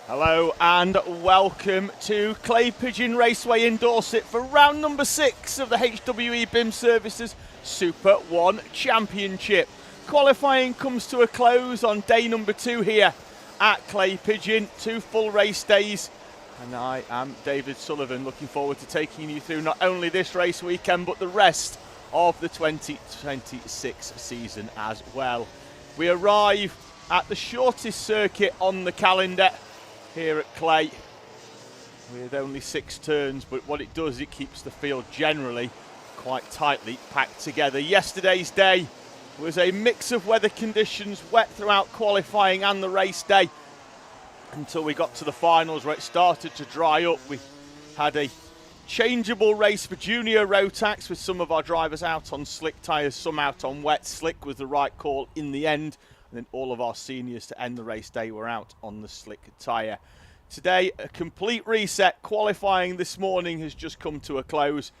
Hello and welcome to Clay Pigeon Raceway in Dorset for round number 6 of the HWE BIM Services SuperOne Championship. Qualifying comes to a close on day number 2 here at Clay Pigeon. 2 full race days, and I am David Sullivan, looking forward to taking you through not only this race weekend but the rest of the 2026 season as well. We arrive at the shortest circuit on the calendar here at Clay with only 6 turns, but what it does, it keeps the field generally quite tightly packed together. Yesterday's day was a mix of weather conditions, wet throughout qualifying and the race day, until we got to the finals where it started to dry up. We had a changeable race for junior Rotax with some of our drivers out on slick tyres, some out on wet. Slick was the right call in the end. And then all of our seniors to end the race day were out on the slick tyre. Today, a complete reset. Qualifying this morning has just come to a close.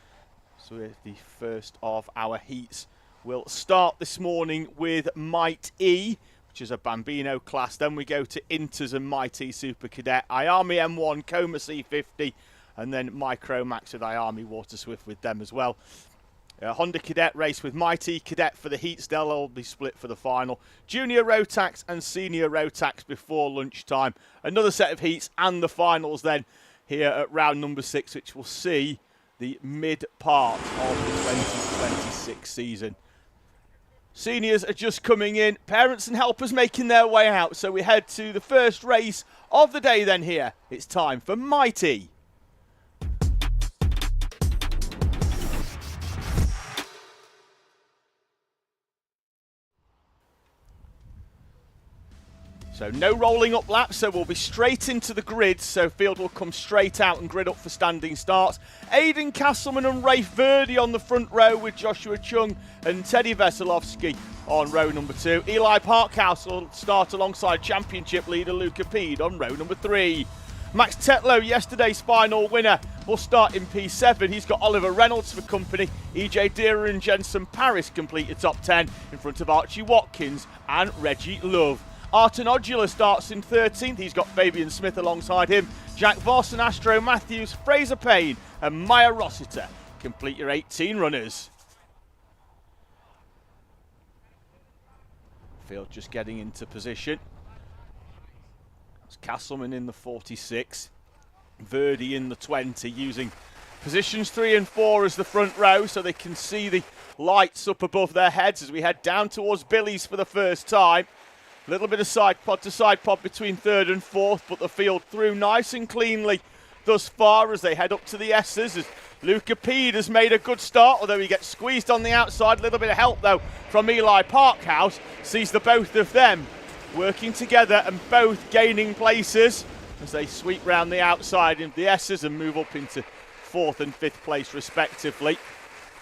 So the first of our heats will start this morning with Might E, which is a Bambino class. Then we go to Inters and Might E Super Cadet, Iami M1, Coma C50, and then Micromax with Iami Water Swift with them as well. Honda Cadet race with Mighty Cadet for the heats. They'll all be split for the final. Junior Rotax and Senior Rotax before lunchtime. Another set of heats and the finals then here at round number 6, which will see the mid part of the 2026 season. Seniors are just coming in. Parents and helpers making their way out. So we head to the first race of the day then here. It's time for Mighty. So no rolling up laps, so we'll be straight into the grid, so field will come straight out and grid up for standing starts. Aidan Castleman and Rafe Verdi on the front row with Joshua Chung and Teddy Veselovsky on row number 2. Eli Parkhouse will start alongside championship leader Luca Pede on row number 3. Max Tetlow, yesterday's final winner, will start in P7. He's got Oliver Reynolds for company. EJ Deere and Jensen Paris complete the top 10 in front of Archie Watkins and Reggie Love. Arton Odula starts in 13th. He's got Fabian Smith alongside him. Jack Voss and Astro Matthews, Fraser Payne and Maya Rossiter complete your 18 runners. Field just getting into position. That's Castleman in the 46. Verdi in the 20, using positions 3 and 4 as the front row so they can see the lights up above their heads as we head down towards Billy's for the first time. A little bit of side pod to side pod between 3rd and 4th, but the field through nice and cleanly thus far as they head up to the S's. As Luca Pede has made a good start, although he gets squeezed on the outside. A little bit of help, though, from Eli Parkhouse. Sees the both of them working together and both gaining places as they sweep round the outside into the S's and move up into 4th and 5th place, respectively.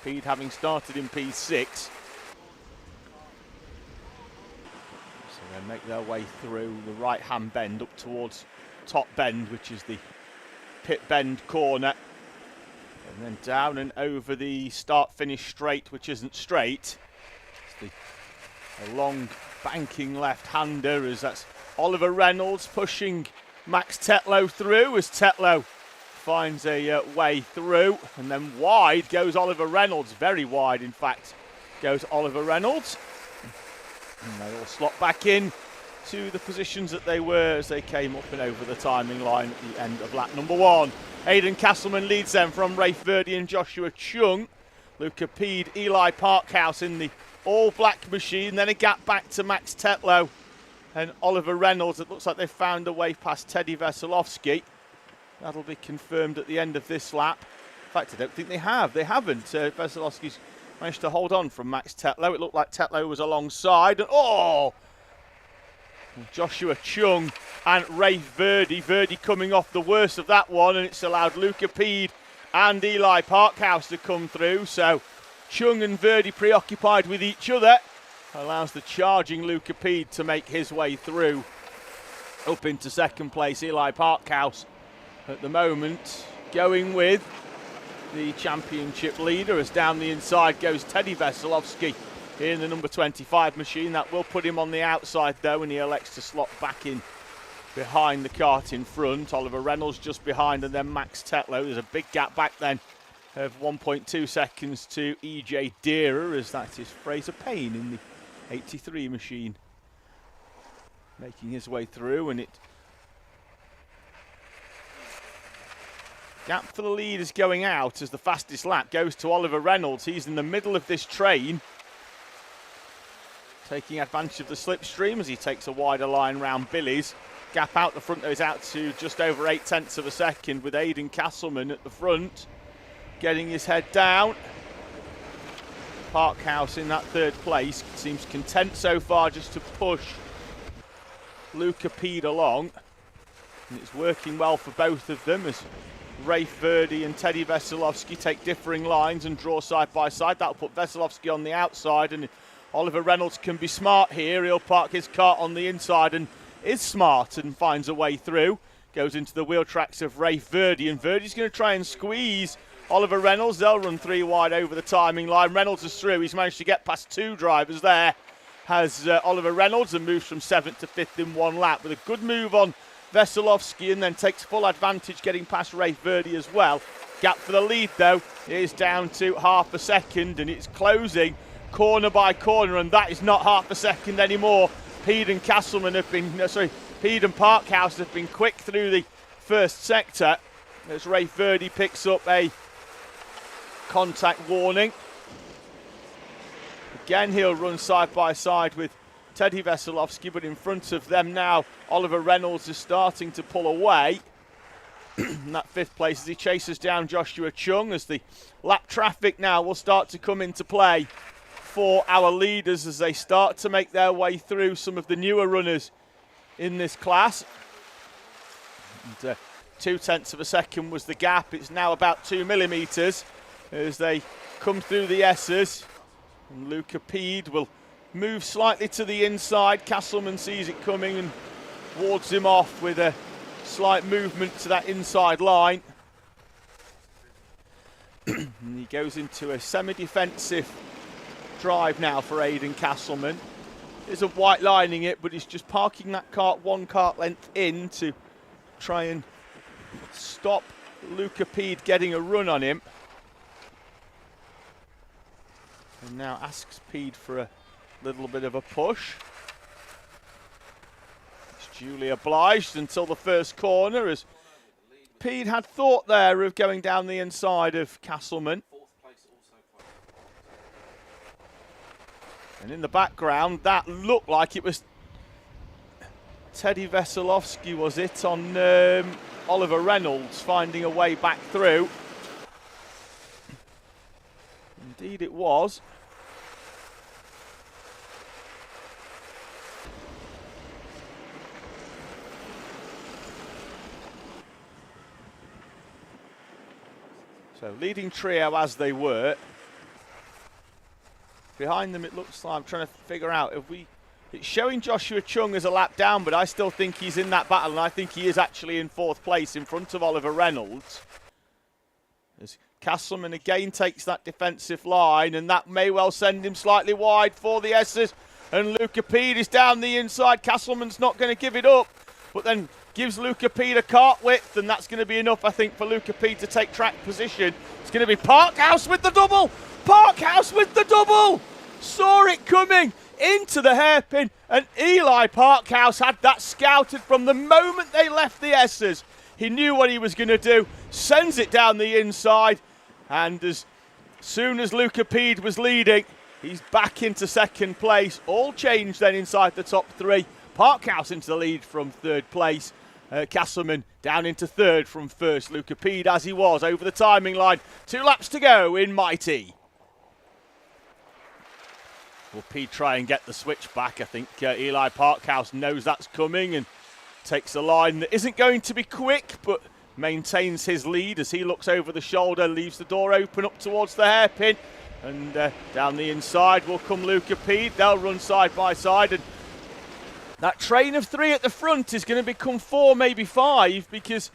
Pede having started in P6. They make their way through the right-hand bend up towards top bend, which is the pit bend corner, and then down and over the start-finish straight, which isn't straight. It's a long banking left-hander, as that's Oliver Reynolds pushing Max Tetlow through, as Tetlow finds a way through, and then wide goes Oliver Reynolds, very wide in fact goes Oliver Reynolds. And they all slot back in to the positions that they were as they came up and over the timing line at the end of lap number 1. Aidan Castleman leads them from Rafe Verdi and Joshua Chung. Luca Pede, Eli Parkhouse in the all-black machine. Then a gap back to Max Tetlow and Oliver Reynolds. It looks like they've found a way past Teddy Veselovsky. That'll be confirmed at the end of this lap. In fact, I don't think they have. They haven't. Veselovsky's managed to hold on from Max Tetlow. It looked like Tetlow was alongside. And Joshua Chung and Rafe Verdi. Verdi coming off the worst of that one, and it's allowed Luca Pede and Eli Parkhouse to come through. So Chung and Verdi preoccupied with each other. Allows the charging Luca Pede to make his way through. Up into 2nd place, Eli Parkhouse at the moment going with the championship leader, as down the inside goes Teddy Veselovsky in the number 25 machine. That will put him on the outside though, and he elects to slot back in behind the kart in front. Oliver Reynolds just behind, and then Max Tetlow. There's a big gap back then of 1.2 seconds to EJ Dearer, as that is Fraser Payne in the 83 machine making his way through, and it gap for the lead is going out as the fastest lap goes to Oliver Reynolds. He's in the middle of this train, taking advantage of the slipstream as he takes a wider line round Billy's. Gap out the front though is out to just over 0.8 of a second, with Aidan Castleman at the front getting his head down. Parkhouse in that third place seems content so far just to push Luca Pede along, and it's working well for both of them as Rafe Verdi and Teddy Veselovsky take differing lines and draw side by side. That'll put Veselovsky on the outside, and Oliver Reynolds can be smart here. He'll park his kart on the inside and is smart and finds a way through. Goes into the wheel tracks of Rafe Verdi, and Verdi's going to try and squeeze Oliver Reynolds. They'll run 3 wide over the timing line. Reynolds is through. He's managed to get past 2 drivers there. Has Oliver Reynolds, and moves from 7th to 5th in 1 lap with a good move on Veselovsky, and then takes full advantage getting past Rafe Verdi as well. Gap for the lead though is down to half a second, and it's closing corner by corner, and that is not half a second anymore. Pede and Castleman have been, Pede and Parkhouse have been quick through the first sector as Rafe Verdi picks up a contact warning. Again, he'll run side by side with Teddy Veselovsky, but in front of them now, Oliver Reynolds is starting to pull away. In that 5th place as he chases down Joshua Chung, as the lap traffic now will start to come into play for our leaders as they start to make their way through some of the newer runners in this class. And, 0.2 of a second was the gap. It's now about 2 millimetres as they come through the S's. And Luca Pede will move slightly to the inside. Castleman sees it coming and wards him off with a slight movement to that inside line. And he goes into a semi-defensive drive now for Aidan Castleman. Isn't white lining it, but he's just parking that kart 1 kart length in to try and stop Luca Pede getting a run on him. And now asks Pede for a little bit of a push. It's duly obliged until the first corner, as Pede had thought there of going down the inside of Castleman. And in the background, that looked like it was Teddy Veselovsky, was it, on Oliver Reynolds finding a way back through. Indeed it was. So leading trio as they were. Behind them it looks like, I'm trying to figure out if it's showing Joshua Chung as a lap down, but I still think he's in that battle, and I think he is actually in 4th place in front of Oliver Reynolds. As Castleman again takes that defensive line, and that may well send him slightly wide for the S's. And Luca Pede is down the inside. Castleman's not going to give it up, but then gives Luca Pede a kart width, and that's going to be enough, I think, for Luca Pede to take track position. It's going to be Parkhouse with the double! Parkhouse with the double! Saw it coming into the hairpin, and Eli Parkhouse had that scouted from the moment they left the S's. He knew what he was going to do, sends it down the inside, and as soon as Luca Pede was leading, he's back into 2nd place. All changed then inside the top 3. Parkhouse into the lead from 3rd place. Castleman down into 3rd from 1st. Luca Pede as he was over the timing line. 2 laps to go in Mighty. Will Pede try and get the switch back? I think Eli Parkhouse knows that's coming and takes a line that isn't going to be quick, but maintains his lead as he looks over the shoulder, leaves the door open up towards the hairpin, and down the inside will come Luca Pede. They'll run side by side, and that train of 3 at the front is going to become 4, maybe 5, because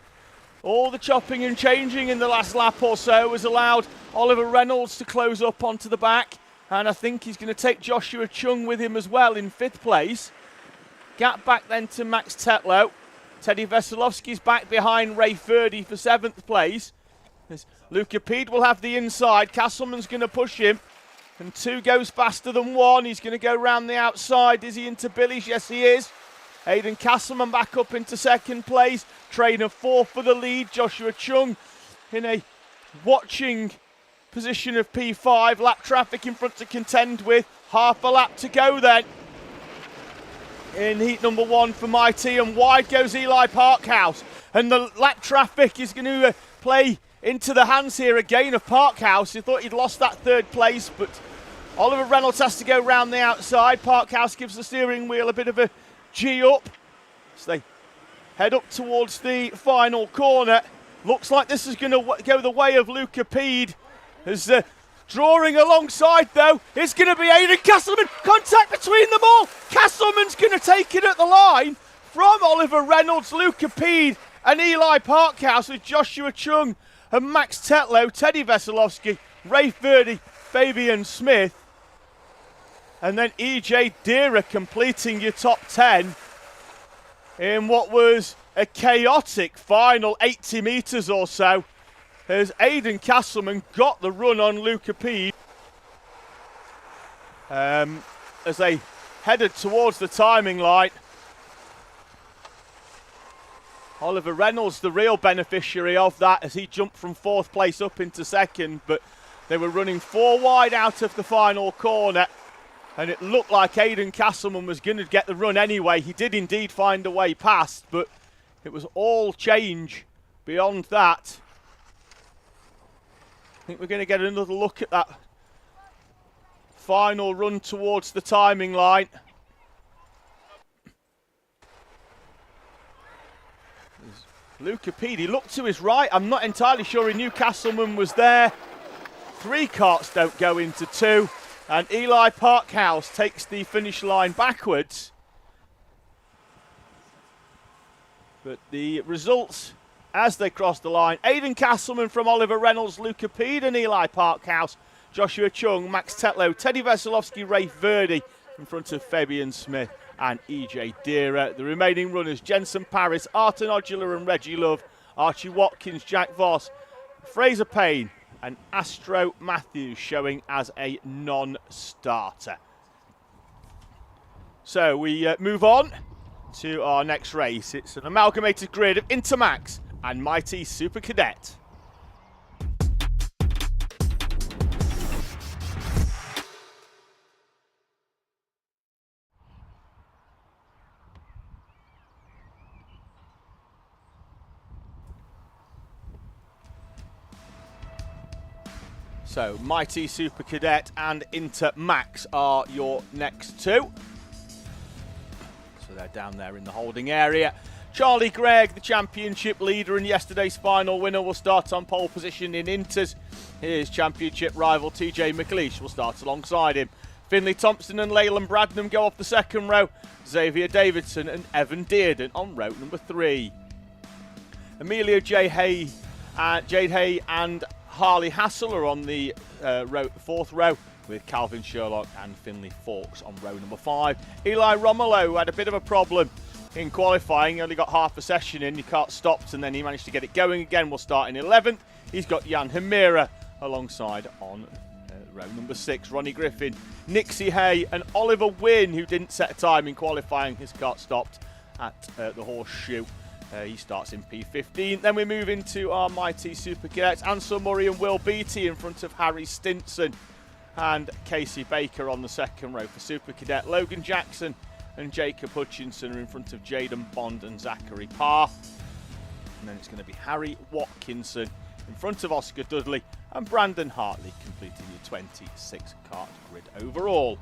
all the chopping and changing in the last lap or so has allowed Oliver Reynolds to close up onto the back. And I think he's going to take Joshua Chung with him as well in 5th place. Gap back then to Max Tetlow. Teddy Veselovsky's back behind Ray Ferdy for 7th place. As Luca Pede will have the inside. Castleman's going to push him. And 2 goes faster than 1. He's going to go round the outside. Is he into Billy's? Yes, he is. Aidan Castleman back up into 2nd place. Trainer 4 for the lead. Joshua Chung in a watching position of P5. Lap traffic in front to contend with. Half a lap to go then. In heat number 1 for Mighty, and wide goes Eli Parkhouse. And the lap traffic is going to play into the hands here again of Parkhouse. He thought he'd lost that 3rd place, but Oliver Reynolds has to go round the outside. Parkhouse gives the steering wheel a bit of a G up. So they head up towards the final corner. Looks like this is going to go the way of Luca Pede. As drawing alongside, though, it's going to be Aidan Castleman. Contact between them all. Castleman's going to take it at the line from Oliver Reynolds, Luca Pede and Eli Parkhouse, with Joshua Chung and Max Tetlow, Teddy Veselovsky, Ray Ferdy, Fabian Smith. And then EJ Deera completing your top 10 in what was a chaotic final 80 metres or so, as Aidan Castleman got the run on Luca Pede. As they headed towards the timing line. Oliver Reynolds, the real beneficiary of that, as he jumped from 4th place up into 2nd, but they were running 4 wide out of the final corner, and it looked like Aidan Castleman was going to get the run anyway. He did indeed find a way past, but it was all change beyond that. I think we're going to get another look at that final run towards the timing line. Luca Pede, he looked to his right. I'm not entirely sure he knew Castleman was there. 3 karts don't go into 2. And Eli Parkhouse takes the finish line backwards. But the results as they cross the line: Aidan Castleman from Oliver Reynolds, Luca Pede and Eli Parkhouse, Joshua Chung, Max Tetlow, Teddy Veselovsky, Ray Verdi in front of Fabian Smith and EJ Deera. The remaining runners: Jensen Paris, Arton Odula and Reggie Love, Archie Watkins, Jack Voss, Fraser Payne and Astro Matthews showing as a non-starter. So we move on to our next race. It's an amalgamated grid of Intermax and Mighty Super Cadet. So Mighty Super Cadet and Intermax are your next 2. So they're down there in the holding area. Charlie Gregg, the championship leader and yesterday's final winner, will start on pole position in Inters. His championship rival TJ McLeish will start alongside him. Finley Thompson and Leyland Bradnam go off the 2nd row. Xavier Davidson and Evan Dearden on row number 3. Amelia Jade Hay and Harley Hassel are on the 4th row, with Calvin Sherlock and Finley Fawkes on row number 5. Eli Romolo had a bit of a problem in qualifying. He only got half a session in. He can't stopped, and then he managed to get it going again. We'll start in 11th. He's got Jan Hamira alongside on row number 6. Ronnie Griffin, Nixie Hay and Oliver Wynn, who didn't set a time in qualifying. His car stopped at the Horseshoe. He starts in P15. Then we move into our Mighty Super Cadets. Ansel Murray and Will Beattie in front of Harry Stinson and Casey Baker on the 2nd row for Super Cadet. Logan Jackson and Jacob Hutchinson are in front of Jaden Bond and Zachary Parr. And then it's going to be Harry Watkinson in front of Oscar Dudley and Brandon Hartley, completing your 26 kart grid overall.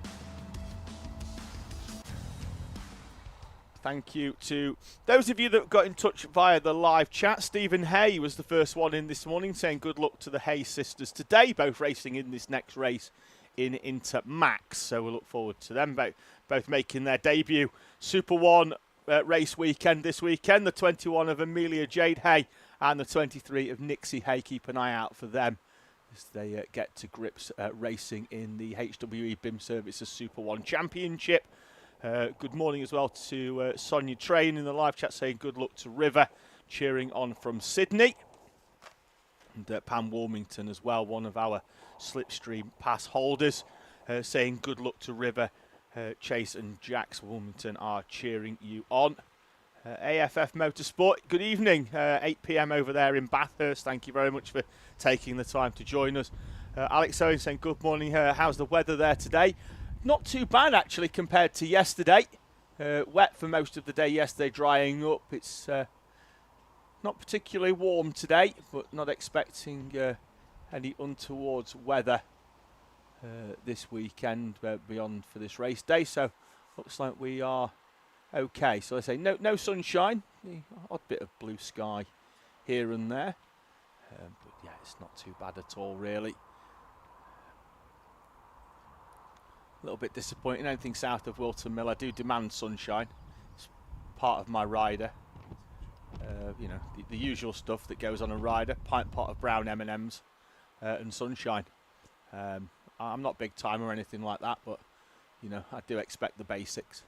Thank you to those of you that got in touch via the live chat. Stephen Hay was the first one in this morning, saying good luck to the Hay sisters today, both racing in this next race in Intermax. So we'll look forward to them both making their debut SuperOne race weekend this weekend. The 21 of Amelia Jade Hay and the 23 of Nixie Hay. Keep an eye out for them as they get to grips racing in the HWE BIM Services SuperOne Championship. Good morning as well to Sonia Train in the live chat saying good luck to River, cheering on from Sydney. And Pam Wilmington as well, one of our Slipstream pass holders, saying good luck to River. Chase and Jax Wilmington are cheering you on. AFF Motorsport, good evening. 8 p.m. over there in Bathurst. Thank you very much for taking the time to join us. Alex Owen saying good morning. How's the weather there today? Not too bad actually compared to yesterday. Wet for most of the day yesterday, drying up. It's not particularly warm today, but not expecting any untoward weather this weekend beyond for this race day. So looks like we are okay. So I say no sunshine, the odd bit of blue sky here and there, but yeah, it's not too bad at all really. A little bit disappointing. Anything south of Wilton Mill, I do demand sunshine. It's part of my rider. You know, the usual stuff that goes on a rider: pint pot of brown M&Ms and sunshine. I'm not big time or anything like that, but you know, I do expect the basics.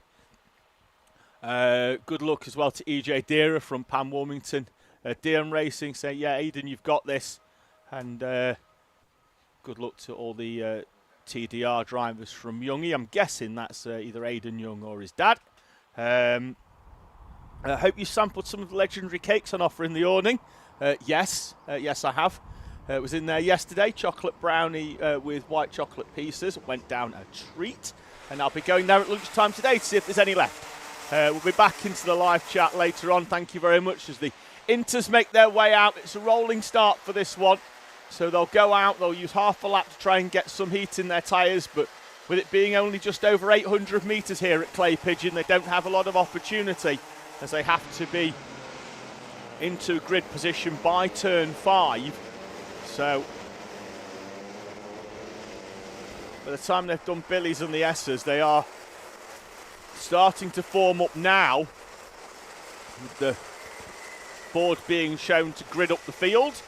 Good luck as well to EJ Deera from Pam Wilmington. DM Racing say, yeah, Aidan, you've got this, and good luck to all the TDR drivers from Youngie. I'm guessing that's either Aidan Young or his dad. I hope you sampled some of the legendary cakes on offer in the awning. Yes, I have. It was in there yesterday, chocolate brownie with white chocolate pieces. Went down a treat, and I'll be going there at lunchtime today to see if there's any left. We'll be back into the live chat later on. Thank you very much as the Inters make their way out. It's a rolling start for this one. So they'll go out, they'll use half a lap to try and get some heat in their tyres, but with it being only just over 800 metres here at Clay Pigeon, they don't have a lot of opportunity as they have to be into grid position by turn 5. So by the time they've done Billies and the S's, they are starting to form up now, with the board being shown to grid up the field.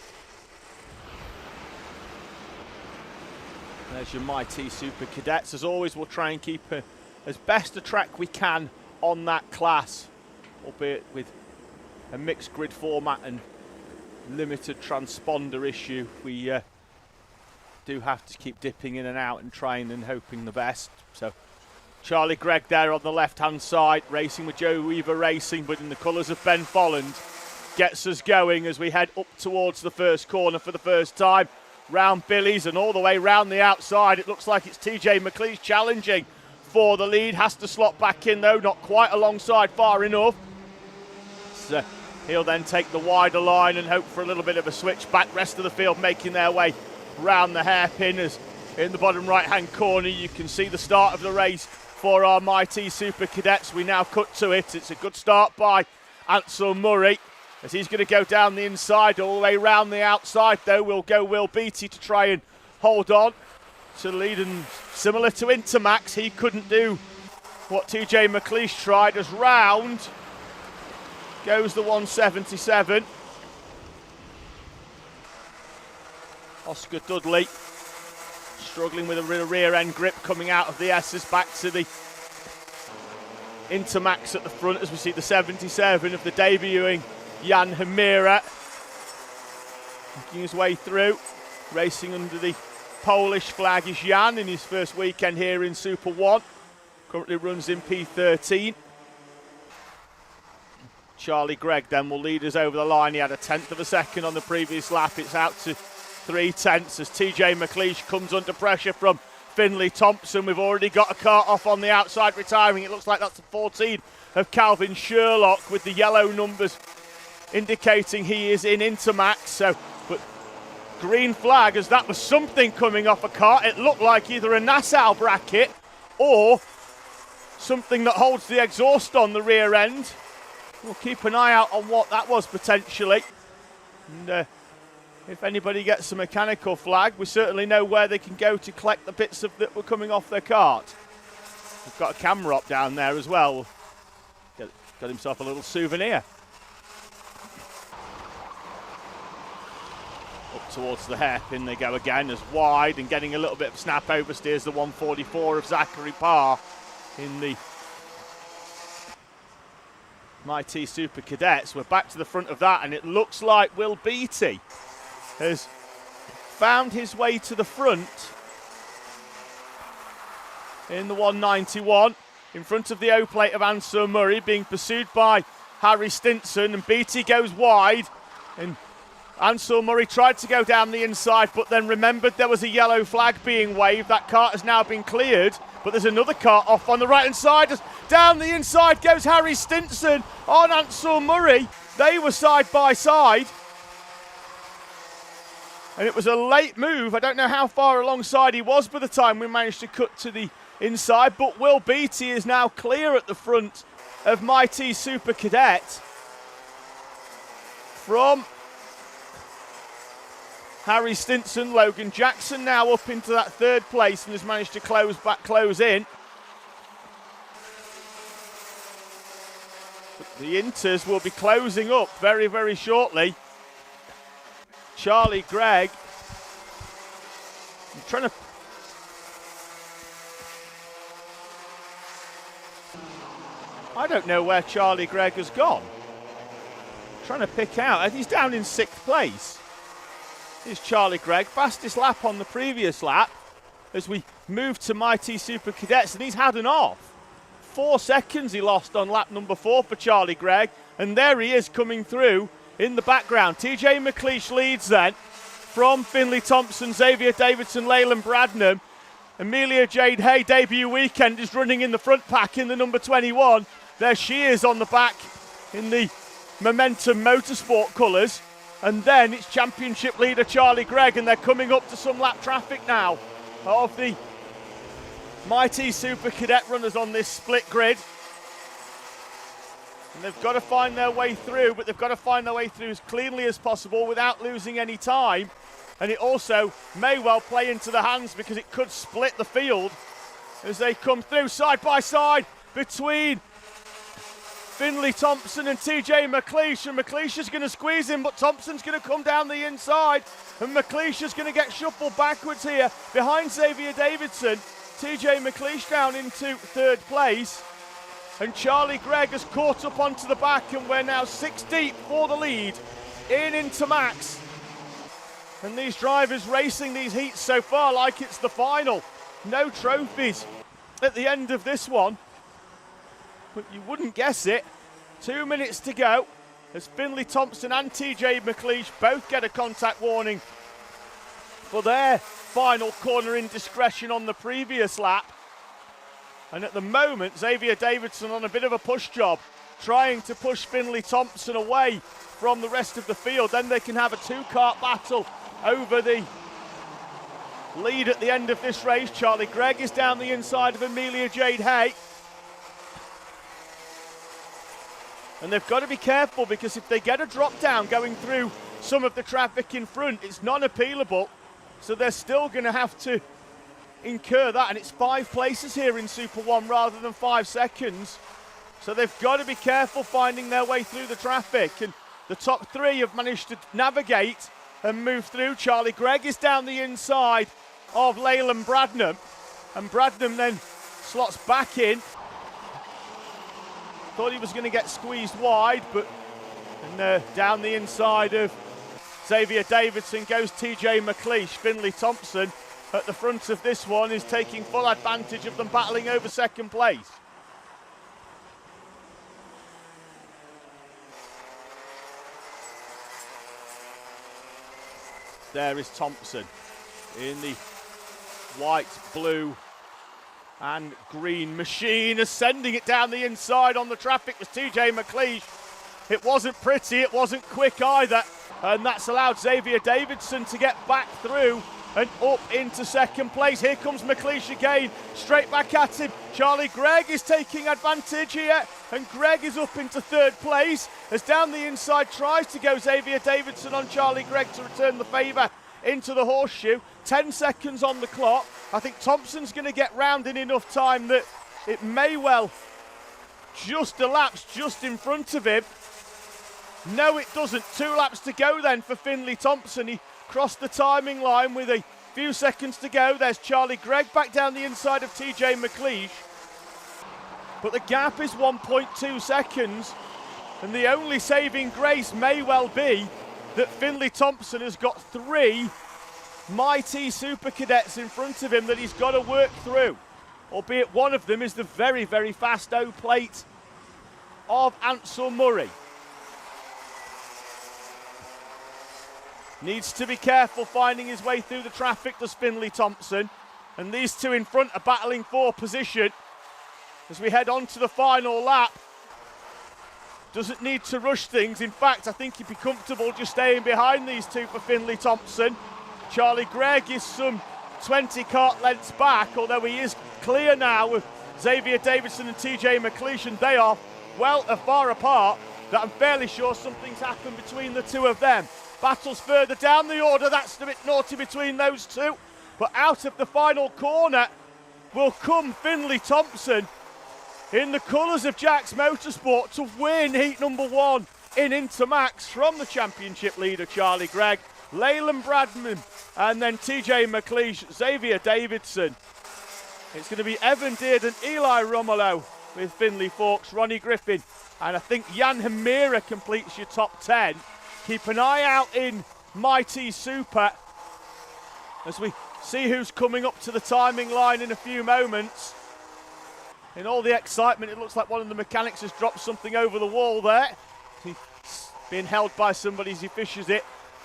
There's your Mighty Super Cadets. As always, we'll try and keep as best a track we can on that class, albeit with a mixed grid format and limited transponder issue. We do have to keep dipping in and out and trying and hoping the best. So Charlie Gregg there on the left-hand side, racing with Joe Weaver Racing, but in the colours of Ben Folland, gets us going as we head up towards the first corner for the first time. Round Billy's and all the way round the outside. It looks like it's TJ McLeish challenging for the lead. Has to slot back in though, not quite alongside far enough. So he'll then take the wider line and hope for a little bit of a switch back. Rest of the field making their way round the hairpin as in the bottom right-hand corner you can see the start of the race for our Mighty Super Cadets. We now cut to it. It's a good start by Ansel Murray, as he's going to go down the inside, all the way round the outside though. Will go Will Beattie to try and hold on to the lead, and similar to Intermax, he couldn't do what TJ McLeish tried, as round goes the 177. Oscar Dudley struggling with a rear end grip coming out of the S's, back to the Intermax at the front as we see the 77 of the debuting Jan Hamira making his way through. Racing under the Polish flag is Jan in his first weekend here in Super 1. Currently runs in P13. Charlie Gregg then will lead us over the line. He had a tenth of a second on the previous lap. It's out to 3/10 as TJ McLeish comes under pressure from Finlay Thompson. We've already got a cart off on the outside retiring. It looks like that's the 14 of Calvin Sherlock with the yellow numbers indicating he is in Intermax. So, but green flag as that was something coming off a cart. It looked like either a Nassau bracket or something that holds the exhaust on the rear end. We'll keep an eye out on what that was potentially. And if anybody gets a mechanical flag, we certainly know where they can go to collect the bits of that were coming off their cart. We've got a camera up down there as well. Got himself a little souvenir. Up towards the hairpin they go again, as wide and getting a little bit of snap oversteers the 144 of Zachary Parr in the Mighty Super Cadets. We're back to the front of that, and it looks like Will Beattie has found his way to the front in the 191, in front of the O-plate of Ansel Murray, being pursued by Harry Stinson, and Beattie goes wide, and Ansel Murray tried to go down the inside, but then remembered there was a yellow flag being waved. That cart has now been cleared, but there's another cart off on the right-hand side. Down the inside goes Harry Stinson on Ansel Murray. They were side by side, and it was a late move. I don't know how far alongside he was by the time we managed to cut to the inside, but Will Beattie is now clear at the front of Mighty Super Cadet from Harry Stinson. Logan Jackson now up into that third place and has managed to close in. The Inters will be closing up very, very shortly. Charlie Gregg, I'm trying to... I don't know where Charlie Gregg has gone. I'm trying to pick out, he's down in 6th place. Here's Charlie Gregg, fastest lap on the previous lap as we move to Mighty Super Cadets, and he's had an off. 4 seconds he lost on lap number 4 for Charlie Gregg, and there he is coming through in the background. TJ McLeish leads then from Finley Thompson, Xavier Davidson, Leyland Bradnam. Amelia Jade Hay, debut weekend, is running in the front pack in the number 21. There she is on the back in the Momentum Motorsport colours. And then it's championship leader Charlie Gregg, and they're coming up to some lap traffic now of the Mighty Super Cadet runners on this split grid. And they've got to find their way through, but they've got to find their way through as cleanly as possible without losing any time. And it also may well play into the hands, because it could split the field as they come through side by side between Finley Thompson and TJ McLeish, and McLeish is going to squeeze him, but Thompson's going to come down the inside, and McLeish is going to get shuffled backwards here behind Xavier Davidson. TJ McLeish down into 3rd place, and Charlie Gregg has caught up onto the back, and we're now 6 deep for the lead into Max. And these drivers racing these heats so far like it's the final. No trophies at the end of this one, but you wouldn't guess it. 2 minutes to go as Finley Thompson and TJ McLeish both get a contact warning for their final corner indiscretion on the previous lap. And at the moment, Xavier Davidson on a bit of a push job, trying to push Finley Thompson away from the rest of the field. Then they can have a 2-kart battle over the lead at the end of this race. Charlie Gregg is down the inside of Amelia Jade Hay. And they've got to be careful, because if they get a drop down going through some of the traffic in front, it's non-appealable. So they're still going to have to incur that. And it's 5 places here in Super 1 rather than 5 seconds. So they've got to be careful finding their way through the traffic. And the top 3 have managed to navigate and move through. Charlie Gregg is down the inside of Leyland Bradnam, and Bradnam then slots back in. Thought he was going to get squeezed wide, but down the inside of Xavier Davidson goes TJ McLeish. Finley Thompson at the front of this one is taking full advantage of them battling over 2nd place. There is Thompson in the white, blue and green machine, ascending it down the inside on the traffic was TJ McLeish. It wasn't pretty, it wasn't quick either, and that's allowed Xavier Davidson to get back through and up into 2nd place. Here comes McLeish again, straight back at him. Charlie Gregg is taking advantage here, and Gregg is up into 3rd place as down the inside tries to go Xavier Davidson on Charlie Gregg to return the favour into the horseshoe. 10 seconds on the clock. I think Thompson's going to get round in enough time that it may well just elapse just in front of him. No, it doesn't. 2 laps to go then for Finley Thompson. He crossed the timing line with a few seconds to go. There's Charlie Gregg back down the inside of TJ McLeish. But the gap is 1.2 seconds And the only saving grace may well be that Finlay Thompson has got 3 mighty Super Cadets in front of him that he's got to work through. Albeit one of them is the very, very fast O-plate of Ansel Murray. Needs to be careful finding his way through the traffic, does Finlay Thompson. And these two in front are battling for position as we head on to the final lap. Doesn't need to rush things. In fact, I think he'd be comfortable just staying behind these two for Finlay Thompson. Charlie Gregg is some 20 kart lengths back, although he is clear now with Xavier Davidson and TJ McLeish, and they are well far apart that I'm fairly sure something's happened between the two of them. Battles further down the order, that's a bit naughty between those two. But out of the final corner will come Finlay Thompson in the colours of Jack's Motorsport to win heat number 1 in Intermax from the championship leader Charlie Gregg, Leyland Bradman, and then TJ McLeish, Xavier Davidson. It's going to be Evan Deard and Eli Romolo with Finlay Fawkes, Ronnie Griffin, and I think Jan Hamira completes your top 10. Keep an eye out in Mighty Super as we see who's coming up to the timing line in a few moments. In all the excitement, it looks like one of the mechanics has dropped something over the wall there. He's being held by somebody as he fishes it.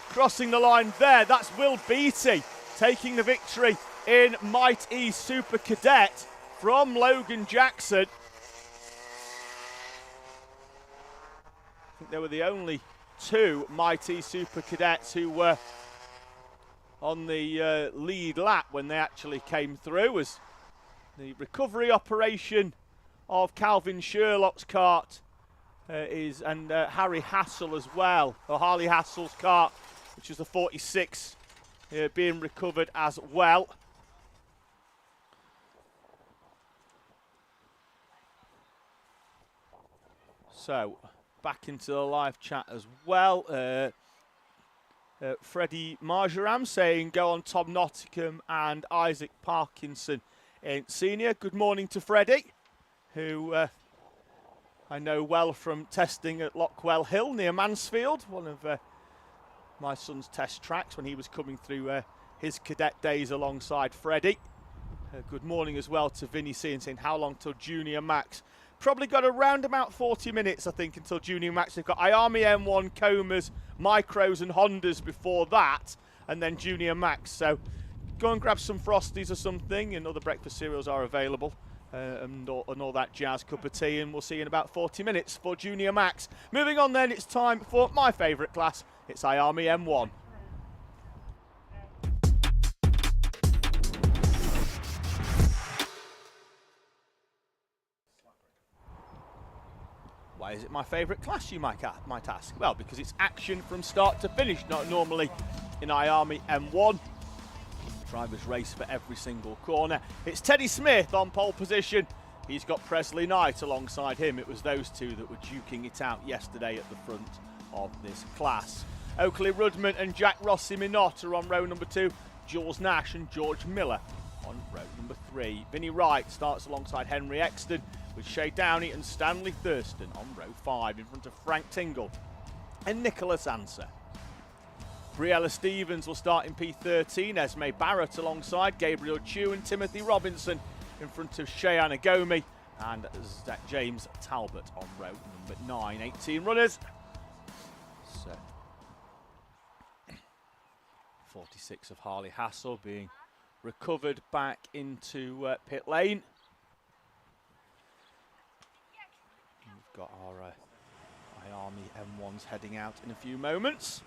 Crossing the line there, that's Will Beattie taking the victory in Mighty Super Cadet from Logan Jackson. I think they were the only 2 Mighty Super Cadets who were on the lead lap when they actually came through, as the recovery operation of Calvin Sherlock's kart and Harry Hassel as well, or Harley Hassel's kart, which is the 46, being recovered as well. So, back into the live chat as well. Freddie Marjoram saying, go on Tom Nottingham and Isaac Parkinson Senior. Good morning to Freddie, who I know well from testing at Lockwell Hill near Mansfield, one of my son's test tracks when he was coming through his cadet days alongside Freddie. Good morning as well to Vinny C and saying, how long till Junior Max? Probably got around about 40 minutes, I think, until Junior Max. They've got Iami M1, Comas, Micros and Hondas before that, and then Junior Max. So go and grab some Frosties or something, and other breakfast cereals are available, and all that jazz, cup of tea, and we'll see you in about 40 minutes for Junior Max. Moving on then, it's time for my favourite class. It's Iami M1. Why is it my favourite class, you might ask? Well, because it's action from start to finish, not normally in Iami M1. Drivers race for every single corner. It's Teddy Smith on pole position. He's got Presley Knight alongside him. It was those two that were duking it out yesterday at the front of this class. Oakley Rudman and Jack Rossi Minot are on row number 2. Jules Nash and George Miller on row number 3. Vinnie Wright starts alongside Henry Exton, with Shay Downey and Stanley Thurston on row 5 in front of Frank Tingle and Nicholas Anser. Briella Stevens will start in P13, Esme Barrett alongside Gabriel Chew and Timothy Robinson in front of Shay Anagomi and Zach James Talbot on row number 9. 18 runners. So 46 of Harley Hassel being recovered back into pit lane. We've got our Iami M1s heading out in a few moments.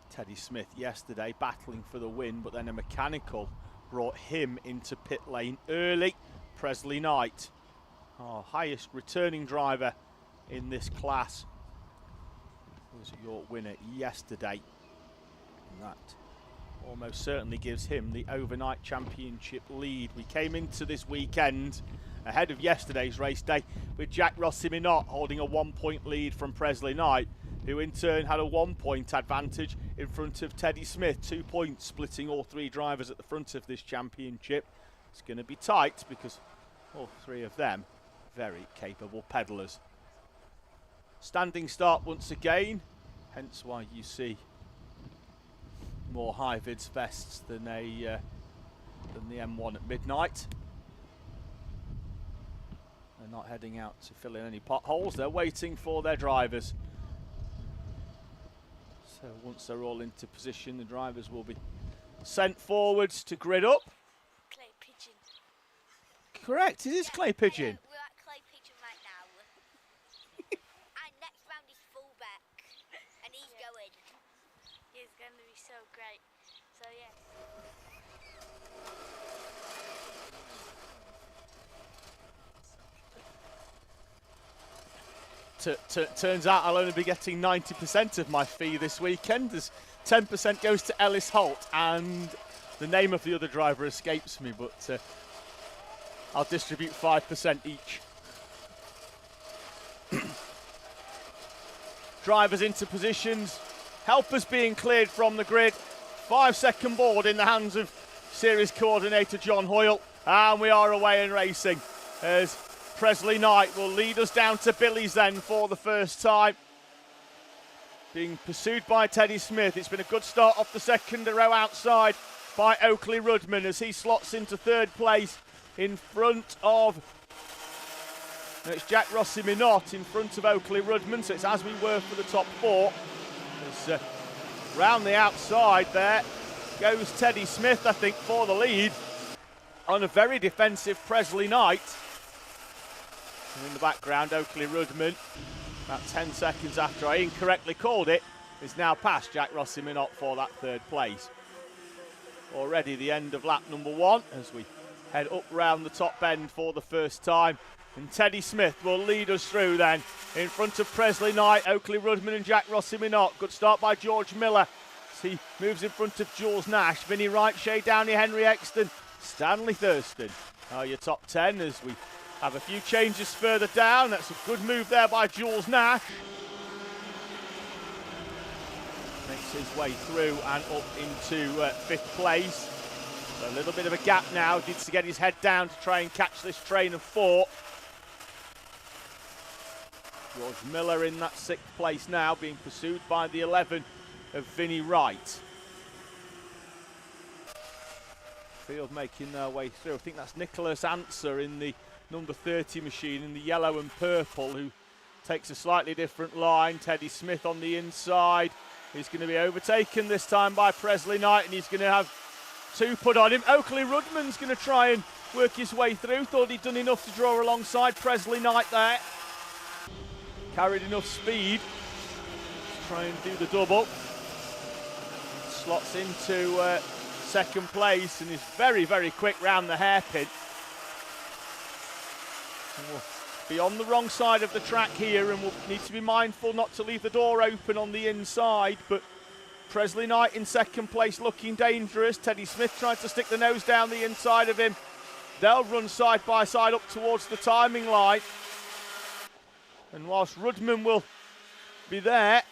Teddy Smith yesterday battling for the win, but then a mechanical brought him into pit lane early. Presley Knight, our highest returning driver in this class, was your winner yesterday. And that almost certainly gives him the overnight championship lead. We came into this weekend ahead of yesterday's race day with Jack Rossi Minot holding a 1-point lead from Presley Knight, who in turn had a 1-point advantage in front of Teddy Smith. 2 points splitting all 3 drivers at the front of this championship. It's going to be tight because all 3 of them very capable pedallers. Standing start once again, hence why you see more high-vis vests than the M1 at midnight. They're not heading out to fill in any potholes, they're waiting for their drivers. So once they're all into position, the drivers will be sent forwards to grid up. Clay Pigeon. Correct, it is Clay Pigeon. We're at Clay Pigeon right now. And next round is fullback. And he's going. He's going to be so great. So yeah. Turns out I'll only be getting 90% of my fee this weekend, as 10% goes to Ellis Holt, and the name of the other driver escapes me, but I'll distribute 5% each. Drivers into positions, helpers being cleared from the grid, 5-second board in the hands of series coordinator John Hoyle, and we are away and racing as Presley Knight will lead us down to Billy's then for the first time. Being pursued by Teddy Smith. It's been a good start off the second row outside by Oakley Rudman as he slots into third place in front of, no, it's Jack Rossi Minot in front of Oakley Rudman, so it's as we were for the top four. As, round the outside there goes Teddy Smith, I think, for the lead on a very defensive Presley Knight. And in the background, Oakley Rudman, about 10 seconds after I incorrectly called it, is now past Jack Rossi Minot for that third place. Already the end of lap number 1 as we head up round the top bend for the first time. And Teddy Smith will lead us through then in front of Presley Knight, Oakley Rudman and Jack Rossi Minot. Good start by George Miller as he moves in front of Jules Nash, Vinnie Wright, Shay Downey, Henry Exton, Stanley Thurston are your top 10 as we have a few changes further down. That's a good move there by Jules Nash. Makes his way through and up into 5th place. So a little bit of a gap now. Needs to get his head down to try and catch this train of 4. George Miller in that 6th place now, being pursued by the 11 of Vinnie Wright. Field making their way through. I think that's Nicholas Answer in the number 30 machine in the yellow and purple, who takes a slightly different line. Teddy Smith on the inside. He's going to be overtaken this time by Presley Knight, and he's going to have 2 put on him. Oakley Rudman's going to try and work his way through. Thought he'd done enough to draw alongside Presley Knight there. Carried enough speed to try and do the double. Slots into 2nd place and is very, very quick round the hairpin. We'll be on the wrong side of the track here, and we'll need to be mindful not to leave the door open on the inside. But Presley Knight in 2nd place looking dangerous. Teddy Smith trying to stick the nose down the inside of him. They'll run side by side up towards the timing line. And whilst Rudman will be there,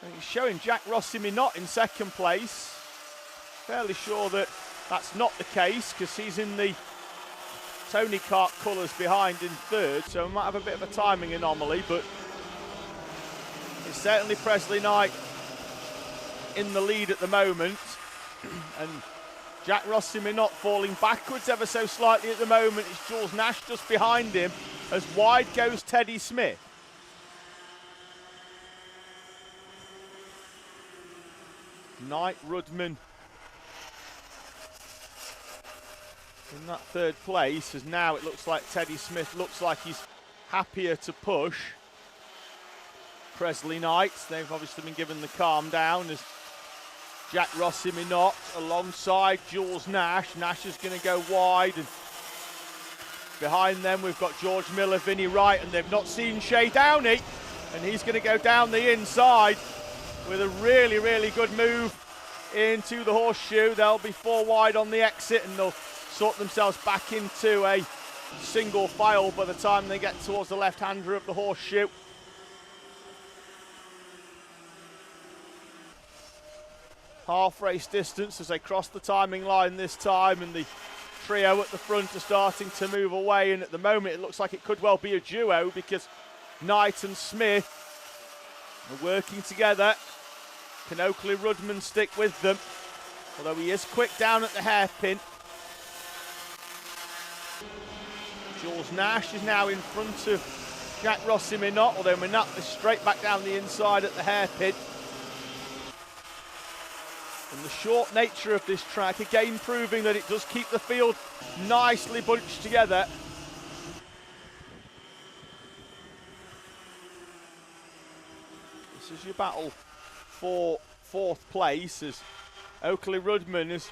and he's showing Jack Rossi Minot in 2nd place. Fairly sure that that's not the case, because he's in the Tony Kart colours behind in 3rd, so we might have a bit of a timing anomaly, but it's certainly Presley Knight in the lead at the moment. And Jack Rossi Minot falling backwards ever so slightly at the moment. It's Jules Nash just behind him, as wide goes Teddy Smith. Knight, Rudman in that 3rd place, as now it looks like Teddy Smith looks like he's happier to push Presley Knight. They've obviously been given the calm down as Jack Rossi Minot alongside Jules Nash. Nash is going to go wide, and behind them we've got George Miller, Vinnie Wright, and they've not seen Shay Downey, and he's going to go down the inside with a really, really good move into the horseshoe. They'll be 4 wide on the exit, and they'll sort themselves back into a single file by the time they get towards the left-hander of the horseshoe. Half race distance as they cross the timing line this time, and the trio at the front are starting to move away, and at the moment it looks like it could well be a duo because Knight and Smith are working together. Can Oakley-Rudman stick with them? Although he is quick down at the hairpin. Jules Nash is now in front of Jack Rossi Minot, although Minot is straight back down the inside at the hairpin. And the short nature of this track, again proving that it does keep the field nicely bunched together. This is your battle for fourth place as Oakley-Rudman has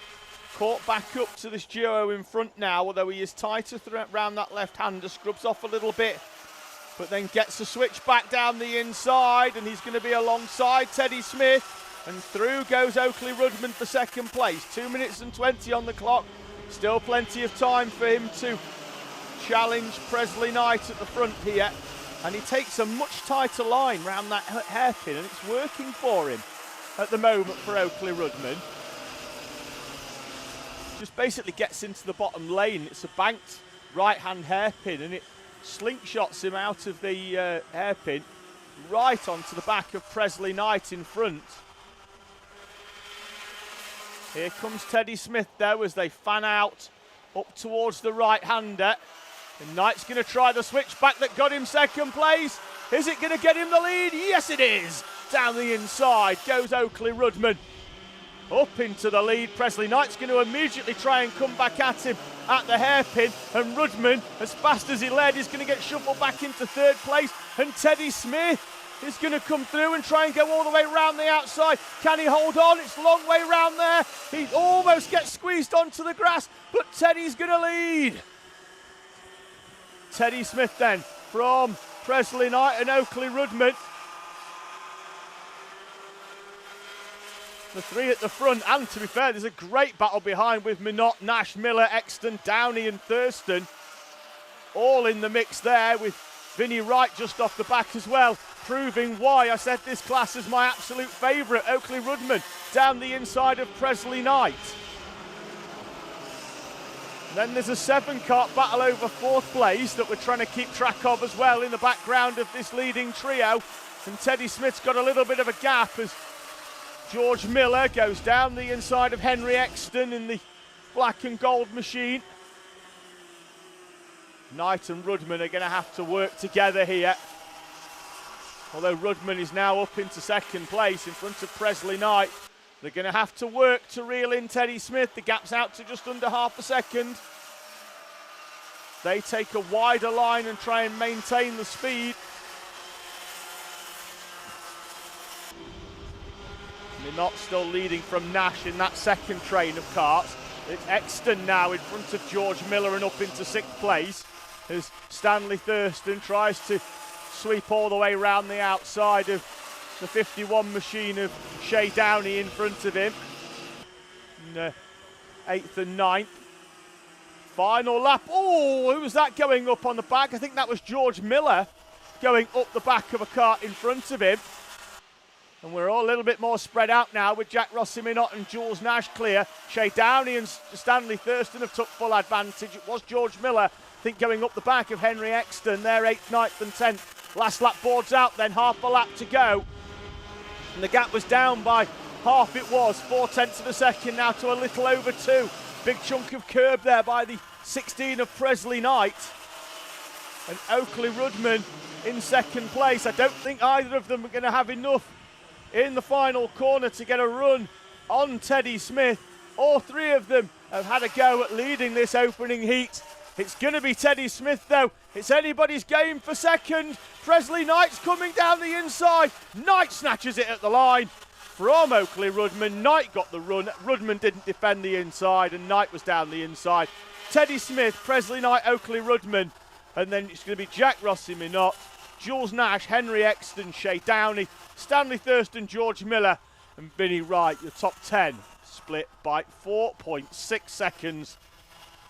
caught back up to this duo in front now, although he is tighter around that left-hander, scrubs off a little bit, but then gets a switch back down the inside, and he's going to be alongside Teddy Smith. And through goes Oakley-Rudman for second place. 2 minutes and 20 on the clock. Still plenty of time for him to challenge Presley Knight at the front here. And he takes a much tighter line round that hairpin, and it's working for him at the moment for Oakley-Rudman. Just basically gets into the bottom lane. It's a banked right-hand hairpin, and it slingshots him out of the hairpin right onto the back of Presley Knight in front. Here comes Teddy Smith though as they fan out up towards the right-hander. And Knight's going to try the switchback that got him second place. Is it going to get him the lead? Yes, it is. Down the inside goes Oakley-Rudman. Up into the lead. Presley Knight's going to immediately try and come back at him at the hairpin. And Rudman, as fast as he led, is going to get shuffled back into third place. And Teddy Smith is going to come through and try and go all the way round the outside. Can he hold on? It's a long way round there. He almost gets squeezed onto the grass, but Teddy's going to lead. Teddy Smith then from Presley Knight and Oakley-Rudman. The three at the front, and to be fair, there's a great battle behind with Minot, Nash, Miller, Exton, Downey and Thurston. All in the mix there with Vinnie Wright just off the back as well, proving why I said this class is my absolute favourite. Oakley-Rudman down the inside of Presley Knight. And then there's a 7-kart battle over fourth place that we're trying to keep track of as well in the background of this leading trio. And Teddy Smith's got a little bit of a gap as George Miller goes down the inside of Henry Exton in the black and gold machine. Knight and Rudman are going to have to work together here. Although Rudman is now up into second place in front of Presley Knight. They're going to have to work to reel in Teddy Smith. The gap's out to just under half a second. They take a wider line and try and maintain the speed. Minot still leading from Nash in that second train of karts. It's Exton now in front of George Miller and up into sixth place as Stanley Thurston tries to sweep all the way around the outside of the 51 machine of Shea Downey in front of him. In 8th and 9th. Final lap. Oh, who was that going up on the back? I think that was George Miller going up the back of a kart in front of him. And we're all a little bit more spread out now with Jack Rossi Minot and Jules Nash clear. Shea Downey and Stanley Thurston have took full advantage. It was George Miller, I think, going up the back of Henry Exton. They're 8th, 9th and 10th. Last lap boards out then, half a lap to go. And the gap was down by half it was, 0.4 of a second now to a little over 2. Big chunk of curb there by the 16 of Presley Knight. And Oakley-Rudman in second place. I don't think either of them are going to have enough in the final corner to get a run on Teddy Smith. All three of them have had a go at leading this opening heat. It's going to be Teddy Smith though. It's anybody's game for second. Presley Knight's coming down the inside. Knight snatches it at the line from Oakley-Rudman. Knight got the run. Rudman didn't defend the inside and Knight was down the inside. Teddy Smith, Presley Knight, Oakley-Rudman. And then it's going to be Jack Rossi Minot, Jules Nash, Henry Exton, Shea Downey, Stanley Thurston, George Miller and Vinnie Wright. Your top 10 split by 4.6 seconds.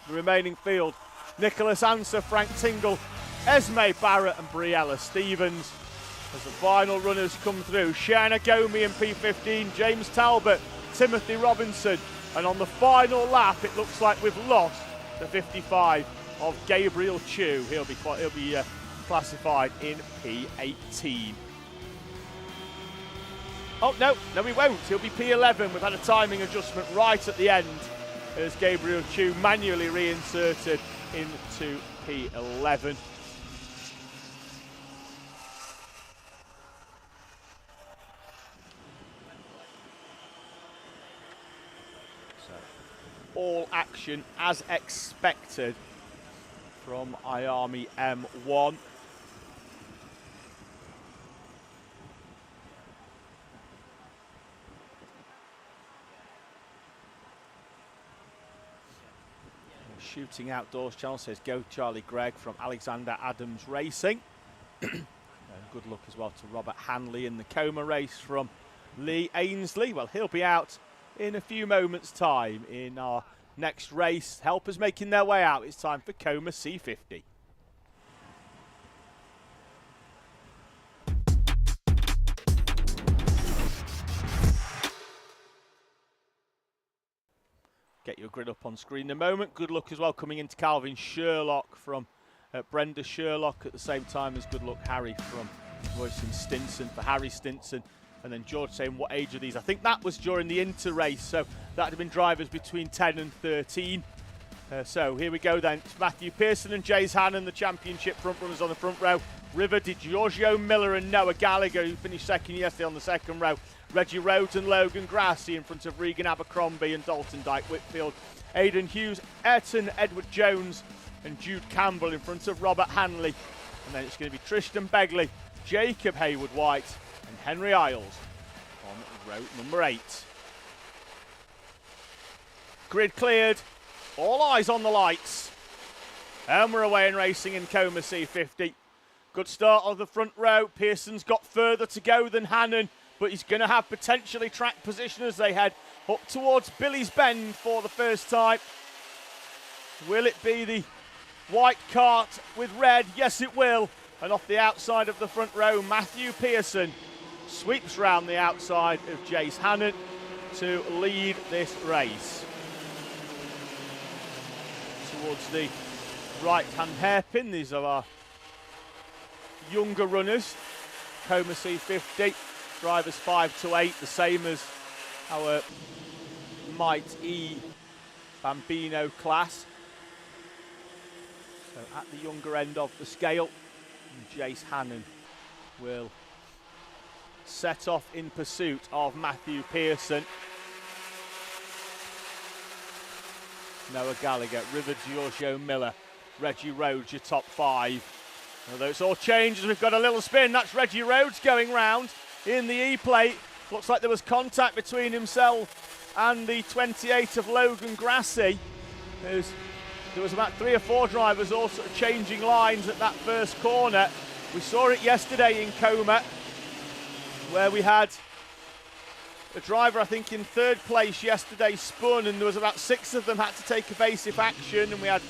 The remaining field, Nicholas Anser, Frank Tingle, Esme Barrett and Briella Stevens. As the final runners come through, Shana Gomi in P15, James Talbot, Timothy Robinson. And on the final lap, it looks like we've lost the 55 of Gabriel Chu. He'll be classified in P18. Oh, no, he won't. He'll be P11. We've had a timing adjustment right at the end as Gabriel Chu manually reinserted into P11. So, all action as expected from Iami M1. Shooting Outdoors channel says go Charlie Gregg from Alexander Adams Racing. And good luck as well to Robert Hanley in the Coma race from Lee Ainsley. Well, he'll be out in a few moments' time in our next race. Helpers making their way out. It's time for Coma C50. Get your grid up on screen in a moment. Good luck as well coming into Calvin Sherlock from Brenda Sherlock at the same time as good luck Harry from Royston Stinson for Harry Stinson. And then George saying what age are these? I think that was during the inter race, so that had been drivers between 10 and 13. So here we go then. It's Matthew Pearson and Jays Hannon, the championship front runners on the front row. River Di Giorgio Miller and Noah Gallagher, who finished second yesterday on the second row. Reggie Rhodes and Logan Grassi in front of Regan Abercrombie and Dalton Dyke Whitfield. Aidan Hughes, Ayrton Edward Jones and Jude Campbell in front of Robert Hanley. And then it's going to be Tristan Begley, Jacob Hayward White and Henry Isles on row number 8. Grid cleared, all eyes on the lights. And we're away and racing in Coma C50. Good start of the front row. Pearson's got further to go than Hannon, but he's going to have potentially track position as they head up towards Billy's Bend for the first time. Will it be the white cart with red? Yes, it will. And off the outside of the front row, Matthew Pearson sweeps round the outside of Jace Hannon to lead this race. Towards the right-hand hairpin, these are our younger runners. Coma C50. Drivers 5 to 8, the same as our Might E Bambino class. So at the younger end of the scale, Jace Hannon will set off in pursuit of Matthew Pearson. Noah Gallagher, River Giorgio Miller, Reggie Rhodes, your top 5. Although it's all changed as we've got a little spin, that's Reggie Rhodes going round in the E-plate. Looks like there was contact between himself and the 28 of Logan Grassi. There was about 3 or 4 drivers all sort of changing lines at that first corner. We saw it yesterday in Coma, where we had a driver, I think, in 3rd place yesterday spun, and there was about 6 of them had to take evasive action, and we had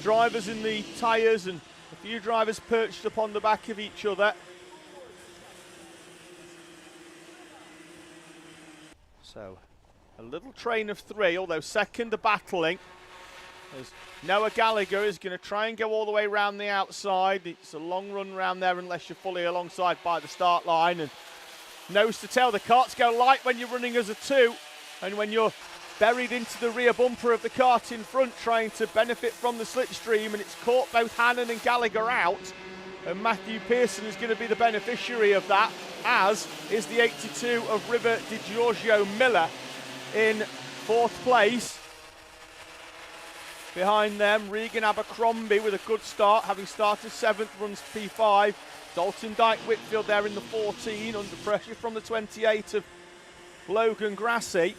drivers in the tyres and a few drivers perched upon the back of each other. So, a little train of 3, although second are battling. As Noah Gallagher is going to try and go all the way around the outside. It's a long run around there unless you're fully alongside by the start line. And nose to tail, the carts go light when you're running as a 2. And when you're buried into the rear bumper of the cart in front, trying to benefit from the slipstream, and it's caught both Hannon and Gallagher out. And Matthew Pearson is going to be the beneficiary of that, as is the 82 of River Di Giorgio Miller in 4th place. Behind them, Regan Abercrombie with a good start, having started 7th, runs P5. Dalton Dyke Whitfield there in the 14, under pressure from the 28 of Logan Grassi.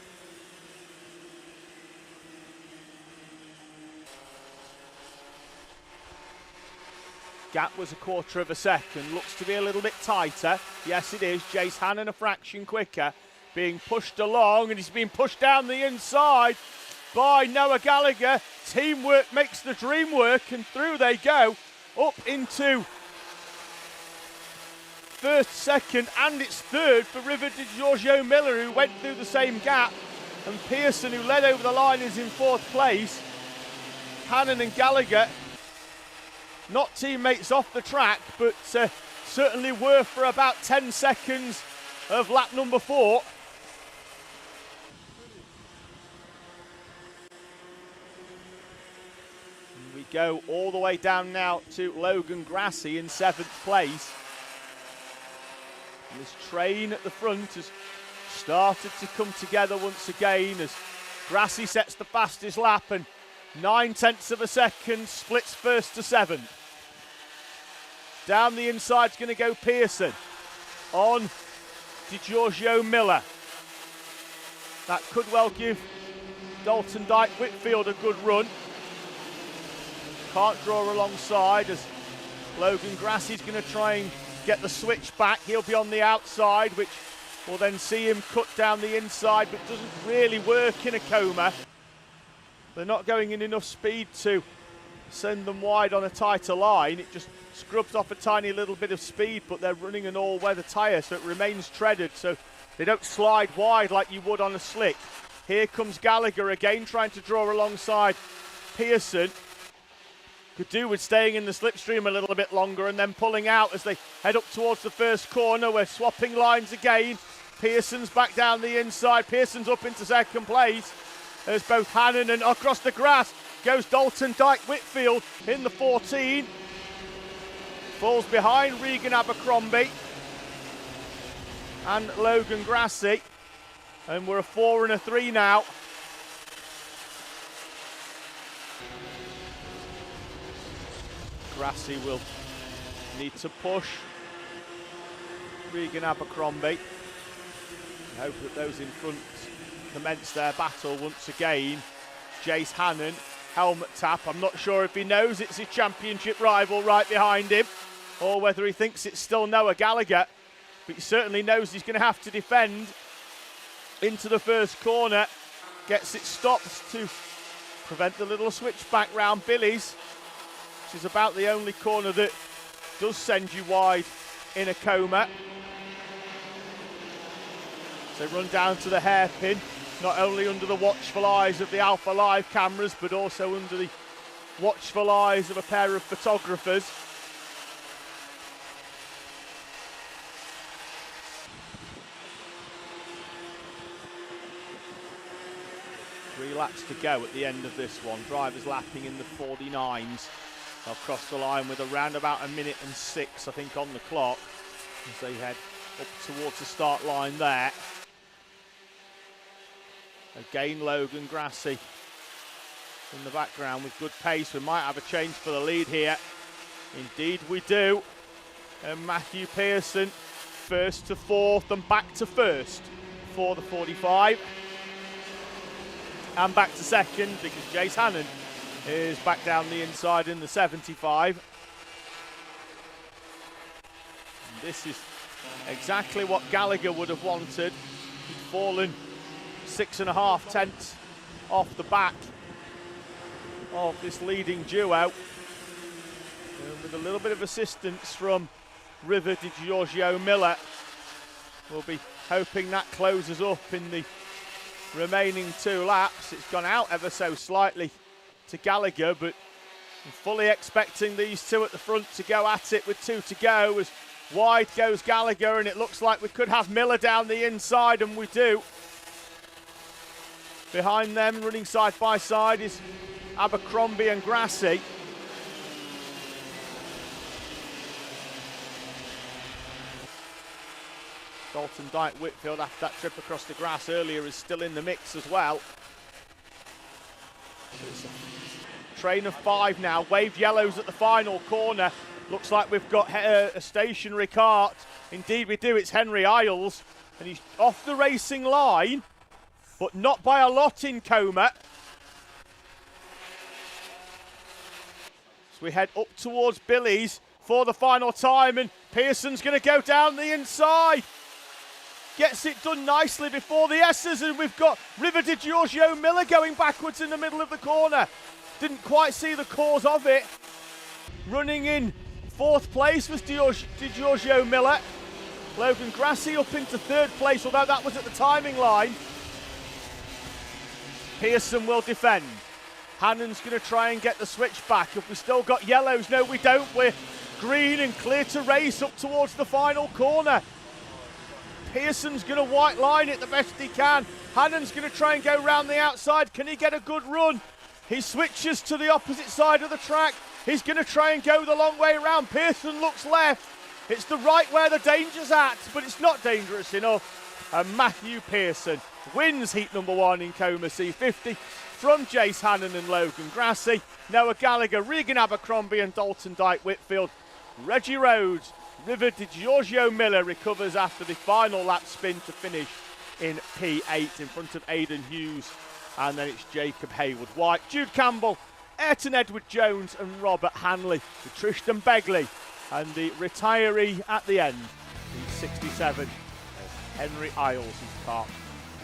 Gap was a 1/4 of a second, looks to be a little bit tighter. Yes, it is. Jace Hannon a fraction quicker, being pushed along, and he's being pushed down the inside by Noah Gallagher. Teamwork makes the dream work, and through they go, up into 1st, 2nd, and it's 3rd for River Di Giorgio Miller, who went through the same gap, and Pearson, who led over the line, is in 4th place. Hannon and Gallagher, not teammates off the track, but certainly were for about 10 seconds of lap number 4. And we go all the way down now to Logan Grassi in 7th place. And this train at the front has started to come together once again as Grassi sets the fastest lap and 9/10 of a second splits first to 7th. Down the inside's going to go Pearson on DiGiorgio Miller. That could well give Dalton Dyke Whitfield a good run. Can't draw alongside as Logan Grassi's going to try and get the switch back. He'll be on the outside, which will then see him cut down the inside, but doesn't really work in a coma. They're not going in enough speed to send them wide on a tighter line. It just scrubs off a tiny little bit of speed, but they're running an all-weather tyre, so it remains treaded, so they don't slide wide like you would on a slick. Here comes Gallagher again, trying to draw alongside Pearson. Could do with staying in the slipstream a little bit longer and then pulling out as they head up towards the first corner. We're swapping lines again. Pearson's back down the inside. Pearson's up into 2nd place. There's both Hannon and across the grass goes Dalton Dyke Whitfield in the 14. Falls behind Regan Abercrombie and Logan Grassi. And we're a 4 and a 3 now. Grassi will need to push Regan Abercrombie. I hope that those in front commence their battle once again. Jace Hannon, helmet tap. I'm not sure if he knows it's his championship rival right behind him or whether he thinks it's still Noah Gallagher, but he certainly knows he's going to have to defend into the first corner. Gets it stopped to prevent the little switch back round Billy's, which is about the only corner that does send you wide in a coma. So run down to the hairpin, not only under the watchful eyes of the Alpha Live cameras, but also under the watchful eyes of a pair of photographers. Three laps to go at the end of this one. Drivers lapping in the 49s. They'll cross the line with around about 1 minute and 6, I think, on the clock as they head up towards the start line there. Again, Logan Grassi in the background with good pace. We might have a change for the lead here. Indeed we do. And Matthew Pearson 1st to 4th and back to 1st for the 45. And back to 2nd because Jace Hannon is back down the inside in the 75. And this is exactly what Gallagher would have wanted. He'd fallen 6.5 tenths off the back of this leading duo. And with a little bit of assistance from River DiGiorgio Miller, we'll be hoping that closes up in the remaining 2 laps. It's gone out ever so slightly to Gallagher, but I'm fully expecting these two at the front to go at it with 2 to go. As wide goes Gallagher, and it looks like we could have Miller down the inside, and we do. Behind them, running side by side, is Abercrombie and Grassi. Dalton Dyke Whitfield, after that trip across the grass earlier, is still in the mix as well. It's a train of 5 now. Waved yellows at the final corner. Looks like we've got a stationary cart. Indeed we do. It's Henry Isles, and he's off the racing line, but not by a lot in coma. So we head up towards Billy's for the final time, and Pearson's going to go down the inside. Gets it done nicely before the S's, and we've got River DiGiorgio Miller going backwards in the middle of the corner. Didn't quite see the cause of it. Running in 4th place was DiGiorgio Miller. Logan Grassi up into 3rd place, although that was at the timing line. Pearson will defend. Hannon's going to try and get the switch back. Have we still got yellows? No, we don't. We're green and clear to race up towards the final corner. Pearson's going to white line it the best he can. Hannon's going to try and go round the outside. Can he get a good run? He switches to the opposite side of the track. He's going to try and go the long way around. Pearson looks left. It's the right where the danger's at, but it's not dangerous enough. And Matthew Pearson wins heat number 1 in Coma C50 from Jace Hannon and Logan Grassi. Noah Gallagher, Regan Abercrombie and Dalton Dyke Whitfield. Reggie Rhodes, River Di Giorgio Miller recovers after the final lap spin to finish in P8 in front of Aidan Hughes. And then it's Jacob Hayward White, Jude Campbell, Ayrton Edward Jones and Robert Hanley, with Tristan Begley and the retiree at the end, the 67, Henry Isles' car,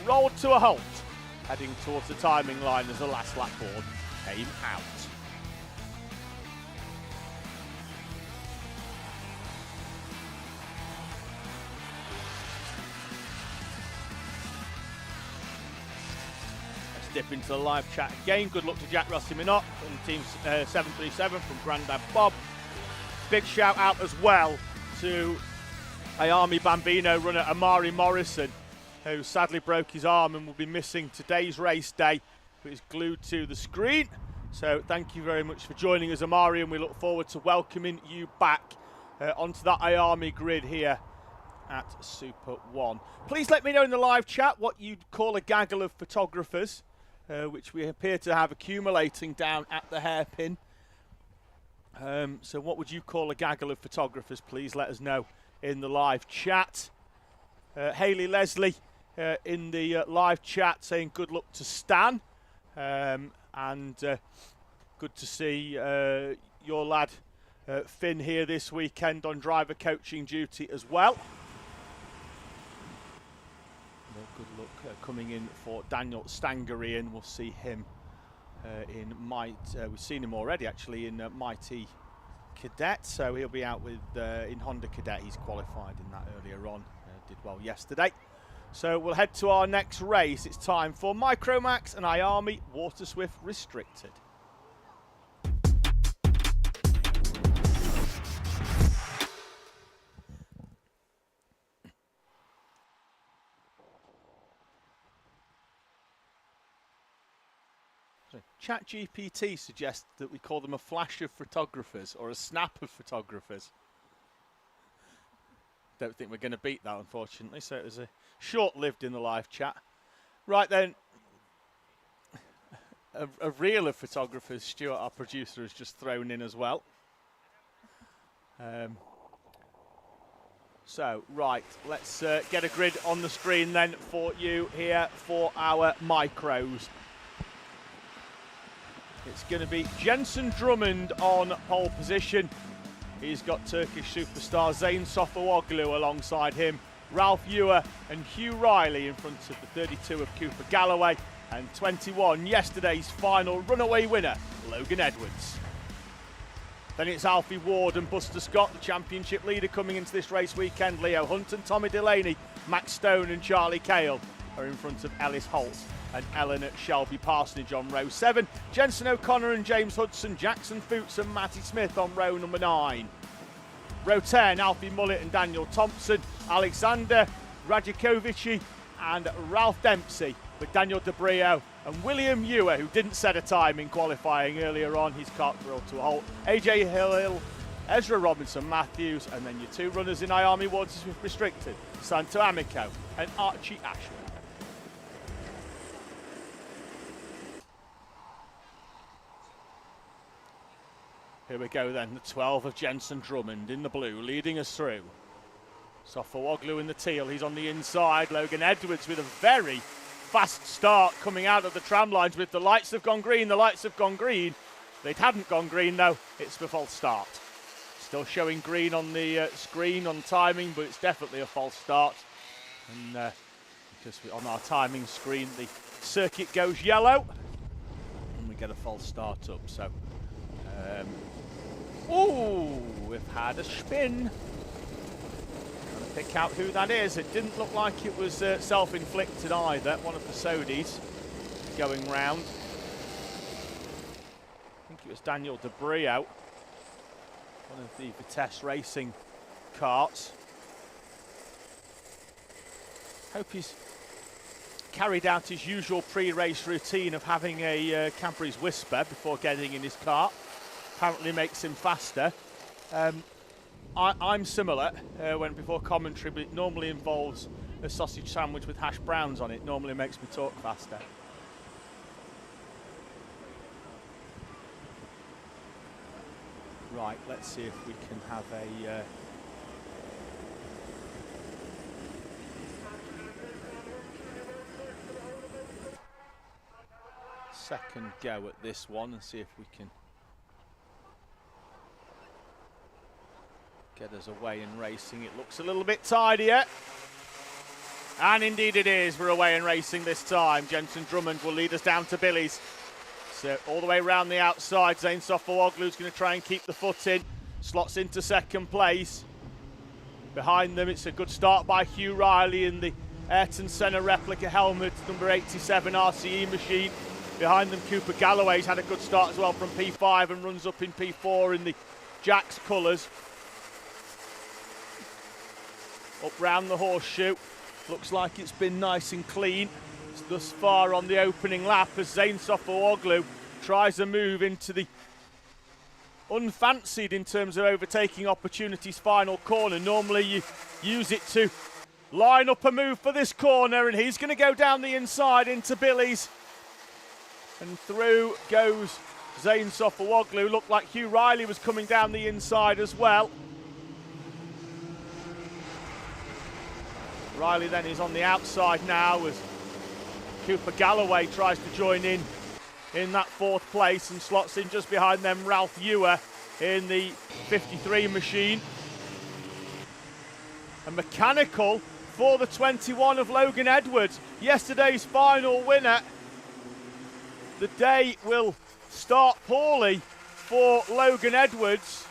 rolled to a halt, heading towards the timing line as the last lap board came out. Dip into the live chat again. Good luck to Jack Rossi-Minot and Team 737 from Grandad Bob. Big shout out as well to Ayami Bambino runner Amari Morrison, who sadly broke his arm and will be missing today's race day, but is glued to the screen. So thank you very much for joining us, Amari, and we look forward to welcoming you back onto that Ayami grid here at Super One. Please let me know in the live chat what you'd call a gaggle of photographers, which we appear to have accumulating down at the hairpin. So what would you call a gaggle of photographers? Please let us know in the live chat. Hayley Leslie in the live chat saying good luck to Stan. And good to see your lad Finn here this weekend on driver coaching duty as well. Good luck coming in for Daniel Stangerian. We'll see him in we've seen him already actually in Mighty Cadet, so he'll be out with in Honda Cadet. He's qualified in that earlier on, did well yesterday. So we'll head to our next race. It's time for Micromax and Ayami Water Swift Restricted. ChatGPT suggests that we call them a flash of photographers or a snap of photographers. Don't think we're going to beat that, unfortunately, so it was a short-lived in the live chat. Right then, a reel of photographers Stuart, our producer, has just thrown in as well. So, right, let's get a grid on the screen then for you here for our micros. It's going to be Jensen Drummond on pole position. He's got Turkish superstar Zayn Sofawoglu alongside him. Ralph Ewer and Hugh Riley in front of the 32 of Cooper Galloway. And 21, yesterday's final runaway winner, Logan Edwards. Then it's Alfie Ward and Buster Scott, the championship leader coming into this race weekend. Leo Hunt and Tommy Delaney, Max Stone and Charlie Cale are in front of Ellis Holt and Eleanor Shelby Parsonage on row 7. Jensen O'Connor and James Hudson, Jackson Foots and Matty Smith on row number 9. Row 10, Alfie Mullet and Daniel Thompson, Alexander Radjakovici and Ralph Dempsey, with Daniel DeBrio and William Ewer, who didn't set a time in qualifying earlier on. His car rolled to a halt. AJ Hill, Ezra Robinson Matthews, and then your two runners in Ayami Water Swift Restricted, Santo Amico and Archie Ashwood. Here we go then, the 12 of Jensen Drummond in the blue, leading us through. Sofawoglu in the teal, he's on the inside. Logan Edwards with a very fast start coming out of the tram lines with the lights have gone green, the lights have gone green. They hadn't gone green though, it's the false start. Still showing green on the screen on timing, but it's definitely a false start. And because on our timing screen, the circuit goes yellow and we get a false start up, so. We've had a spin. Trying to pick out who that is. It didn't look like it was self-inflicted either. One of the Sodis going round. it's Daniel Debris out, one of the Vitesse Racing karts. Hope he's carried out his usual pre-race routine of having a Cadbury's Whisper before getting in his kart. Apparently makes him faster. I'm similar when before commentary, but it normally involves a sausage sandwich with hash browns on it. Normally makes me talk faster. Right, let's see if we can have a second go at this one and see if we can get us away in racing. It looks a little bit tidier. And indeed it is. We're away in racing this time. Jensen Drummond will lead us down to Billy's. So all the way around the outside, Zane Sofooglu's going to try and keep the foot in. Slots into second place. Behind them, it's a good start by Hugh Riley in the Ayrton Senna replica helmet, number 87 RCE machine. Behind them, Cooper Galloway's had a good start as well from P5 and runs up in P4 in the Jack's colours. Up round the horseshoe. Looks like it's been nice and clean thus far on the opening lap as Zane Sofooglu tries a move into the unfancied in terms of overtaking opportunities final corner. Normally you use it to line up a move for this corner, and he's going to go down the inside into Billy's. And through goes Zane Sofooglu. Looked like Hugh Riley was coming down the inside as well. Riley then is on the outside now as Cooper Galloway tries to join in that fourth place and slots in just behind them Ralph Ewer in the 53 machine. A mechanical for the 21 of Logan Edwards, yesterday's final winner. The day will start poorly for Logan Edwards,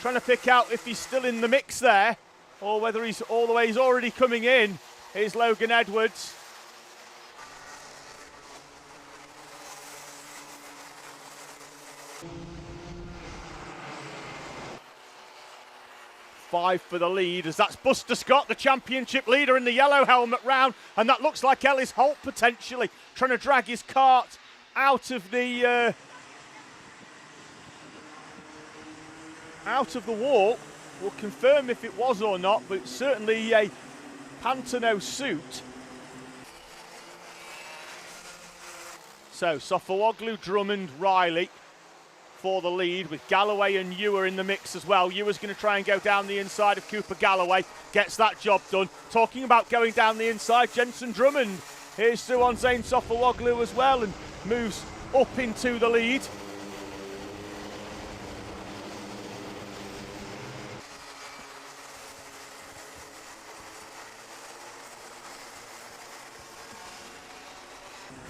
trying to pick out if he's still in the mix there or whether he's all the way, he's already coming in. Here's Logan Edwards. Five for the lead, as that's Buster Scott, the championship leader in the yellow helmet round, and that looks like Ellis Holt potentially trying to drag his kart out of the wall. We'll confirm if it was or not, but it's certainly a Pantano suit. So Sofooglu, Drummond, Riley for the lead, with Galloway and Ewer in the mix as well. Ewer's going to try and go down the inside of Cooper Galloway, gets that job done. Talking about going down the inside, Jensen Drummond here's through on Zane Sofooglu as well and moves up into the lead.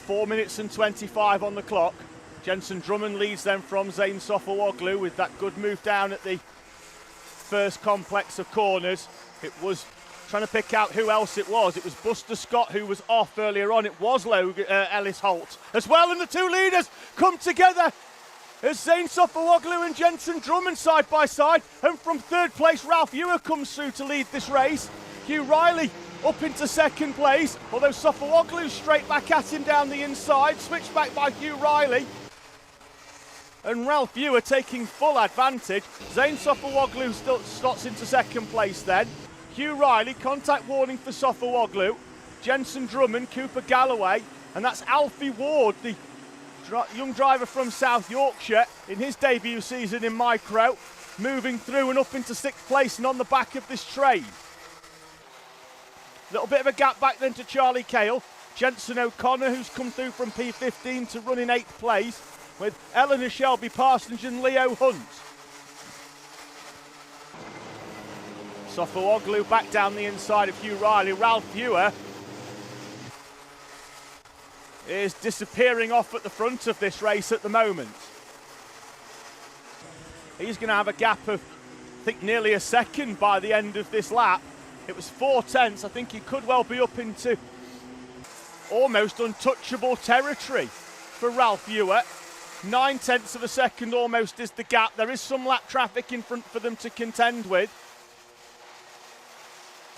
Four minutes and 25 on the clock. Jensen Drummond leads them from Zane Sofooglu with that good move down at the first complex of corners. It was trying to pick out who else it was. It was Buster Scott who was off earlier on. It was Ellis Holt as well, and the two leaders come together as Zane Sofooglu and Jensen Drummond side by side. And from third place, Ralph Ewer comes through to lead this race. Hugh Riley up into second place, although Sofooglu straight back at him down the inside, switched back by Hugh Riley. And Ralph Ewer taking full advantage. Zane Sofooglu still slots into second place then. Hugh Riley, contact warning for Sofooglu. Jensen Drummond, Cooper Galloway, and that's Alfie Ward, the young driver from South Yorkshire in his debut season in micro, moving through and up into sixth place and on the back of this train. Little bit of a gap back then to Charlie Cale. Jensen O'Connor, who's come through from P15 to run in 8th place, with Eleanor Shelby Parsonage and Leo Hunt. Sofooglu back down the inside of Hugh Riley. Ralph Ewer is disappearing off at the front of this race at the moment. He's going to have a gap of, I think, nearly a second by the end of this lap. It was 4 tenths. I think he could well be up into almost untouchable territory for Ralph Ewer. 9/10 of a second almost is the gap. There is some lap traffic in front for them to contend with.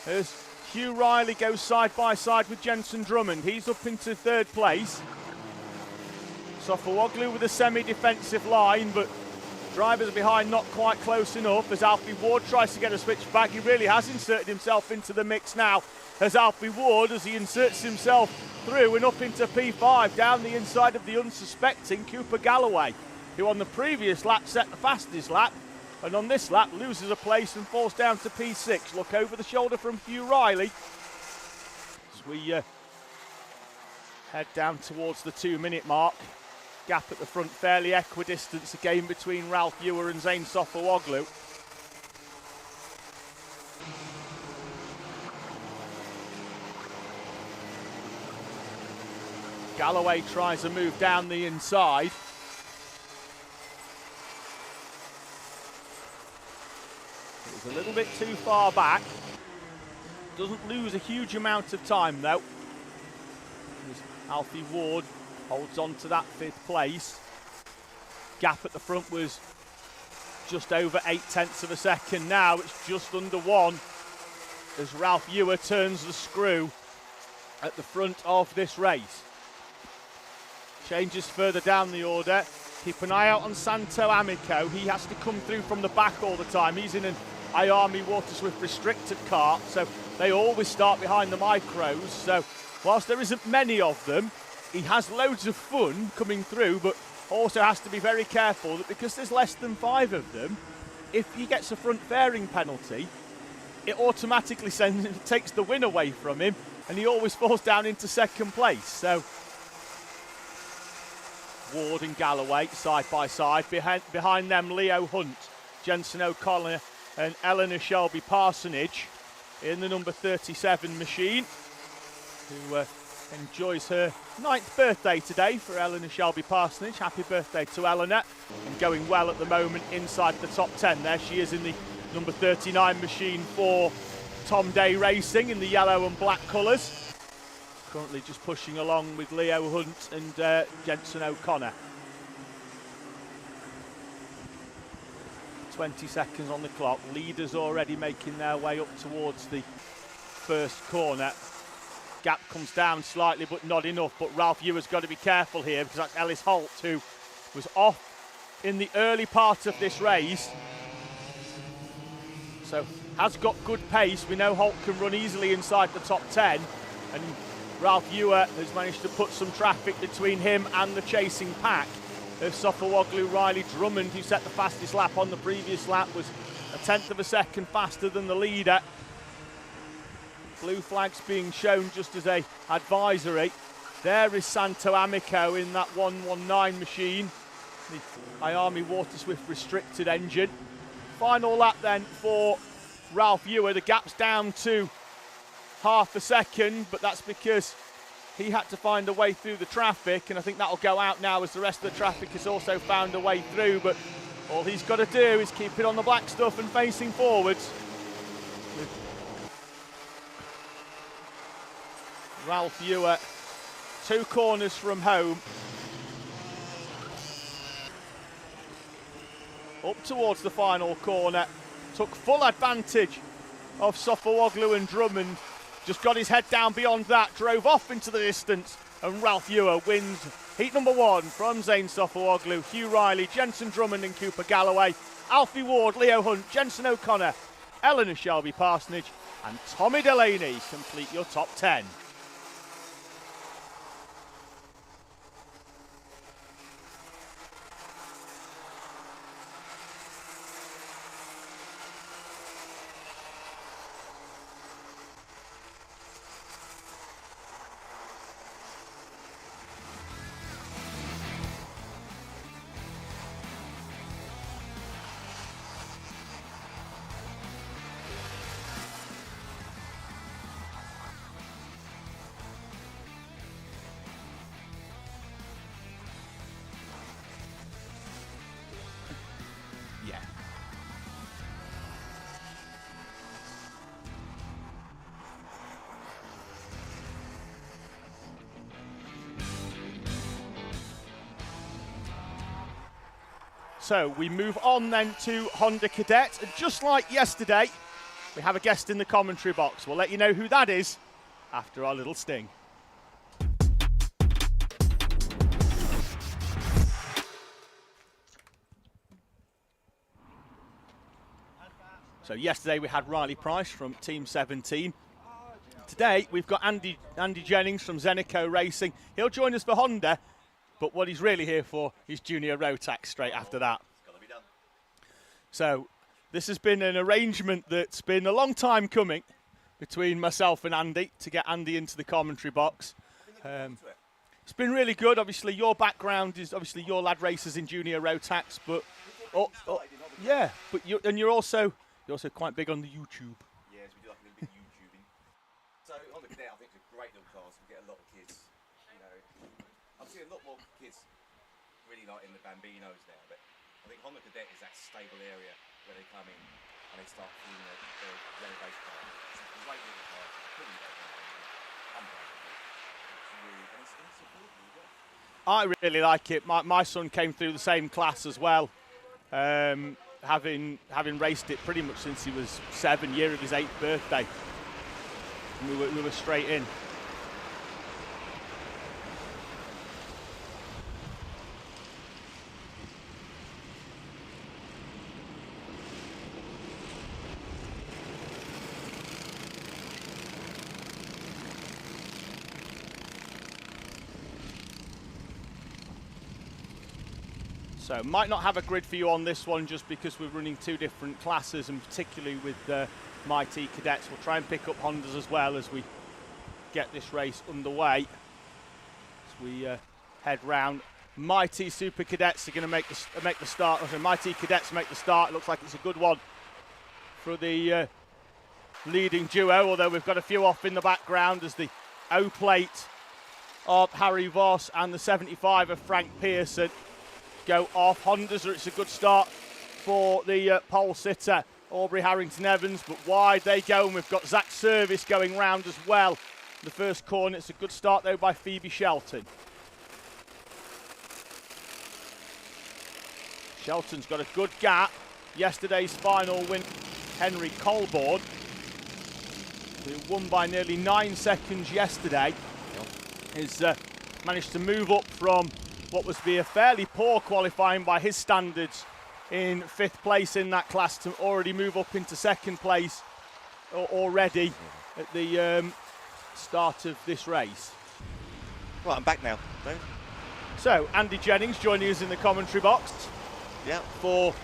As Hugh Riley goes side by side with Jensen Drummond. He's up into third place. Sofawoglu with a semi-defensive line, but drivers behind not quite close enough as Alfie Ward tries to get a switch back. He really has inserted himself into the mix now as Alfie Ward, as he inserts himself through and up into P5 down the inside of the unsuspecting Cooper Galloway, who on the previous lap set the fastest lap and on this lap loses a place and falls down to P6. Look over the shoulder from Hugh Riley as we head down towards the 2-minute mark. Gap at the front fairly equidistant again between Ralph Ewer and Zane Sofawoglu. Galloway tries a move down the inside. It's a little bit too far back. Doesn't lose a huge amount of time though. Alfie Ward holds on to that 5th place. Gap at the front was just over 8/10 of a second. Now it's just under 1 as Ralph Ewer turns the screw at the front of this race. Changes further down the order. Keep an eye out on Santo Amico. He has to come through from the back all the time. He's in an iArmy Waterswift restricted car, so they always start behind the micros. So whilst there isn't many of them, he has loads of fun coming through, but also has to be very careful that because there's less than 5 of them, if he gets a front fairing penalty, it automatically takes the win away from him, and he always falls down into 2nd place. So Ward and Galloway side by side. Behind them, Leo Hunt, Jensen O'Connor and Eleanor Shelby Parsonage in the number 37 machine, who enjoys her 9th birthday today for Eleanor Shelby Parsonage. Happy birthday to Eleanor. And going well at the moment inside the top 10 there. She is in the number 39 machine for Tom Day Racing in the yellow and black colours. Currently just pushing along with Leo Hunt and Jensen O'Connor. 20 seconds on the clock. Leaders already making their way up towards the first corner. Gap comes down slightly, but not enough. But Ralph Ewer's got to be careful here because that's Ellis Holt, who was off in the early part of this race. So has got good pace. We know Holt can run easily inside the top 10. And Ralph Ewer has managed to put some traffic between him and the chasing pack of Sofawoglu. Riley Drummond, who set the fastest lap on the previous lap, was 1/10 of a second faster than the leader. Blue flags being shown just as a advisory. There is Santo Amico in that 119 machine, the iArmy Waterswift restricted engine. Final lap then for Ralph Ewer. The gap's down to half a second, but that's because he had to find a way through the traffic, and I think that'll go out now as the rest of the traffic has also found a way through. But all he's got to do is keep it on the black stuff and facing forwards. Ralph Ewer, 2 corners from home. Up towards the final corner. Took full advantage of Sofawoglu and Drummond. Just got his head down beyond that, drove off into the distance, and Ralph Ewer wins heat number 1 from Zane Sofawoglu, Hugh Riley, Jensen Drummond and Cooper Galloway, Alfie Ward, Leo Hunt, Jensen O'Connor, Eleanor Shelby Parsonage and Tommy Delaney complete your top 10. So we move on then to Honda Cadet, and just like yesterday, we have a guest in the commentary box. We'll let you know who that is after our little sting. So yesterday we had Riley Price from Team 17. Today we've got Andy Jennings from Zenico Racing. He'll join us for Honda, but what he's really here for is Junior Rotax straight after that. So this has been an arrangement that's been a long time coming between myself and Andy to get Andy into the commentary box. It's been really good. Obviously your background is obviously your lad races in Junior Rotax, but yeah, but you're also quite big on the YouTube. Yes, we do like a little bit of YouTubing. So Honda Cadet, I think, is a great little class. We get a lot of kids. You know, I've seen a lot more kids really like in the Bambinos now, but I think Honda Cadet is that stable area where they come in and they start feeling their base car. It's a great little class. It's pretty and it's affordable as well. I really like it. My son came through the same class as well. Having raced it pretty much since he was 7, year of his 8th birthday. And we were straight in. So might not have a grid for you on this one just because we're running 2 different classes, and particularly with Mighty Cadets. We'll try and pick up Hondas as well as we get this race underway. As we head round. Mighty Super Cadets are going to make the start. So Mighty Cadets make the start. It looks like it's a good one for the leading duo, although we've got a few off in the background as the O-plate of Harry Voss and the 75 of Frank Pearson go off. Hondas, it's a good start for the pole sitter Aubrey Harrington Evans, but wide they go, and we've got Zach Service going round as well. The first corner, it's a good start though by Phoebe Shelton. Shelton's got a good gap. Yesterday's final win, Henry Colborne, who won by nearly 9 seconds yesterday, has managed to move up from what was to be a fairly poor qualifying by his standards in 5th place in that class to already move up into 2nd place already at the start of this race. Right, I'm back now, Dave. So Andy Jennings joining us in the commentary box for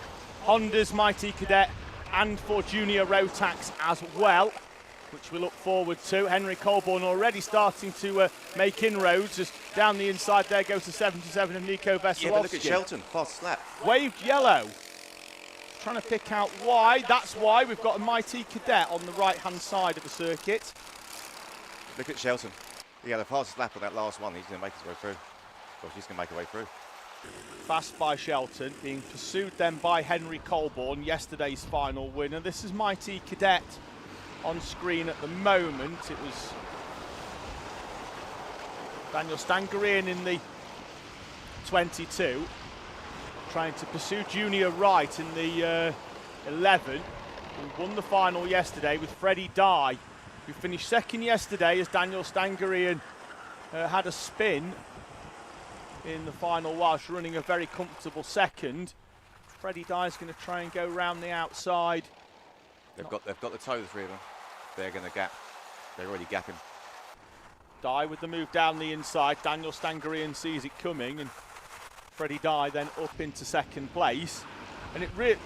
Honda's Mighty Cadet and for Junior Rotax as well, which we look forward to. Henry Colborne already starting to make inroads as down the inside there goes to 77 of Nico Veselowski. Yeah, but look at Shelton, fast slap. Waved yellow. Trying to pick out why. That's why we've got a Mighty Cadet on the right-hand side of the circuit. Look at Shelton. He had a fast slap on that last one. He's going to make his way through. Well, she's going to make her way through. Fast by Shelton, being pursued then by Henry Colborne, yesterday's final winner. This is Mighty Cadet on screen at the moment. It was Daniel Stangarian in the 22, trying to pursue Junior Wright in the 11, who won the final yesterday with Freddie Dye, who finished 2nd yesterday as Daniel Stangarian had a spin in the final whilst running a very comfortable 2nd. Freddie Dye's going to try and go round the outside. They've got the toe, the 3 of them. They're going to gap. They're already gapping. Dye with the move down the inside. Daniel Stangarian sees it coming, and Freddie Dye then up into 2nd place. And the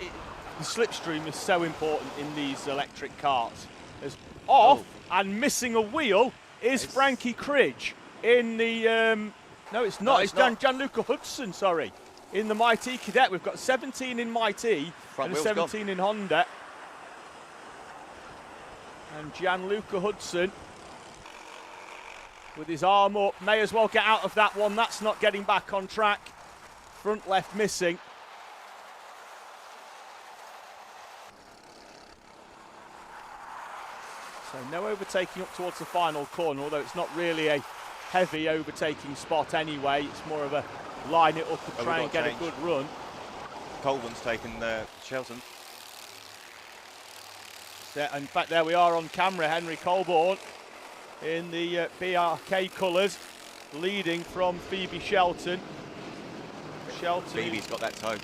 slipstream is so important in these electric carts. As off and missing a wheel is Frankie Cridge in the no, it's not. It's Gianluca Hudson, sorry. In the Mighty Cadet. We've got 17 in Mighty and 17 in Honda. And Gianluca Hudson, with his arm up, may as well get out of that one. That's not getting back on track. Front left missing. So no overtaking up towards the final corner, although it's not really a heavy overtaking spot anyway. It's more of a line it up and try and get a good run. Colvin's taken Shelton. In fact, there we are on camera, Henry Colborne in the BRK colours, leading from Phoebe Shelton. Phoebe's got that toe.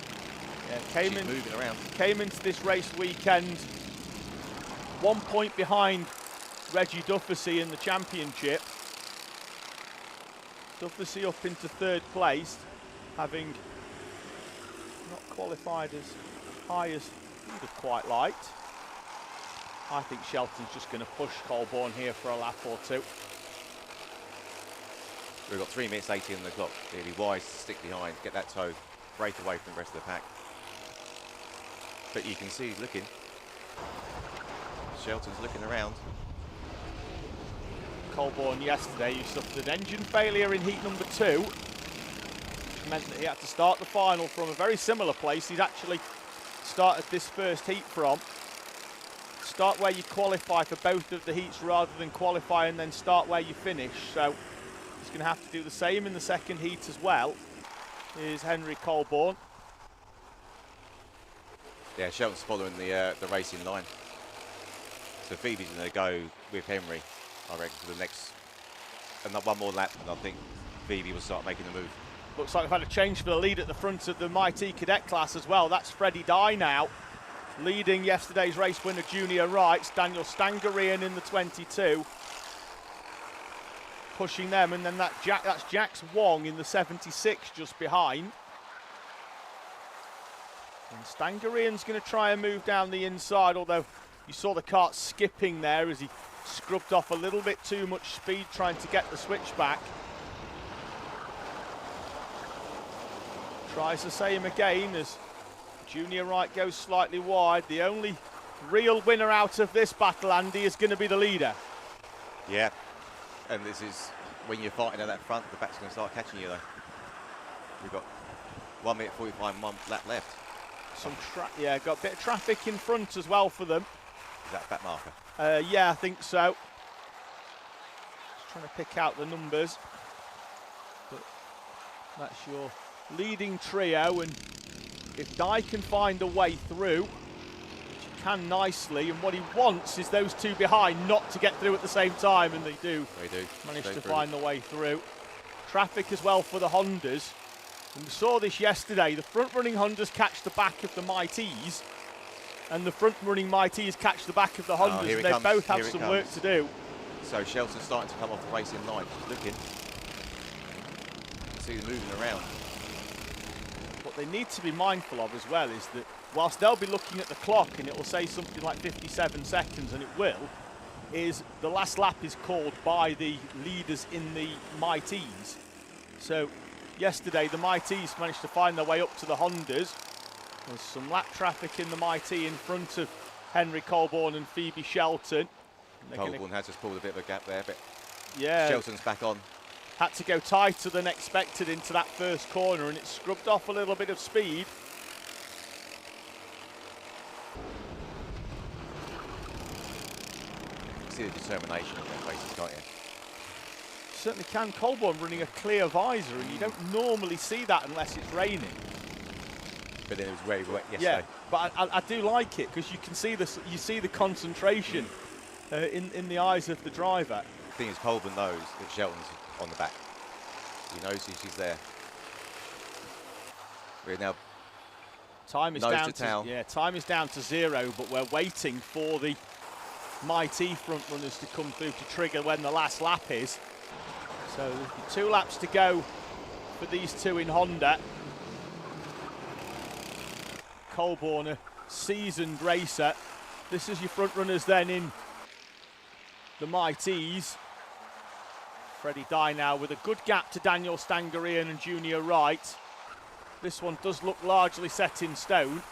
Yeah, She's moving around. Came into this race weekend 1 point behind Reggie Dufficy in the championship. Dufficy up into third place, having not qualified as high as he would have quite liked. I think Shelton's just going to push Colborne here for a lap or two. We've got 3 minutes 80 on the clock. It'd be wise to stick behind, get that toe, break away from the rest of the pack. But you can see, looking, Shelton's looking around. Colborne yesterday, he suffered an engine failure in heat number 2, which meant that he had to start the final from a very similar place he'd actually started this first heat from. Start where you qualify for both of the heats rather than qualify and then start where you finish. So he's going to have to do the same in the second heat as well. Here's Henry Colborne. Yeah, Shelton's following the racing line. So Phoebe's going to go with Henry, I reckon, for the next, one more lap, and I think Phoebe will start making the move. Looks like we've had a change for the lead at the front of the Mighty Cadet class as well. That's Freddie Dye now, leading yesterday's race winner Junior Wrights. Daniel Stangarian in the 22, pushing them, and then that's Jax Wong in the 76 just behind. And Stangarian's going to try and move down the inside, although you saw the kart skipping there as he scrubbed off a little bit too much speed trying to get the switch back. Tries the same again as Junior Wright goes slightly wide. The only real winner out of this battle, Andy, is going to be the leader. Yeah, and this is when you're fighting at that front, the back's going to start catching you though. We've got 1 minute 45 and 1 lap left. Yeah, got a bit of traffic in front as well for them. Is that back marker? Yeah, I think so. Just trying to pick out the numbers. But that's your leading trio, and if Dye can find a way through, which he can nicely, and what he wants is those two behind not to get through at the same time, and they do. They do. Manage to find the way through. Traffic as well for the Hondas. And we saw this yesterday. The front-running Hondas catch the back of the Mighties, and the front-running Mighties catch the back of the Hondas, and they both have some work to do. So Shelton's starting to come off the racing line. Just looking. See them moving around. What they need to be mindful of as well is that whilst they'll be looking at the clock and it will say something like 57 seconds, and it will, is the last lap is called by the leaders in the Mighties. So yesterday the Mighties managed to find their way up to the Hondas. There's some lap traffic in the Mighty in front of Henry Colborne and Phoebe Shelton. Colborne has just pulled a bit of a gap there, but yeah, Shelton's back on. Had to go tighter than expected into that first corner, and it scrubbed off a little bit of speed. You see the determination of that races, can't you? Certainly can. Colborne running a clear visor, and you don't normally see that unless it's raining. But then it was very wet yesterday. Yeah, but I do like it because you can see this. You see the concentration in the eyes of the driver. The thing is, Colborne knows that Shelton's on the back. He knows she's there. We're now time is down to 0, but we're waiting for the Mighty front runners to come through to trigger when the last lap is. So 2 laps to go for these two in Honda. Colborne, a seasoned racer. This is your front runners then in the Mighties. Freddie Dye now with a good gap to Daniel Stangarian and Junior Wright. This one does look largely set in stone,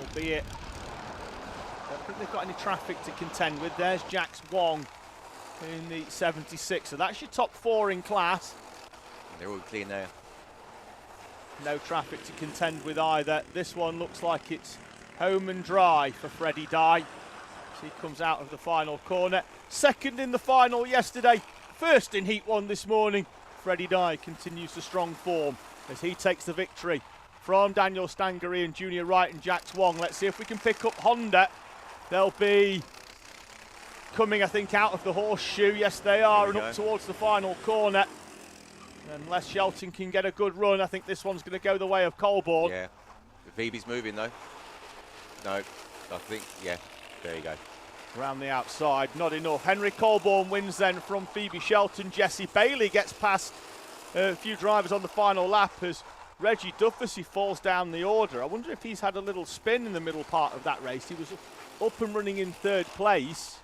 albeit I don't think they've got any traffic to contend with. There's Jax Wong in the 76, so that's your top 4 in class. They're all clean there. No traffic to contend with either. This one looks like it's home and dry for Freddie Dye. So he comes out of the final corner. Second in the final yesterday. First in Heat 1 this morning. Freddie Dye continues the strong form as he takes the victory from Daniel Stangery and Junior Wright and Jax Wong. Let's see if we can pick up Honda. They'll be coming, I think, out of the horseshoe. Yes, they are, and up towards the final corner. Unless Shelton can get a good run, I think this one's going to go the way of Colborne. Yeah. Phoebe's moving, though. No, I think, yeah, there you go. Around the outside, not enough. Henry Colborne wins then from Phoebe Shelton. Jessie Bailey gets past a few drivers on the final lap as Reggie Duffy falls down the order. I wonder if he's had a little spin in the middle part of that race. He was up and running in third place.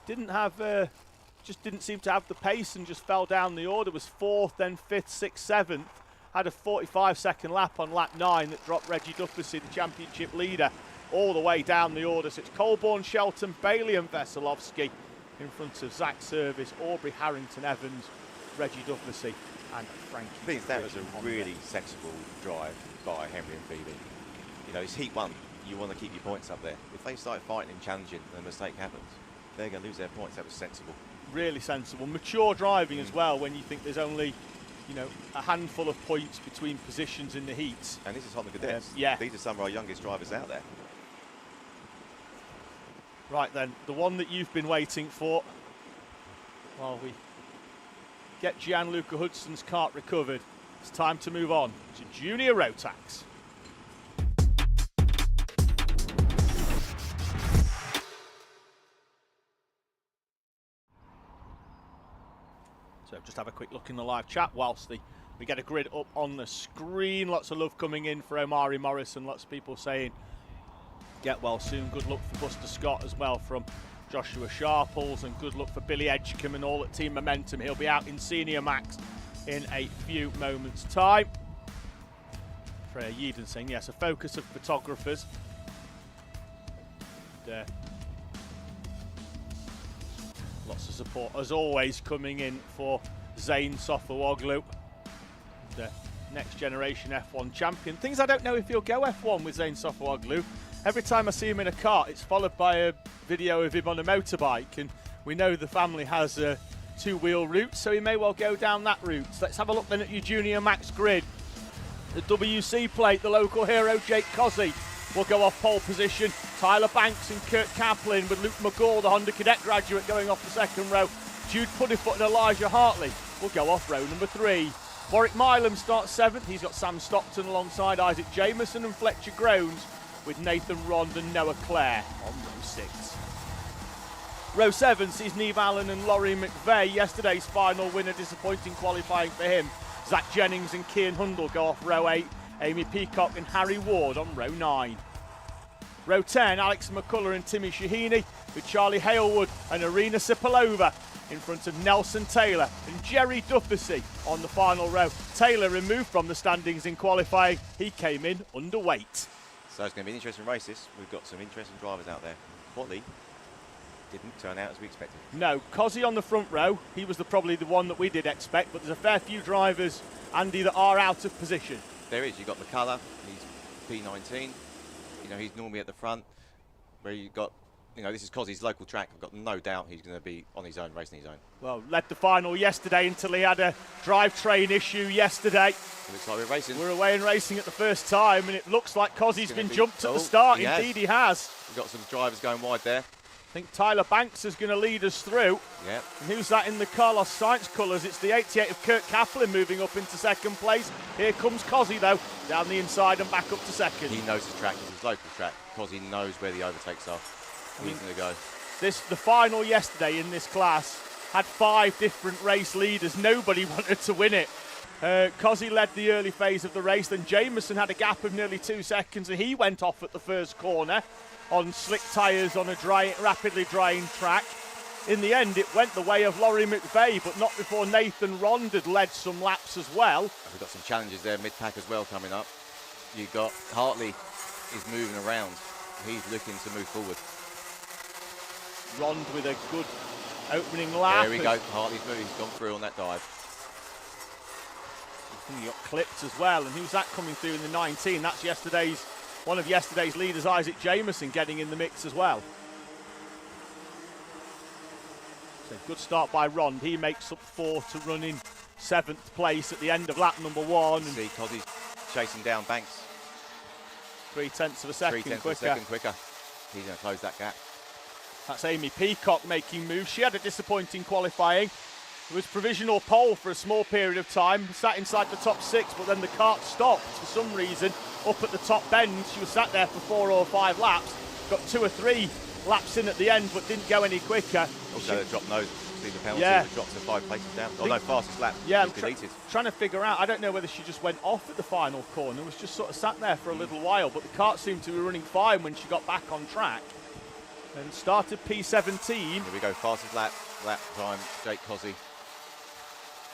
Didn't have, just didn't seem to have the pace and just fell down the order. Was fourth, then fifth, sixth, seventh. Had a 45-second lap on lap 9 that dropped Reggie Duffy, the championship leader, all the way down the order. So it's Colborne, Shelton, Bailey and Veselovsky in front of Zach Service, Aubrey Harrington Evans, Reggie Duffy and Frankie. I think that was a really sensible drive by Henry and Phoebe. You know, it's heat 1. You want to keep your points up there. If they start fighting and challenging and a mistake happens, they're going to lose their points. That was sensible. Really sensible. Mature driving as well when you think there's only, you know, a handful of points between positions in the heats. And this is Honda Cadets. Yeah. These are some of our youngest drivers out there. Right then, the one that you've been waiting for while we get Gianluca Hudson's kart recovered. It's time to move on to Junior Rotax. So just have a quick look in the live chat whilst we get a grid up on the screen. Lots of love coming in for Omari Morrison. Lots of people saying get well soon. Good luck for Buster Scott as well from Joshua Sharples, and good luck for Billy Edgecombe and all at Team Momentum. He'll be out in Senior Max in a few moments' time. Freya Yeadon saying yes, a focus of photographers. And, lots of support, as always, coming in for Zane Sofawoglu, the next generation F1 champion. Things I don't know if he'll go F1 with Zane Sofawoglu. Every time I see him in a kart, it's followed by a video of him on a motorbike, and we know the family has a two-wheel route, so he may well go down that route. So let's have a look then at your Junior Max grid. The WC plate, the local hero Jake Cozzi will go off pole position. Tyler Banks and Kurt Kaplan, with Luke McGaw, the Honda Cadet graduate, going off the second row. Jude Puddifoot and Elijah Hartley will go off row number 3. Warwick Milam starts 7th. He's got Sam Stockton alongside Isaac Jameson and Fletcher Groans, with Nathan Rond and Noah Clare on row 6. Row 7 sees Neve Allen and Laurie McVeigh. Yesterday's final winner, disappointing qualifying for him. Zach Jennings and Kian Hundle go off row 8. Amy Peacock and Harry Ward on row 9. Row 10, Alex McCullough and Timmy Shahini, with Charlie Halewood and Arena Sipilova in front of Nelson Taylor and Jerry Duffy on the final row. Taylor removed from the standings in qualifying. He came in underweight. So it's going to be an interesting race, this. We've got some interesting drivers out there. Watley didn't turn out as we expected. No, Cozzi on the front row. He was probably the one that we did expect, but there's a fair few drivers, Andy, that are out of position. There is. You've got McCullough. He's P19. You know, he's normally at the front. Where you've got, you know, this is Cozzi's local track. I've got no doubt he's going to be on his own, racing his own. Well, led the final yesterday until he had a drivetrain issue yesterday. It looks like we're racing. We're away and racing at the first time, and it looks like Cozzi's been jumped at the start. Indeed, he has. We've got some drivers going wide there. I think Tyler Banks is going to lead us through. Yeah. And who's that in the Carlos Sainz colours? It's the 88 of Kurt Kaplan moving up into second place. Here comes Cozzi, though, down the inside and back up to second. He knows his track. It's his local track. Cozzi knows where the overtakes are. He's going to go. The final yesterday in this class had 5 different race leaders. Nobody wanted to win it. Cozzi led the early phase of the race. Then Jameson had a gap of nearly 2 seconds, and he went off at the first corner on slick tyres on a rapidly drying track. In the end, it went the way of Laurie McVeigh, but not before Nathan Rond had led some laps as well. We've got some challenges there, mid-pack as well, coming up. You've got Hartley is moving around. He's looking to move forward. Rond with a good opening lap. There we go. Hartley's moving. He's gone through on that dive. I think he got clipped as well. And who's that coming through in the 19? That's one of yesterday's leaders, Isaac Jameson, getting in the mix as well. So good start by Rond. He makes up 4 to run in 7th place at the end of lap number 1. And See, Cozzy's chasing down Banks. 0.3 of a second 0.3 quicker. of a second quicker. He's going to close that gap. That's Amy Peacock making moves. She had a disappointing qualifying. It was provisional pole for a small period of time, sat inside the top 6, but then the kart stopped for some reason up at the top bend. She was sat there for 4 or 5 laps, got 2 or 3 laps in at the end, but didn't go any quicker. Also, the drop nose, see the penalty, Yeah. the drops to 5 places down. Oh no, fastest lap, Yeah, I'm deleted. trying to figure out, I don't know whether she just went off at the final corner, was just sort of sat there for a little while, but the kart seemed to be running fine when she got back on track. And started P17. Here we go, fastest lap time, Jake Cozzy.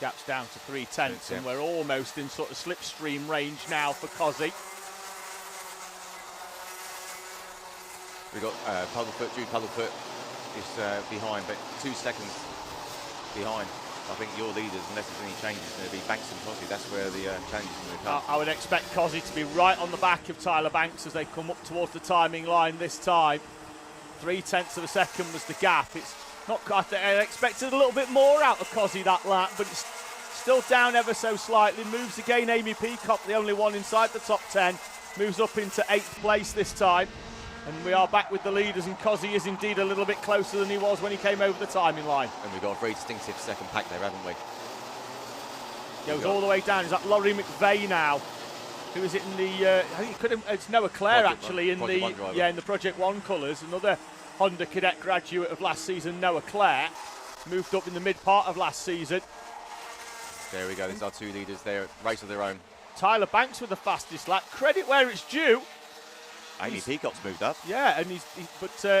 Gaps down to 0.3, Yeah. and we're almost in sort of slipstream range now for Cozzy. We've got Puddlefoot, Jude Puddlefoot is behind, but 2 seconds behind. I think your leaders, unless there's any changes, going to be Banks and Cozzy. That's where the change is going to come. I would expect Cozzy to be right on the back of Tyler Banks as they come up towards the timing line this time. 0.3 of a second was the gap. It's not quite, I expected a little bit more out of Cozzy that lap, but it's still down ever so slightly. Moves again, Amy Peacock, the only one inside the top 10. Moves up into 8th place this time. And we are back with the leaders, and Cozzy is indeed a little bit closer than he was when he came over the timing line. And we've got a very distinctive second pack there, haven't we? Goes all the way down. Is that Laurie McVeigh now? Who is it in the? I think it could have, it's Noah Clare actually in the Project One colours. Another Honda Cadet graduate of last season, Noah Clare, moved up in the mid part of last season. There we go. There's our 2 leaders there, race of their own. Tyler Banks with the fastest lap. Credit where it's due. Amy Peacock's moved up. Yeah, and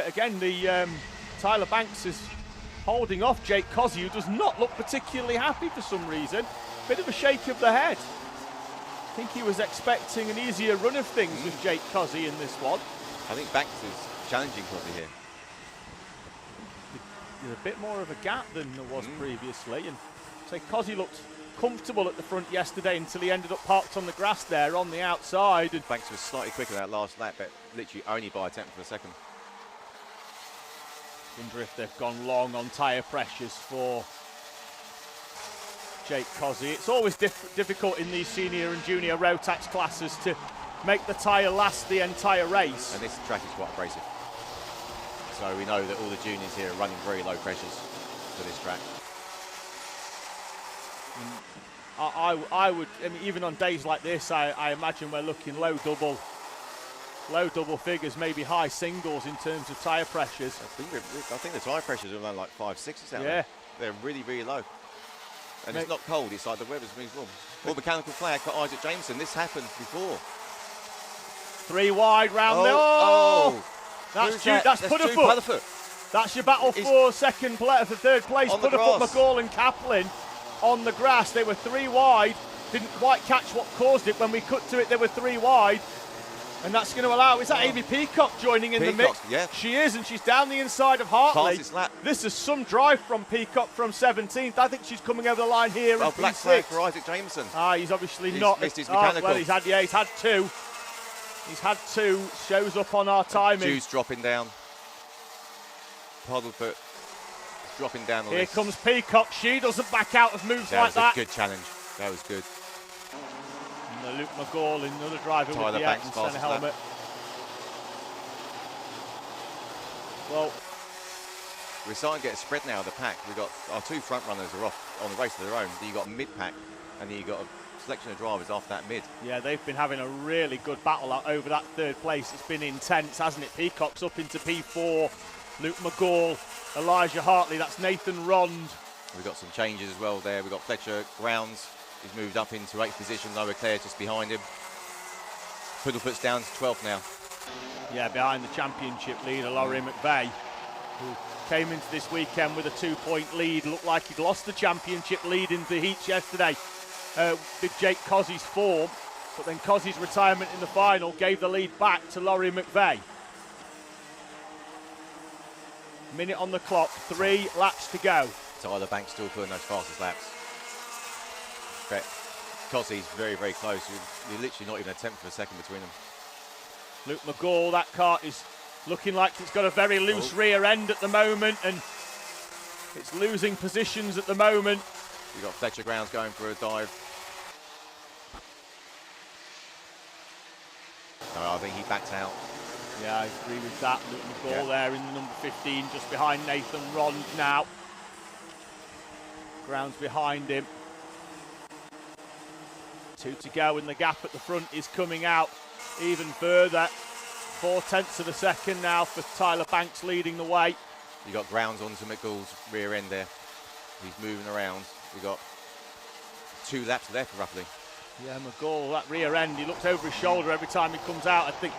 again, the Tyler Banks is holding off Jake Cozzy, who does not look particularly happy for some reason. Bit of a shake of the head. I think he was expecting an easier run of things with Jake Cozzy in this one. I think Banks is challenging Cozzy here. There's a bit more of a gap than there was previously, and so Cozzy looked comfortable at the front yesterday until he ended up parked on the grass there on the outside. And Banks was slightly quicker that last lap, but literally only by 1/10 of a second. wonder if they've gone long on tyre pressures for Jake Cozzy. It's always difficult in these senior and junior Rotax classes to make the tyre last the entire race. And this track is quite abrasive. So we know that all the juniors here are running very low pressures for this track. I would, I mean, even on days like this, I imagine we're looking low double figures, maybe high singles in terms of tyre pressures. I think the tyre pressures are around like 5, 6 out Yeah. there. They're really, really low. And it's not cold, it's like the weather's moved warm. Or mechanical flag for Isaac Jameson. This happened before. 3 wide round there. That's Pudderfoot. That's your battle for third place. Pudderfoot, McCall and Kaplan on the grass. They were 3 wide. Didn't quite catch what caused it. When we cut to it, they were 3 wide. And that's going to allow, is that Amy Peacock joining in the mix? Yeah. She is, and she's down the inside of Hartley. Lap. This is some drive from Peacock from 17th. I think she's coming over the line here in black flag for Isaac Jameson. He's obviously not. Missed his mechanical. Well, he's had 2. He's had 2. Shows up on our timing. Juice dropping down. Puddlefoot dropping down the Here list. comes Peacock. She doesn't back out of moves like that. That was a good challenge. That was good. And Luke McGall, another driver Tyler with the Banks Ayrton Senna helmet. Well, we're starting to get a spread now of the pack. We've got our 2 front runners are off on the race of their own. Then you've got mid-pack, and then you've got a selection of drivers off that mid. Yeah, they've been having a really good battle out over that 3rd place. It's been intense, hasn't it? Peacock's up into P4. Luke McGall, Elijah Hartley, that's Nathan Rond. We've got some changes as well there. We've got Fletcher Grounds. He's moved up into 8th position. Noah Clare just behind him. Puddlefoot's down to 12th now. Yeah, behind the championship leader, Laurie McVeigh, who came into this weekend with a 2-point lead. Looked like he'd lost the championship lead in the heats yesterday. Big Jake Cozzy's form, but then Cozzy's retirement in the final gave the lead back to Laurie McVeigh. Minute on the clock, 3 laps to go. Tyler Banks still pulling those fastest laps. But Cozzy's very, very close. You're literally not even a 1/10 of a second between them. Luke McGall, that kart is looking like it's got a very loose rear end at the moment, and it's losing positions at the moment. You've got Fletcher Grounds going for a dive. No, I think he backs out. Yeah, I agree with that. Luke McGall there in the number 15, just behind Nathan Rond now. Grounds behind him. 2 to go, and the gap at the front is coming out even further. 4/10 of a second now for Tyler Banks leading the way. You got Grounds onto McGall's rear end there. He's moving around. We've got 2 laps left, roughly. Yeah, McGall, that rear end, he looks over his shoulder every time he comes out. I think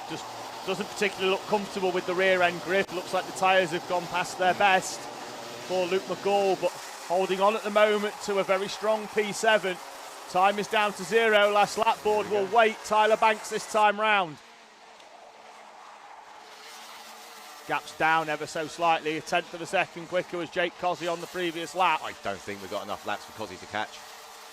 just doesn't particularly look comfortable with the rear end grip. Looks like the tyres have gone past their best for Luke McGall, but holding on at the moment to a very strong P7. Time is down to 0. Last lap board will wait. Tyler Banks this time round. Gaps down ever so slightly. 1/10 of a second quicker was Jake Cossey on the previous lap. I don't think we've got enough laps for Cossey to catch.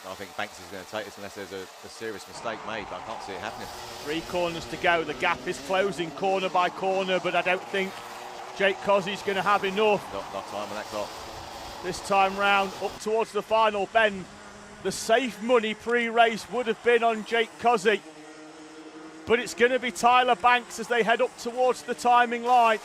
I think Banks is going to take this unless there's a serious mistake made, but I can't see it happening. 3 corners to go. The gap is closing corner by corner, but I don't think Jake Cossey's going to have enough. Not enough time on that clock. This time round, up towards the final bend. The safe money pre-race would have been on Jake Cossey, but it's going to be Tyler Banks as they head up towards the timing line.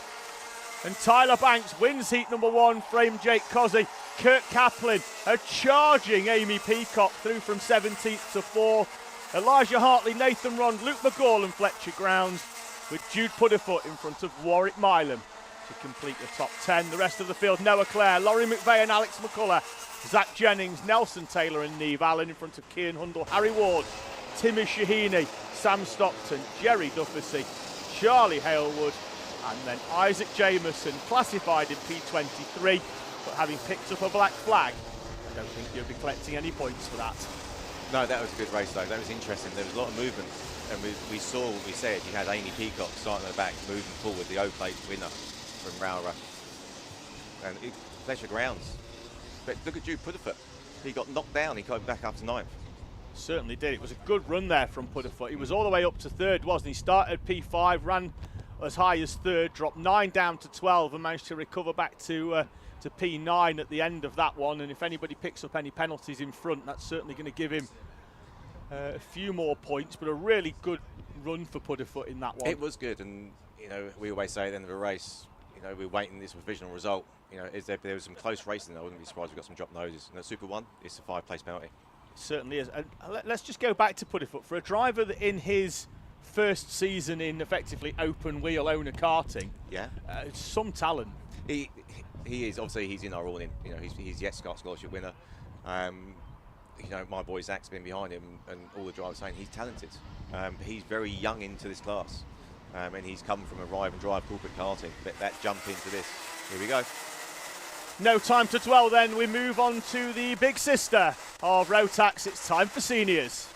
And Tyler Banks wins heat number 1, framed Jake Cossey. Kurt Kaplan, a charging Amy Peacock through from 17th to 4th. Elijah Hartley, Nathan Rond, Luke McGall and Fletcher Grounds, with Jude Pudderfoot in front of Warwick Milam to complete the top 10. The rest of the field, Noah Clare, Laurie McVeigh and Alex McCullough, Zach Jennings, Nelson Taylor and Neve Allen in front of Cian Hundle, Harry Ward, Timmy Shahini, Sam Stockton, Jerry Duffersey, Charlie Halewood, and then Isaac Jameson, classified in P23, but having picked up a black flag, I don't think you'll be collecting any points for that. No, that was a good race though. That was interesting. There was a lot of movement, and we saw what we said. You had Amy Peacock starting at the back, moving forward, the O-Plate winner from Rowra. And Fletcher Grounds. But look at Jude Pudderfoot. He got knocked down, he came back up to 9th. Certainly did. It was a good run there from Pudderfoot. He was all the way up to 3rd, wasn't he? Started P5, ran as high as 3rd, dropped 9 down to 12 and managed to recover back to P9 at the end of that one. And if anybody picks up any penalties in front, that's certainly going to give him a few more points, but a really good run for Pudderfoot in that one. It was good, and you know, we always say at the end of a race, you know, we're waiting this provisional result. You know, there was some close racing there. I wouldn't be surprised we got some drop noses. And Super One, it's a 5-place penalty. It certainly is. And let's just go back to Pudderfoot. For a driver that in his first season in effectively open wheel owner karting, some talent. He is, obviously he's in our all-in. You know, he's the Escort Scholarship winner. You know, my boy Zach's been behind him, and all the drivers saying he's talented. But he's very young into this class, and he's come from a ride and drive corporate karting. But that jump into this, here we go. No time to dwell then, we move on to the big sister of Rotax. It's time for seniors.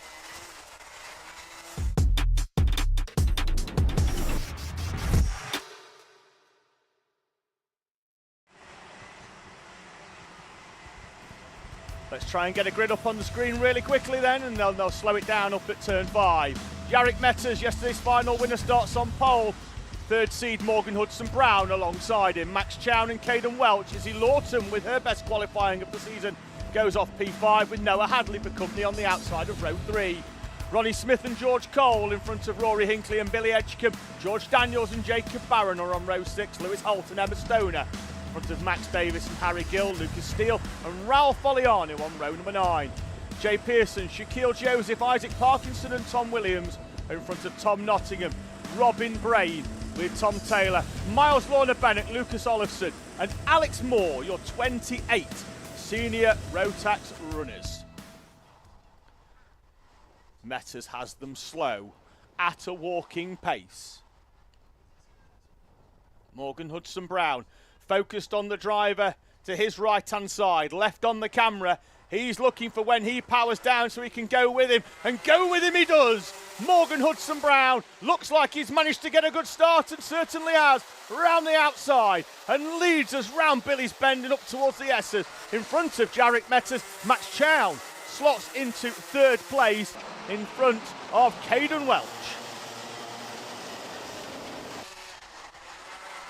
Let's try and get a grid up on the screen really quickly then, and they'll slow it down up at turn 5. Jarek Metters, yesterday's final winner, starts on pole. 3rd seed Morgan Hudson-Brown alongside him. Max Chown and Caden Welch. Izzy Lawton, with her best qualifying of the season, goes off P5 with Noah Hadley for company on the outside of row 3. Ronnie Smith and George Cole in front of Rory Hinckley and Billy Edgecombe. George Daniels and Jacob Barron are on row 6. Lewis Holt and Emma Stoner in front of Max Davis and Harry Gill, Lucas Steele and Raoul Foliano on row number 9. Jay Pearson, Shaquille Joseph, Isaac Parkinson and Tom Williams in front of Tom Nottingham, Robin Braid with Tom Taylor, Miles Lorna-Bennett, Lucas Olofsson and Alex Moore, your 28 senior Rotax runners. Metters has them slow at a walking pace. Morgan Hudson-Brown focused on the driver to his right-hand side, left on the camera. He's looking for when he powers down so he can go with him, and go with him he does. Morgan Hudson-Brown looks like he's managed to get a good start, and certainly has, round the outside, and leads us round Billy's Bend and up towards the S's. In front of Jarek Metters, Max Chown slots into 3rd place in front of Caden Welch.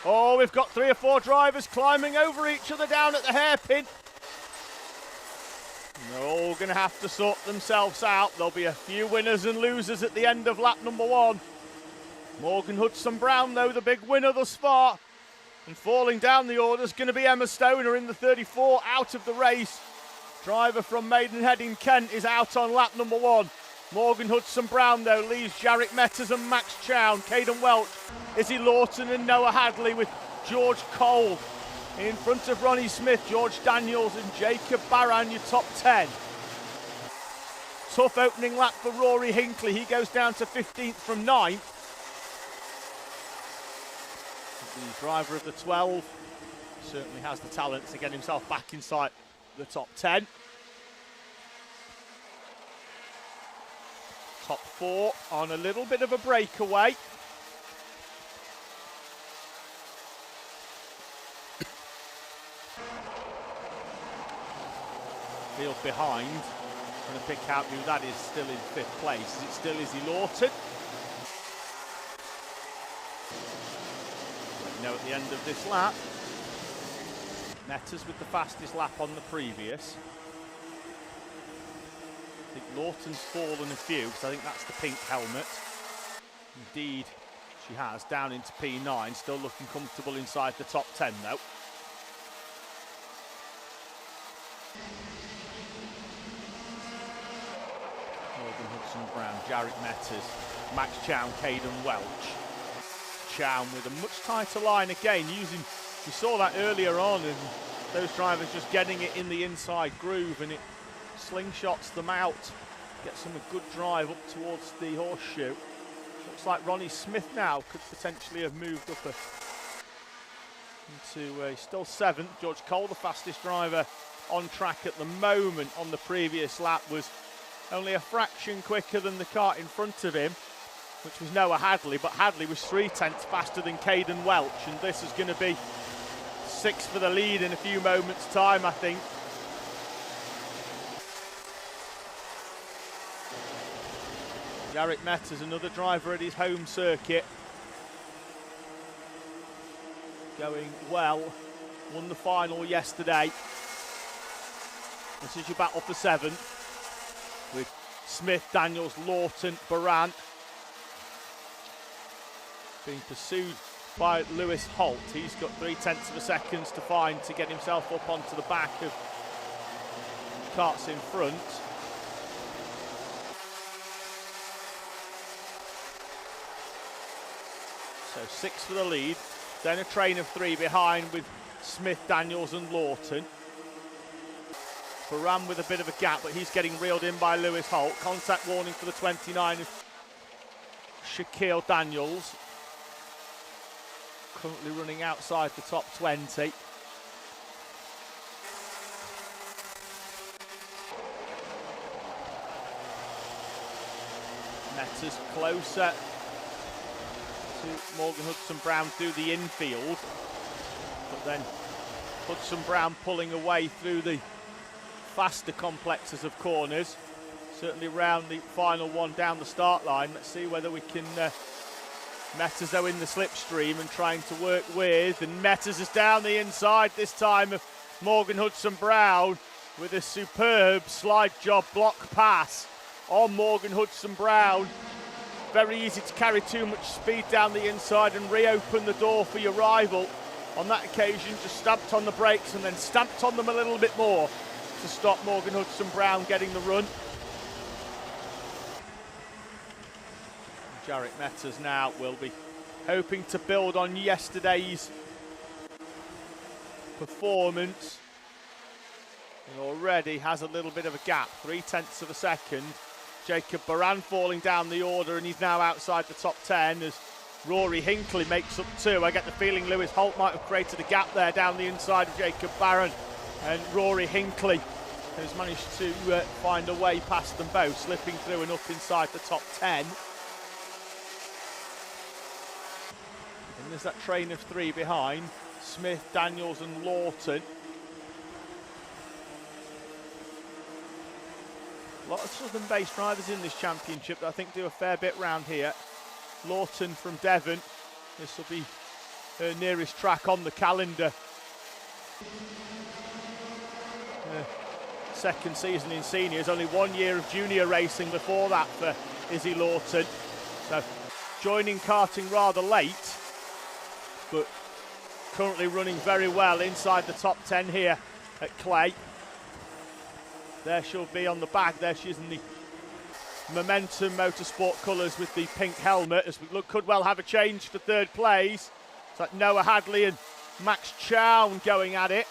Oh, we've got 3 or 4 drivers climbing over each other down at the hairpin. They're all going to have to sort themselves out. There'll be a few winners and losers at the end of lap number 1. Morgan Hudson-Brown, though, the big winner thus far. And falling down the order is going to be Emma Stoner in the 34, out of the race. Driver from Maidenhead in Kent is out on lap number 1. Morgan Hudson-Brown, though, leaves Jarek Metters and Max Chown, Caden Welch, Izzy Lawton and Noah Hadley, with George Cole in front of Ronnie Smith, George Daniels and Jacob Barran, your top 10. Tough opening lap for Rory Hinckley. He goes down to 15th from 9th. The driver of the 12 certainly has the talent to get himself back inside the top 10. Top 4 on a little bit of a breakaway. Field behind, trying to pick out who that is still in 5th place. Is it still Izzy Lawton? Let you know at the end of this lap. Metters with the fastest lap on the previous. I think Lawton's fallen a few, because I think that's the pink helmet. Indeed, she has, down into P9, still looking comfortable inside the top 10 though. Morgan Hudson-Brown, Jarek Metters, Max Chown, Caden Welch. Chown with a much tighter line again, using, we saw that earlier on, and those drivers just getting it in the inside groove, and it slingshots them out, gets them a good drive up towards the horseshoe. Looks like Ronnie Smith now could potentially have moved up into still 7th. George Cole, the fastest driver on track at the moment, on the previous lap was only a fraction quicker than the car in front of him, which was Noah Hadley, but Hadley was 3/10 faster than Caden Welch, and this is going to be 6 for the lead in a few moments' time, I think. Jarek Metters, another driver at his home circuit, going well, won the final yesterday. This is your battle for 7th, with Smith, Daniels, Lawton, Baran being pursued by Lewis Holt. He's got 0.3 of a second to find to get himself up onto the back of carts in front. So 6 for the lead, then a train of 3 behind with Smith, Daniels and Lawton. Baran with a bit of a gap, but he's getting reeled in by Lewis Holt. Contact warning for the 29 of Shaquille Daniels. Currently running outside the top 20. Metters closer to Morgan Hudson-Brown through the infield, but then Hudson-Brown pulling away through the faster complexes of corners, certainly round the final one down the start line. Let's see whether we can Metters though in the slipstream and trying to work with, and Metters is down the inside this time of Morgan Hudson-Brown with a superb slide job block pass on Morgan Hudson-Brown. Very easy to carry too much speed down the inside and reopen the door for your rival. On that occasion, just stamped on the brakes and then stamped on them a little bit more to stop Morgan Hudson-Brown getting the run. Jarek Metters now will be hoping to build on yesterday's performance, and already has a little bit of a gap, 0.3 of a second. Jacob Baran falling down the order, and he's now outside the top 10 as Rory Hinckley makes up 2. I get the feeling Lewis Holt might have created a gap there down the inside of Jacob Baran, and Rory Hinckley has managed to find a way past them both, slipping through and up inside the top 10. And there's that train of 3 behind, Smith, Daniels and Lawton. A lot of southern-based drivers in this championship that I think do a fair bit round here. Lawton from Devon, this will be her nearest track on the calendar. second season in seniors, only 1 year of junior racing before that for Izzy Lawton. So joining karting rather late, but currently running very well inside the top 10 here at Clay. There she'll be on the back. There she is in the Momentum Motorsport colours with the pink helmet, as we could well have a change for third place. It's like Noah Hadley and Max Chown going at it.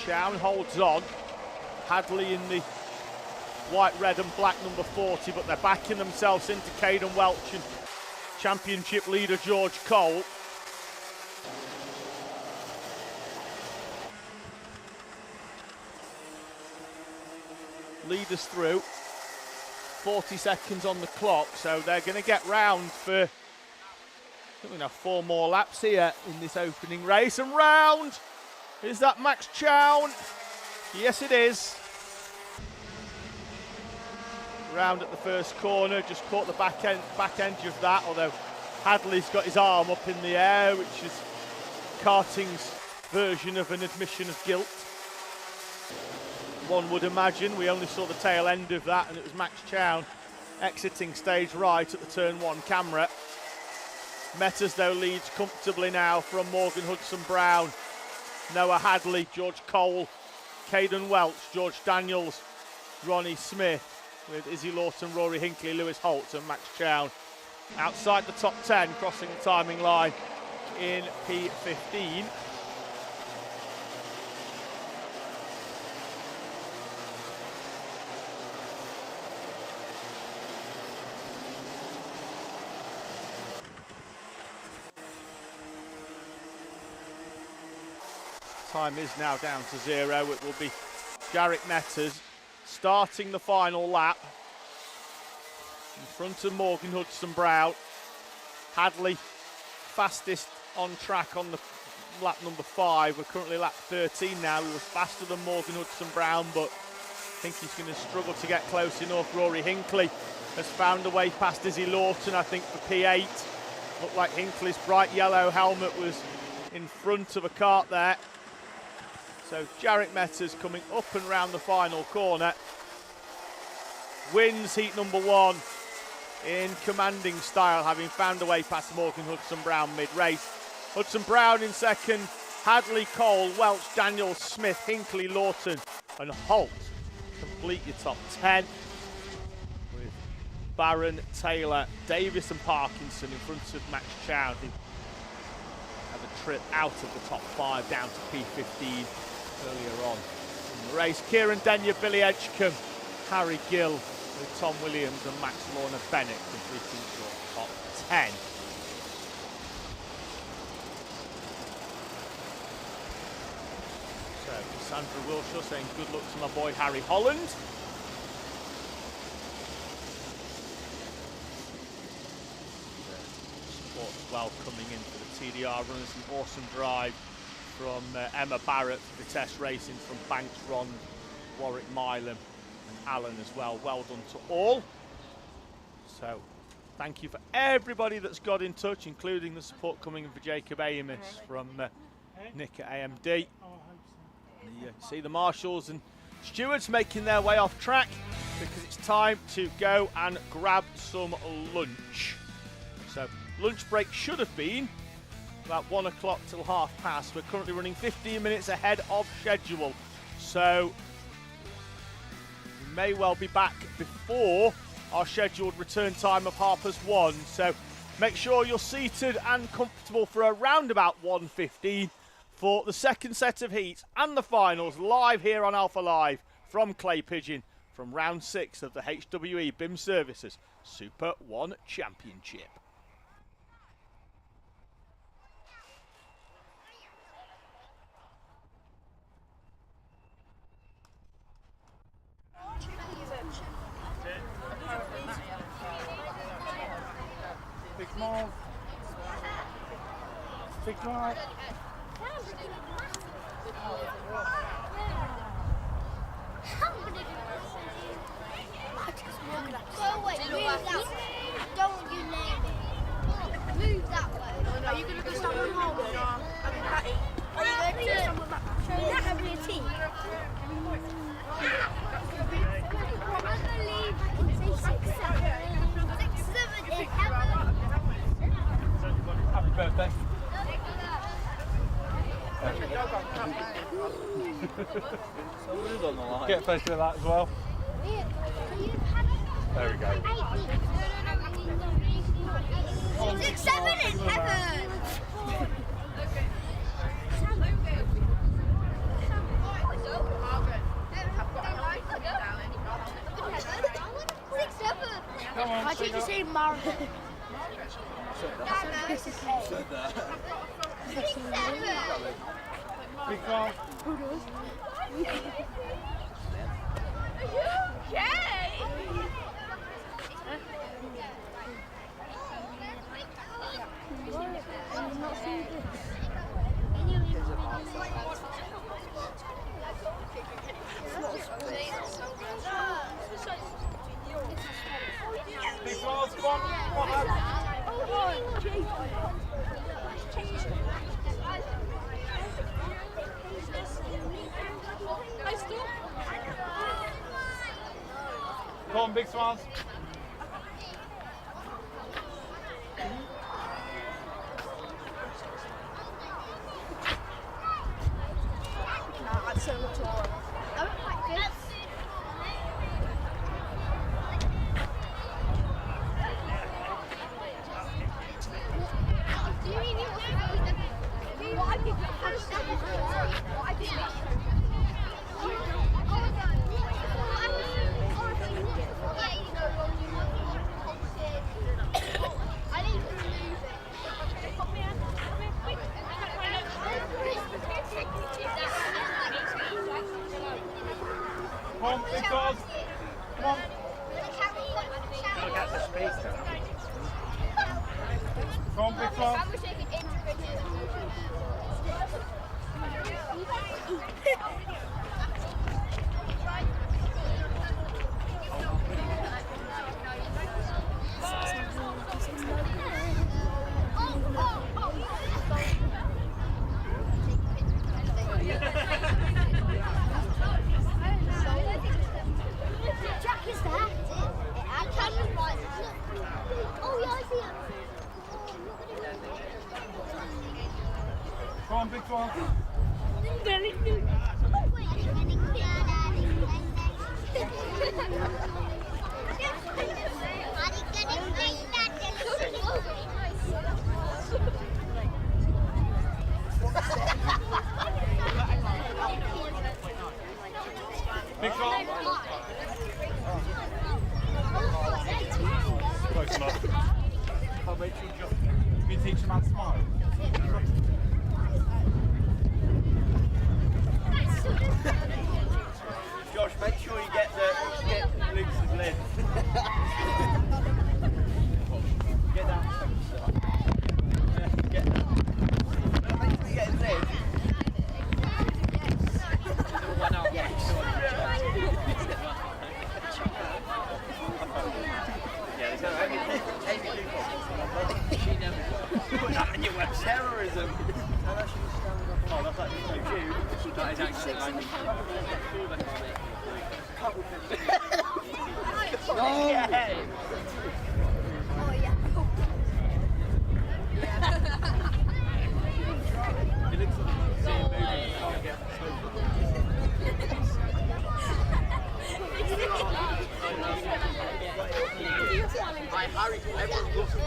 Chown holds on. Hadley in the white, red and black number 40, but they're backing themselves into Caden Welch and championship leader George Cole. Lead us through. 40 seconds on the clock, so they're going to get round for, I think we're going to have 4 more laps here in this opening race. And round! Is that Max Chown? Yes, it is. Round at the first corner, just caught the back end of that, although Hadley's got his arm up in the air, which is karting's version of an admission of guilt. One would imagine. We only saw the tail end of that, and it was Max Chown exiting stage right at the turn 1 camera. Metters, though, leads comfortably now from Morgan Hudson-Brown, Noah Hadley, George Cole, Caden Welch, George Daniels, Ronnie Smith, with Izzy Lawton, Rory Hinckley, Lewis Holtz and Max Chown. Outside the top 10, crossing the timing line in P15. Time is now down to 0. It will be Jarek Metters starting the final lap in front of Morgan Hudson-Brown. Hadley fastest on track on the lap number 5. We're currently lap 13 now. He was faster than Morgan Hudson-Brown, but I think he's going to struggle to get close enough. Rory Hinckley has found a way past Izzy Lawton, I think, for P8. Looked like Hinckley's bright yellow helmet was in front of a cart there. So Jarek Metters coming up and round the final corner. Wins heat number 1 in commanding style, having found a way past Morgan Hudson-Brown mid-race. Hudson-Brown in second, Hadley, Cole, Welch, Daniels, Smith, Hinckley, Lawton and Holt complete your top 10. With Barron, Taylor, Davis and Parkinson in front of Max Chown, who had a trip out of the top 5 down to P15 earlier on in the race. Kieran Denyer, Billy Edgecombe, Harry Gill with Tom Williams and Max Lorna Bennett completing your top 10. So Sandra Wilshaw saying good luck to my boy Harry Holland. Support as well coming in for the TDR runners. An awesome drive from Emma Barrett for the test racing, from Banks, Ron, Warwick Milam and Alan as well. Well done to all. So thank you for everybody that's got in touch, including the support coming in for Jacob Amos from Nick at AMD. You see the marshals and stewards making their way off track because it's time to go and grab some lunch. So lunch break should have been about 1 o'clock till past. We're currently running 15 minutes ahead of schedule, so we may well be back before our scheduled return time of 1:30. So make sure you're seated and comfortable for around about 1:15 for the second set of heats and the finals, live here on Alpha Live from Clay Pigeon, from round 6 of the HWE BIM Services Super One Championship. Big move. Big drive. Go away, move that way. Don't you name it. Move that way. Are you going to go stand on hold or not? I mean, Patty. Get first to that as well. There we go. 6, 7 in heaven. Come on, I think you say marathon. big one. Big balls, come on, come on, big swans. That's so tall. I don't like this. Come on, big balls. Come on. Look at the speaker. Come on, big swans. I wish I could integrate it. Jack is there. I can right. Oh yeah, I see him. Come on, big swans. Big swan. Close enough. I'll make you jump. Can you teach him how to smile? Josh, make sure you get Luke's lid. Get that. Get that. Make sure you get his lid. Yeah, there's no She never put that in your web. Terrorism. Oh, that's actually YouTube. That is actually No! Yeah. Oh yeah. It looks like you see him moving and can't get I hurry, everyone looks at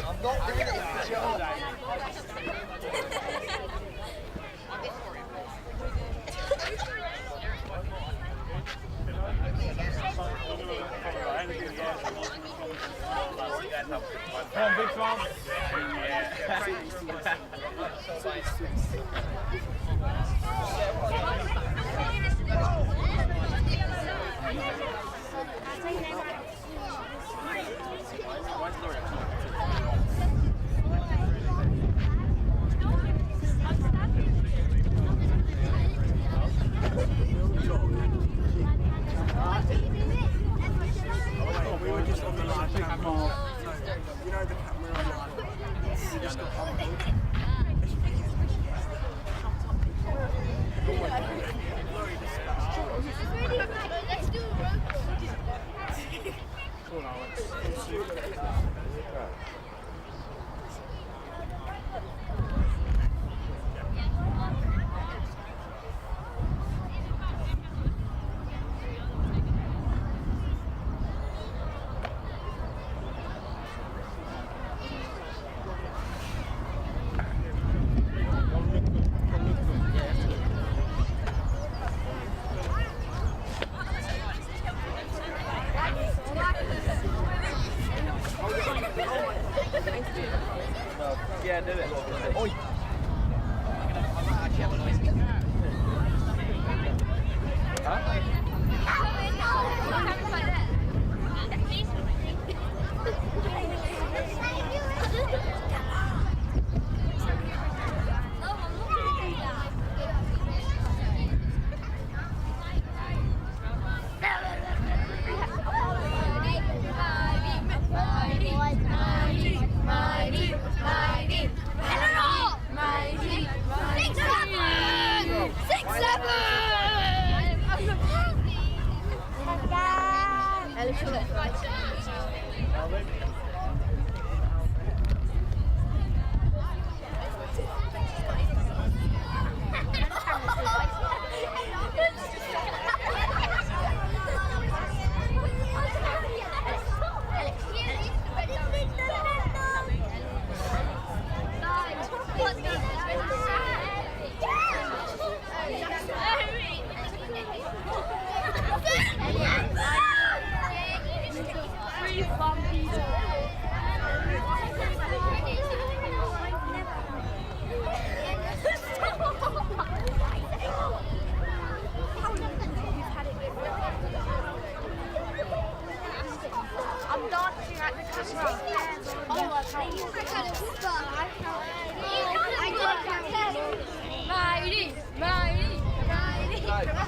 I'm not doing it, Joe. Come on, big swan. We were just on the live camera. You know the camera on live. You just got on. Let's do a road. Come on, Alex. Yeah, do it. Oi. I'm dancing at the camera. Oh, I can't. Mighty, mighty, mighty.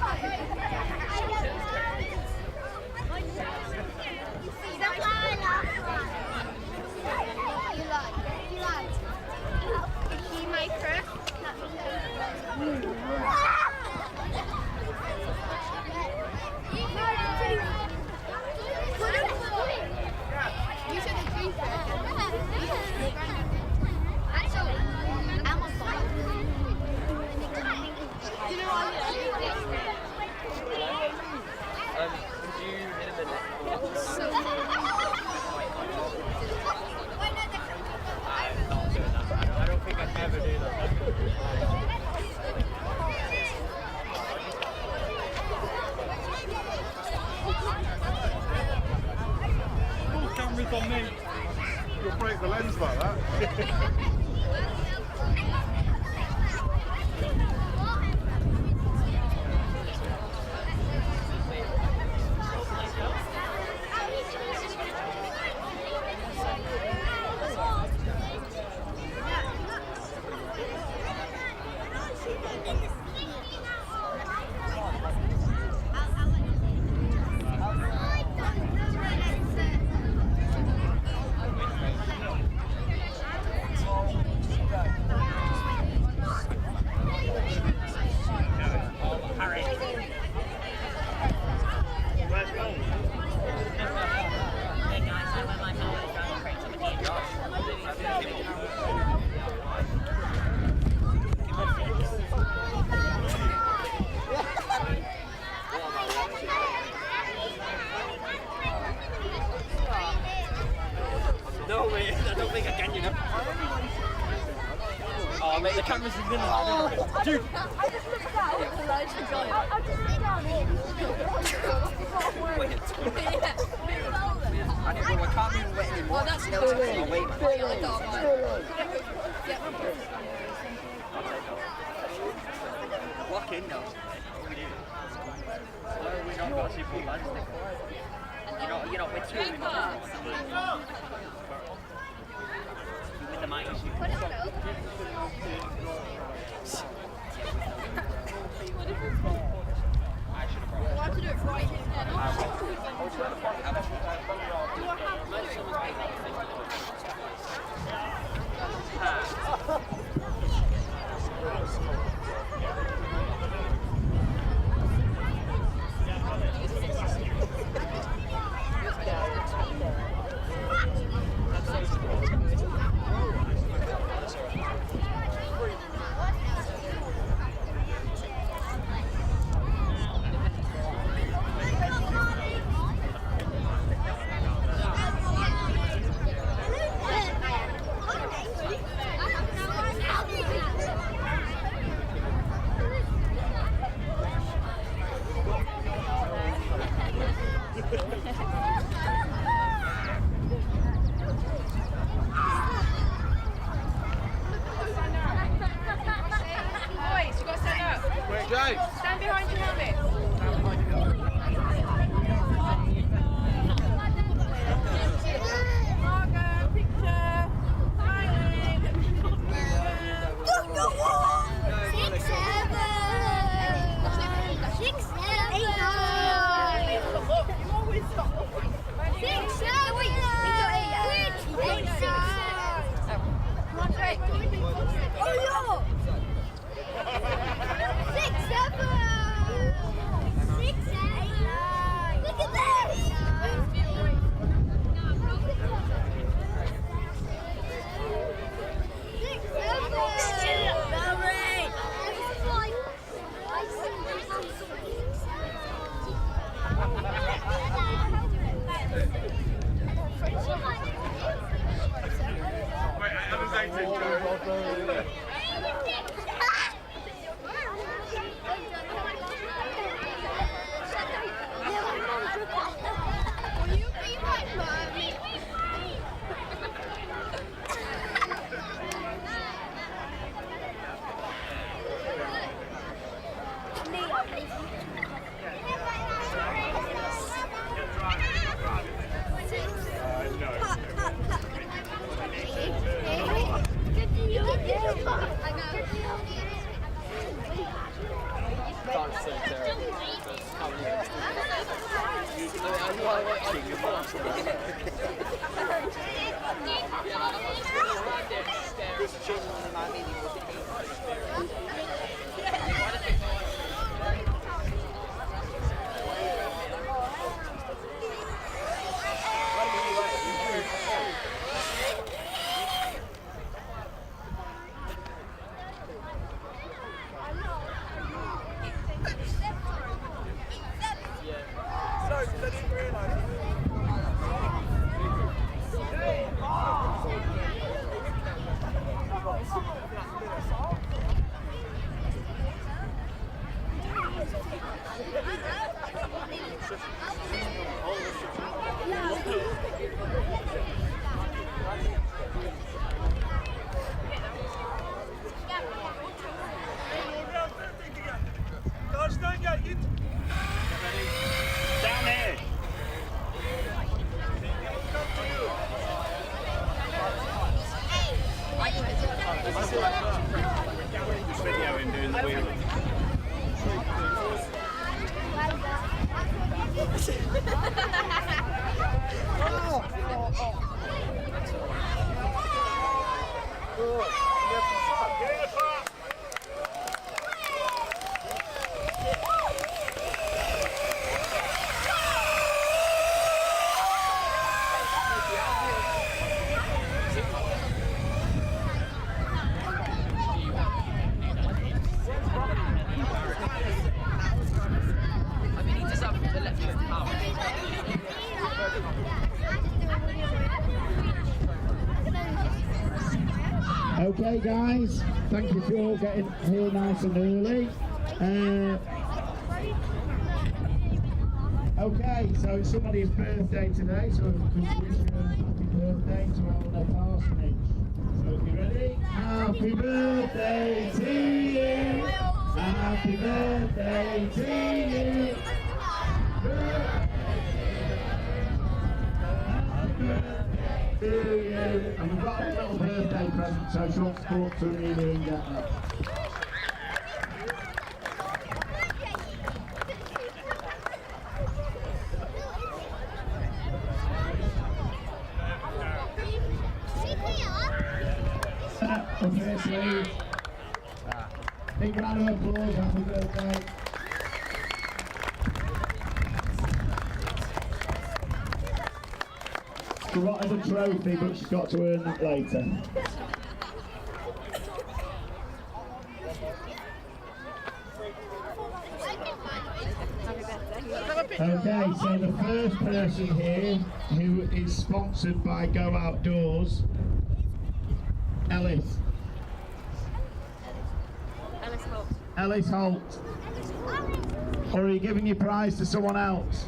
Camera's on me. You'll break the lens like that. No, mate, I don't think I can, you know. Oh, mate, the camera's in the middle. Dude! I just looked down. I just looked down here. I can't even wait anymore. Oh, that's no, I'll wait, man. Walk in now. Well, we don't got to see full lens. You're not with two. With the mic. I should have brought it. I want to do it right here. Will you be my mommy? Okay guys, thank you for all getting here nice and early. Okay, so it's somebody's birthday today, so if we could wish a happy birthday to Eleanor Parsonage. So you ready? Happy birthday to you! Happy birthday to you! Happy birthday to you! And we've got a little birthday present, so she'll talk to Amelia and get that. Okay, please. Big round of applause, happy birthday. She wanted a trophy, but she's got to earn that later. Okay, so the first person here who is sponsored by Go Outdoors, Ellis. Ellis Holt. Or are you giving your prize to someone else?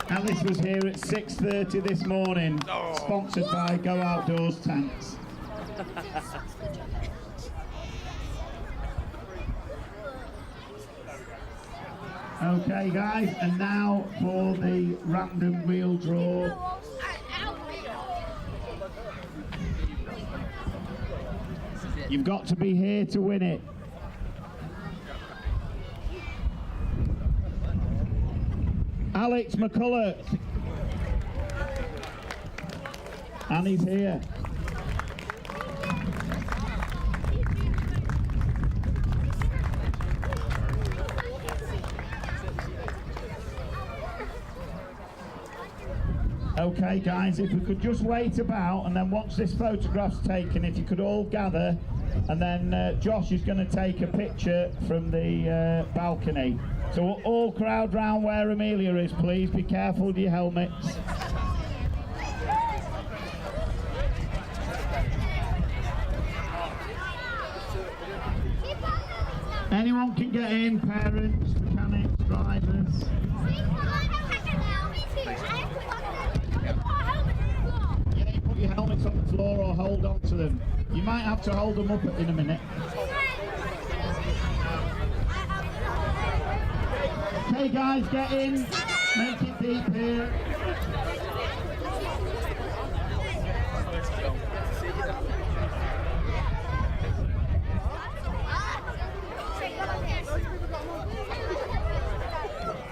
Ellis was here at 6:30 this morning, sponsored by Go Outdoors Tents. Okay guys, and now for the random wheel draw. You've got to be here to win it. Alex McCulloch. And he's here. Okay guys, if we could just wait about, and then once this photograph's taken, if you could all gather, and then Josh is going to take a picture from the balcony. So all crowd round where Amelia is, please be careful with your helmets. Anyone can get in, parents, mechanics, drivers. Yeah, you put your helmets on the floor or hold on to them. You might have to hold them up in a minute. Okay guys, get in, make it deep here.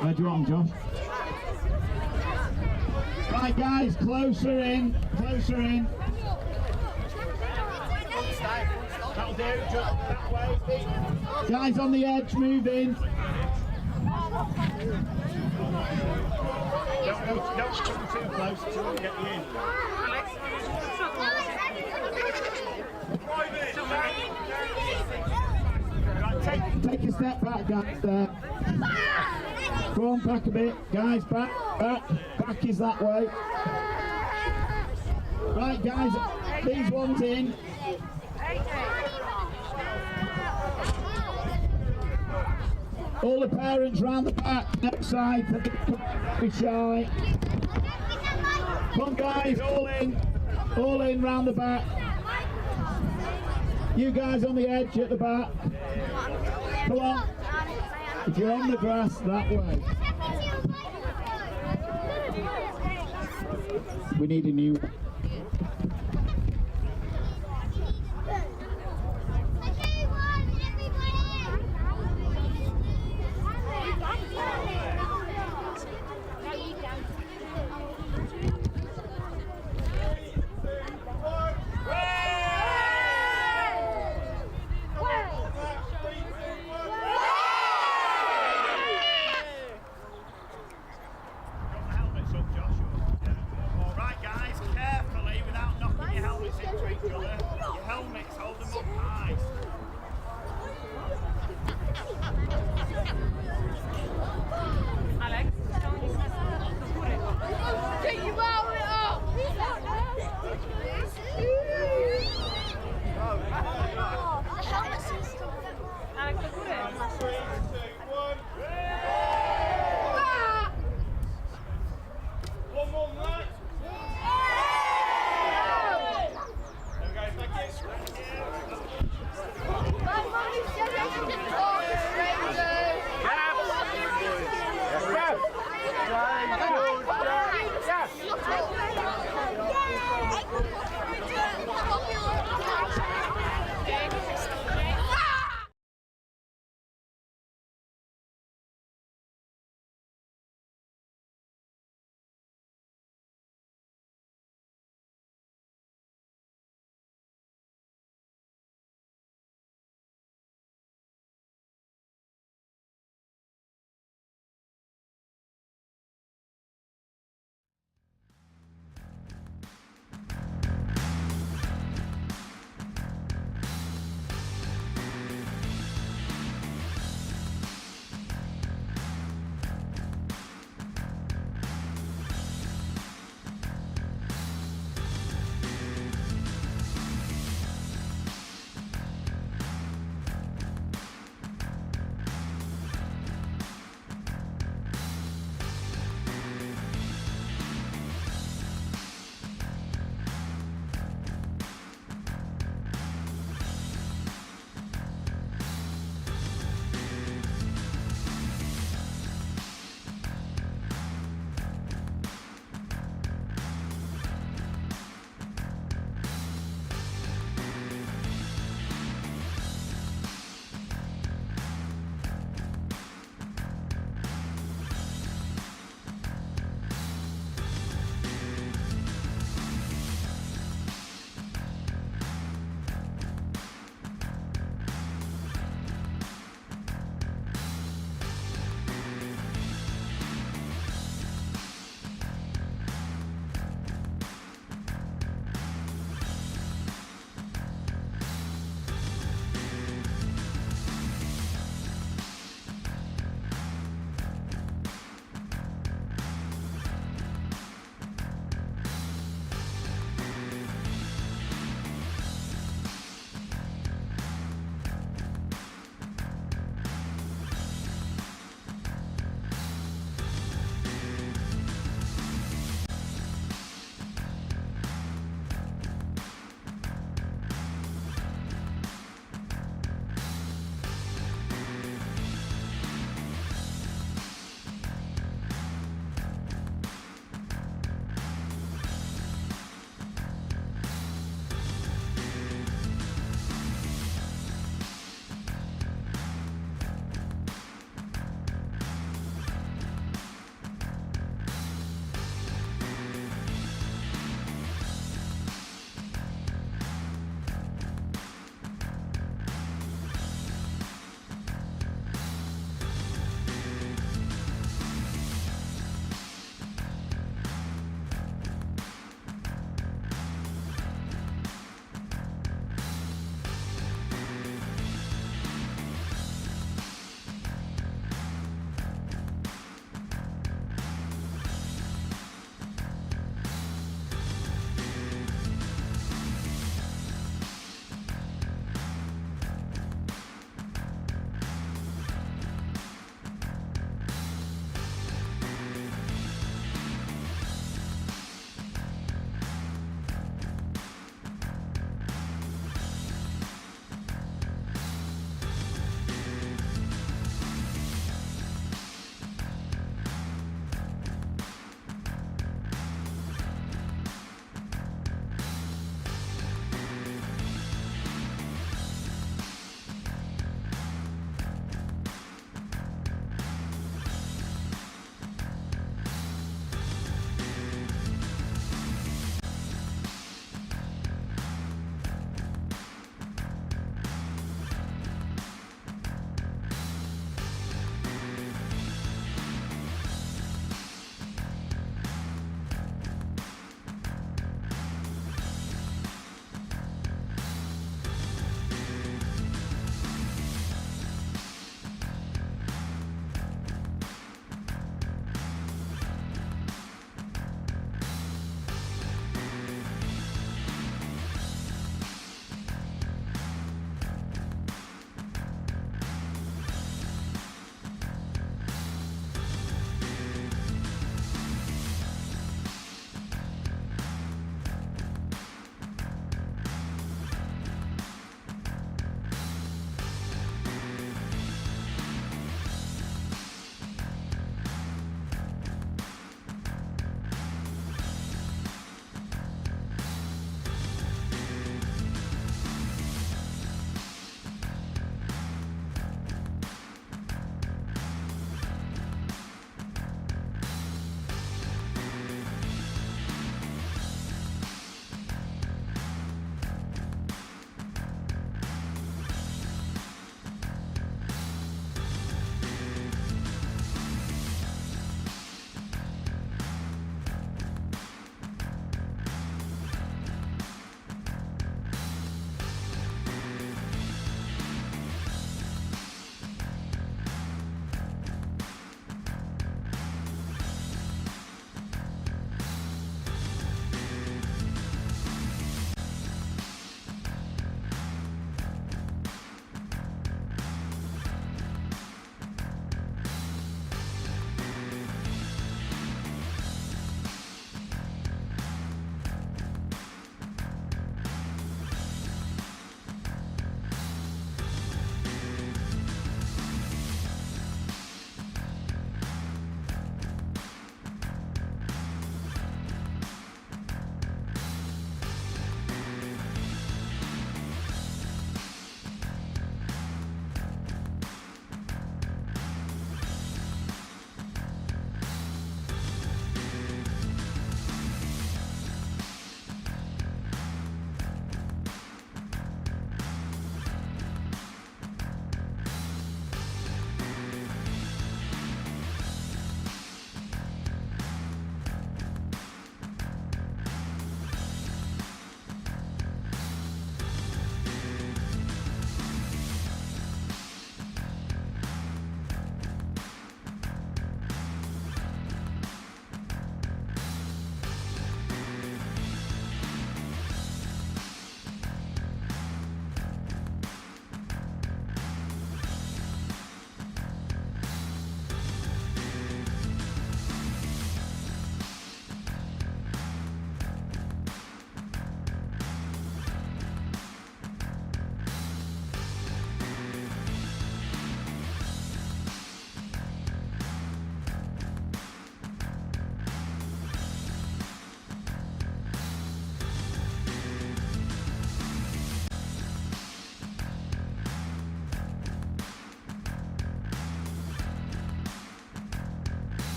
Where do you want them, Josh? Right guys, closer in, closer in. That'll do, just that way. Guys on the edge, move in. Don't come too close so we'll get you in. Right, take a step back, guys, there. Go on, back a bit. Guys, back. Back is that way. Right, guys, these ones in. All the parents round the back, next side, be shy. Come on guys, all in round the back. You guys on the edge at the back. Come on. If you're on the grass, that way. We need a new one.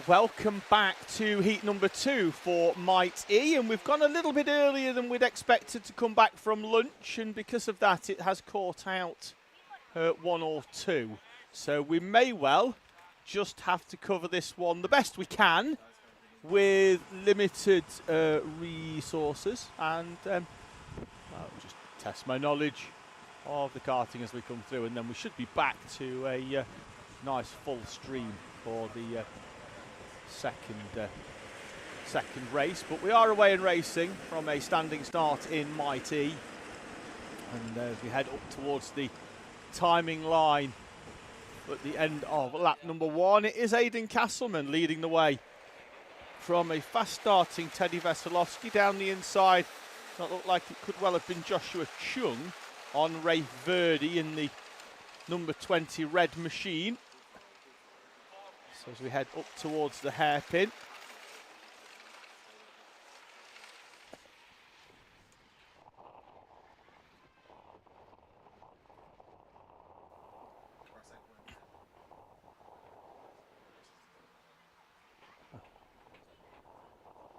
welcome back to heat number 2 for Might E, and we've gone a little bit earlier than we'd expected to come back from lunch, and because of that it has caught out 1 or 2. So we may well just have to cover this one the best we can with limited resources, and I'll just test my knowledge of the karting as we come through, and then we should be back to a nice full stream for the second race. But we are away and racing from a standing start in Might E, and as we head up towards the timing line at the end of lap number 1, it is Aidan Castleman leading the way from a fast starting Teddy Veselovsky down the inside. That looked like it could well have been Joshua Chung on Rafe Verdi in the number 20 red machine. So as we head up towards the hairpin,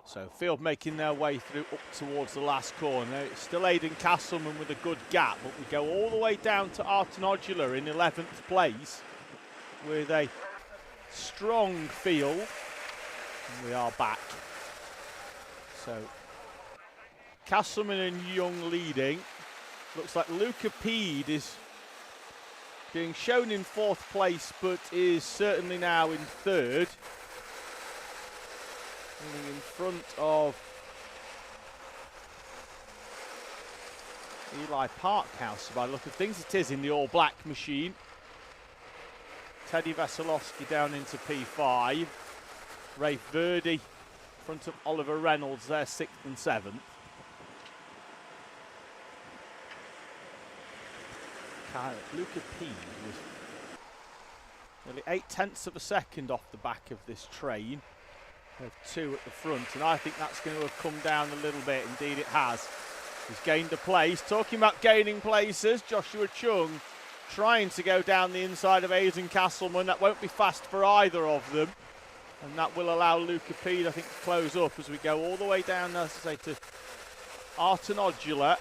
so field making their way through up towards the last corner. It's still Aidan Castleman with a good gap, but we go all the way down to Arten Odula in 11th place with a strong field. And we are back. So Castleman and Young leading. Looks like Luca Pede is being shown in 4th place, but is certainly now in 3rd. In front of Eli Parkhouse, by the look of things. It is in the all-black machine. Teddy Veselovsky down into P5. Rafe Verdi in front of Oliver Reynolds, there 6th and 7th. Luca Pede was nearly 8/10 of a second off the back of this train. Of 2 at the front, and I think that's going to have come down a little bit. Indeed it has. He's gained a place. Talking about gaining places, Joshua Chung trying to go down the inside of Aidan Castleman. That won't be fast for either of them, and that will allow Luca Pede, I think, to close up as we go all the way down, as I say, to Arten Odula,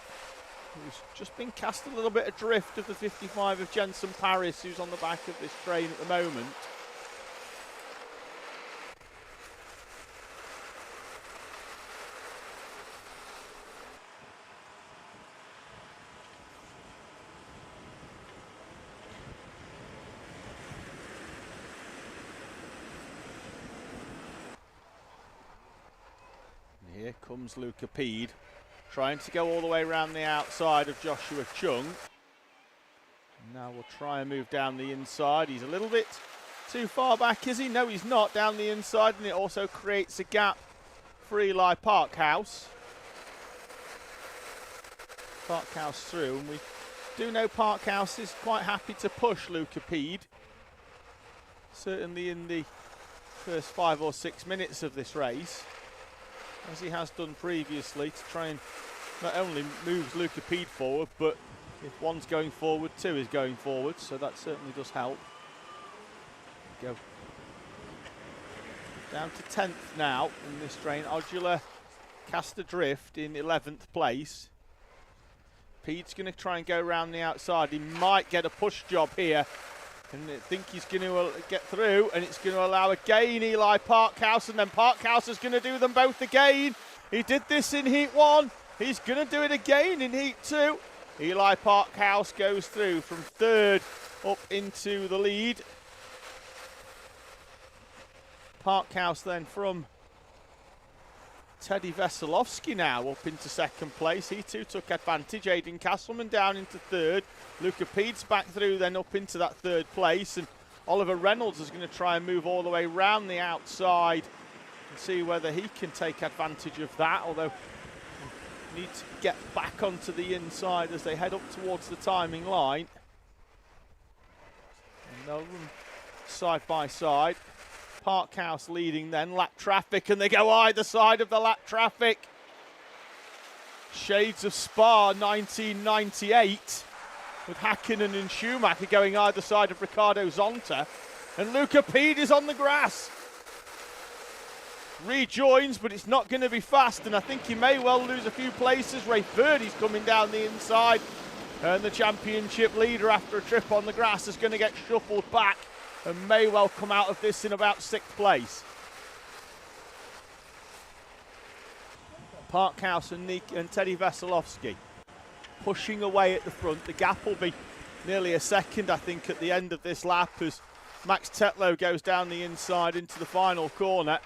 who's just been cast a little bit adrift of the 55 of Jensen Paris, who's on the back of this train at the moment. Here comes Luca Pede, trying to go all the way around the outside of Joshua Chung. Now we'll try and move down the inside. He's a little bit too far back, is he? No, he's not, down the inside, and it also creates a gap for Eli Parkhouse. Parkhouse through, and we do know Parkhouse is quite happy to push Luca Pede. Certainly in the first 5 or 6 minutes of this race, as he has done previously, to try and not only move Luca Pede forward, but if one's going forward, 2 is going forward, so that certainly does help. Go down to 10th now in this train. Odula cast adrift in 11th place. Pede's going to try and go around the outside. He might get a push job here, and I think he's going to get through, and it's going to allow again Eli Parkhouse, and then Parkhouse is going to do them both again. He did this in heat 1. He's going to do it again in heat 2. Eli Parkhouse goes through from 3rd up into the lead. Parkhouse then from Teddy Veselovsky now up into 2nd place. He too took advantage. Aidan Castleman down into 3rd. Luca Pede's back through then up into that 3rd place, and Oliver Reynolds is going to try and move all the way round the outside and see whether he can take advantage of that, although he needs to get back onto the inside as they head up towards the timing line. And they'll run side by side. Parkhouse leading then, lap traffic, and they go either side of the lap traffic. Shades of Spa 1998, with Hakkinen and Schumacher going either side of Ricardo Zonta, and Luca Pede is on the grass. rejoins, but it's not going to be fast, and I think he may well lose a few places. Rafe Verdi's coming down the inside, and the championship leader, after a trip on the grass, is going to get shuffled back and may well come out of this in about 6th place. Parkhouse and Teddy Veselovsky pushing away at the front. The gap will be nearly a second, I think, at the end of this lap as Max Tetlow goes down the inside into the final corner.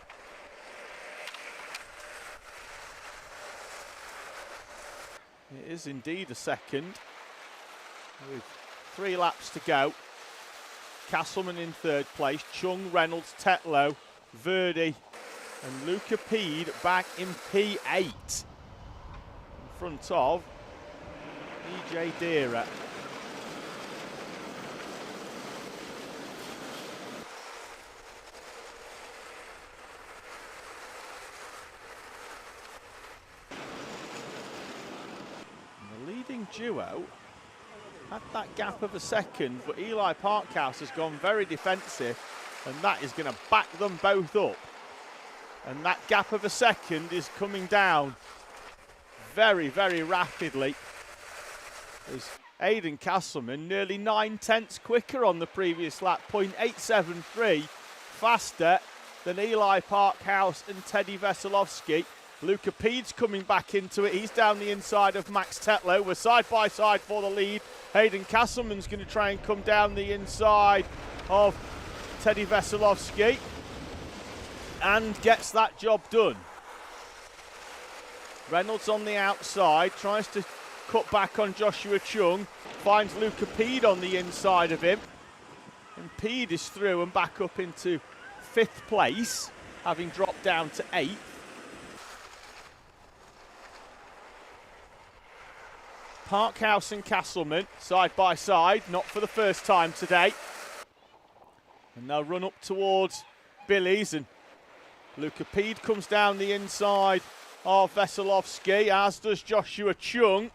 It is indeed a second with 3 laps to go. Castleman in 3rd place, Chung, Reynolds, Tetlow, Verdi and Luca Pede back in P8 in front of EJ Deera. The leading duo had that gap of a second, but Eli Parkhouse has gone very defensive, and that is going to back them both up. And that gap of a second is coming down very, very rapidly. As Aidan Castleman nearly 9/10 quicker on the previous lap, 0.873 faster than Eli Parkhouse and Teddy Veselovsky. Luca Pede's coming back into it. He's down the inside of Max Tetlow. We're side by side for the lead. Hayden Castleman's going to try and come down the inside of Teddy Veselovsky and gets that job done. Reynolds on the outside, tries to cut back on Joshua Chung, finds Luca Pede on the inside of him, and Pede is through and back up into 5th place, having dropped down to 8th. Parkhouse and Castleman side by side, not for the first time today. And they'll run up towards Billy's, and Luca Pede comes down the inside of Veselovsky, as does Joshua Chung.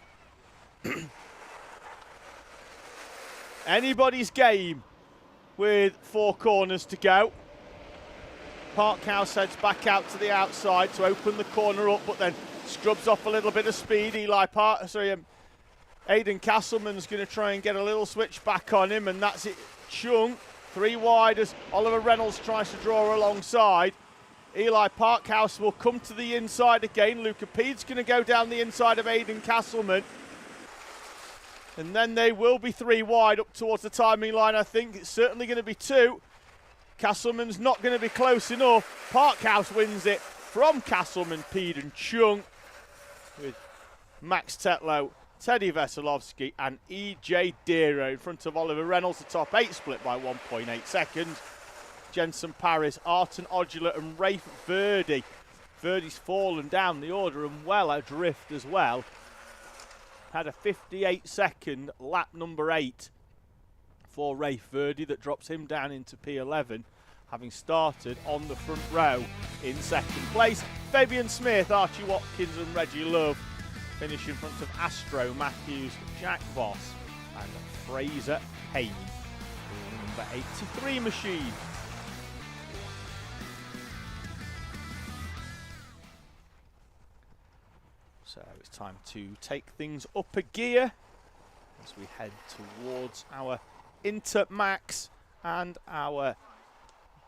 Anybody's game with 4 corners to go. Parkhouse heads back out to the outside to open the corner up, but then scrubs off a little bit of speed. Aidan Castleman's going to try and get a little switch back on him, and that's it. Chung 3 wide as Oliver Reynolds tries to draw alongside. Eli Parkhouse will come to the inside again. Luca Pede's going to go down the inside of Aidan Castleman. And then they will be 3 wide up towards the timing line, I think. It's certainly going to be 2. Castleman's not going to be close enough. Parkhouse wins it from Castleman, Pede and Chung, with Max Tetlow, Teddy Veselovsky and EJ Deera in front of Oliver Reynolds. The top 8 split by 1.8 seconds. Jensen Paris, Arton Odula and Rafe Verdi. Verdi's fallen down the order and well adrift as well. Had a 58-second lap number 8 for Rafe Verdi that drops him down into P11, having started on the front row in 2nd place. Fabian Smith, Archie Watkins and Reggie Love finish in front of Astro Matthews, Jack Voss and Fraser Hayne. Number 83 machine. So it's time to take things up a gear as we head towards our Intermax and our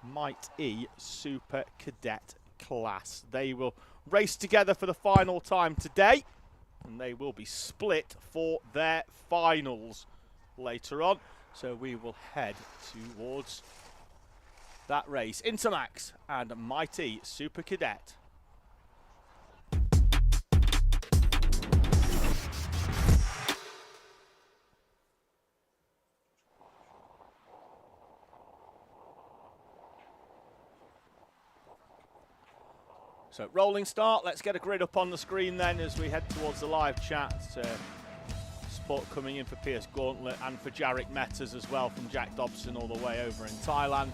Might E Super Cadet class. They will race together for the final time today, and they will be split for their finals later on. So we will head towards that race. Intermax and Might E Super Cadet. So rolling start, let's get a grid up on the screen then as we head towards the live chat. Support coming in for Pierce Gauntlet and for Jarek Metters as well from Jack Dobson all the way over in Thailand.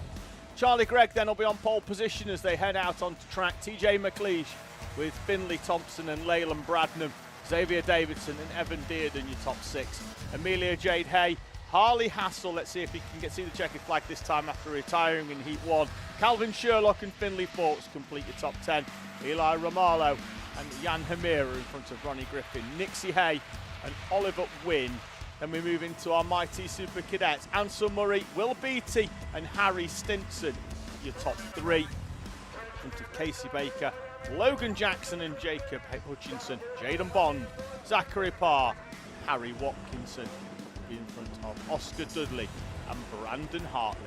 Charlie Gregg then will be on pole position as they head out onto track. TJ McLeish with Finley Thompson and Leyland Bradnam. Xavier Davidson and Evan Dearden, your top 6. Amelia Jade Hay Harley Hassel, let's see if he can see the checkered flag this time after retiring in Heat 1. Calvin Sherlock and Finley Fawkes complete your top 10. Eli Romalo and Jan Hamira in front of Ronnie Griffin. Nixie Hay and Oliver Wynn. Then we move into our mighty super cadets. Ansel Murray, Will Beattie and Harry Stinson, your top 3. In front of Casey Baker, Logan Jackson and Jacob Hutchinson. Jaden Bond, Zachary Parr, Harry Watkinson. In front of Oscar Dudley and Brandon Hartley.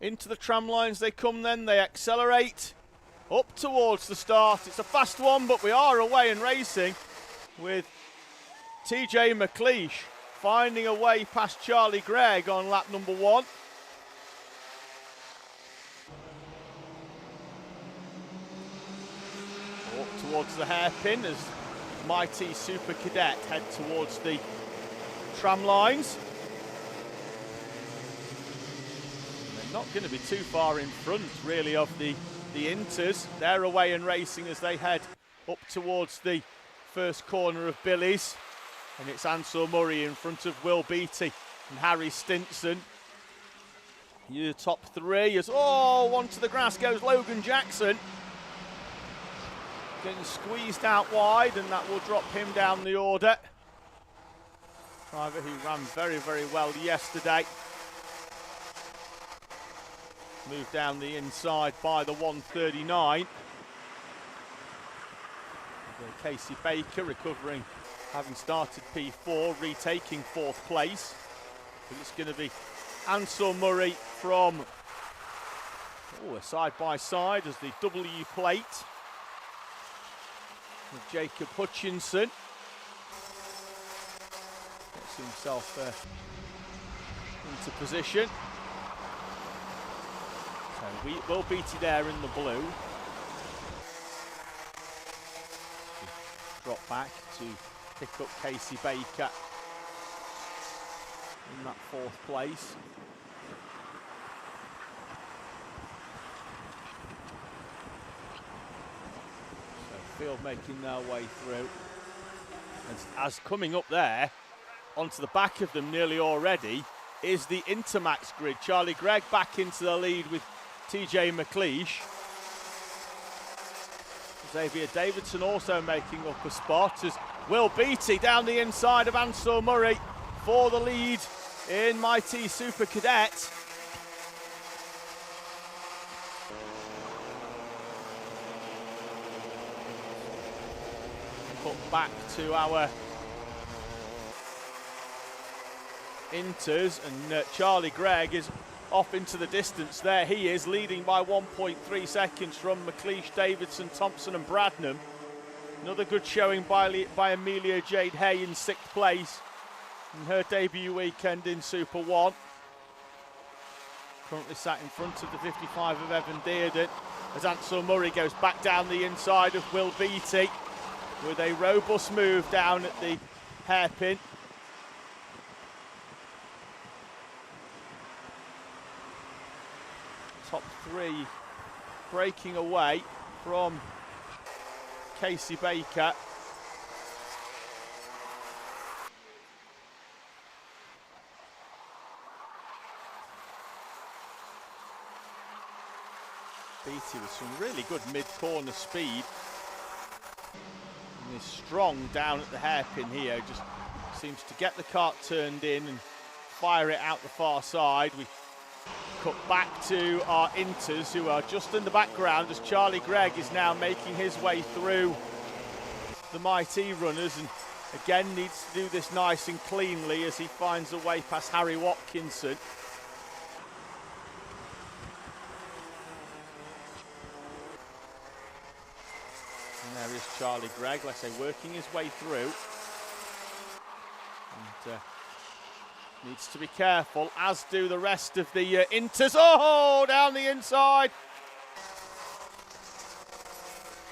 Into the tram lines they come then, they accelerate up towards the start. It's a fast one, but we are away and racing with TJ McLeish finding a way past Charlie Gregg on lap number 1. Up towards the hairpin as mighty super cadet head towards the tram lines. Not going to be too far in front, really, of the Inters. They're away and racing as they head up towards the first corner of Billy's. And it's Ansel Murray in front of Will Beattie and Harry Stinson. Your top 3 as, onto the grass goes Logan Jackson. Getting squeezed out wide, and that will drop him down the order. Driver who ran very, very well yesterday. Moved down the inside by the 139. Casey Baker recovering, having started P4, retaking 4th place. And it's going to be Ansel Murray from a side-by-side as the W plate. With Jacob Hutchinson. Gets himself into position. So Will Beattie there in the blue. Drop back to pick up Casey Baker in that 4th place. So field making their way through. As coming up there, onto the back of them nearly already, is the Intermax grid. Charlie Gregg back into the lead with TJ McLeish. Xavier Davidson also making up a spot as Will Beattie down the inside of Ansel Murray for the lead in mighty Super Cadet. Put back to our Inters, and Charlie Gregg is off into the distance there. He is leading by 1.3 seconds from McLeish, Davidson, Thompson and Bradnam. Another good showing by Amelia Jade Hay in 6th place in her debut weekend in Super 1. Currently sat in front of the 55 of Evan Dearden as Ansel Murray goes back down the inside of Will Beattie with a robust move down at the hairpin. Top 3 breaking away from Casey Baker. Beattie with some really good mid-corner speed. And is strong down at the hairpin here. Just seems to get the kart turned in and fire it out the far side. We cut back to our Inters, who are just in the background as Charlie Gregg is now making his way through the mighty runners, and again needs to do this nice and cleanly as he finds a way past Harry Watkinson. And there is Charlie Gregg, let's say, working his way through. And needs to be careful, as do the rest of the Inters. Oh, down the inside.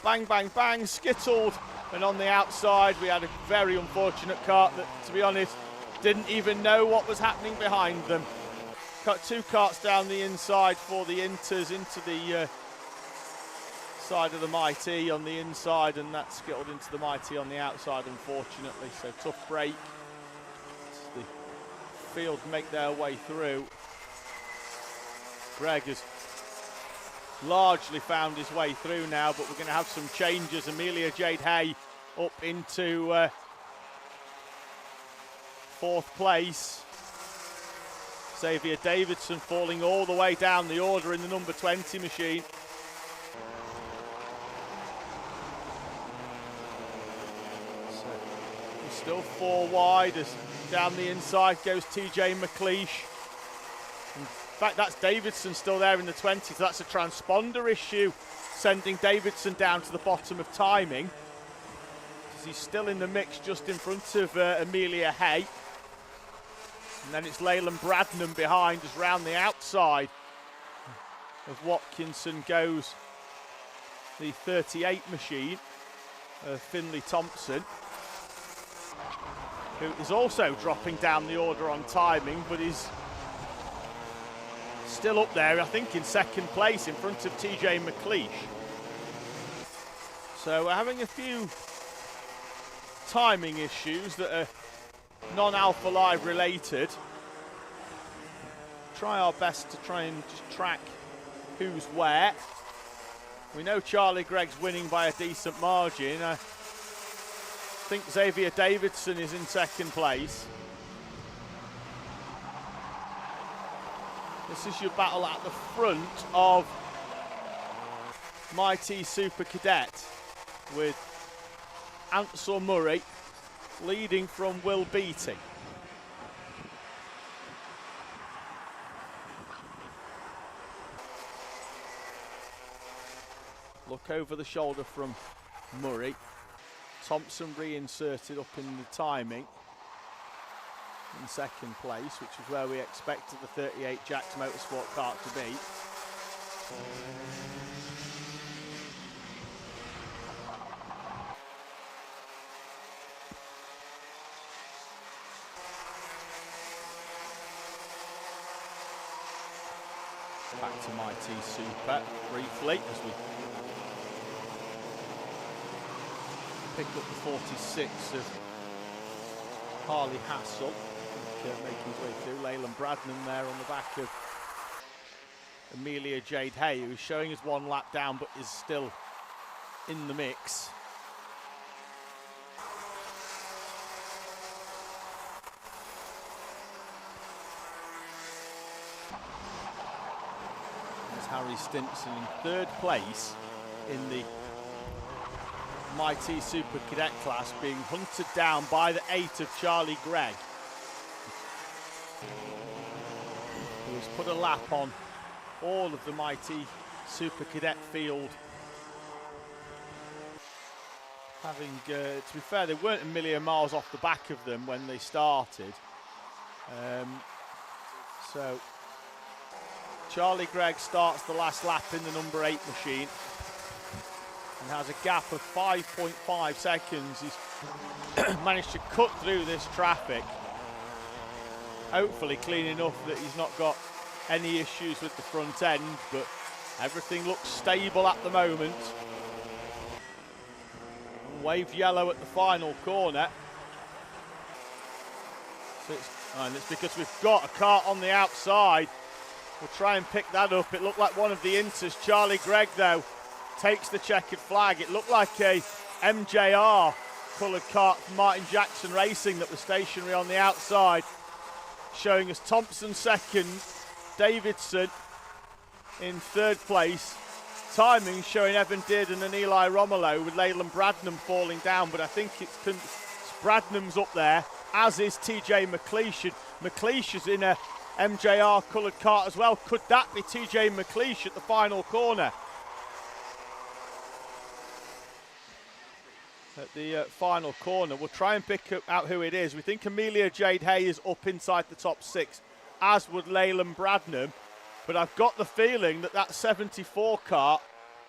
Bang, bang, bang, skittled. And on the outside, we had a very unfortunate kart that, to be honest, didn't even know what was happening behind them. Cut 2 karts down the inside for the Inters into the side of the Mighty on the inside, and that skittled into the Mighty on the outside, unfortunately. So tough break. As the field make their way through. Greg has largely found his way through now, but we're going to have some changes. Amelia Jade Hay up into fourth place. Xavier Davidson falling all the way down the order in the number 20 machine. So he's still 4 wide as down the inside goes TJ McLeish. In fact, that's Davidson still there in the 20s. So that's a transponder issue, sending Davidson down to the bottom of timing. He's still in the mix just in front of Amelia Hay. And then it's Leyland Bradnam behind us round the outside of Watkinson goes the 38 machine of Finley Thompson, who is also dropping down the order on timing, but is still up there, I think, in second place in front of TJ McLeish. So we're having a few timing issues that are non-Alpha Live related. Try our best to try and just track who's where. We know Charlie Gregg's winning by a decent margin. I think Xavier Davidson is in second place. This is your battle at the front of Mighty Super Cadet, with Ansel Murray leading from Will Beattie. Look over the shoulder from Murray. Thompson reinserted up in the timing in second place, which is where we expected the 38 Jacks Motorsport kart to be. Back to Mighty Super briefly as we pick up the 46 of Harley Hassel, making his way through. Leyland Bradnam there on the back of Amelia Jade Hay, who's showing us 1 lap down but is still in the mix. There's Harry Stinson in third place in the Mighty Super Cadet class, being hunted down by the 8 of Charlie Gregg, who has put a lap on all of the Mighty Super Cadet field. Having, to be fair, they weren't a million miles off the back of them when they started. So Charlie Gregg starts the last lap in the number 8 machine and has a gap of 5.5 seconds. He's managed to cut through this traffic, hopefully clean enough that he's not got any issues with the front end, but everything looks stable at the moment. Wave yellow at the final corner. So it's because we've got a kart on the outside. We'll try and pick that up. It looked like one of the Inters. Charlie Gregg, though, takes the checkered flag. It looked like a MJR coloured kart from Martin Jackson Racing that was stationary on the outside, showing us Thompson second, Davidson in third place. Timing showing Evan Dearden and Eli Romolo, with Leyland Bradnam falling down, but I think it's Bradnam's up there, as is TJ McLeish. McLeish is in a MJR coloured kart as well. Could that be TJ McLeish at the final corner? At the final corner, we'll try and pick out who it is. We think Amelia Jade Hay is up inside the top 6, as would Leyland Bradnam. But I've got the feeling that that 74 kart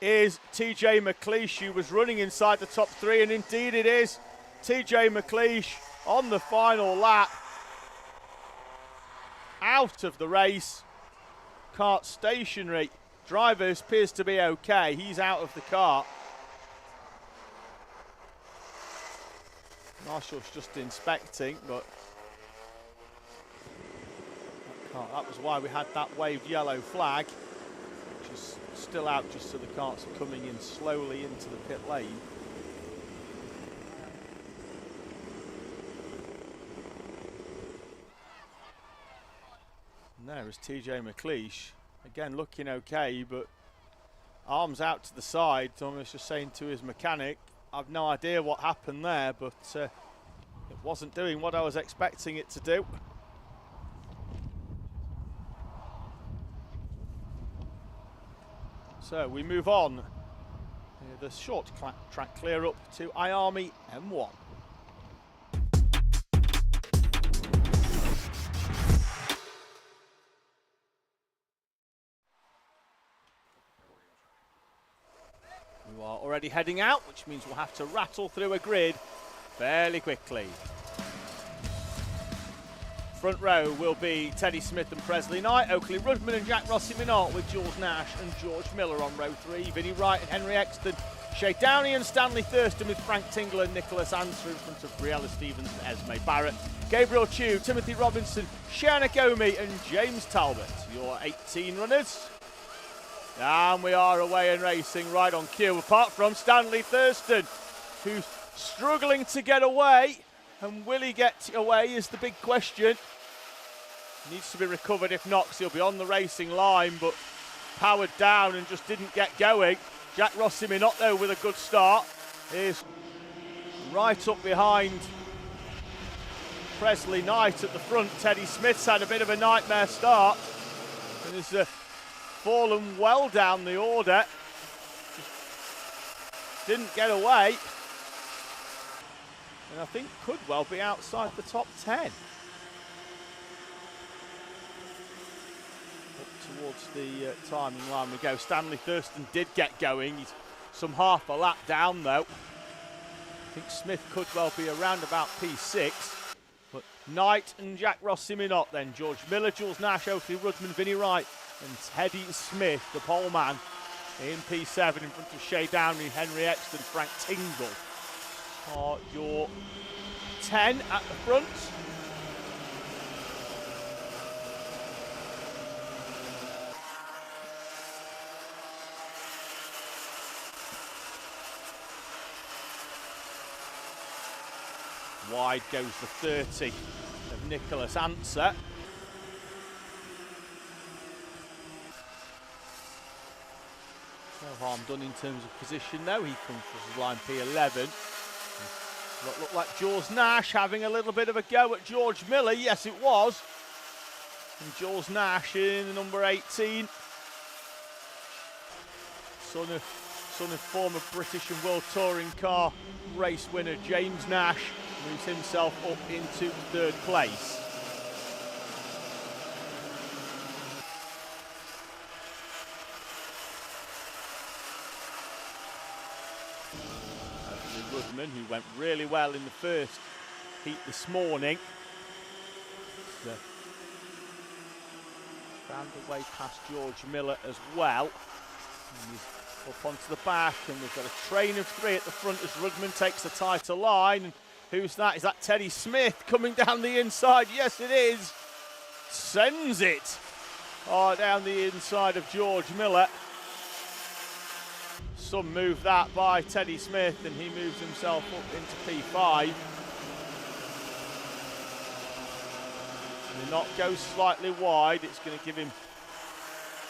is TJ McLeish, who was running inside the top 3, and indeed it is TJ McLeish on the final lap. Out of the race, kart stationary, Driver appears to be okay. He's out of the car. Marshall's just inspecting, but that was why we had that waved yellow flag, which is still out just so the carts are coming in slowly into the pit lane. And there is TJ McLeish, again looking okay, but arms out to the side, almost just saying to his mechanic, I've no idea what happened there, but it wasn't doing what I was expecting it to do. So we move on. The short track clear up to iArmy M1. We are already heading out, which means we'll have to rattle through a grid fairly quickly. Front row will be Teddy Smith and Presley Knight, Oakley Rudman and Jack Rossi Minot, with Jules Nash and George Miller on row 3, Vinnie Wright and Henry Exton, Shay Downey and Stanley Thurston, with Frank Tingle and Nicholas Answer in front of Briella Stevens and Esme Barrett, Gabriel Chew, Timothy Robinson, Shiana Gomi and James Talbot, your 18 runners. And we are away and racing right on cue, apart from Stanley Thurston, who's struggling to get away. And will he get away is the big question. Needs to be recovered, if not, 'cause he'll be on the racing line, but powered down and just didn't get going. Jack Rossi Minot, though, with a good start, is right up behind Presley Knight at the front. Teddy Smith's had a bit of a nightmare start and has fallen well down the order. Just didn't get away. And I think could well be outside the top 10. Up towards the timing line we go. Stanley Thurston did get going. He's some half a lap down though. I think Smith could well be around about P6. But Knight and Jack Rossi Minot then. George Miller, Jules Nash, Oakley Rudman, Vinnie Wright and Teddy Smith, the pole man, in P7 in front of Shay Downey, Henry Exton, Frank Tingle. Are your 10 at the front. Wide goes the 30 of Nicholas Answer. No harm done in terms of position though. He comes from line P11. What looked like Jules Nash having a little bit of a go at George Miller. Yes, it was. And Jules Nash in the number 18. Son of former British and World Touring Car race winner James Nash moves himself up into third place. Rudman, who went really well in the first heat this morning. Found a way past George Miller as well. And he's up onto the back, and we've got a train of 3 at the front as Rudman takes the tighter line. And who's that? Is that Teddy Smith coming down the inside? Yes, it is. Sends it down the inside of George Miller. Some move that by Teddy Smith, and he moves himself up into P5. The knot goes slightly wide. It's going to give him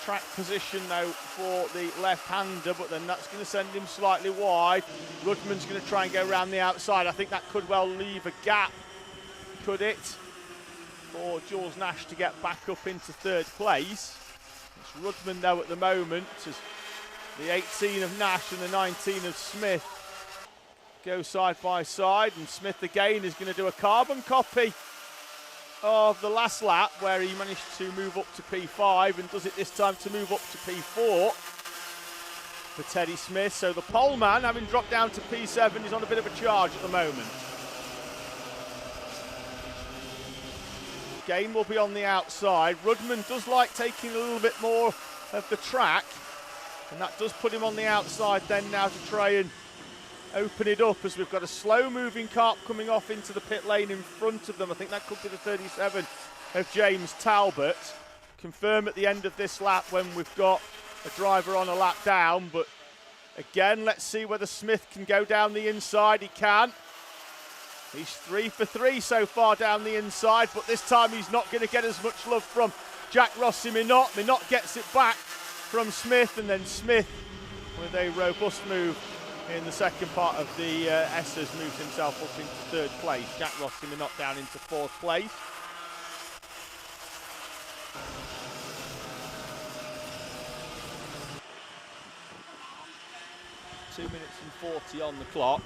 track position though for the left-hander, but then that's going to send him slightly wide. Rudman's going to try and go around the outside. I think that could well leave a gap, could it, for Jules Nash to get back up into third place. It's Rudman though at the moment, as the 18 of Nash and the 19 of Smith go side by side, and Smith again is going to do a carbon copy of the last lap where he managed to move up to P5, and does it this time to move up to P4 for Teddy Smith. So the pole man, having dropped down to P7, is on a bit of a charge at the moment. Gain will be on the outside. Rudman does like taking a little bit more of the track. And that does put him on the outside then now to try and open it up, as we've got a slow-moving kart coming off into the pit lane in front of them. I think that could be the 37 of James Talbot. Confirm at the end of this lap when we've got a driver on a lap down, but again, let's see whether Smith can go down the inside. He can. He's 3 for 3 so far down the inside, but this time he's not going to get as much love from Jack Rossi Minot. Minot gets it back from Smith, and then Smith, with a robust move in the second part of the S's, moves himself up into third place. Jack Rossi Minot down into fourth place. Two minutes and 40 on the clock.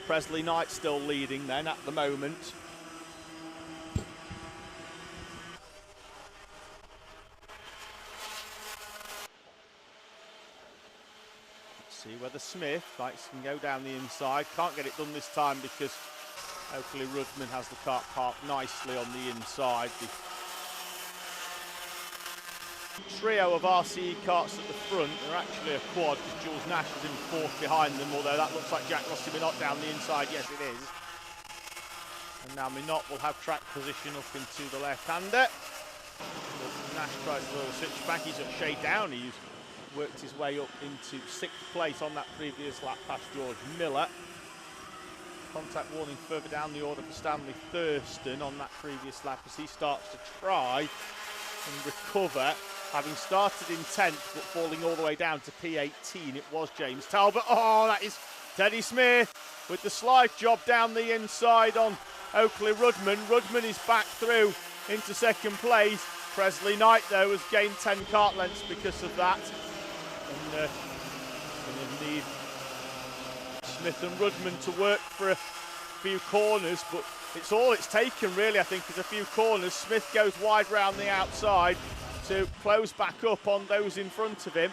Presley Knight still leading then at the moment. Let's see whether Smith can go down the inside. Can't get it done this time because Oakley Rudman has the kart parked nicely on the inside. The trio of RCE karts at the front are actually a quad, because Jules Nash is in fourth behind them, although that looks like Jack Rossi Minot down the inside. Yes, it is. And now Minot will have track position up into the left-hander. Nash tries a little switch back. He's at Shea Downey, who's worked his way up into sixth place on that previous lap past George Miller. Contact warning further down the order for Stanley Thurston on that previous lap as he starts to try and recover. Having started in 10th but falling all the way down to P18, it was James Talbot. Oh, that is Teddy Smith with the slide job down the inside on Oakley Rudman. Rudman is back through into second place. Presley Knight, though, has gained 10 kart lengths because of that. And going to need Smith and Rudman to work for a few corners, but it's all it's taken, really, I think, is a few corners. Smith goes wide round the outside to close back up on those in front of him.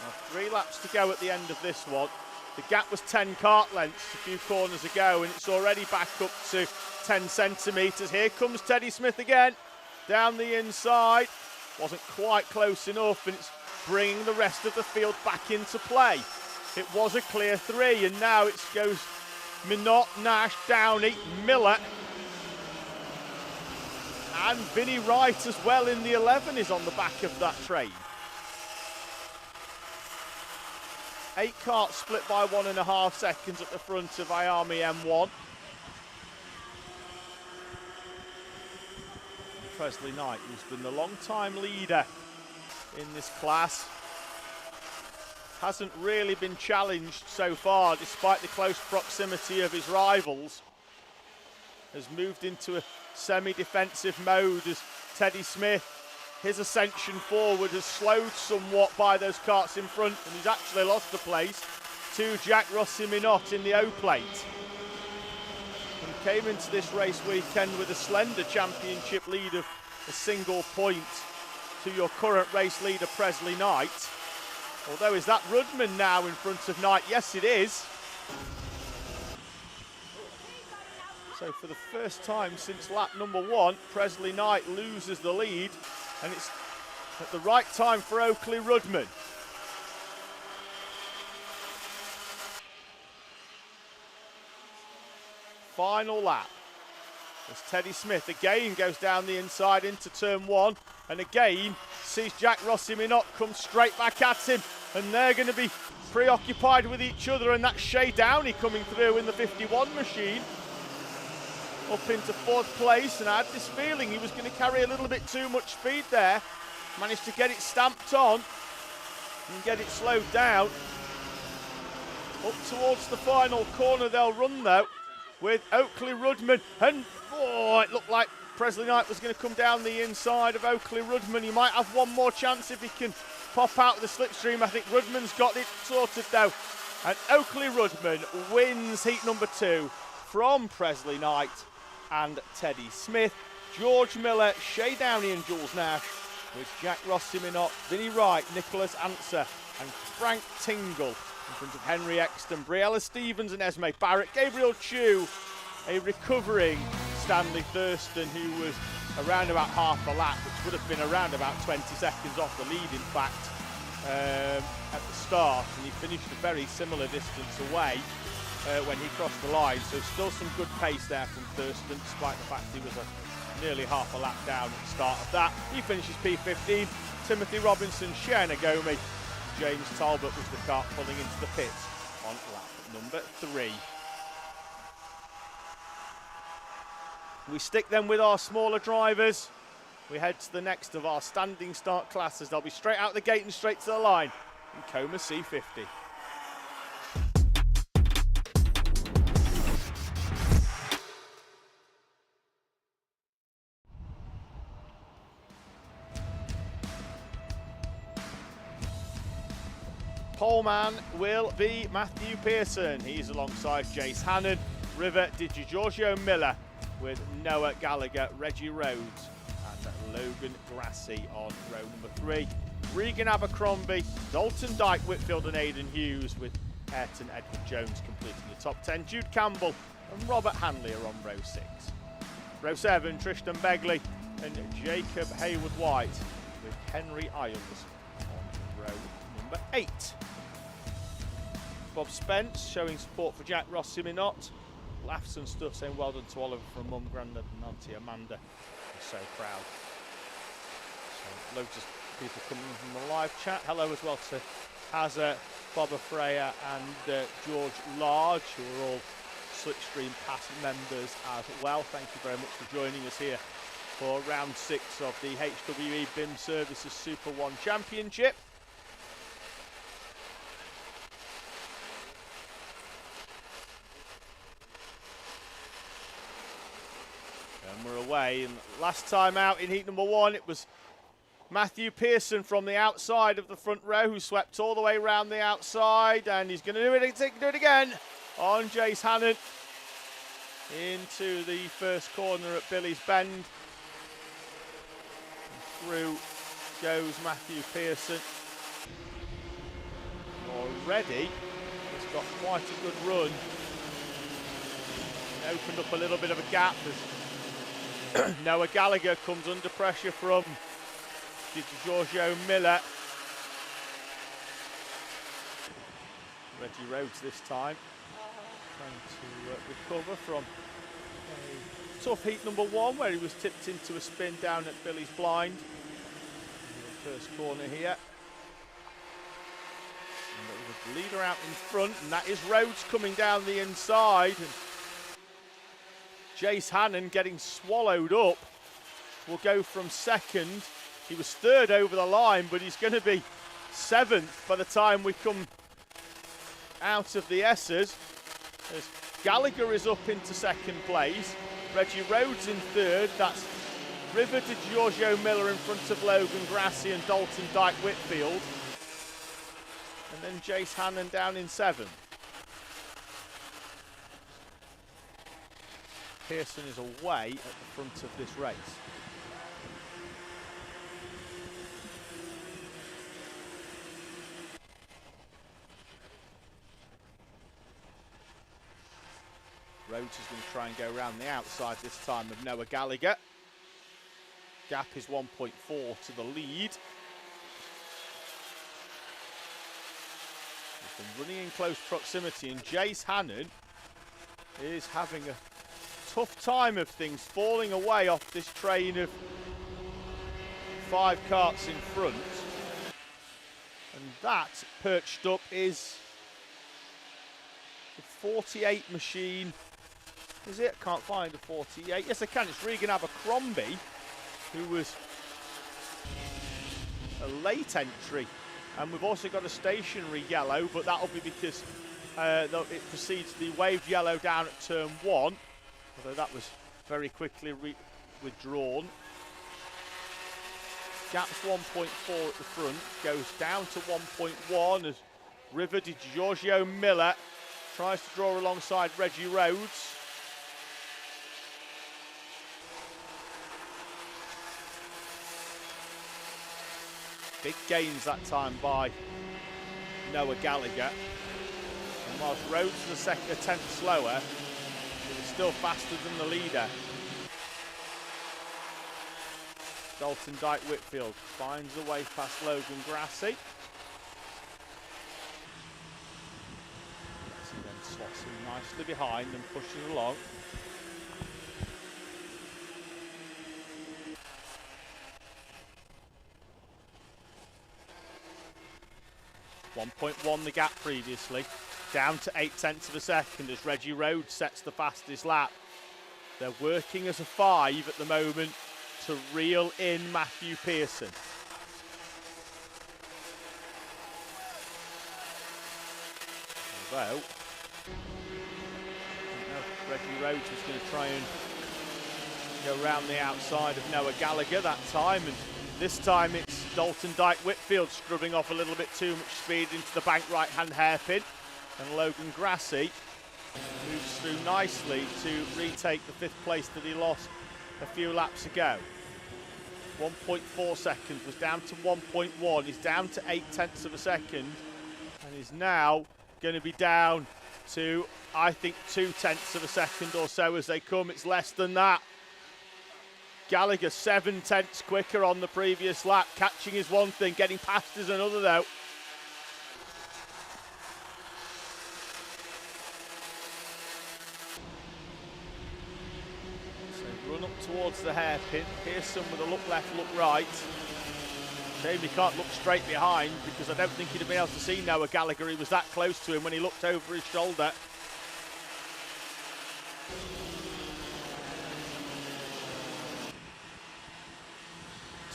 Now, 3 laps to go at the end of this one. The gap was 10 kart lengths a few corners ago, and it's already back up to 10 centimetres. Here comes Teddy Smith again, down the inside. Wasn't quite close enough, and it's bringing the rest of the field back into play. It was a clear 3, and now it goes Minot, Nash, Downey, Miller, and Vinnie Wright as well in the 11 is on the back of that train. 8 karts split by 1.5 seconds at the front of Miami M1. Presley Knight, who's been the long-time leader in this class, hasn't really been challenged so far, despite the close proximity of his rivals. Has moved into a semi-defensive mode as Teddy Smith, his ascension forward has slowed somewhat by those karts in front, and he's actually lost the place to Jack Rossi Minot in the O-plate. And came into this race weekend with a slender championship lead of a single point to your current race leader Presley Knight. Although, is that Rudman now in front of Knight? Yes, it is. So for the first time since lap number 1, Presley Knight loses the lead, and it's at the right time for Oakley Rudman. Final lap. As Teddy Smith again goes down the inside into turn 1, and again sees Jack Rossi Minot come straight back at him, and they're going to be preoccupied with each other, and that's Shea Downey coming through in the 51 machine up into 4th place, and I had this feeling he was going to carry a little bit too much speed there. Managed to get it stamped on and get it slowed down. Up towards the final corner they'll run though, with Oakley Rudman, and oh, it looked like Presley Knight was going to come down the inside of Oakley Rudman. He might have one more chance if he can pop out of the slipstream. I think Rudman's got it sorted though, and Oakley Rudman wins heat number 2 from Presley Knight and Teddy Smith. George Miller, Shea Downey and Jules Nash, with Jack Rossi Minot, Vinnie Wright, Nicholas Answer and Frank Tingle in front of Henry Exton, Briella Stevens and Esme Barrett. Gabriel Chu, a recovering Stanley Thurston, who was around about half a lap, which would have been around about 20 seconds off the lead, in fact, at the start, and he finished a very similar distance away when he crossed the line. So still some good pace there from Thurston, despite the fact he was nearly half a lap down at the start of that. He finishes P15. Timothy Robinson, Shane Agomi, James Talbot was the kart pulling into the pits on lap number 3. We stick then with our smaller drivers. We head to the next of our standing start classes. They'll be straight out the gate and straight to the line in Coma C50. Poleman will be Matthew Pearson. He's alongside Jace Hannon, River DiGiorgio Miller, with Noah Gallagher, Reggie Rhodes and Logan Grassi on row number 3. Regan Abercrombie, Dalton Dyke Whitfield and Aidan Hughes, with Ayrton Edward Jones completing the top 10. Jude Campbell and Robert Hanley are on row 6. Row 7, Tristan Begley and Jacob Haywood-White, with Henry Isles on row number 8. Bob Spence showing support for Jack Rossi-Minot. Laughs and stuff, saying well done to Oliver from Mum, Grandad and Auntie Amanda. I'm so proud. So loads of people coming in from the live chat. Hello as well to Hazza, Bobba Freya and George Large, who are all Slipstream Pass members as well. Thank you very much for joining us here for round 6 of the HWE BIM Services Super One Championship. And we're away, and last time out in heat number 1 it was Matthew Pearson from the outside of the front row who swept all the way around the outside, and he's going to do it again on Jace Hannon into the first corner at Billy's Bend. And through goes Matthew Pearson. Already he's got quite a good run. Opened up a little bit of a gap as Noah Gallagher comes under pressure from Giorgio Miller. Reggie Rhodes this time trying to recover from a tough heat number 1 where he was tipped into a spin down at Billy's Blind. First corner here. And the leader out in front, and that is Rhodes coming down the inside. And Jace Hannon getting swallowed up. Will go from second. He was third over the line, but he's going to be 7th by the time we come out of the S's. As Gallagher is up into second place. Reggie Rhodes in third. That's River DiGiorgio Miller in front of Logan Grassi and Dalton Dyke Whitfield. And then Jace Hannon down in 7th. Pearson is away at the front of this race. Rhodes is going to try and go around the outside this time of Noah Gallagher. Gap is 1.4 to the lead. He's been running in close proximity, and Jace Hannon is having a tough time of things, falling away off this train of 5 karts in front. And that perched up is the 48 machine. Is it? Can't find a 48. Yes, I can. It's Regan Abercrombie, who was a late entry. And we've also got a stationary yellow, but that'll be because it precedes the waved yellow down at turn 1. Although that was very quickly withdrawn. Gap's 1.4 at the front, goes down to 1.1 as River DiGiorgio Miller tries to draw alongside Reggie Rhodes. Big gains that time by Noah Gallagher. And whilst Rhodes was a tenth slower, he was still faster than the leader. Dalton Dyke Whitfield finds the way past Logan Grassi. Grassi then slots him nicely behind and pushes along. .1 the gap previously, down to 0.8 of a second as Reggie Rhodes sets the fastest lap. They're working as a 5 at the moment to reel in Matthew Pearson. Although, Reggie Rhodes was going to try and go around the outside of Noah Gallagher that time, and this time it's Dalton Dyke Whitfield scrubbing off a little bit too much speed into the bank right-hand hairpin, and Logan Grassi moves through nicely to retake the 5th place that he lost a few laps ago. 1.4 seconds, was down to 1.1, he's down to 0.8 of a second, and is now going to be down to, I think, 0.2 of a second or so as they come. It's less than that. Gallagher 0.7 quicker on the previous lap. Catching is one thing, getting past is another though. So run up towards the hairpin. Pearson with a look left, look right. Shame he can't look straight behind, because I don't think he'd have been able to see Noah Gallagher. He was that close to him when he looked over his shoulder.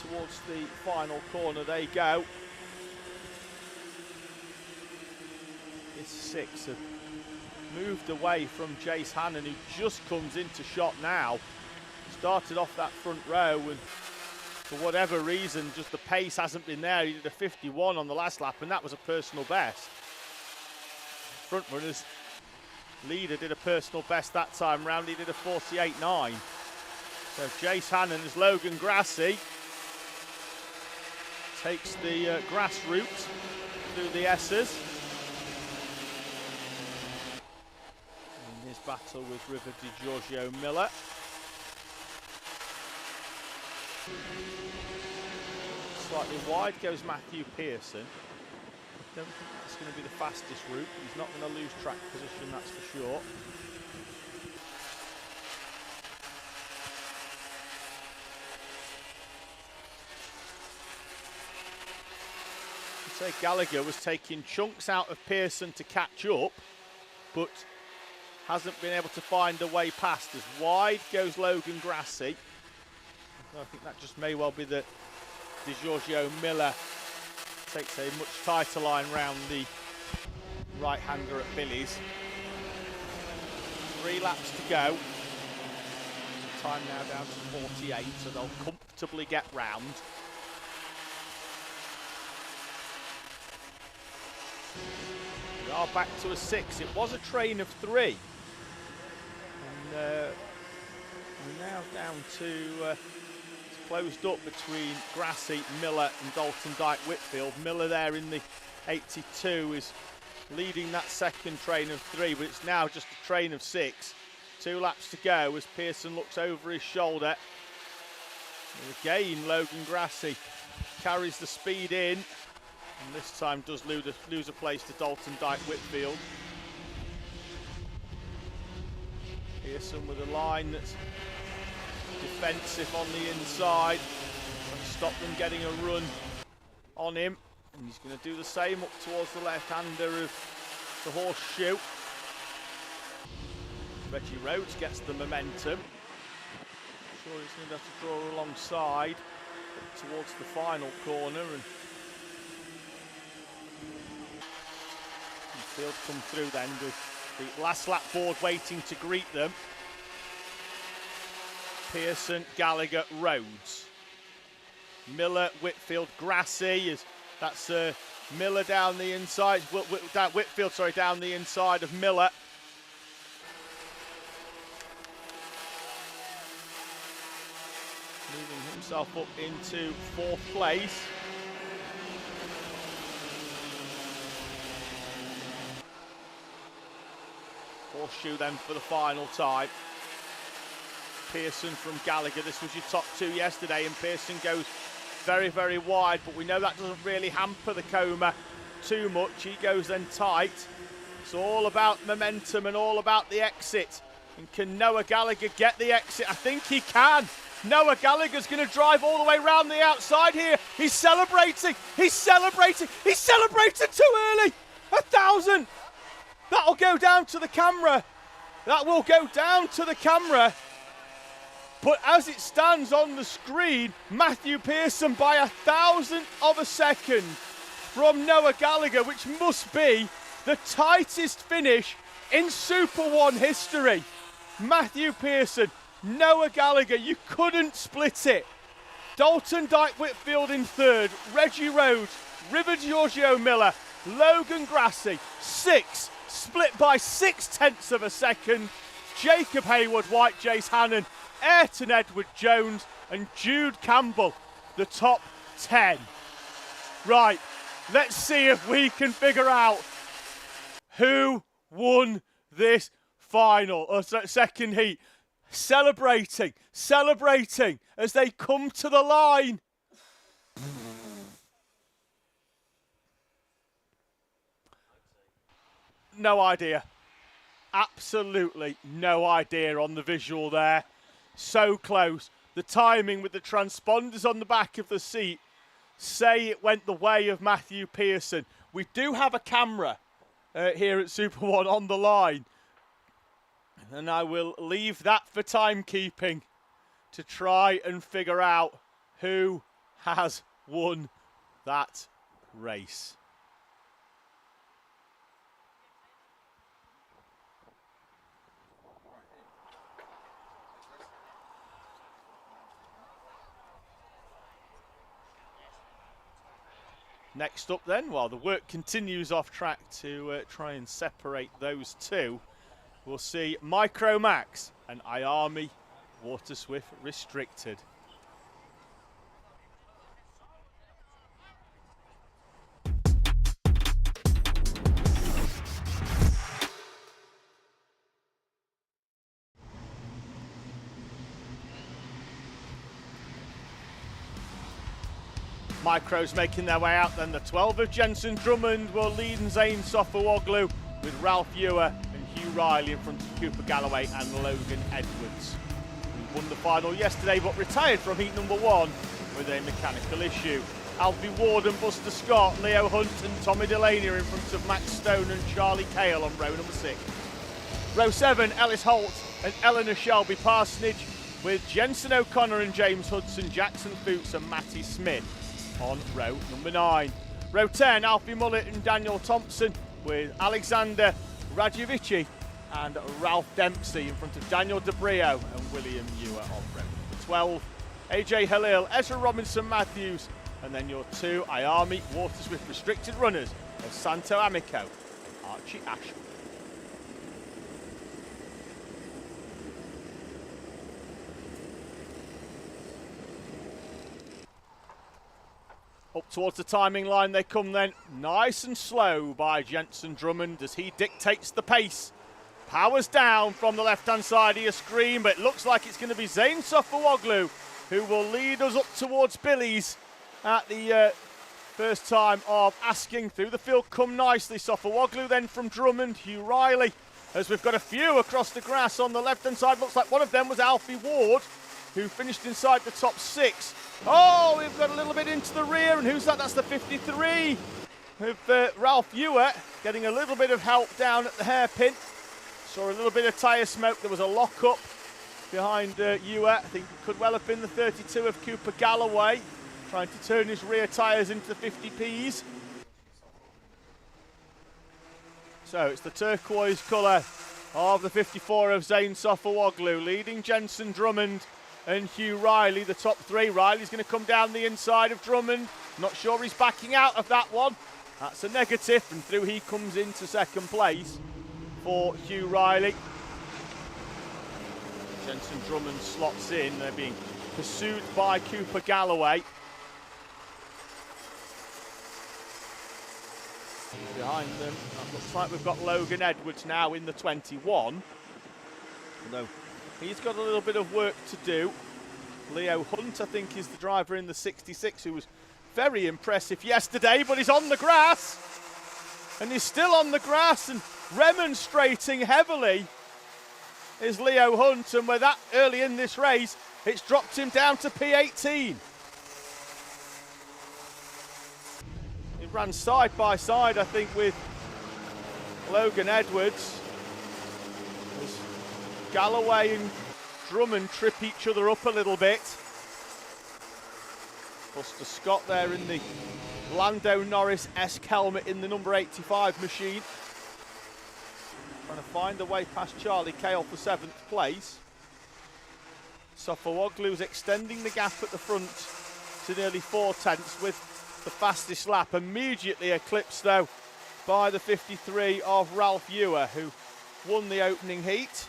Towards the final corner they go. This 6 have moved away from Jace Hannon, who just comes into shot now. Started off that front row, and for whatever reason, just the pace hasn't been there. He did a 51 on the last lap, and that was a personal best. Front runners leader did a personal best that time round. He did a 48.9. So Jace Hannon as Logan Grassi takes the grass route through the S's. In his battle with River Di Giorgio Miller. Slightly wide goes Matthew Pearson. I don't think that's going to be the fastest route. He's not going to lose track position, that's for sure. I'd say Gallagher was taking chunks out of Pearson to catch up, but hasn't been able to find a way past. As wide goes Logan Grassi. I think that just may well be that Di Giorgio Miller takes a much tighter line round the right-hander at Billy's. 3 laps to go. Time now down to 48, so they'll comfortably get round. We are back to a 6. It was a train of 3. And we're now down to closed up between Grassi, Miller and Dalton Dyke Whitfield. Miller there in the 82 is leading that second train of 3, but it's now just a train of 6. 2 laps to go as Pearson looks over his shoulder. And again, Logan Grassi carries the speed in, and this time does lose a place to Dalton Dyke Whitfield. Pearson with a line that's defensive on the inside, trying to stop them getting a run on him, and he's going to do the same up towards the left-hander of the horseshoe. Reggie Rhodes gets the momentum. Sure, he's going to have to draw alongside towards the final corner, and Field come through then with the last lap board waiting to greet them. Pearson, Gallagher, Rhodes. Miller, Whitfield, Grassi. That's Miller down the inside. Whitfield, sorry, down the inside of Miller. Moving himself up into 4th place. Horseshoe then for the final time. Pearson from Gallagher. This was your top two yesterday, and Pearson goes very, very wide, but we know that doesn't really hamper the Coma too much. He goes then tight. It's all about momentum and all about the exit. And can Noah Gallagher get the exit? I think he can. Noah Gallagher's going to drive all the way around the outside here. He's celebrating. He's celebrating. He's celebrated too early. 1,000. That'll go down to the camera. That will go down to the camera. But as it stands on the screen, Matthew Pearson by 1,000th of a second from Noah Gallagher, which must be the tightest finish in Super One history. Matthew Pearson, Noah Gallagher, you couldn't split it. Dalton Dyke Whitfield in third, Reggie Rhodes, River Giorgio Miller, Logan Grassi, six, split by 0.6 of a second. Jacob Hayward, White Jace Hannon, Ayrton Edward Jones and Jude Campbell, the top 10. Right, let's see if we can figure out who won this final, or second heat. Celebrating as they come to the line. No idea. Absolutely no idea on the visual there. So close. The timing with the transponders on the back of the seat say it went the way of Matthew Pearson. We do have a camera here at Super One on the line. And I will leave that for timekeeping to try and figure out who has won that race. Next up then, while the work continues off track to try and separate those two, we'll see Micro Max and iArmy Water Swift Restricted. Micros making their way out then. The 12 of Jensen Drummond will lead in Zane Sofawoglu with Ralph Ewer and Hugh Riley in front of Cooper Galloway and Logan Edwards. He won the final yesterday but retired from heat number one with a mechanical issue. Alfie Ward and Buster Scott, Leo Hunt and Tommy Delaney are in front of Max Stone and Charlie Cale on row number 6. Row 7, Ellis Holt and Eleanor Shelby Parsonage with Jensen O'Connor and James Hudson, Jackson Foots and Matty Smith on row number 9. Row 10, Alfie Mullet and Daniel Thompson with Alexander Radjovici and Ralph Dempsey in front of Daniel DeBrio and William Ewer on row number 12. AJ Halil, Ezra Robinson Matthews, and then your two iArmy Water Swift Restricted runners of Santo Amico, Archie Ashford. Up towards the timing line they come then, nice and slow by Jensen Drummond as he dictates the pace. Powers down from the left-hand side of your screen, but it looks like it's going to be Zane Sofawoglu who will lead us up towards Billy's at the first time of asking through the field. Come nicely, Sofawoglu then from Drummond, Hugh Riley, as we've got a few across the grass on the left-hand side. Looks like one of them was Alfie Ward, who finished inside the top 6. Oh, we've got a little bit into the rear, and who's that? That's the 53 with Ralph Ewer getting a little bit of help down at the hairpin. Saw a little bit of tyre smoke. There was a lock-up behind Ewer. I think it could well have been the 32 of Cooper Galloway, trying to turn his rear tyres into the 50Ps. So it's the turquoise colour of the 54 of Zane Sofawoglu, leading Jensen Drummond and Hugh Riley, the top 3. Riley's going to come down the inside of Drummond. Not sure he's backing out of that one. That's a negative, and through he comes into second place for Hugh Riley. Jensen Drummond slots in. They're being pursued by Cooper Galloway. Behind them, it looks like we've got Logan Edwards now in the 21. Although He's got a little bit of work to do. Leo Hunt, I think, is the driver in the 66 who was very impressive yesterday, but he's on the grass. And he's still on the grass and remonstrating heavily is Leo Hunt. And with that early in this race, it's dropped him down to P18. He ran side by side, I think, with Logan Edwards. As Galloway and Drummond trip each other up a little bit. Buster Scott there in the Lando Norris-esque helmet in the number 85 machine. Trying to find a way past Charlie Cale for 7th place. Sofawoglu's extending the gap at the front to nearly 4 tenths with the fastest lap. Immediately eclipsed though by the 53 of Ralph Ewer, who won the opening heat.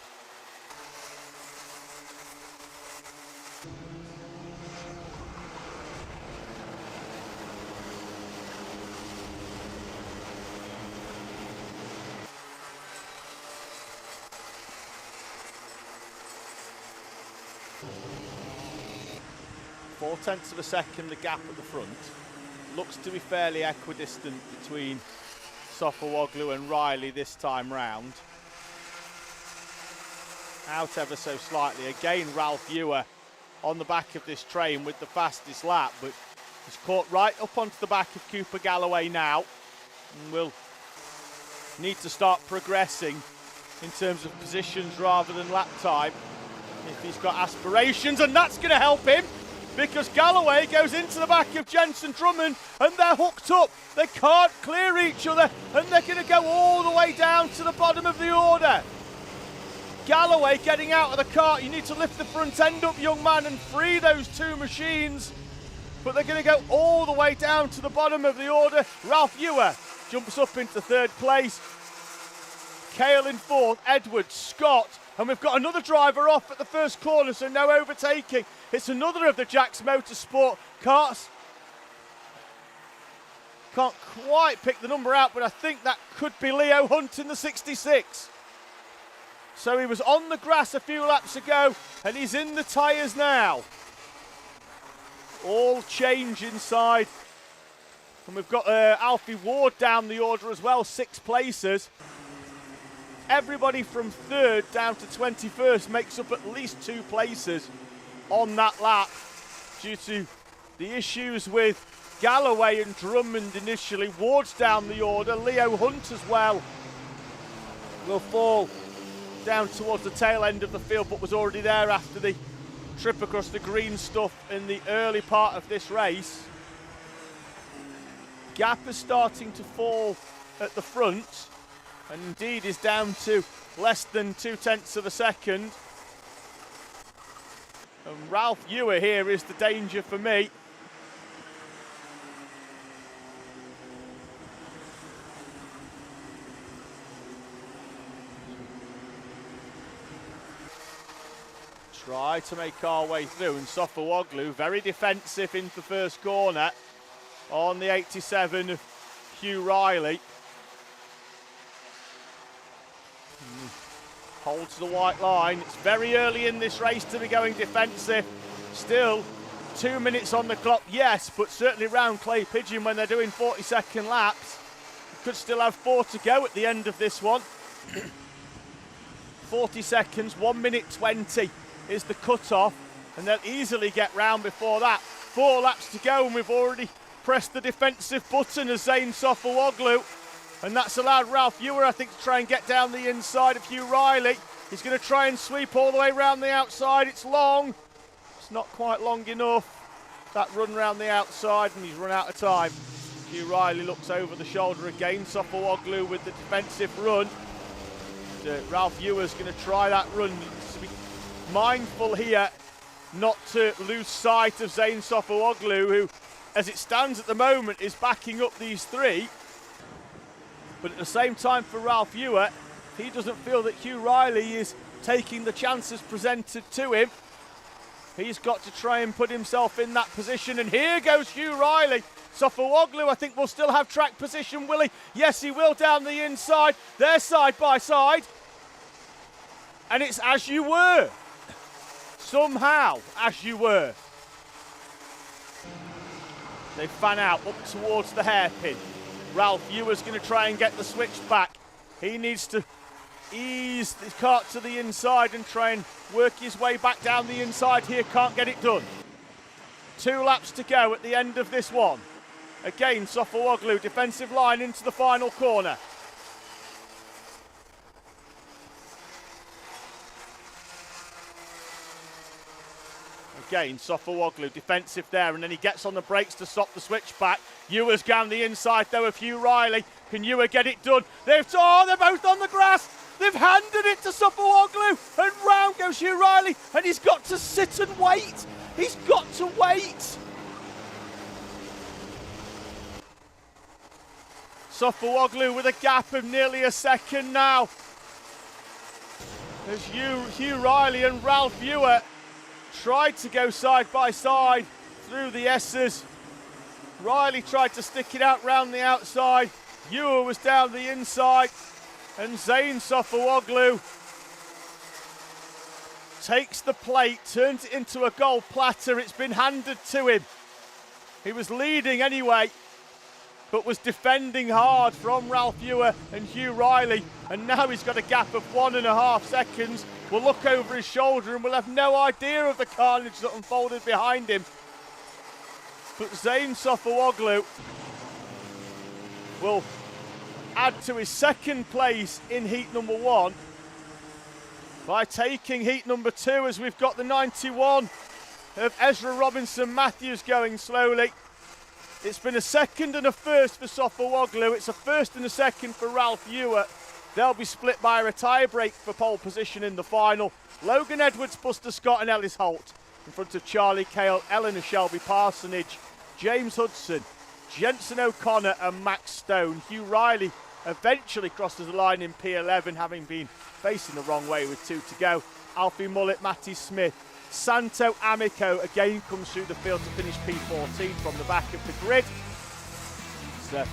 Four-tenths of a second the gap at the front. Looks to be fairly equidistant between Sofawoglu and Riley this time round. Out ever so slightly. Again, Ralph Ewer on the back of this train with the fastest lap, but he's caught right up onto the back of Cooper Galloway now, and will need to start progressing in terms of positions rather than lap time if he's got aspirations, and that's going to help him, because Galloway goes into the back of Jensen Drummond and they're hooked up. They can't clear each other and they're going to go all the way down to the bottom of the order. Galloway getting out of the cart. You need to lift the front end up, young man, and free those two machines. But they're going to go all the way down to the bottom of the order. Ralph Ewer jumps up into 3rd place. Cale in 4th, Edwards, Scott, and we've got another driver off at the first corner, so no overtaking. It's another of the Jacks Motorsport carts. Can't quite pick the number out, but I think that could be Leo Hunt in the 66. So he was on the grass a few laps ago, and he's in the tyres now. All change inside. And we've got Alfie Ward down the order as well, 6 places. Everybody from 3rd down to 21st makes up at least 2 places on that lap due to the issues with Galloway and Drummond initially. Ward's down the order. Leo Hunt as well will fall down towards the tail end of the field, but was already there after the trip across the green stuff in the early part of this race. Gap is starting to fall at the front, and indeed is down to less than 2 tenths of a second. And Ralph Ewer here is the danger for me. Try to make our way through, and Sofawoglu very defensive into the first corner on the 87 of Hugh Riley. Holds the white line. It's very early in this race to be going defensive. Still 2 minutes on the clock, yes, but certainly round Clay Pigeon when they're doing 40-second laps. You could still have 4 to go at the end of this one. 40 seconds, 1 minute 20 is the cut-off, and they'll easily get round before that. 4 laps to go, and we've already pressed the defensive button as Zane Sofawoglu. And that's allowed Ralph Ewer, I think, to try and get down the inside of Hugh Riley. He's going to try and sweep all the way round the outside. It's long. It's not quite long enough. That run round the outside, and he's run out of time. Hugh Riley looks over the shoulder again. Sofawoglu with the defensive run. Ralph Ewer's going to try that run. He needs to be mindful here not to lose sight of Zane Sofawoglu, who, as it stands at the moment, is backing up these 3. But at the same time for Ralph Ewer, he doesn't feel that Hugh Riley is taking the chances presented to him. He's got to try and put himself in that position, and here goes Hugh Riley. Sofawoglu, I think, will still have track position, will he? Yes, he will down the inside. They're side by side. And it's as you were. somehow, as you were. They fan out up towards the hairpin. Ralph Ewer's going to try and get the switch back. He needs to ease the cart to the inside and try and work his way back down the inside here. Can't get it done. 2 laps to go at the end of this one. Again, Sofawoglu, defensive line into the final corner. Again, Sofawoglu defensive there, and then he gets on the brakes to stop the switchback. Ewer's down the inside though of Hugh Riley. Can Ewer get it done? They're both on the grass. They've handed it to Sofawoglu, and round goes Hugh Riley, and he's got to sit and wait. He's got to wait. Sofawoglu with a gap of nearly a second now. As Hugh Riley and Ralph Ewer tried to go side by side through the S's. Riley tried to stick it out round the outside. Ewer was down the inside, and Zayn Sofawoglu takes the plate, turns it into a gold platter. It's been handed to him. He was leading anyway, but was defending hard from Ralph Ewer and Hugh Riley, and now he's got a gap of 1.5 seconds. Will look over his shoulder and will have no idea of the carnage that unfolded behind him. But Zayn Sofawoglu will add to his second place in heat number 1 by taking heat number 2, as we've got the 91 of Ezra Robinson Matthews going slowly. It's been a second and a first for Sofawoglu. It's a first and a second for Ralph Ewer. They'll be split by a tyre break for pole position in the final. Logan Edwards, Buster Scott and Ellis Holt in front of Charlie Cale, Eleanor Shelby Parsonage, James Hudson, Jensen O'Connor and Max Stone. Hugh Riley eventually crosses the line in P11, having been facing the wrong way with 2 to go. Alfie Mullet, Matty Smith, Santo Amico again comes through the field to finish P14 from the back of the grid. So,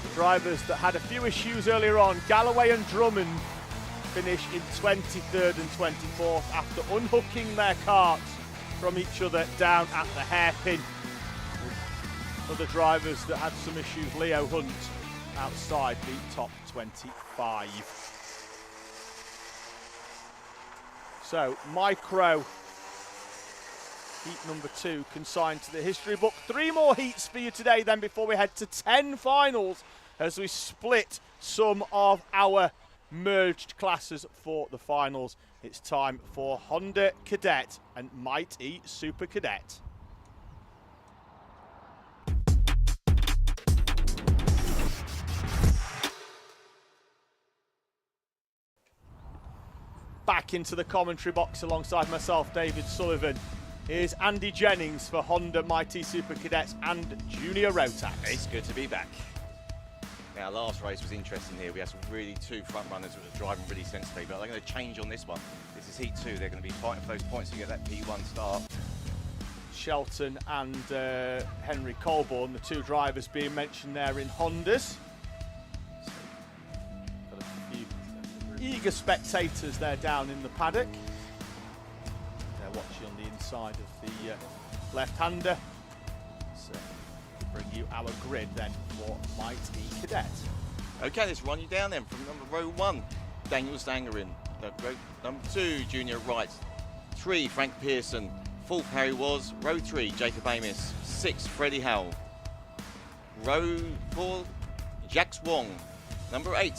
the drivers that had a few issues earlier on, Galloway and Drummond, finish in 23rd and 24th after unhooking their carts from each other down at the hairpin. Other drivers that had some issues, Leo Hunt outside the top 25. So, Micro heat number 2 consigned to the history book. 3 more heats for you today then before we head to 10 finals as we split some of our merged classes for the finals. It's time for Honda Cadet and Mighty Super Cadet. Back into the commentary box alongside myself, David Sullivan. Here's Andy Jennings for Honda Mighty Super Cadets and Junior Rotax. It's good to be back. Now, last race was interesting here. We had some really 2 front runners that were driving really sensibly, but they're going to change on this one. This is heat 2. They're going to be fighting for those points to get that P1 start. Shelton and Henry Colborne, the 2 drivers being mentioned there in Hondas. Got a few eager spectators there down in the paddock. They're watching on the inside of the left-hander. So, bring you our grid then for Mighty Cadet. Okay, let's run you down then from row 1, Daniel Stangerin. Row number 2, Junior Wright. 3, Frank Pearson. 4th, Harry Was. Row 3, Jacob Amos. 6, Freddie Howell. Row 4, Jax Wong. Number 8,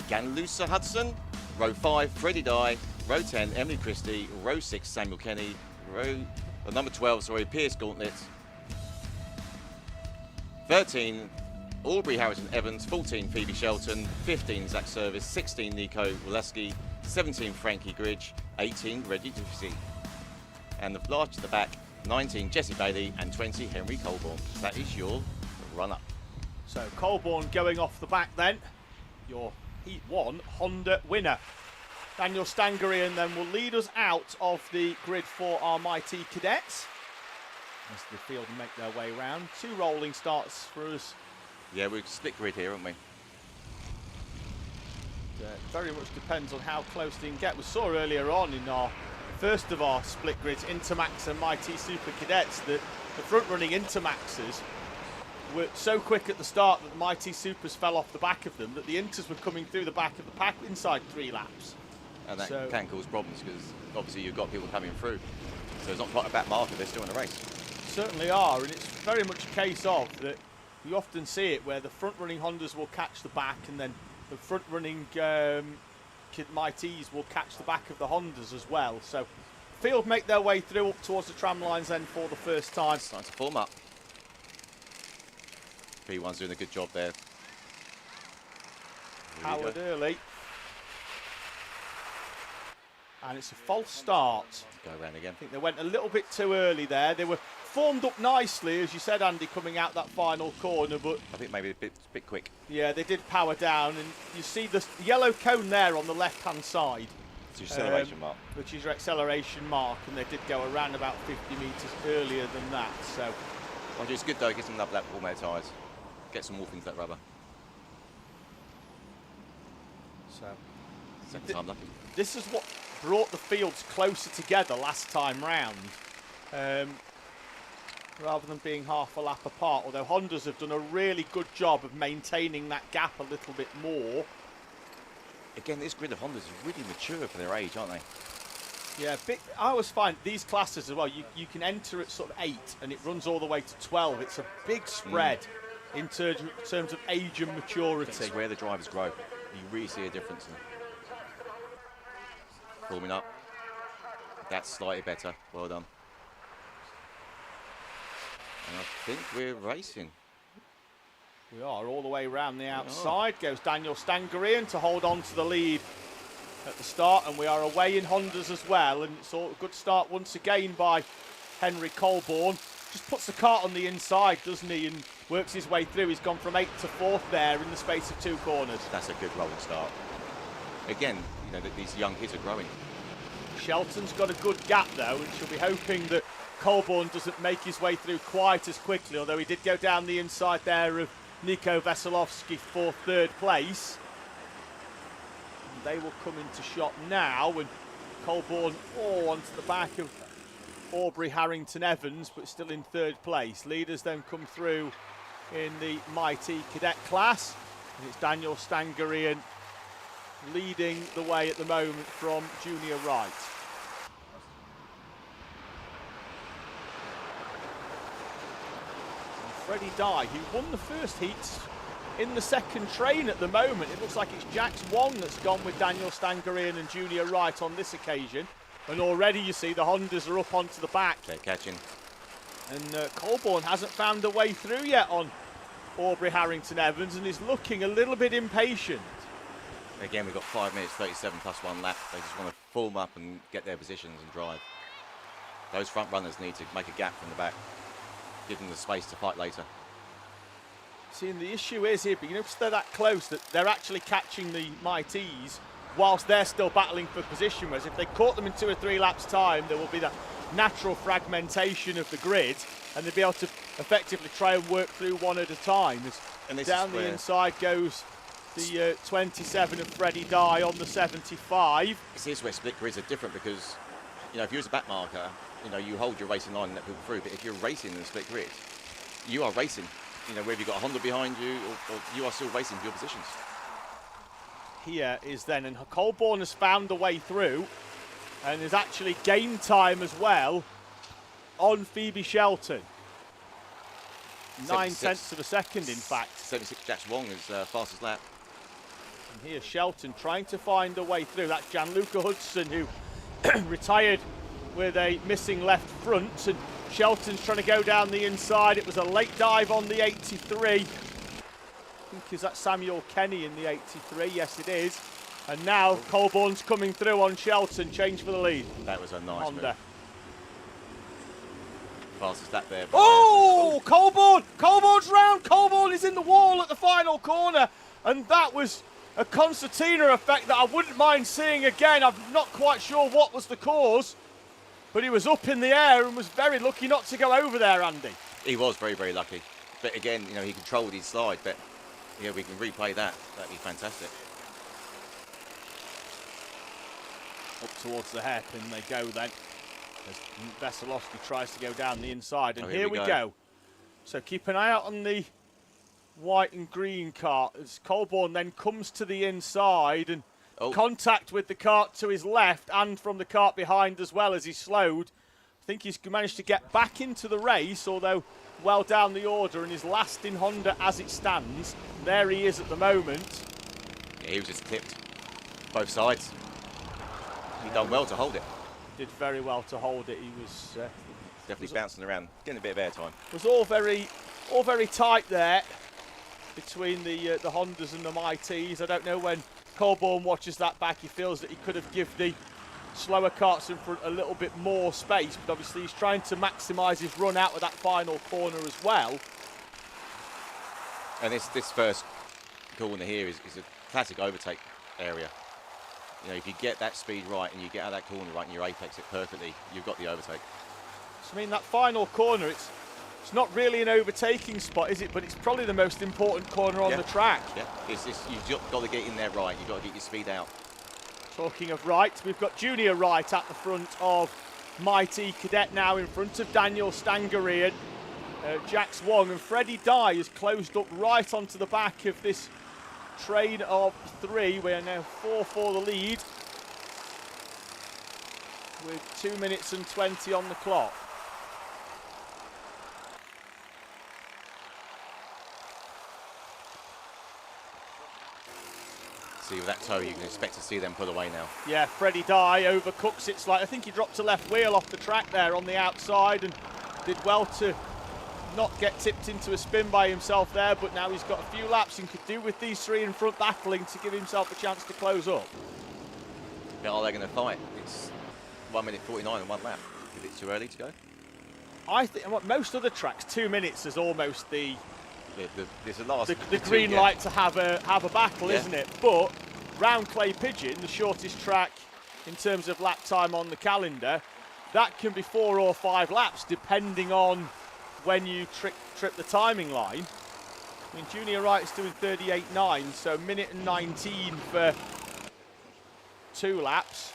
Ganlusa Hudson. Row 5, Freddie Dye. Row 10, Emily Christie. Row 6, Samuel Kenny. Number 12, Pierce Gauntlet. 13, Aubrey Harrison Evans. 14, Phoebe Shelton. 15, Zach Service. 16, Nico Waleski. 17, Frankie Gridge. 18, Reggie Ducey. And the last at the back, 19, Jesse Bailey. And 20, Henry Colborne. That is your run-up. So Colborne going off the back then. Your Heat 1 Honda winner. Daniel Stangerian then will lead us out of the grid for our Mighty Cadets as the field make their way round. 2 rolling starts for us. Yeah, we're split grid here, aren't we? Very much depends on how close they can get. We saw earlier on in our first of our split grids, Intermax and Mighty Super Cadets, that the front-running Intermaxes were so quick at the start that the Mighty Supers fell off the back of them, that the Inters were coming through the back of the pack inside 3 laps. And that can cause problems because obviously you've got people coming through. So it's not quite a back marker, they're still in the race. Certainly are, and it's very much a case of that you often see it where the front-running Hondas will catch the back, and then the front-running Mighties will catch the back of the Hondas as well. So field make their way through up towards the tram lines then for the first time. Starting to form up. P1's doing a good job there. Howard early. And it's a false start. Go around again. I think they went a little bit too early there. They were formed up nicely, as you said, Andy, coming out that final corner, but I think maybe a bit quick. yeah, they did power down, and you see the yellow cone there on the left-hand side. It's your acceleration mark. Which is your acceleration mark, and they did go around about 50 metres earlier than that. So, Well, it's good though, get some lap warm air tyres. Get some wolf into that rubber. so Second time lucky. this is what brought the fields closer together last time round, rather than being half a lap apart. Although Hondas have done a really good job of maintaining that gap a little bit more. Again, this grid of Hondas is really mature for their age, aren't they? Yeah, I always find these classes as well, you can enter at sort of 8 and it runs all the way to 12. It's a big spread in terms of age and maturity. It's where the drivers grow. You really see a difference in them. Forming up. That's slightly better. Well done. And I think we're racing. We are all the way around the outside. Goes Daniel Stangarian to hold on to the lead at the start, and we are away in Hondas as well, and it's all a good start once again by Henry Colborne. Just puts the cart on the inside, doesn't he, and works his way through. He's gone from 8th to 4th there in the space of 2 corners. That's a good rolling start. Again, you know, these young kids are growing. Shelton's got a good gap though, and she'll be hoping that Colborne doesn't make his way through quite as quickly, although he did go down the inside there of Nico Veselovsky for 3rd place. And they will come into shot now, and Colborne onto the back of Aubrey Harrington Evans, but still in 3rd place. Leaders then come through in the Mighty Cadet class, and it's Daniel Stangarian leading the way at the moment from Junior Wright. And Freddie Dye, who won the first heats in the second train at the moment. It looks like it's Jax Wong that's gone with Daniel Stangarian and Junior Wright on this occasion. And already you see the Hondas are up onto the back. They're catching. And Colborne hasn't found a way through yet on Aubrey Harrington Evans and is looking a little bit impatient. Again, we've got 5 minutes 37 plus 1 lap. They just want to form up and get their positions and drive. Those front runners need to make a gap from the back, give them the space to fight later. See, and the issue is here, but you notice they're that close that they're actually catching the Mighties whilst they're still battling for position. Whereas if they caught them in 2 or 3 laps' time, there will be that natural fragmentation of the grid, and they'll be able to effectively try and work through one at a time. And this down the inside goes the 27 of Freddie Dye on the 75. This is where split grids are different because, you know, if you're a back marker, you know, you hold your racing line and let people through. But if you're racing in a split grid, you are racing. You know, whether you've got a Honda behind you or you are still racing for your positions. Here is then, and Colborne has found a way through and is actually gained time as well on Phoebe Shelton. 9/10 of a second, in fact. 76 Jax Wong is fastest lap. And here's Shelton trying to find a way through. That's Gianluca Hudson, who retired with a missing left front, and Shelton's trying to go down the inside. It was a late dive on the 83. I think is that Samuel Kenny in the 83? Yes, it is. And now Colborne's coming through on Shelton, change for the lead. That was a nice Honda. move. Fastest lap there. Oh, Colborne! Colborne's round. Colborne is in the wall at the final corner, and that was a concertina effect that I wouldn't mind seeing again. I'm not quite sure what was the cause, but he was up in the air and was very lucky not to go over there, Andy. He was very, very lucky. But again, you know, he controlled his slide, but yeah, we can replay that. That'd be fantastic. Up towards the hairpin they go then, as Veselowski tries to go down the inside, and here we go. So keep an eye out on the white and green cart as Colborne then comes to the inside, and contact with the cart to his left and from the cart behind as well as he's slowed. I think he's managed to get back into the race, although well down the order, and is last in Honda as it stands. There he is at the moment. Yeah, he was just clipped both sides. He done well to hold it. Did very well to hold it. He was definitely bouncing around, getting a bit of airtime. It was all very tight there between the Hondas and the Mighties. I don't know when Colborne watches that back, he feels that he could have given the slower karts in front a little bit more space, but obviously he's trying to maximise his run out of that final corner as well. And this first corner here is a classic overtake area. You know, if you get that speed right and you get out of that corner right and you apex it perfectly, you've got the overtake. So, I mean, that final corner, it's not really an overtaking spot, is it? But it's probably the most important corner on the track. Yeah, you've got to get in there right. You've got to get your speed out. Talking of right, we've got Junior Wright at the front of Mighty Cadet now, in front of Daniel Stangery and Jax Wong, and Freddie Dye has closed up right onto the back of this train of three. We are now 4 for the lead with 2 minutes and 20 on the clock. See, with that toe, you can expect to see them put away now. Yeah, Freddie Dye overcooks it slightly. I think he dropped a left wheel off the track there on the outside and did well to not get tipped into a spin by himself there, but now he's got a few laps and could do with these three in front battling to give himself a chance to close up. Yeah, are they going to fight? It's 1 minute 49 and 1 lap. Is it too early to go? I think most other tracks, 2 minutes is almost the green light to have a battle, isn't it? But round Clay Pigeon, the shortest track in terms of lap time on the calendar, that can be 4 or 5 laps depending on when you trip the timing line. I mean, Junior Wright's doing 38.9, so 1 minute and 19 for 2 laps.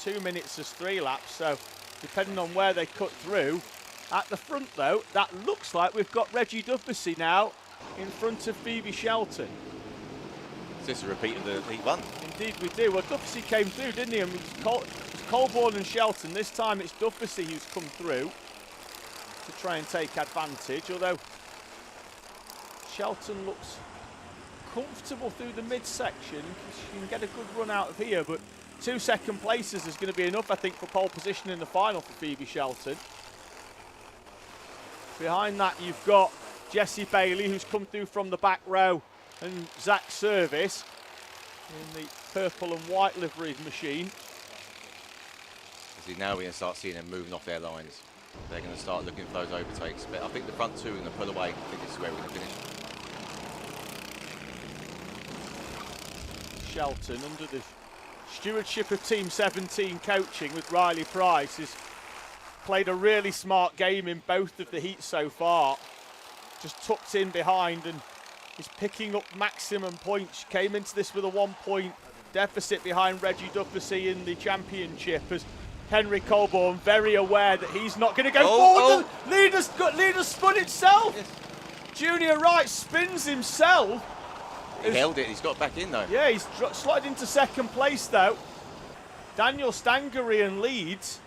2 minutes is 3 laps, so depending on where they cut through. At the front, though, that looks like we've got Reggie Duffy now in front of Phoebe Shelton. Is this a repeat of the Heat 1? Indeed we do. Well, Duffy came through, didn't he? And it was Colborne and Shelton. This time it's Duffy who's come through to try and take advantage, although Shelton looks comfortable through the midsection. She can get a good run out of here, but 2 second places is going to be enough, I think, for pole position in the final for Phoebe Shelton. Behind that, you've got Jesse Bailey, who's come through from the back row, and Zach Service in the purple and white liveried machine. See, now we're going to start seeing them moving off their lines. They're going to start looking for those overtakes. But I think the front two are going to pull away. I think this is where we're going to finish. Shelton, under the stewardship of Team 17 coaching with Riley Price, has played a really smart game in both of the heats so far. Just tucked in behind and is picking up maximum points. Came into this with a 1 point deficit behind Reggie Duffy in the championship, as Henry Colborne very aware that he's not going to go forward. The leader's spun itself. Yes. Junior Wright spins himself. He held it, he's got back in though. Yeah, he's slotted into second place though. Daniel Stangery leads,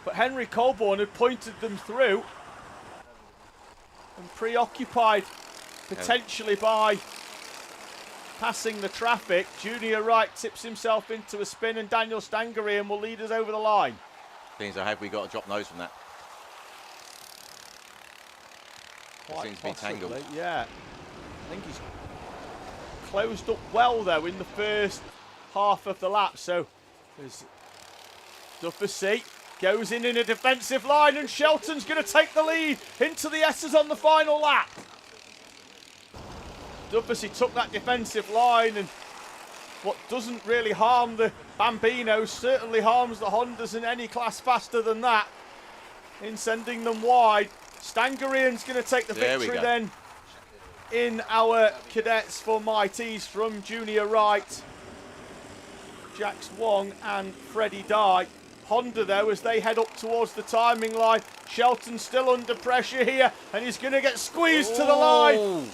but Henry Colborne had pointed them through and preoccupied potentially by passing the traffic. Junior Wright tips himself into a spin and Daniel Stangery will lead us over the line. Things I have we got a drop nose from that. Seems to be tangled. Yeah, I think he's closed up well though in the first half of the lap. So there's Duffy goes in a defensive line and Shelton's going to take the lead into the S's on the final lap. Duffy took that defensive line, and what doesn't really harm the Bambinos certainly harms the Hondas in any class faster than that in sending them wide. Stangerian's going to take the victory then in our cadets for Mighties from Junior Wright. Jax Wong and Freddie Dye. Honda, though, as they head up towards the timing line. Shelton still under pressure here, and he's going to get squeezed to the line.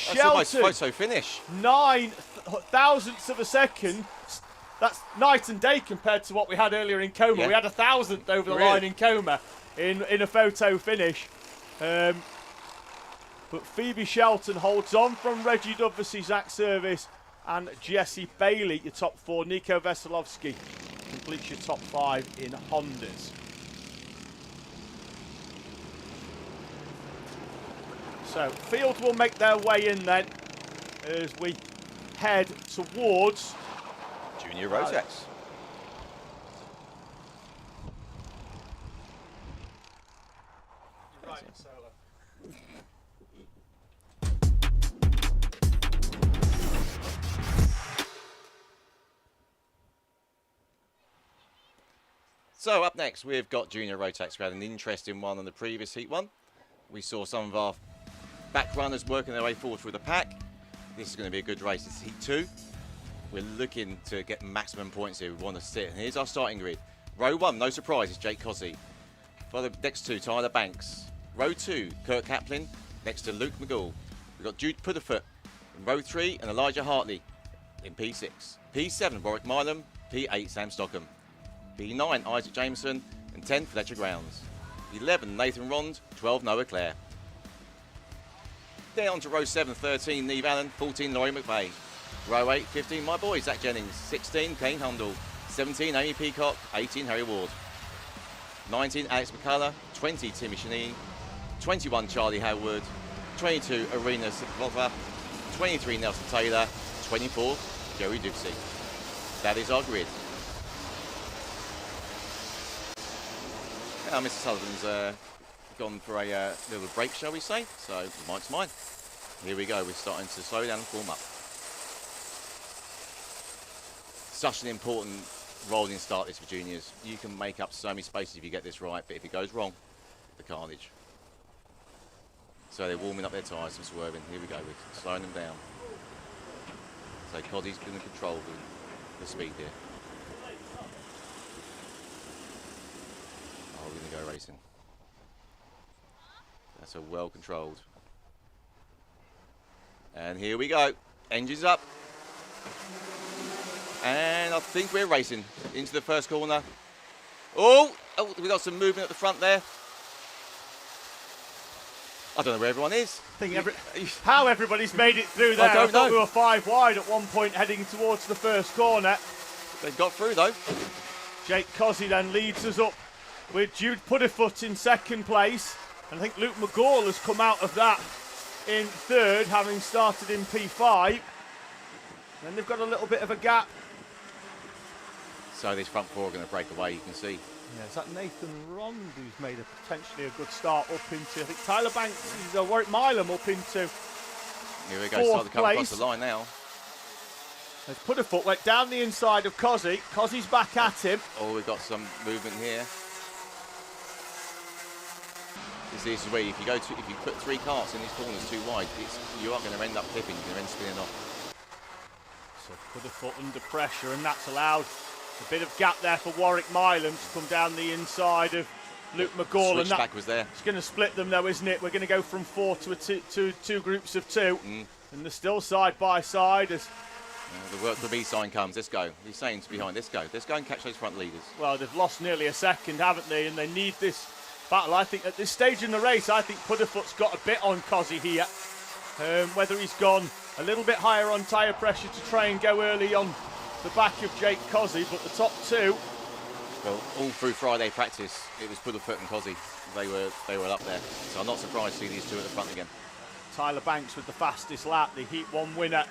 That's almost photo finish. 9 thousandths of a second. That's night and day compared to what we had earlier in Coma. Yeah. We had a thousandth over the line in Coma in a photo finish. But Phoebe Shelton holds on from Reggie Douglasy, Zach Service, and Jesse Bailey. Your top 4. Nico Veselovsky completes your top 5 in Hondas. So field will make their way in then as we head towards Junior Rotex. So up next, we've got Junior Rotex. We had an interesting one on the previous heat one. We saw some of our back runners working their way forward through the pack. This is going to be a good race. It's heat 2. We're looking to get maximum points here. We want to sit. And here's our starting grid. Row 1, no surprise, is Jake Cossey. For the next 2, Tyler Banks. Row 2, Kurt Kaplan, next to Luke McGool. We've got Jude Pudderfoot in row 3 and Elijah Hartley in P6. P7, Warwick Milam. P8, Sam Stockham. P9, Isaac Jameson. And 10, Fletcher Grounds. 11, Nathan Rond. 12, Noah Clare. Down to row 7, 13, Neve Allen. 14, Laurie McVeigh. Row 8, 15, my boy, Zach Jennings. 16, Kane Hundle. 17, Amy Peacock. 18, Harry Ward. 19, Alex McCullough. 20, Timmy Shanee. 21, Charlie Howard. 22, Arena Siklova. 23, Nelson Taylor. 24, Joey Duxey. That is our grid. Now, Mr. Sullivan's gone for a little break, shall we say? So, mic's mine. Here we go. We're starting to slow down and form up. Such an important rolling start this for juniors. You can make up so many spaces if you get this right, but if it goes wrong, the carnage. So they're warming up their tyres and swerving. Here we go. We're slowing them down. So Coddy's going to control the speed here. Oh, we're going to go racing. That's a well controlled. And here we go. Engines up. And I think we're racing into the first corner. Oh, we got some movement at the front there. I don't know where everyone is. How everybody's made it through there. I thought know. we were 5 wide at one point heading towards the first corner. They've got through though. Jake Cossey then leads us up with Jude Pudderfoot in second place. And I think Luke McGall has come out of that in third, having started in P5. Then they've got a little bit of a gap. So this front 4 are going to break away, you can see. Yeah, is that Nathan Rond who's made potentially a good start up into, I think Tyler Banks, Warwick Milam up into Here we go, start to come across place. the line now. As Pudderfoot went down the inside of Cossey. Cossey's back at him. Oh, we've got some movement here. This is where if you put 3 carts in these corners too wide, you are going to end up tipping, you're going to end spinning off. So Pudderfoot under pressure, and that's allowed a bit of gap there for Warwick Milam to come down the inside of Luke McGall. And Switchback was there. It's going to split them though, isn't it? We're going to go from 4 to two groups of 2. And they're still side by side as the work for B sign comes. Let's go. He's saying to behind. Let's go. Let's go and catch those front leaders. well, they've lost nearly a second, haven't they? And they need this battle. I think at this stage in the race, I think Pudderfoot's got a bit on Cossey here. Whether he's gone a little bit higher on tyre pressure to try and go early on the back of Jake Cossey, but the top 2. Well, all through Friday practice, it was Pudderfoot and Cossey. They were up there. So I'm not surprised to see these 2 at the front again. Tyler Banks with the fastest lap, the Heat 1 winner,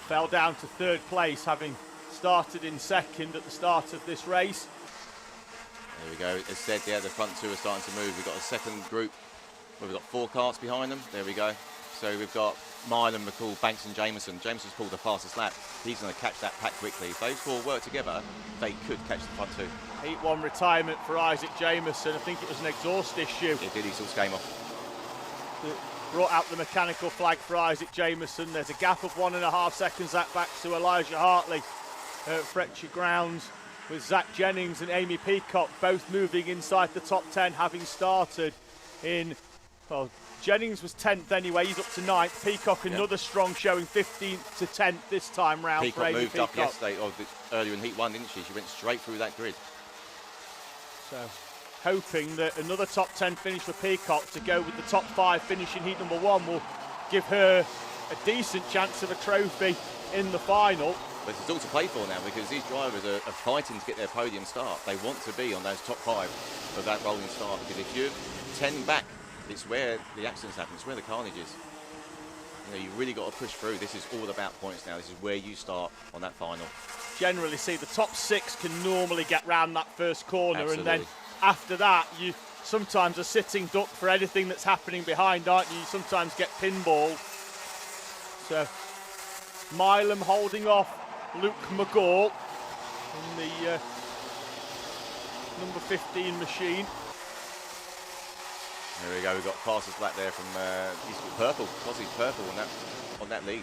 fell down to 3rd place, having started in 2nd at the start of this race. There we go. As said, yeah, the front 2 are starting to move. We've got a second group where we've got 4 carts behind them. There we go. So we've got Milam, McCall, Banks and Jameson. Jameson's pulled the fastest lap. He's going to catch that pack quickly. If those 4 work together, they could catch the front 2. Heat 1 retirement for Isaac Jameson. I think it was an exhaust issue. It did. He still came off. Brought out the mechanical flag for Isaac Jameson. There's a gap of 1.5 seconds that back to Elijah Hartley. Fletcher Grounds, with Zach Jennings and Amy Peacock both moving inside the top 10, having started in, well, Jennings was 10th anyway, he's up to 9th. Peacock, another strong showing, 15th to 10th this time round. Peacock moved up yesterday, or earlier in Heat 1, didn't she? She went straight through that grid. So, hoping that another top 10 finish for Peacock to go with the top 5 finish in Heat number 1 will give her a decent chance of a trophy in the final. But it's all to play for now, because these drivers are fighting to get their podium start. They want to be on those top 5 of that rolling start, because if you're 10 back, it's where the accidents happen, it's where the carnage is. You know, you've really got to push through. This is all about points now. This is where you start on that final. Generally see the top 6 can normally get round that first corner. Absolutely. And then after that you sometimes are sitting duck for anything that's happening behind, aren't you? You sometimes get pinball. So Milam holding off Luke McGall in the number 15 machine. There we go, we've got fastest black there from he's purple, Cossey's purple on that lead.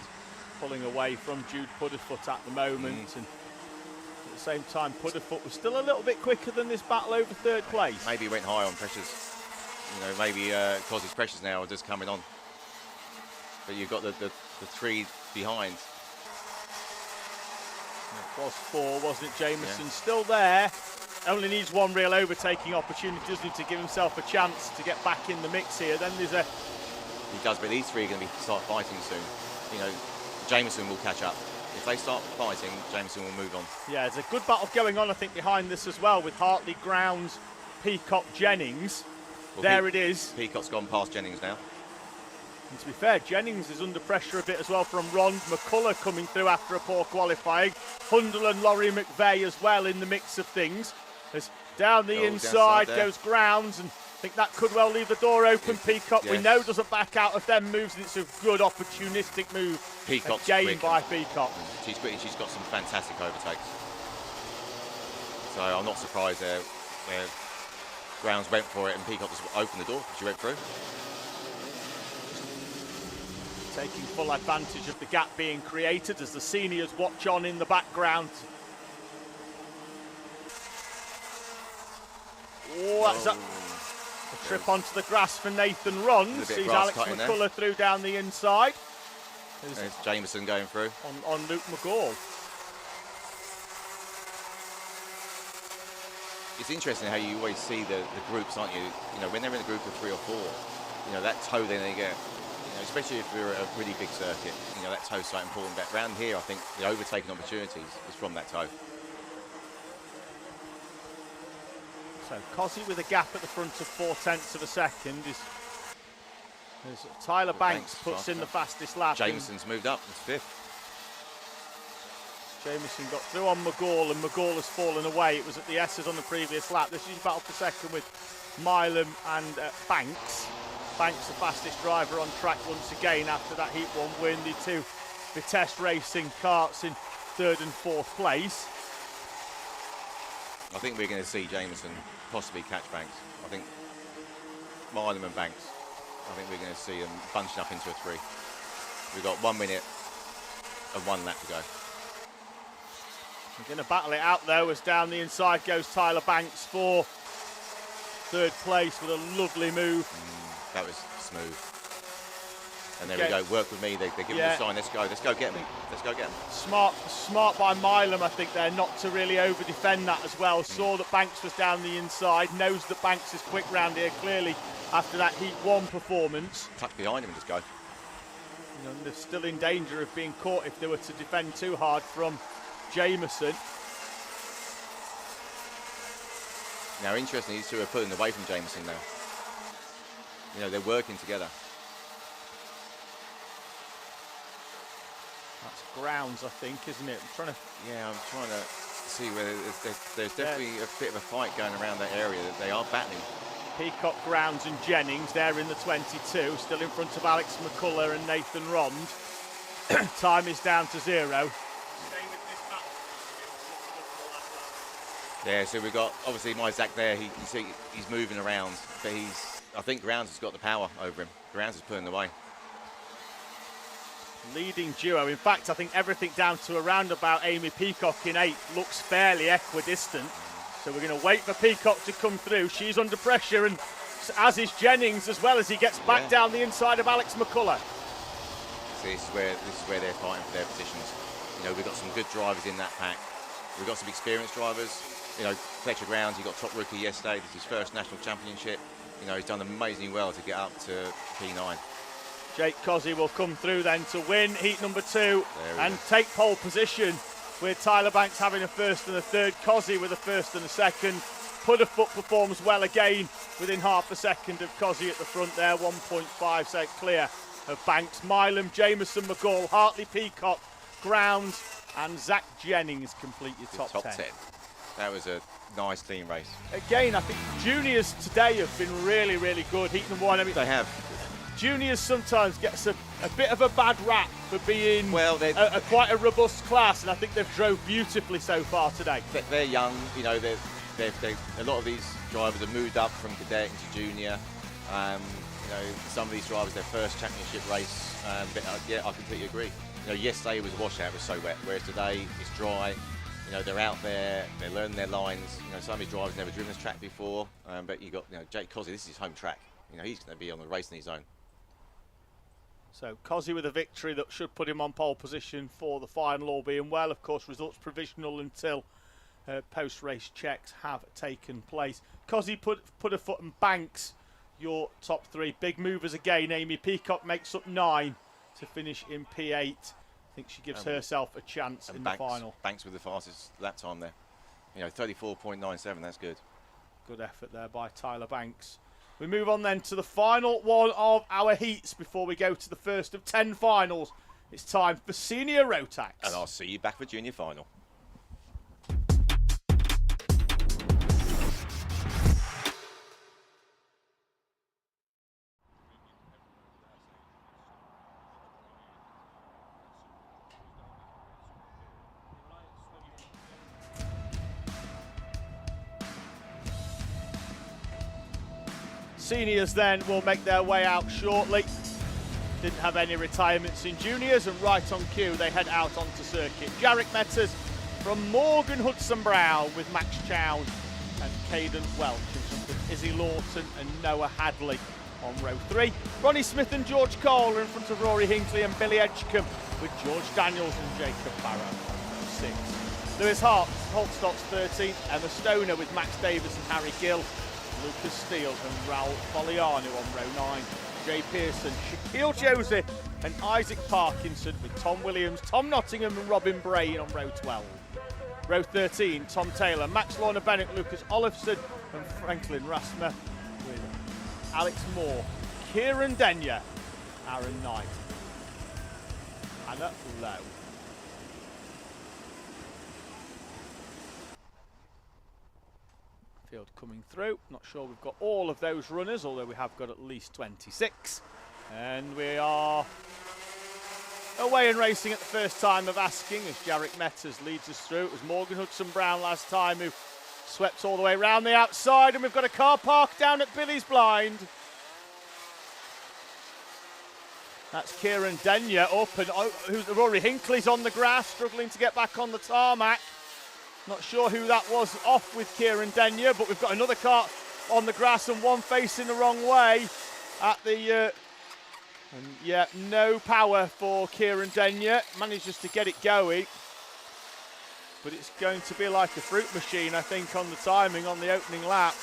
Pulling away from Jude Pudderfoot at the moment, and at the same time Pudderfoot was still a little bit quicker than this battle over 3rd place. Maybe he went high on pressures. You know, maybe Cossey's pressures now are just coming on. But you've got the 3 behind. It was 4, wasn't it? Jameson still there. Only needs one real overtaking opportunity, doesn't he, to give himself a chance to get back in the mix here. Then there's a... He does, but these 3 are going to start fighting soon. You know, Jameson will catch up. If they start fighting, Jameson will move on. Yeah, there's a good battle going on, I think, behind this as well, with Hartley, Grounds, Peacock, Jennings. Well, there it is. Peacock's gone past Jennings now. And to be fair, Jennings is under pressure a bit as well from Ron McCullough coming through after a poor qualifying. Hundle and Laurie McVeigh as well in the mix of things. As down the inside goes Grounds, and I think that could well leave the door open. Peacock, we know, doesn't back out of them moves, and it's a good opportunistic move. Peacock's gained by Peacock. She's quick, and she's got some fantastic overtakes. So I'm not surprised there where Grounds went for it and Peacock just opened the door. She went through. Taking full advantage of the gap being created as the seniors watch on in the background. Oh, that's a trip onto the grass for Nathan Rond. Sees Alex McCullough through down the inside. There's Jameson going through. On Luke McGall. It's interesting how you always see the groups, aren't you? You know, when they're in a group of 3 or 4, you know, that toe then they get, you know, especially if you're at a really big circuit, you know, that toe's so important. But around here, I think the overtaking opportunities is from that toe. So Cossey with a gap at the front of 4/10 of a second is as Tyler Banks puts in the fastest lap. Jameson's moved up, it's 5th. Jameson got through on McGall, and McGall has fallen away. It was at the S's on the previous lap. This is battle for second with Milam and Banks. Banks, the fastest driver on track once again after that Heat 1 win. The 2 Vitesse Racing karts in 3rd and 4th place. I think we're going to see Jameson possibly catch Banks. I think Milam and Banks, I think we're going to see them bunching up into a 3. We've got 1 minute and 1 lap to go. We're going to battle it out though, as down the inside goes Tyler Banks for 3rd place with a lovely move. That was smooth. And there we go, work with me, they're giving the sign, let's go get them, let's go get them. Smart by Milam, I think there, not to really over-defend that as well. Saw that Banks was down the inside, knows that Banks is quick round here, clearly, after that Heat 1 performance. Tuck behind him and just go. You know, they're still in danger of being caught if they were to defend too hard from Jameson. Now, interesting, these 2 are pulling away from Jameson now. You know, they're working together. That's Grounds, I think, isn't it? I'm trying to see whether there's definitely a bit of a fight going around that area. They are battling. Peacock, Grounds and Jennings, they're in the 22, still in front of Alex McCullough and Nathan Rond. Time is down to 0. Yeah, so we've got, obviously, my Zach there, you see he's moving around, but I think Grounds has got the power over him. Grounds is pulling away. Leading duo. In fact, I think everything down to around about Amy Peacock in 8th looks fairly equidistant. So we're going to wait for Peacock to come through. She's under pressure, and as is Jennings as well, as he gets back down the inside of Alex McCullough. So this is where they're fighting for their positions. You know, we've got some good drivers in that pack. We've got some experienced drivers. You know, Fletcher Grounds, he got top rookie yesterday. This is his first national championship. You know, he's done amazingly well to get up to P9. Jake Cozzy will come through then to win heat number 2 and take pole position, with Tyler Banks having a first and a third, Cozzy with a first and a second. Pudderfoot performs well again, within half a second of Cozzy at the front there, 1.5 sec clear of Banks. Milam, Jameson, McGall, Hartley, Peacock, Grounds and Zach Jennings complete your top 10. That was a nice clean race. Again, I think juniors today have been really, really good. Heat number 1, I mean, They have. juniors sometimes gets a bit of a bad rap for being quite a robust class, and I think they've drove beautifully so far today. They're young, you know, a lot of these drivers have moved up from cadet into junior. You know, some of these drivers, their first championship race, but yeah, I completely agree. You know, yesterday was a washout, it was so wet, whereas today it's dry. You know, they're out there, they're learning their lines. You know, some of these drivers never driven this track before, but you got, you know, Jake Cozzy, this is his home track. You know, he's going to be on the racing his own. So Cozzy with a victory that should put him on pole position for the final, all being well. Of course, results provisional until post-race checks have taken place. Cozzy, Pudderfoot and Banks, your top 3. Big movers again. Amy Peacock makes up 9 to finish in P8. I think she gives herself a chance in the final. Banks with the fastest lap time there. You know, 34.97, that's good. Good effort there by Tyler Banks. We move on then to the final one of our heats before we go to the first of 10 finals. It's time for senior Rotax. And I'll see you back for junior final. Seniors then will make their way out shortly. Didn't have any retirements in juniors, and right on cue they head out onto circuit. Jarek Metters from Morgan Hudson Brown with Max Chown and Caden Welch, with Izzy Lawton and Noah Hadley on row 3. Ronnie Smith and George Cole are in front of Rory Hinckley and Billy Edgecombe, with George Daniels and Jacob Barrow on row 6. Lewis Holt stops 13th, Emma Stoner with Max Davis and Harry Gill, Lucas Steele and Raul Foliano on row 9. Jay Pearson, Shaquille Joseph and Isaac Parkinson, with Tom Williams, Tom Nottingham and Robin Brain on row 12. Row 13, Tom Taylor, Max Lorna Bennett, Lucas Olofsson and Franklin Rasma, with Alex Moore, Kieran Denyer, Aaron Knight, Hannah Lowe. Field coming through. Not sure we've got all of those runners, although we have got at least 26. And we are away and racing at the first time of asking, as Jarek Metters leads us through. It was Morgan Hudson Brown last time who swept all the way around the outside, and we've got a car parked down at Billy's blind. That's Kieran Denyer up, and Rory Hinckley's on the grass, struggling to get back on the tarmac. Not sure who that was off with Kieran Denyer, but we've got another car on the grass and one facing the wrong way at the... and yeah, no power for Kieran Denyer. Manages to get it going. But it's going to be like a fruit machine, I think, on the timing on the opening lap.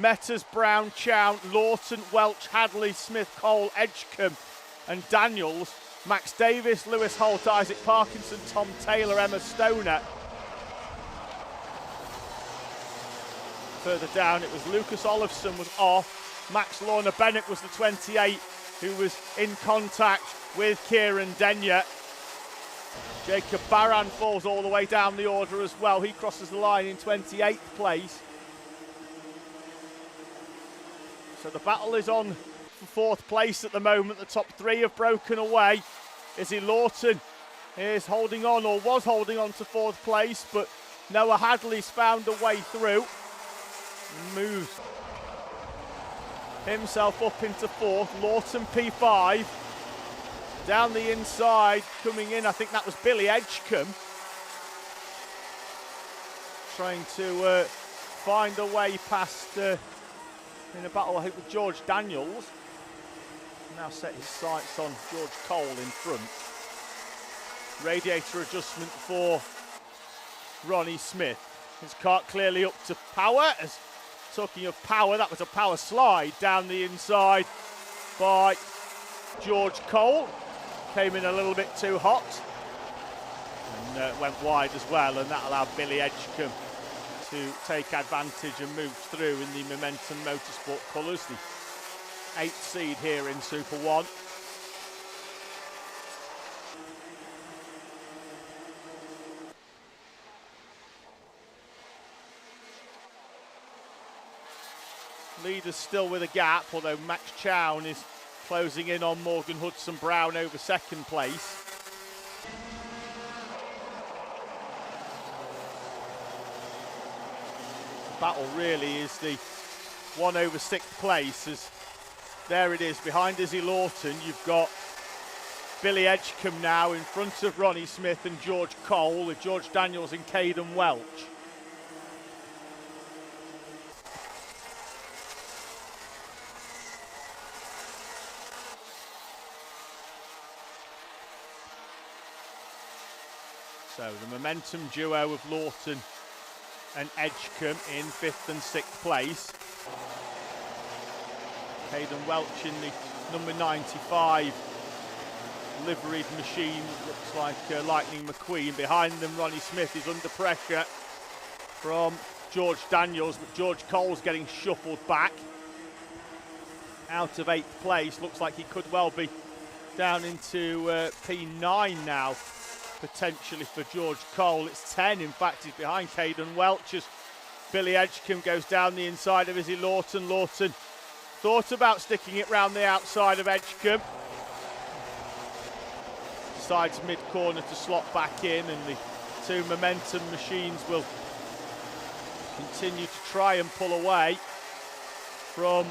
Metters, Brown, Chown, Lawton, Welch, Hadley, Smith, Cole, Edgecombe and Daniels. Max Davis, Lewis Holt, Isaac Parkinson, Tom Taylor, Emma Stoner. Further down, it was Lucas Olofsson was off. Max Lorna Bennett was the 28 who was in contact with Kieran Denyer. Jacob Barran falls all the way down the order as well. He crosses the line in 28th place. So the battle is on for 4th place at the moment. The top 3 have broken away. Izzy Lawton is holding on, or was holding on to 4th place, but Noah Hadley's found a way through. Moves himself up into 4th. Lawton P5. Down the inside, coming in, I think that was Billy Edgecombe. Trying to find a way past in a battle, I think, with George Daniels. Now set his sights on George Cole in front. Radiator adjustment for Ronnie Smith. His kart clearly up to power. As talking of power, that was a power slide down the inside by George Cole. Came in a little bit too hot and went wide as well, and that allowed Billy Edgecombe to take advantage and move through in the Momentum Motorsport colours, the 8th seed here in Super 1. Leaders still with a gap, although Max Chown is closing in on Morgan Hudson-Brown over second place. The battle really is the one over 6th place, as there it is behind Izzy Lawton. You've got Billy Edgecombe now in front of Ronnie Smith and George Cole, with George Daniels and Caden Welch. So the Momentum duo of Lawton and Edgecombe in 5th and 6th place. Caden Welch in the number 95 liveried machine, looks like Lightning McQueen. Behind them, Ronnie Smith is under pressure from George Daniels, but George Cole's getting shuffled back out of 8th place. Looks like he could well be down into P9 now, potentially for George Cole. It's 10, in fact, he's behind Caden Welch as Billy Edgecombe goes down the inside of Izzy Lawton. Lawton thought about sticking it round the outside of Edgecombe. Decides mid-corner to slot back in, and the two Momentum machines will continue to try and pull away from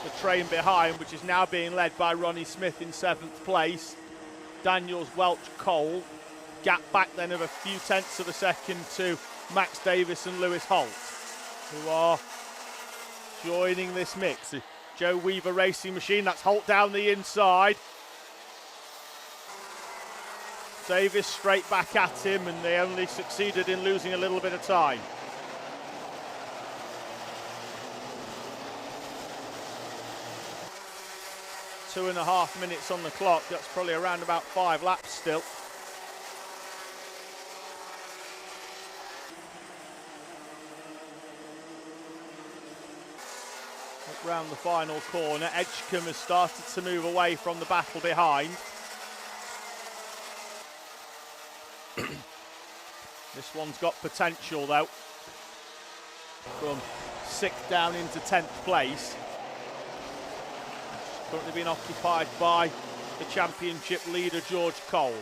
the train behind, which is now being led by Ronnie Smith in 7th place. Daniels, Welch, Cole. Gap back then of a few tenths of a second to Max Davis and Lewis Holt, who are joining this mix. The Joe Weaver racing machine, that's Holt down the inside. Davis straight back at him, and they only succeeded in losing a little bit of time. Two and a half minutes on the clock. That's probably around about 5 laps still. Up round the final corner, Edgecombe has started to move away from the battle behind. This one's got potential though, from 6th down into 10th place. Currently being occupied by the championship leader George Cole.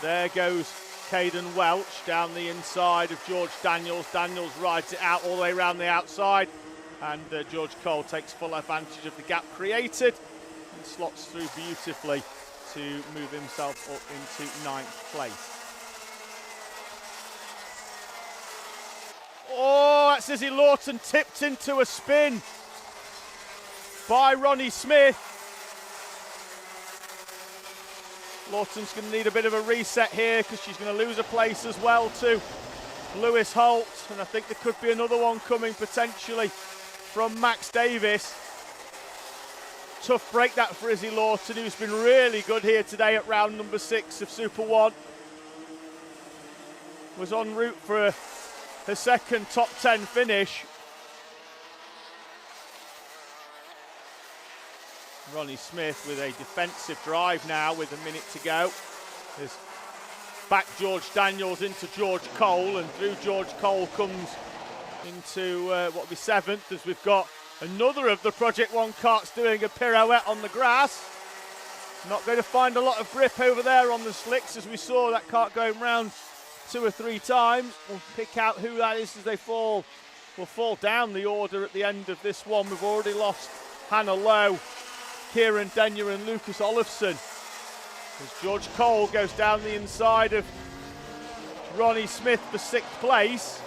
There goes Caden Welch down the inside of George Daniels. Daniels rides it out all the way around the outside, and George Cole takes full advantage of the gap created and slots through beautifully to move himself up into 9th place. Oh, that's Izzy Lawton tipped into a spin by Ronnie Smith. Lawton's going to need a bit of a reset here because she's going to lose a place as well to Lewis Holt, and I think there could be another one coming potentially from Max Davis. Tough break that for Izzy Lawton, who's been really good here today at round number 6 of Super 1. Was en route for her second top 10 finish. Ronnie Smith with a defensive drive now with a minute to go. There's back George Daniels into George Cole, and through George Cole comes into what will be 7th, as we've got another of the Project One karts doing a pirouette on the grass. Not going to find a lot of grip over there on the slicks, as we saw that kart going round 2 or 3 times. We'll pick out who that is as they fall. Will fall down the order at the end of this one. We've already lost Hannah Lowe, Kieran Denyer and Lucas Olofsson As George Cole goes down the inside of Ronnie Smith for 6th place.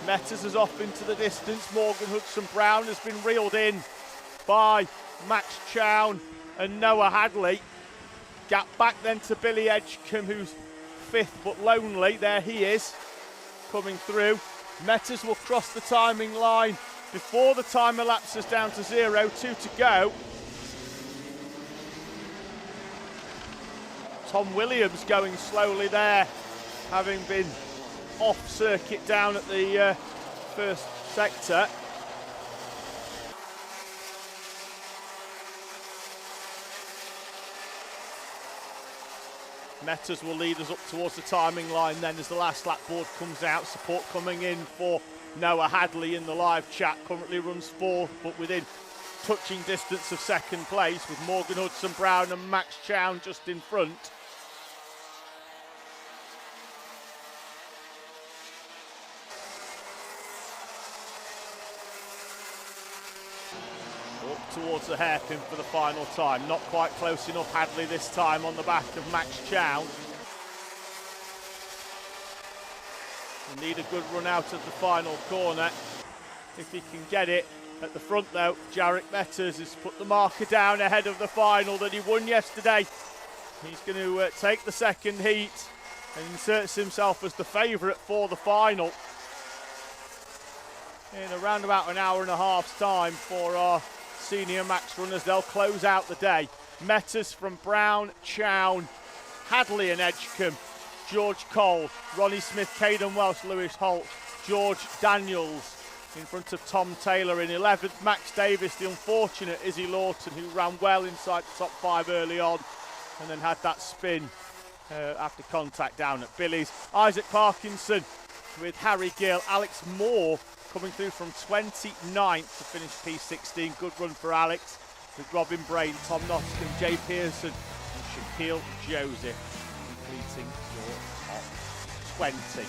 Metters is off into the distance. Morgan Hudson-Brown has been reeled in by Max Chown and Noah Hadley. Gap back then to Billy Edgecombe, who's 5th but lonely. There he is, coming through. Metters will cross the timing line before the time elapses down to 0. 2 to go. Tom Williams going slowly there, having been off circuit down at the first sector. Metters will lead us up towards the timing line then as the last lap board comes out. Support coming in for Noah Hadley in the live chat. Currently runs 4th, but within touching distance of 2nd place, with Morgan Hudson-Brown and Max Chown just in front. Up towards the hairpin for the final time. Not quite close enough, Hadley this time on the back of Max Chown. We'll need a good run out of the final corner if he can get it. At the front though, Jarek Metters has put the marker down ahead of the final that he won yesterday. He's going to take the 2nd heat and inserts himself as the favourite for the final. In around about an hour and a half's time for our senior max runners, they'll close out the day. Metters from Brown, Chown, Hadley and Edgecombe, George Cole, Ronnie Smith, Caden Welsh, Lewis Holt, George Daniels in front of Tom Taylor in 11th. Max Davis, the unfortunate Izzy Lawton, who ran well inside the top 5 early on and then had that spin after contact down at Billy's. Isaac Parkinson with Harry Gill, Alex Moore coming through from 29th to finish P16. Good run for Alex, with Robin Brain, Tom Nottingham, Jay Pearson and Shaquille Joseph completing your top 20.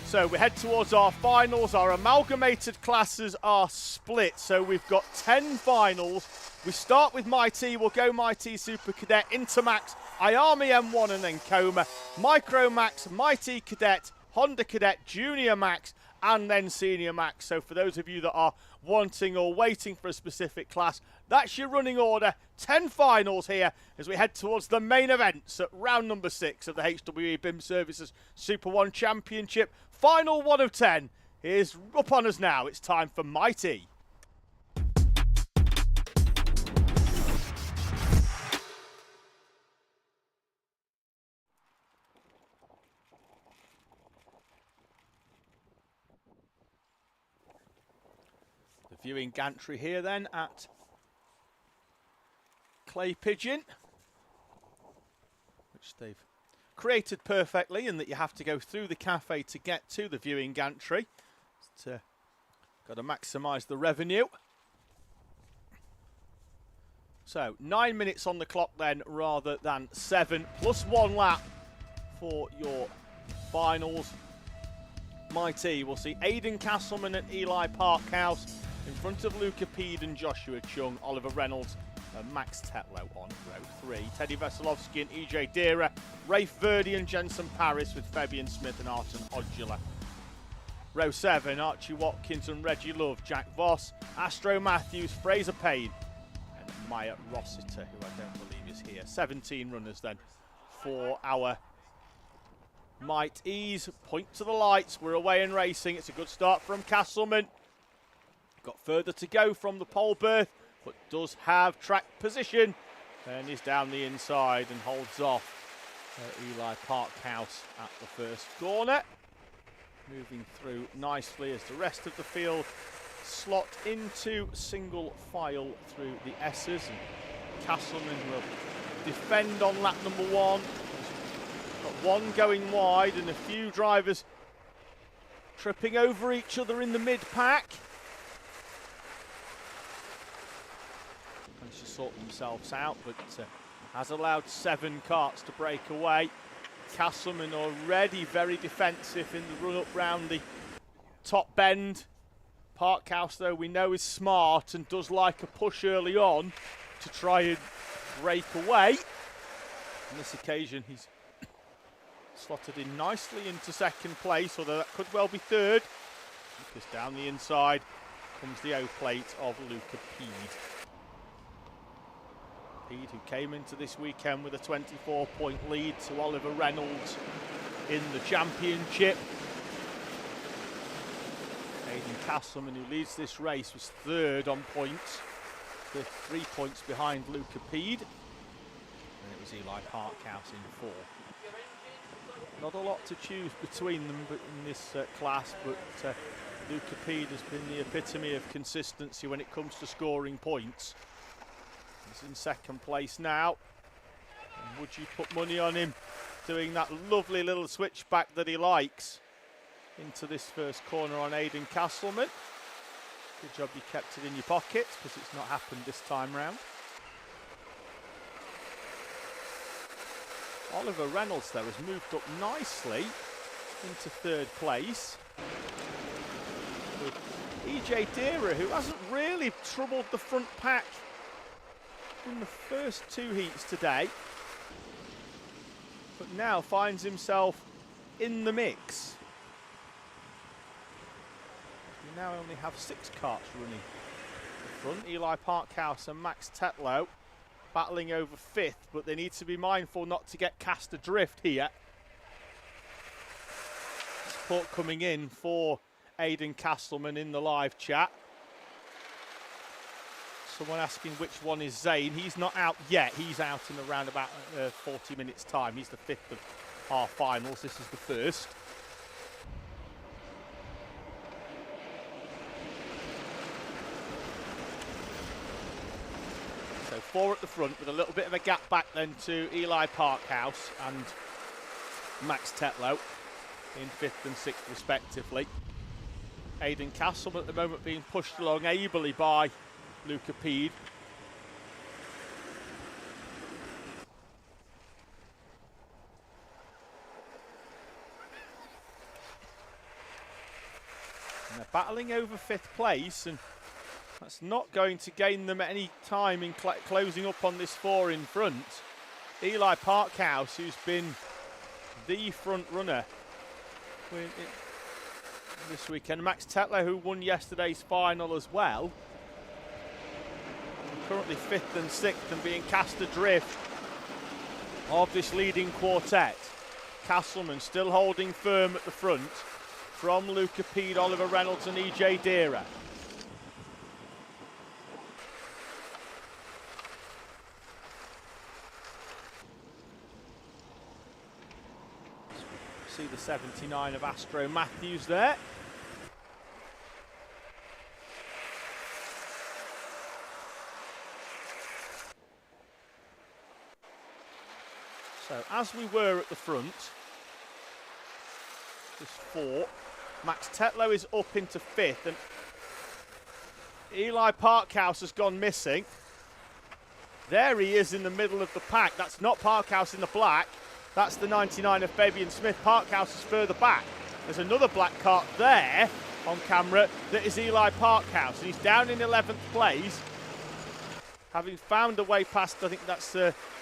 So we head towards our finals. Our amalgamated classes are split, so we've got 10 finals. We start with Mighty, we'll go Mighty Super Cadet, Intermax, IAMI M1 and then Coma, Micro Max, Mighty Cadet, Honda Cadet, Junior Max and then Senior Max. So for those of you that are wanting or waiting for a specific class, that's your running order. 10 finals here as we head towards the main events at round number 6 of the HWE BIM Services SuperOne Championship. Final 1 of 10 is up on us now. It's time for Mighty. The viewing gantry here then at Clay Pigeon, which they've created perfectly in that you have to go through the cafe to get to the viewing gantry. Got to maximise the revenue. So 9 minutes on the clock then rather than 7, plus 1 lap for your finals. Mighty will see Aidan Castleman and Eli Parkhouse in front of Luca Peed and Joshua Chung, Oliver Reynolds and Max Tetlow on row 3. Teddy Veselovsky and EJ Deera, Rafe Verdi and Jensen Paris with Fabian Smith and Arton Odula. Row 7, Archie Watkins and Reggie Love, Jack Voss, Astro Matthews, Fraser Payne and Maya Rossiter, who I don't believe is here. 17 runners then for our Might Ease. Point to the lights, we're away and racing. It's a good start from Castleman. Got further to go from the pole berth, but does have track position and is down the inside and holds off Eli Parkhouse at the first corner. Moving through nicely as the rest of the field slot into single file through the S's. And Castleman will defend on lap number 1. Got one going wide and a few drivers tripping over each other in the mid-pack. Managed to sort themselves out, but has allowed 7 carts to break away. Castleman already very defensive in the run-up round the top bend. Parkhouse, though, we know is smart and does like a push early on to try and break away. On this occasion, he's slotted in nicely into second place, although that could well be third, because down the inside comes the O-plate of Luca Peed. Peed, who came into this weekend with a 24-point lead to Oliver Reynolds in the championship. Aidan Castleman, who leads this race, was third on points, with 3 points behind Luca Peed. And it was Eli Parkhouse in fourth. Not a lot to choose between them but in this class, but Luca Peed has been the epitome of consistency when it comes to scoring points. He's in second place now. And would you put money on him doing that lovely little switchback that he likes into this first corner on Aidan Castleman? Good job you kept it in your pocket, because it's not happened this time round. Oliver Reynolds, though, has moved up nicely into third place. With EJ Deera, who hasn't really troubled the front pack in the first two heats today, but now finds himself in the mix. We now only have 6 carts running in front. Eli Parkhouse and Max Tetlow battling over 5th, but they need to be mindful not to get cast adrift here. Support coming in for Aidan Castleman in the live chat. Someone asking which one is Zane. He's not out yet. He's out in around about 40 minutes time. He's the 5th of our finals. This is the first. So 4 at the front with a little bit of a gap back then to Eli Parkhouse and Max Tetlow in 5th and 6th respectively. Aidan Castleman at the moment being pushed along ably by Luca Peed. And they're battling over 5th place, and that's not going to gain them any time in closing up on this 4 in front. Eli Parkhouse, who's been the front runner this weekend. Max Tetlow, who won yesterday's final as well. Currently 5th and 6th and being cast adrift of this leading quartet. Castleman still holding firm at the front from Luca Peed, Oliver Reynolds and EJ Deera. See the 79 of Astro Matthews there. So as we were at the front, this 4, Max Tetlow is up into 5th, and Eli Parkhouse has gone missing. There he is in the middle of the pack. That's not Parkhouse in the black. That's the 99 of Fabian Smith. Parkhouse is further back. There's another black cart there on camera that is Eli Parkhouse, and he's down in 11th place, having found a way past, I think that's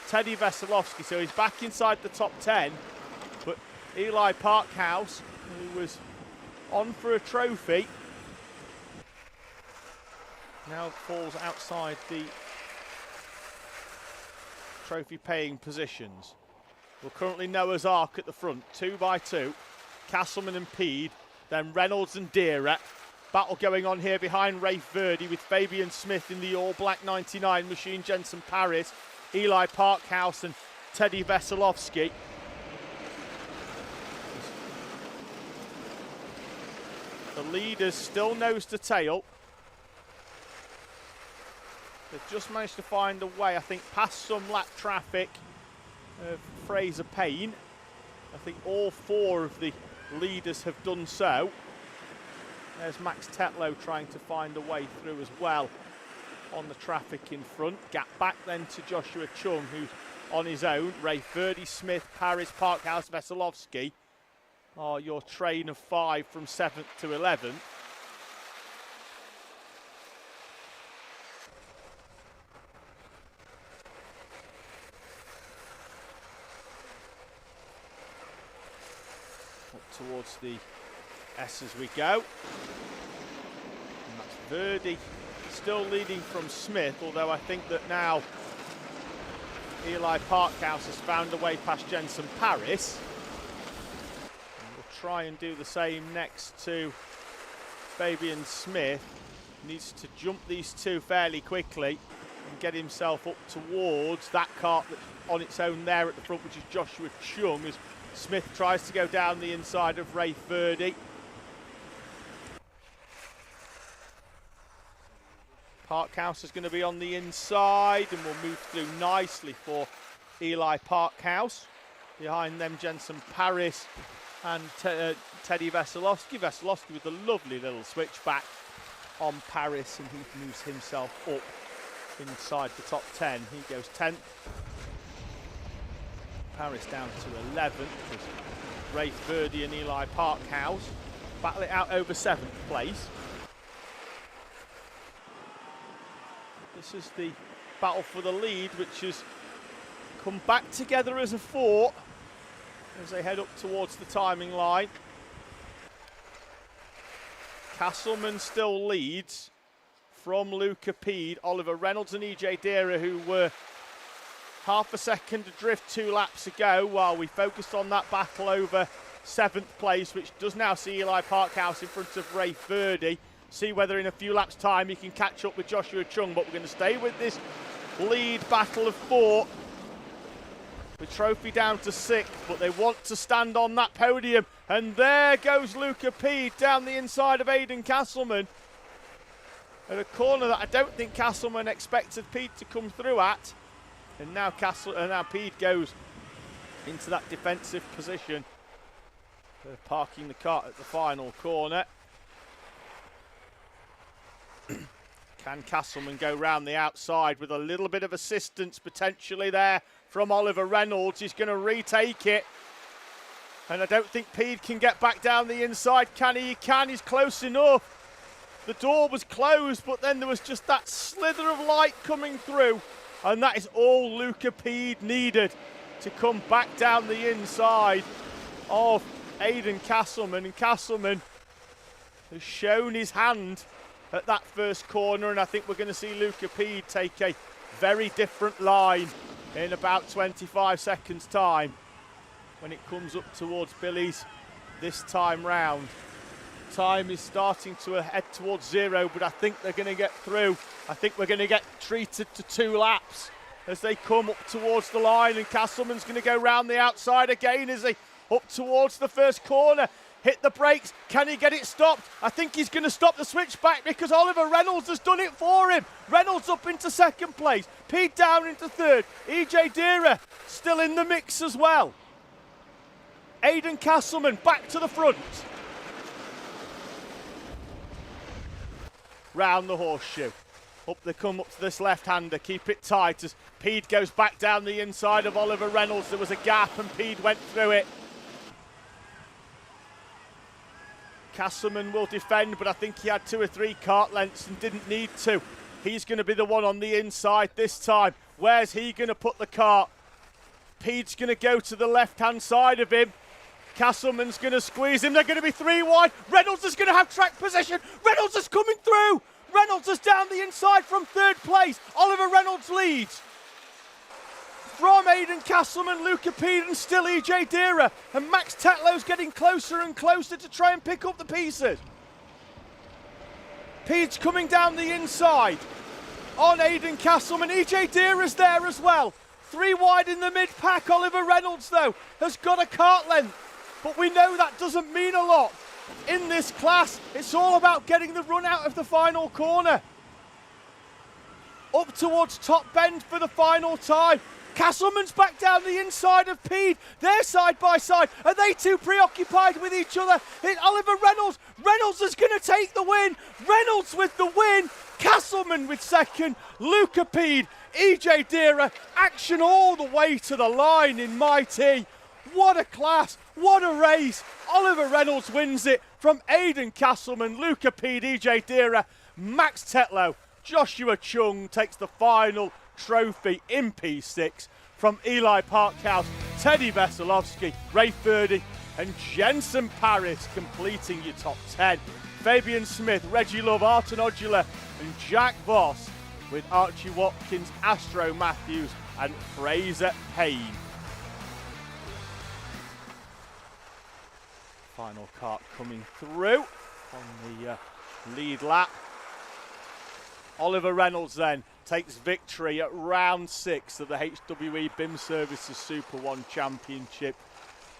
Teddy Veselovsky, so he's back inside the top 10. But Eli Parkhouse, who was on for a trophy, now falls outside the trophy paying positions. Well, currently Noah's Ark at the front, 2 by 2. Castleman and Peed, then Reynolds and Deera. Battle going on here behind Rafe Verdi with Fabian Smith in the all-black 99, Machine Jensen Paris, Eli Parkhouse and Teddy Veselovsky. The leaders still nose to tail. They've just managed to find a way, I think, past some lap traffic of Fraser Payne. I think all 4 of the leaders have done so. There's Max Tetlow trying to find a way through as well on the traffic in front. Gap back then to Joshua Chung, who's on his own. Rafe Verdi, Smith, Paris, Parkhouse, Veselovsky are your train of 5 from 7th to 11th. towards the S as we go. And that's Verdi still leading from Smith, although I think that now Eli Parkhouse has found a way past Jensen Paris. And we'll try and do the same next to Fabian Smith. Needs to jump these two fairly quickly and get himself up towards that kart that's on its own there at the front, which is Joshua Chung, as Smith tries to go down the inside of Rafe Verdi. Parkhouse is going to be on the inside and will move through nicely for Eli Parkhouse. Behind them, Jensen Paris and Teddy Veselovsky. Veselovsky with a lovely little switchback on Paris, and he moves himself up inside the top 10. He goes 10th. Paris down to 11th as Rafe Verdi and Eli Parkhouse battle it out over 7th place. This is the battle for the lead, which has come back together as a fort as they head up towards the timing line. Castleman still leads from Luca Pede, Oliver Reynolds and EJ Dera, who were half a second adrift 2 laps ago, while we focused on that battle over 7th place, which does now see Eli Parkhouse in front of Rafe Verdi. See whether in a few laps' time he can catch up with Joshua Chung, but we're going to stay with this lead battle of 4. The trophy down to 6th, but they want to stand on that podium. And there goes Luca Pede down the inside of Aidan Castleman at a corner that I don't think Castleman expected Pede to come through at. And now Pede goes into that defensive position. They're parking the kart at the final corner. Can Castleman go round the outside with a little bit of assistance potentially there from Oliver Reynolds? He's going to retake it. And I don't think Pede can get back down the inside. Can he? He can. He's close enough. The door was closed, but then there was just that slither of light coming through. And that is all Luca Pede needed to come back down the inside of Aidan Castleman. And Castleman has shown his hand at that first corner, and I think we're going to see Luca Pede take a very different line in about 25 seconds time when it comes up towards Billy's this time round. Time is starting to head towards 0, but I think they're going to get through. I think we're going to get treated to 2 laps as they come up towards the line, and Castleman's going to go round the outside again as they up towards the first corner. Hit the brakes. Can he get it stopped? I think he's going to stop the switchback because Oliver Reynolds has done it for him. Reynolds up into 2nd place. Pete down into 3rd. EJ Dera still in the mix as well. Aidan Castleman back to the front. Round the horseshoe. Up they come up to this left-hander. Keep it tight as Pede goes back down the inside of Oliver Reynolds. There was a gap and Pede went through it. Castleman will defend, but I think he had 2 or 3 kart lengths and didn't need to. He's going to be the one on the inside this time. Where's he going to put the kart? Pede's going to go to the left-hand side of him. Castleman's going to squeeze him. They're going to be 3 wide. Reynolds is going to have track position. Reynolds is coming through. Reynolds is down the inside from 3rd place. Oliver Reynolds leads. From Aidan Castleman, Luca Pede and still EJ Dera. And Max Tetlow's getting closer and closer to try and pick up the pieces. Pede's coming down the inside on Aidan Castleman. EJ Dera's there as well. 3 wide in the mid-pack. Oliver Reynolds, though, has got a kart length. But we know that doesn't mean a lot. In this class, it's all about getting the run out of the final corner. Up towards top bend for the final time. Castleman's back down the inside of Pede. They're side by side. Are they too preoccupied with each other? It's Oliver Reynolds. Reynolds is going to take the win. Reynolds with the win. Castleman with 2nd. Luca Pede, EJ Dera. Action all the way to the line in Mighty. What a class. What a race. Oliver Reynolds wins it from Aidan Castleman, Luca Pede, EJ Dera, Max Tetlow. Joshua Chung takes the final trophy in P6 from Eli Parkhouse, Teddy Veselovsky, Rafe Verdi and Jensen Paris completing your top 10. Fabian Smith, Reggie Love, Arton Odula and Jack Voss with Archie Watkins, Astro Matthews and Fraser Payne. Final kart coming through on the lead lap. Oliver Reynolds then takes victory at round 6 of the HWE BIM Services SuperOne Championship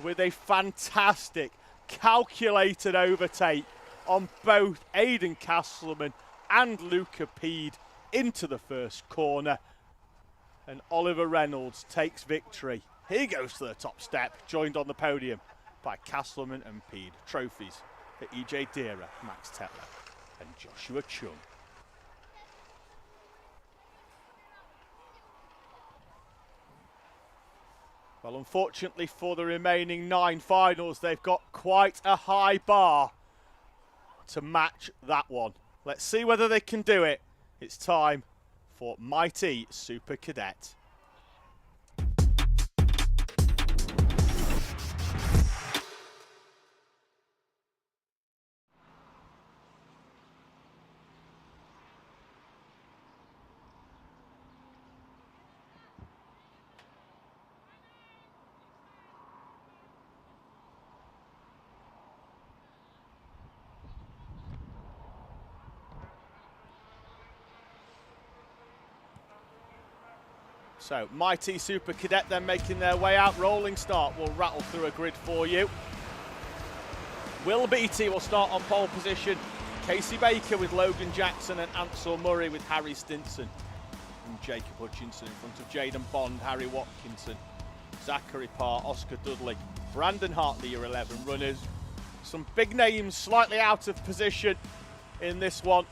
with a fantastic calculated overtake on both Aidan Castleman and Luca Pede into the first corner. And Oliver Reynolds takes victory. He goes to the top step, joined on the podium by Castleman and Pede. Trophies for EJ Deera, Max Tetler and Joshua Chung. Well, unfortunately for the remaining 9 finals, they've got quite a high bar to match that one. Let's see whether they can do it. It's time for Mighty Super Cadet. So, Mighty Super Cadet then making their way out. Rolling start will rattle through a grid for you. Will Beattie will start on pole position. Casey Baker with Logan Jackson and Ansel Murray with Harry Stinson. And Jacob Hutchinson in front of Jaden Bond, Harry Watkinson, Zachary Parr, Oscar Dudley, Brandon Hartley, your 11 runners. Some big names slightly out of position in this one.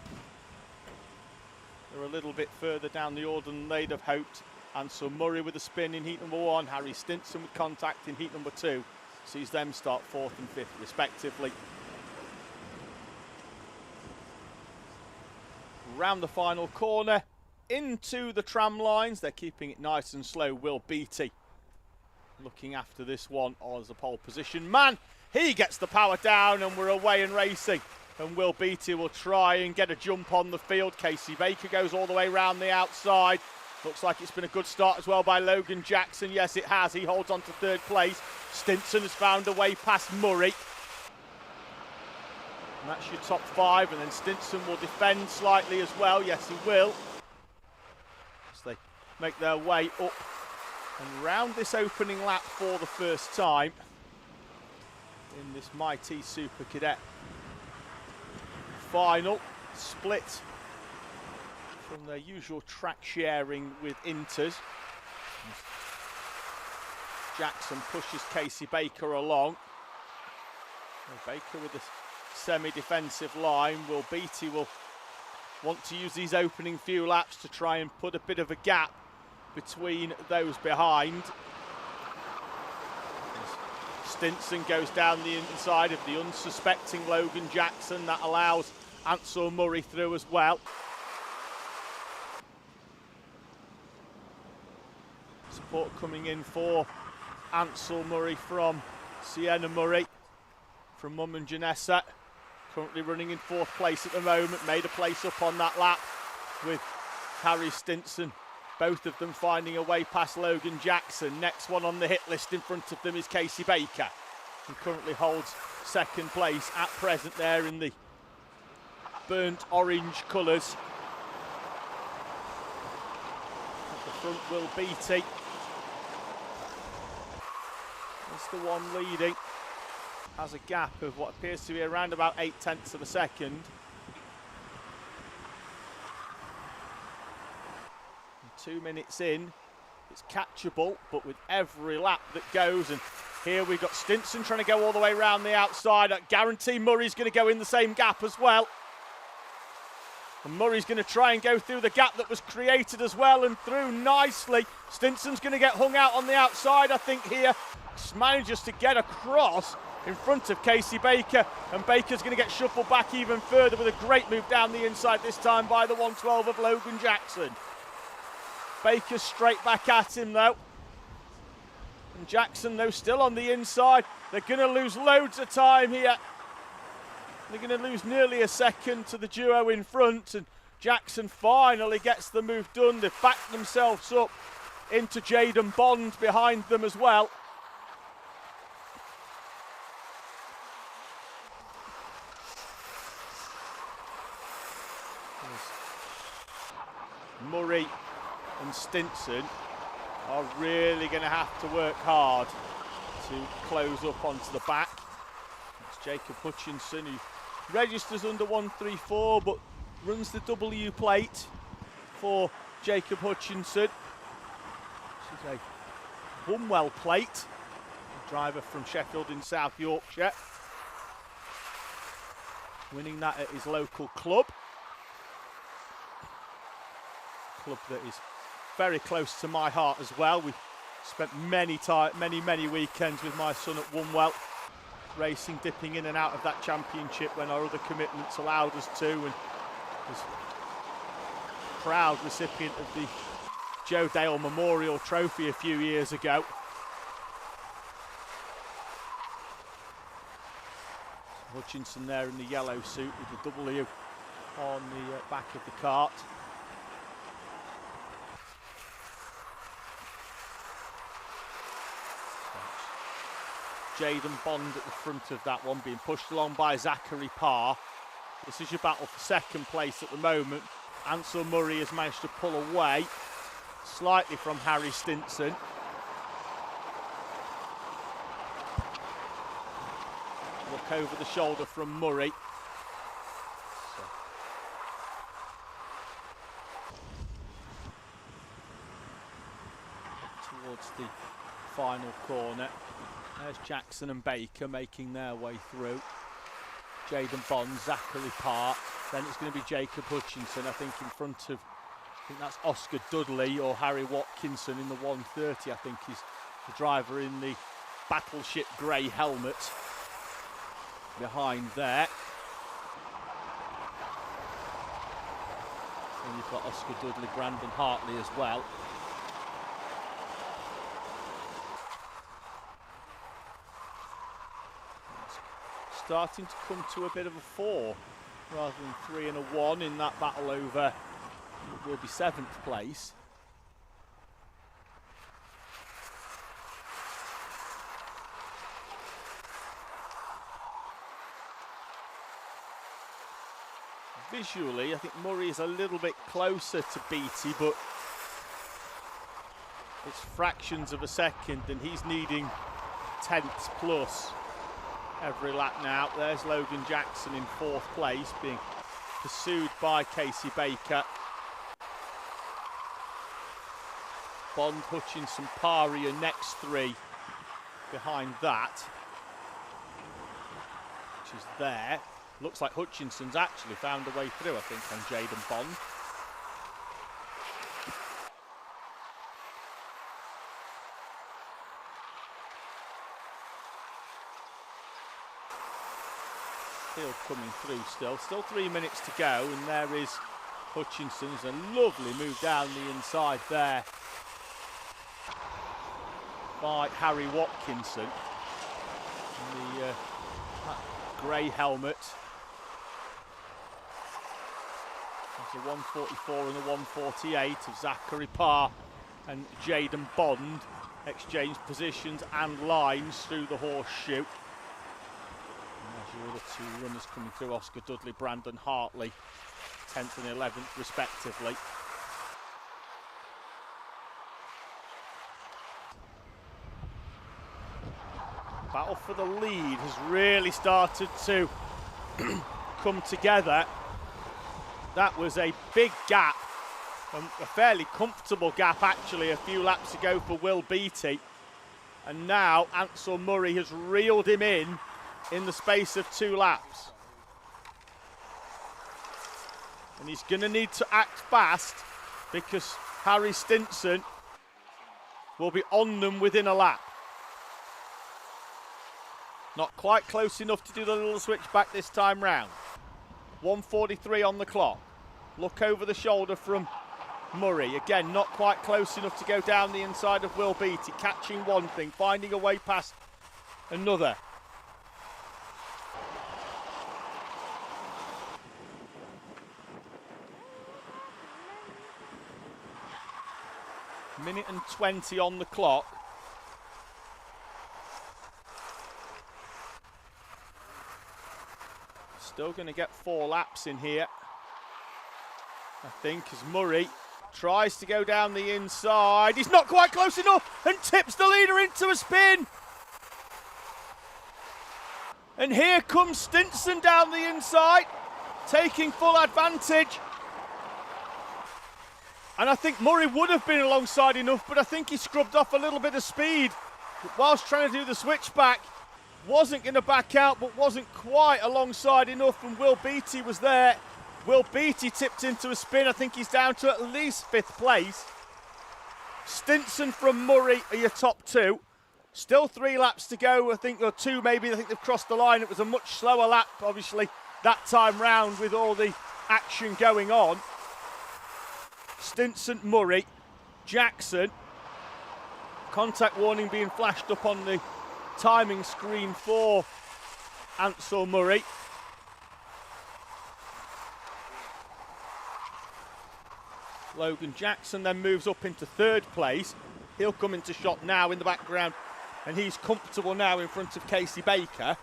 They're a little bit further down the order than they'd have hoped. Ansel Murray with a spin in heat number 1, Harry Stinson with contact in heat number 2. Sees them start 4th and 5th respectively. Round the final corner, into the tram lines. They're keeping it nice and slow. Will Beattie looking after this one as a pole position man. He gets the power down and we're away and racing. And Will Beattie will try and get a jump on the field. Casey Baker goes all the way round the outside. Looks like it's been a good start as well by Logan Jackson. Yes, it has. He holds on to 3rd place. Stinson has found a way past Murray. And that's your top 5. And then Stinson will defend slightly as well. Yes, he will. As they make their way up and round this opening lap for the first time in this Mighty Super Cadet final. Split from their usual track sharing with Inters. Jackson pushes Casey Baker along. Baker with a semi-defensive line. Will Beattie will want to use these opening few laps to try and put a bit of a gap between those behind. Stinson goes down the inside of the unsuspecting Logan Jackson. That allows Ansel Murray through as well. Support coming in for Ansel Murray from Sienna Murray from Mum and Janessa. Currently running in 4th place at the moment. Made a place up on that lap with Harry Stinson. Both of them finding a way past Logan Jackson. Next one on the hit list in front of them is Casey Baker, who currently holds 2nd place at present there in the burnt orange colours. At the front, Will Beattie is the one leading. Has a gap of what appears to be around about 0.8 of a second. And 2 minutes in, it's catchable, but with every lap that goes, and here we've got Stinson trying to go all the way around the outside. I guarantee Murray's going to go in the same gap as well. And Murray's going to try and go through the gap that was created as well, and through nicely. Stinson's going to get hung out on the outside, I think, here. Manages to get across in front of Casey Baker, and Baker's going to get shuffled back even further with a great move down the inside this time by the 112 of Logan Jackson. Baker straight back at him though. And Jackson, though, still on the inside. They're going to lose loads of time here. They're going to lose nearly a second to the duo in front, and Jackson finally gets the move done. They've backed themselves up into Jaden Bond behind them as well. Murray and Stinson are really going to have to work hard to close up onto the back. It's Jacob Hutchinson, who registers under 134 but runs the W plate for Jacob Hutchinson. This is a Bumwell plate, a driver from Sheffield in South Yorkshire, winning that at his local club that is very close to my heart as well. We've spent many weekends with my son at Bumwell, racing, dipping in and out of that championship when our other commitments allowed us to, and was a proud recipient of the Joe Dale Memorial Trophy a few years ago. Hutchinson there in the yellow suit with the W on the back of the cart. Jaden Bond at the front of that one, being pushed along by Zachary Parr. This is your battle for second place at the moment. Ansel Murray has managed to pull away slightly from Harry Stinson. Look over the shoulder from Murray. Towards the final corner. There's Jackson and Baker making their way through. Jaden Bond, Zachary Parr. Then it's going to be Jacob Hutchinson, I think, in front of, I think that's Oscar Dudley or Harry Watkinson in the 130, I think, is the driver in the battleship grey helmet behind there. And you've got Oscar Dudley, Brandon Hartley as well. Starting to come to a bit of a 4 rather than 3 and a 1 in that battle over what will be 7th place. Visually, I think Murray is a little bit closer to Beattie, but it's fractions of a second and he's needing tenths plus every lap now. There's Logan Jackson in 4th place, being pursued by Casey Baker. Bond, Hutchinson, Parry are next 3 behind that, which is there. Looks like Hutchinson's actually found a way through, I think, on Jaden Bond. Field coming through still 3 minutes to go, and there is Hutchinson's a lovely move down the inside there by Harry Watkinson in the grey helmet. There's the 144 and the 148 of Zachary Parr and Jaden Bond exchange positions and lines through the horseshoe. The other 2 runners coming through, Oscar Dudley, Brandon Hartley, 10th and 11th respectively. Battle for the lead has really started to come together. That was a big gap, a fairly comfortable gap actually a few laps ago for Will Beattie. And now Ansel Murray has reeled him in the space of 2 laps. And he's going to need to act fast because Harry Stinson will be on them within a lap. Not quite close enough to do the little switch back this time round. 1:43 on the clock. Look over the shoulder from Murray, again, not quite close enough to go down the inside of Will Beattie, catching one thing, finding a way past another. Minute and 20 on the clock. Still going to get 4 laps in here, I think, as Murray tries to go down the inside. He's not quite close enough and tips the leader into a spin. And here comes Stinson down the inside, taking full advantage. And I think Murray would have been alongside enough, but I think he scrubbed off a little bit of speed whilst trying to do the switchback. Wasn't going to back out, but wasn't quite alongside enough, and Will Beattie was there. Will Beattie tipped into a spin. I think he's down to at least 5th place. Stinson from Murray are your top 2. Still 3 laps to go, I think, or 2 maybe. I think they've crossed the line. It was a much slower lap, obviously, that time round with all the action going on. Stinson, Murray, Jackson. Contact warning being flashed up on the timing screen for Ansel Murray. Logan Jackson then moves up into 3rd place. He'll come into shot now in the background, and he's comfortable now in front of Casey Baker.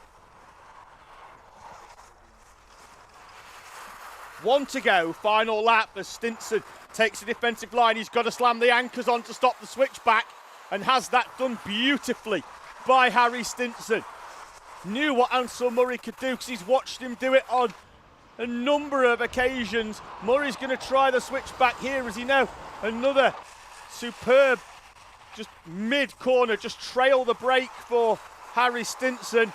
1 to go, final lap as Stinson takes a defensive line. He's got to slam the anchors on to stop the switchback, and has that done beautifully by Harry Stinson. Knew what Ansel Murray could do because he's watched him do it on a number of occasions. Murray's going to try the switchback here, as he know. Another superb, just mid-corner, just trail the brake for Harry Stinson.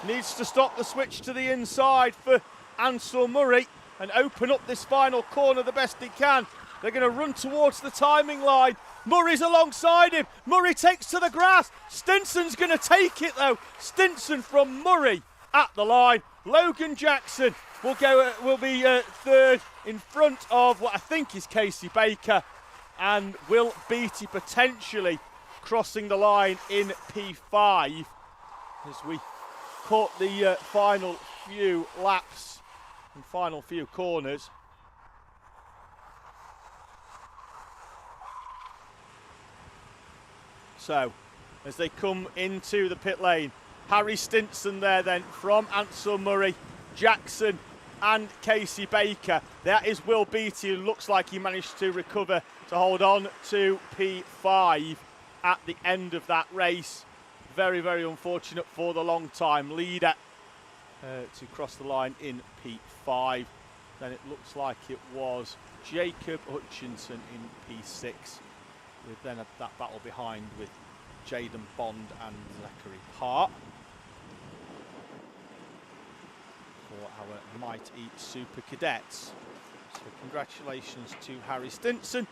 Needs to stop the switch to the inside for Ansel Murray and open up this final corner the best he can. They're going to run towards the timing line. Murray's alongside him. Murray takes to the grass. Stinson's going to take it though. Stinson from Murray at the line. Logan Jackson will be 3rd in front of what I think is Casey Baker, and Will Beattie potentially crossing the line in P5 as we caught the final few laps and final few corners. So, as they come into the pit lane, Harry Stinson there then from Ansel Murray, Jackson and Casey Baker. That is Will Beattie, who looks like he managed to recover to hold on to P5 at the end of that race. Very, very unfortunate for the long-time leader to cross the line in P5. Then it looks like it was Jacob Hutchinson in P6, with then that battle behind with Jaden Bond and Zachary Hart for our Might Eat Super Cadets. So congratulations to Harry Stinson.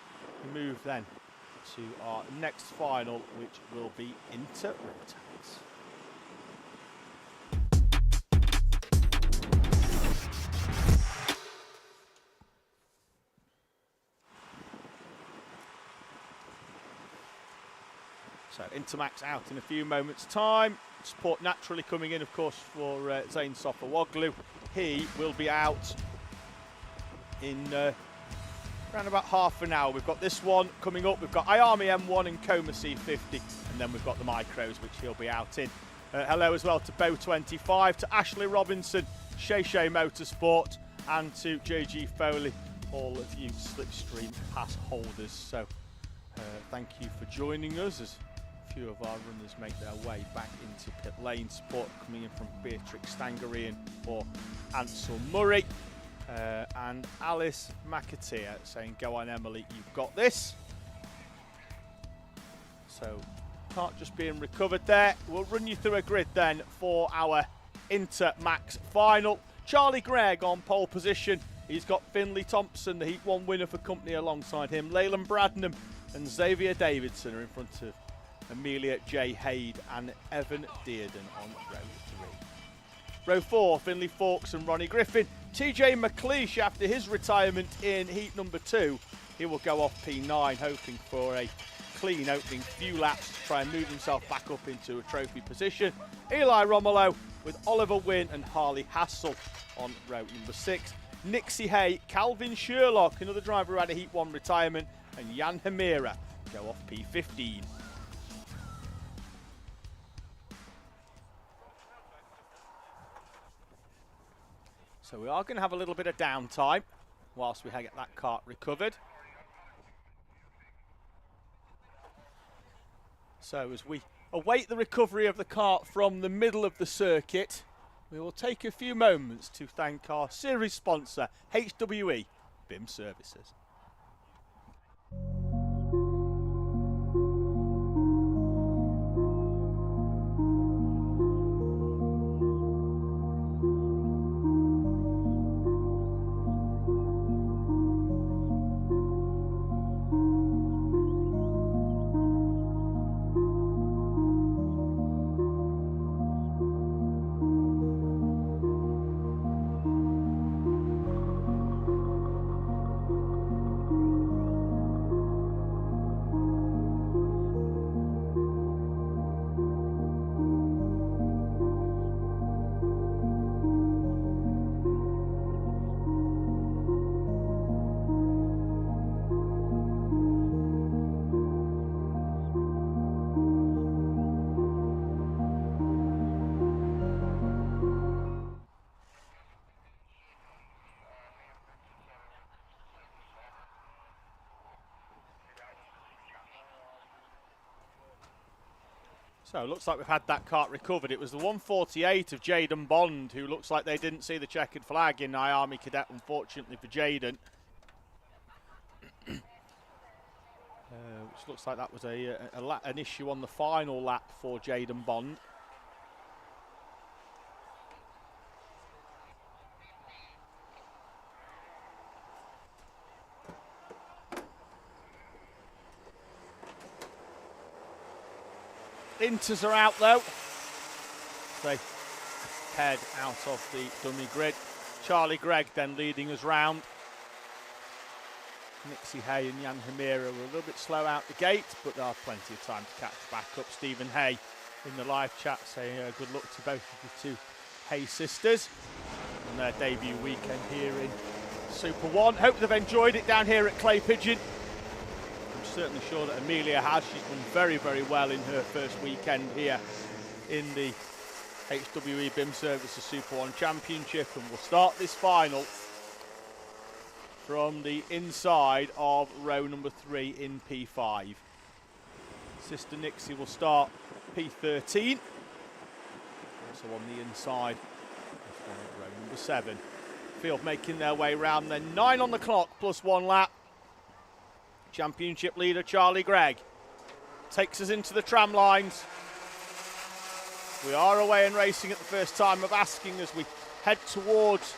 We move then to our next final, which will be inter-rotates. So Intermax out in a few moments' time. Support naturally coming in, of course, for Zane Sofawoglu. He will be out in around about half an hour. We've got this one coming up. We've got Iami M1 and Coma C50, and then we've got the micros, which he'll be out in. Hello as well to Bo25, to Ashley Robinson, Shay Motorsport, and to JG Foley, all of you Slipstream pass holders. So thank you for joining us as few of our runners make their way back into pit lane. Support coming in from Beatrix Stangarian for Ansel Murray, and Alice McAteer saying, "Go on, Emily, you've got this." So part just being recovered there. We'll run you through a grid then for our Intermax final. Charlie Gregg on pole position. He's got Finley Thompson, the Heat 1 winner for company, alongside him. Leyland Bradnam and Xavier Davidson are in front of Amelia J. Haid and Evan Dearden on row 3. Row 4, Finley Fawkes and Ronnie Griffin. TJ McLeish, after his retirement in heat number 2, He will go off P9, hoping for a clean opening few laps to try and move himself back up into a trophy position. Eli Romolo with Oliver Wynne and Harley Hassel on row number 6. Nixie Hay, Calvin Sherlock, another driver who had a Heat 1 retirement, and Jan Hamira go off P15. So we are going to have a little bit of downtime whilst we get that kart recovered. So as we await the recovery of the kart from the middle of the circuit, we will take a few moments to thank our series sponsor, HWE BIM Services. So it looks like we've had that kart recovered. It was the 148 of Jaden Bond, who looks like they didn't see the checkered flag in Army Cadet, unfortunately for Jaden. Which looks like that was an issue on the final lap for Jaden Bond. Inters are out though. They head out of the dummy grid. Charlie Gregg then leading us round. Nixie Hay and Jan Hamira were a little bit slow out the gate, but there are plenty of time to catch back up. Stephen Hay in the live chat saying good luck to both of the two Hay sisters on their debut weekend here in Super One. Hope they've enjoyed it down here at Clay Pigeon. Certainly sure that Amelia has. She's done very, very well in her first weekend here in the HWE BIM Services Super One Championship, and we'll start this final from the inside of row number 3 in P5. Sister Nixie will start P13, also on the inside of row number 7. Field making their way round, then 9 on the clock plus 1 lap. Championship leader Charlie Gregg takes us into the tram lines. We are away and racing at the first time of asking as we head towards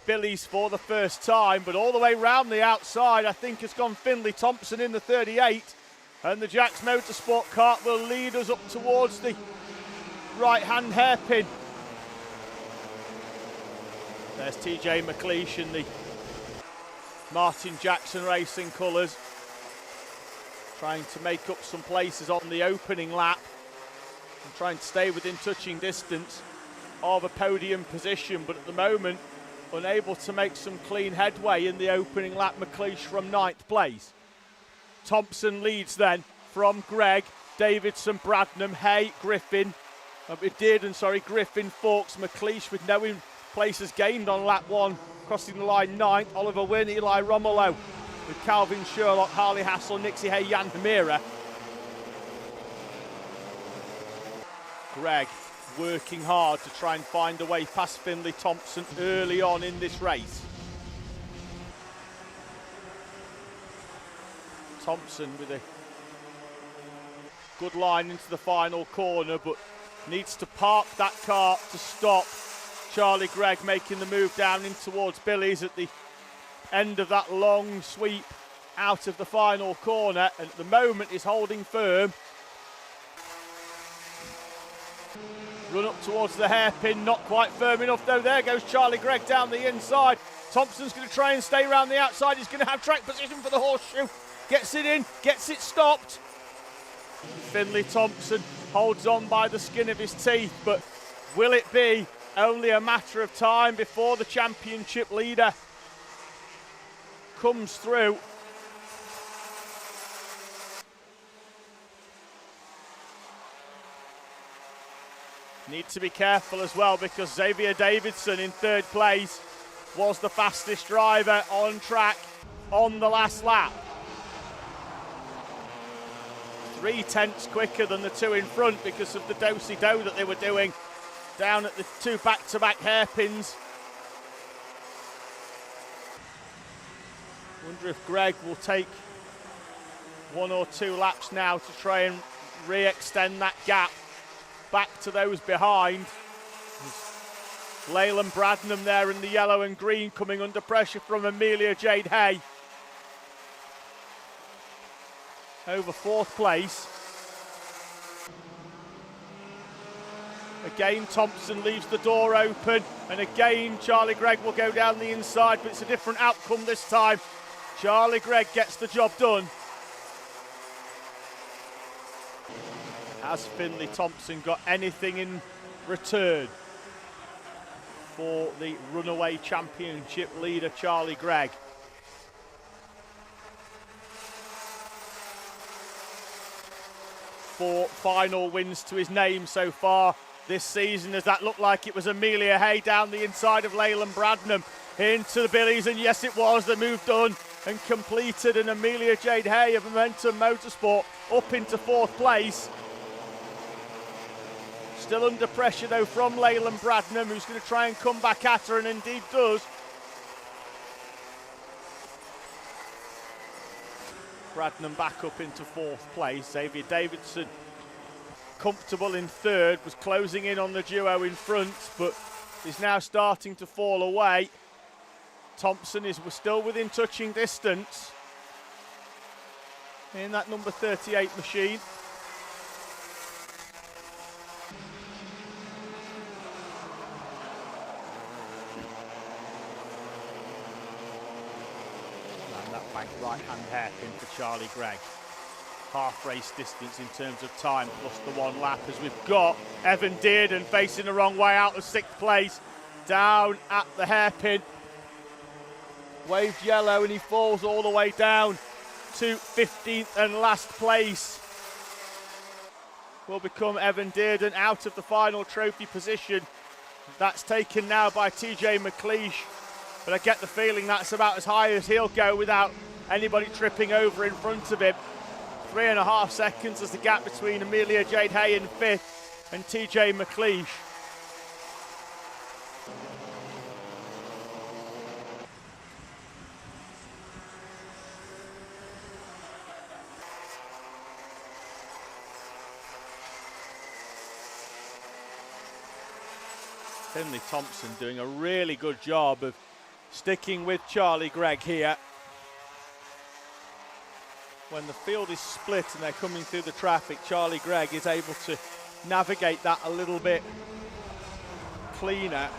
Billy's for the first time, but all the way round the outside I think has gone Finley Thompson in the 38, and the Jacks Motorsport kart will lead us up towards the right hand hairpin. There's TJ McLeish in the Martin Jackson Racing colours, trying to make up some places on the opening lap and trying to stay within touching distance of a podium position, but at the moment unable to make some clean headway in the opening lap. McLeish from 9th place. Thompson leads then from Gregg, Davidson, Bradnam, Hay, Griffin, Griffin, Fawkes, McLeish with no places gained on lap 1, crossing the line 9th, Oliver Wynne, Eli Romolo with Calvin Sherlock, Harley Hassel, Nixie Hay, Jan Hamira. Gregg working hard to try and find a way past Finley Thompson early on in this race. Thompson with a good line into the final corner, but needs to park that kart to stop Charlie Gregg making the move down in towards Billy's at the end of that long sweep out of the final corner, and at the moment is holding firm. Run up towards the hairpin, not quite firm enough though. There goes Charlie Gregg down the inside. Thompson's going to try and stay around the outside. He's going to have track position for the horseshoe. Gets it in, gets it stopped. Finley Thompson holds on by the skin of his teeth, but will it be only a matter of time before the championship leader comes through? Need to be careful as well, because Xavier Davidson in third place was the fastest driver on track on the last lap. 3/10 quicker than the two in front because of the do-si-do that they were doing down at the two back-to-back hairpins. Wonder if Greg will take 1 or 2 laps now to try and re-extend that gap back to those behind. Leyland Bradnam there in the yellow and green, coming under pressure from Amelia Jade Hay. Over 4th place. Again, Thompson leaves the door open, and again Charlie Gregg will go down the inside, but it's a different outcome this time. Charlie Gregg gets the job done. Has Finley Thompson got anything in return for the runaway championship leader, Charlie Gregg? Four final wins to his name so far this season, as that looked like it was Amelia Hay down the inside of Leyland Bradnam into the Billies, and yes it was. The move done and completed, and Amelia Jade Hay of Momentum Motorsport up into 4th place. Still under pressure though from Leyland Bradnam, who's going to try and come back at her, and indeed does. Bradnam back up into 4th place. Xavier Davidson comfortable in 3rd, was closing in on the duo in front, but is now starting to fall away. Thompson was still within touching distance in that number 38 machine. Right-hand hairpin for Charlie Gregg. Half race distance in terms of time, plus the 1 lap, as we've got Evan Dearden facing the wrong way out of 6th place, down at the hairpin. Waved yellow, and he falls all the way down to 15th and last place. Will become Evan Dearden out of the final trophy position. That's taken now by TJ McLeish, but I get the feeling that's about as high as he'll go without anybody tripping over in front of him. 3.5 seconds as the gap between Amelia Jade Hay in 5th and TJ McLeish. Finley Thompson doing a really good job of sticking with Charlie Gregg here. When the field is split and they're coming through the traffic, Charlie Gregg is able to navigate that a little bit cleaner.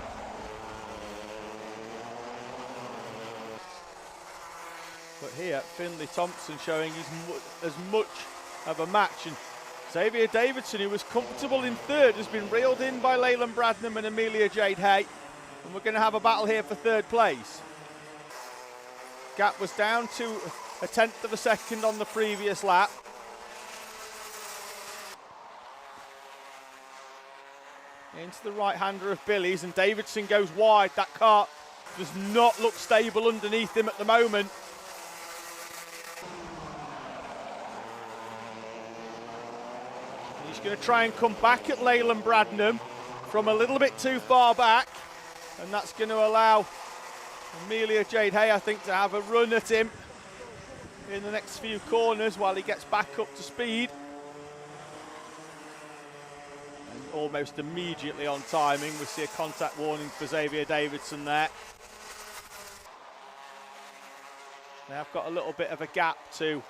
But here, Finley Thompson showing he's as much of a match. And Xavier Davidson, who was comfortable in 3rd, has been reeled in by Leyland Bradnam and Amelia Jade Hay. And we're going to have a battle here for 3rd place. Gap was down to 1/10 of a second on the previous lap. Into the right-hander of Billy's, and Davidson goes wide. That car does not look stable underneath him at the moment. He's going to try and come back at Leyland Bradnam from a little bit too far back, and that's going to allow Amelia Jade Hay, I think, to have a run at him in the next few corners while he gets back up to speed. And almost immediately on timing, we see a contact warning for Xavier Davidson there. They have got a little bit of a gap to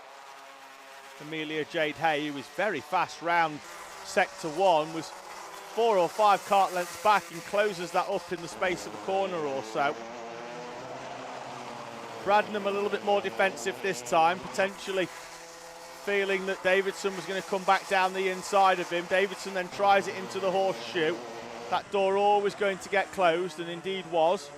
Amelia Jade Hay, who was very fast round sector 1, was 4 or 5 kart lengths back and closes that up in the space of a corner or so. Bradnam a little bit more defensive this time, potentially feeling that Davidson was going to come back down the inside of him. Davidson then tries it into the horseshoe. That door always going to get closed, and indeed was.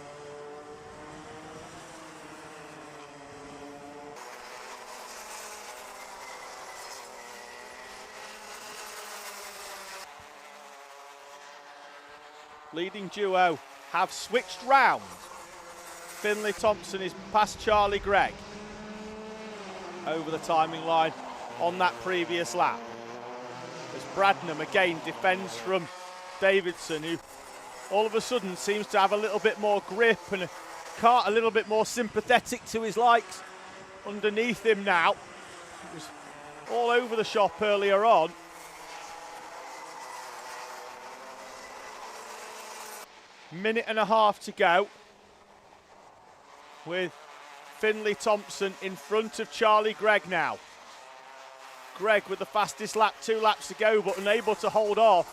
Leading duo have switched round. Finley Thompson is past Charlie Gregg over the timing line on that previous lap. As Bradnam again defends from Davidson, who all of a sudden seems to have a little bit more grip and a kart a little bit more sympathetic to his likes underneath him now. It was all over the shop earlier on. Minute and a half to go, with Finley Thompson in front of Charlie Gregg now. Gregg with the fastest lap, 2 laps to go, but unable to hold off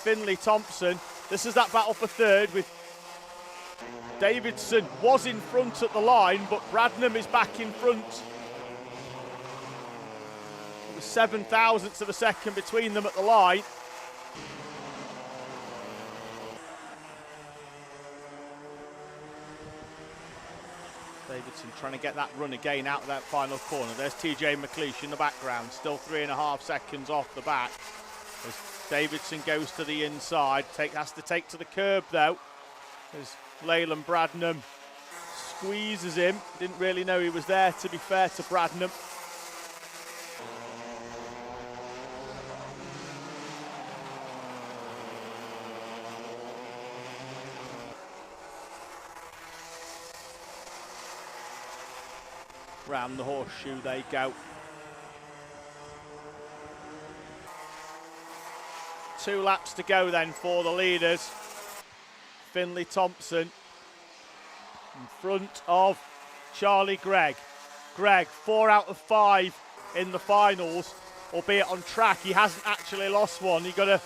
Finley Thompson. This is that battle for third, with Davidson was in front at the line, but Bradnam is back in front. It was 7 thousandths of a second between them at the line. Davidson trying to get that run again out of that final corner. There's TJ McLeish in the background, still 3.5 seconds off the back. As Davidson goes to the inside, has to take to the curb though. As Leyland Bradnam squeezes him. Didn't really know he was there, to be fair to Bradnam. Round the horseshoe they go. 2 laps to go then for the leaders. Finley Thompson in front of Charlie Gregg. Gregg 4 out of 5 in the finals, albeit on track. He hasn't actually lost one. He got a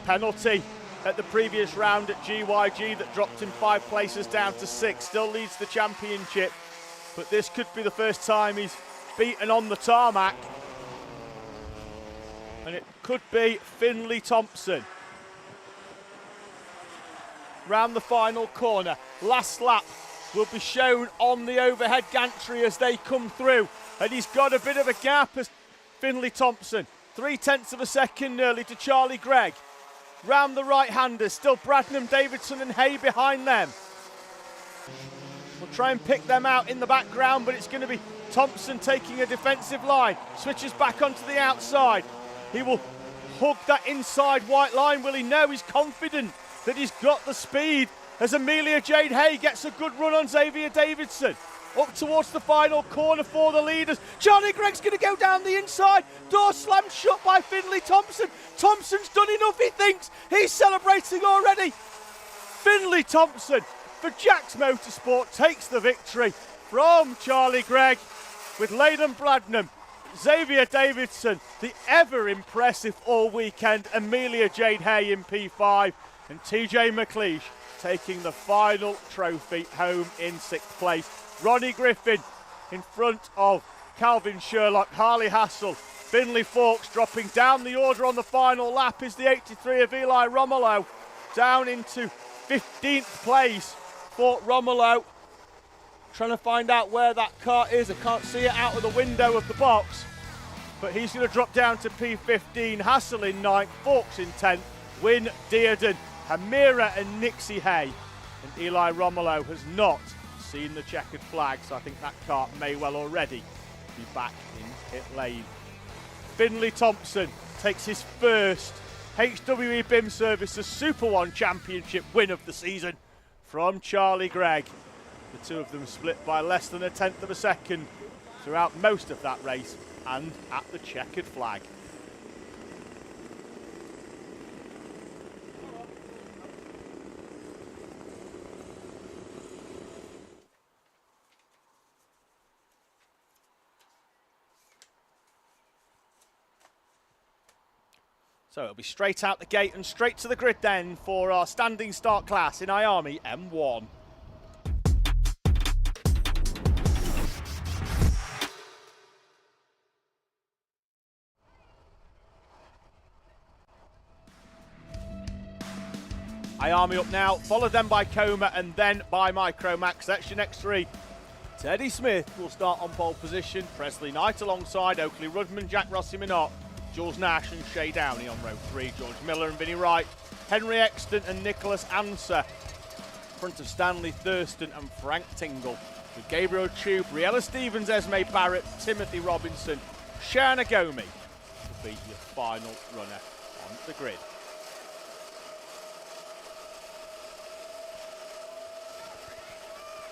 penalty at the previous round at GYG that dropped him 5 places down to 6. Still leads the championship. But this could be the first time he's beaten on the tarmac. And it could be Finley Thompson. Round the final corner. Last lap will be shown on the overhead gantry as they come through. And he's got a bit of a gap as Finley Thompson. 0.3 of a second nearly to Charlie Gregg. Round the right-handers, still Bradnam, Davidson and Hay behind them. We'll try and pick them out in the background, but it's going to be Thompson taking a defensive line. Switches back onto the outside. He will hug that inside white line. Will he? No, he's confident that he's got the speed as Amelia Jade Hay gets a good run on Xavier Davidson. Up towards the final corner for the leaders. Charlie Gregg's going to go down the inside. Door slammed shut by Finley Thompson. Thompson's done enough, he thinks. He's celebrating already. Finley Thompson for Jack's Motorsport takes the victory from Charlie Gregg, with Leyland Bradnam, Xavier Davidson, the ever impressive all weekend Amelia Jade Hay in P5, and TJ McLeish taking the final trophy home in 6th place. Ronnie Griffin in front of Calvin Sherlock, Harley Hassel, Finley Fawkes dropping down the order on the final lap is the 83 of Eli Romolo, down into 15th place for Romolo. Trying to find out where that car is. I can't see it out of the window of the box, but he's going to drop down to P15. Hassel in 9th, Fawkes in 10th, Wynne Dearden, Hamira and Nixie Hay. And Eli Romolo has not seen the checkered flag, so I think that car may well already be back in pit lane. Finley Thompson takes his first HWE BIM Services SuperOne Championship win of the season from Charlie Gregg. The two of them split by less than 1/10 of a second throughout most of that race and at the checkered flag. So it'll be straight out the gate and straight to the grid then for our standing start class in IAME M1. Ayami up now, followed then by Coma and then by Micromax. That's your next three. Teddy Smith will start on pole position. Presley Knight alongside Oakley Rudman, Jack Rossi Minot, Jules Nash and Shay Downey on row 3. George Miller and Vinnie Wright, Henry Exton and Nicholas Anser. Front of Stanley Thurston and Frank Tingle. With Gabriel Chu, Briella Stevens, Esme Barrett, Timothy Robinson, Shana Gomi will be your final runner on the grid.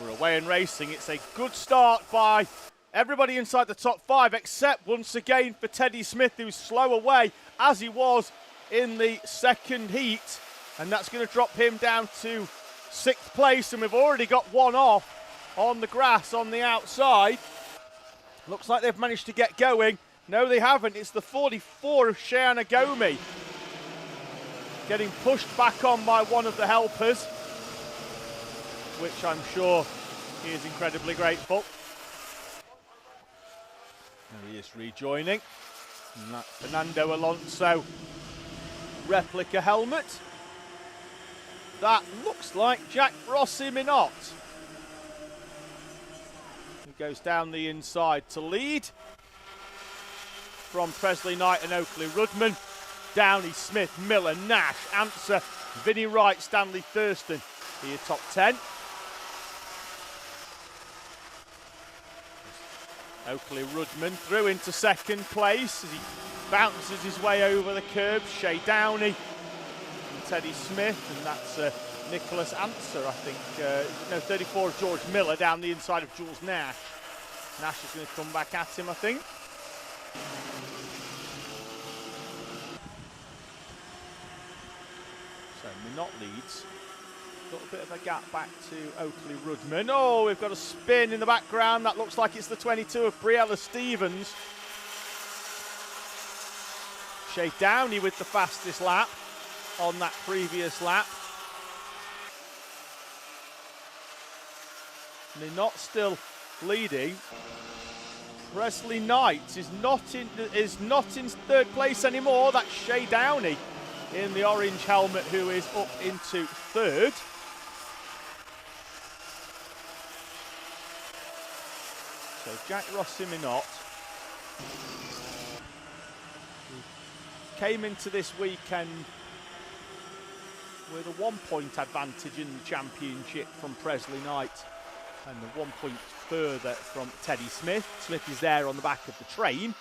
We're away in racing. It's a good start by everybody inside the top 5, except once again for Teddy Smith, who's slow away as he was in the second heat. And that's going to drop him down to 6th place. And we've already got one off on the grass on the outside. Looks like they've managed to get going. No, they haven't. It's the 44 of Shiana Gomi getting pushed back on by one of the helpers, which I'm sure he is incredibly grateful. There he is rejoining. And that's Fernando Alonso replica helmet. That looks like Jack Rossi Minot. He goes down the inside to lead. From Presley Knight and Oakley Rudman. Downey, Smith, Miller, Nash, Anser, Vinnie Wright, Stanley Thurston. Here top 10. Oakley Rudman through into 2nd place as he bounces his way over the curb. Shay Downey and Teddy Smith, and that's Nicholas Anser, I think. 34 of George Miller down the inside of Jules Nash. Nash is going to come back at him, I think. So Minot leads. Got a bit of a gap back to Oakley Rudman. Oh, we've got a spin in the background. That looks like it's the 22 of Briella Stevens. Shay Downey with the fastest lap on that previous lap. Minot still leading. Presley Knight is not in 3rd place anymore. That's Shay Downey in the orange helmet who is up into 3rd. So Jack Rossi Minot came into this weekend with a 1-point advantage in the championship from Presley Knight and the 1 point further from Teddy Smith. Smith is there on the back of the train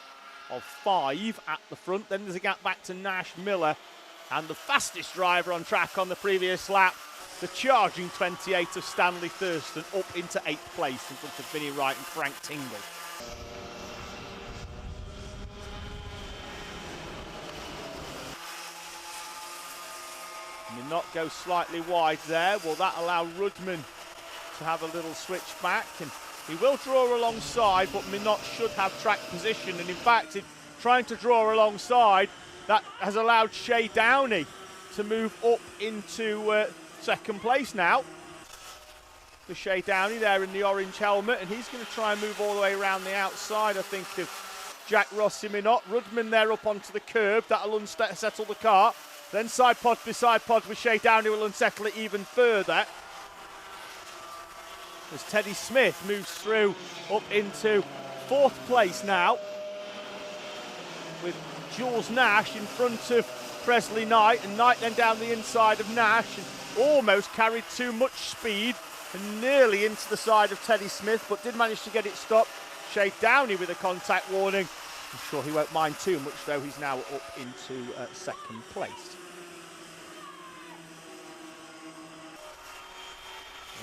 of 5 at the front. Then there's a gap back to Nash, Miller, and the fastest driver on track on the previous lap, the charging 28 of Stanley Thurston, up into 8th place in front of Vinnie Wright and Frank Tingle. Minot goes slightly wide there. Will that allow Rudman to have a little switch back? And he will draw alongside, but Minot should have track position. And in fact, in trying to draw alongside, that has allowed Shay Downey to move up into 2nd place now. For Shay Downey there in the orange helmet, and he's going to try and move all the way around the outside, I think, of Jack Rossi Minot. Rudman there up onto the curb. That'll unsettle the car. Then side pod beside pod with Shay Downey will unsettle it even further. As Teddy Smith moves through up into 4th place now, with Jules Nash in front of Presley Knight, and Knight then down the inside of Nash, and almost carried too much speed and nearly into the side of Teddy Smith, but did manage to get it stopped. Shay Downey with a contact warning. I'm sure he won't mind too much, though. He's now up into 2nd place.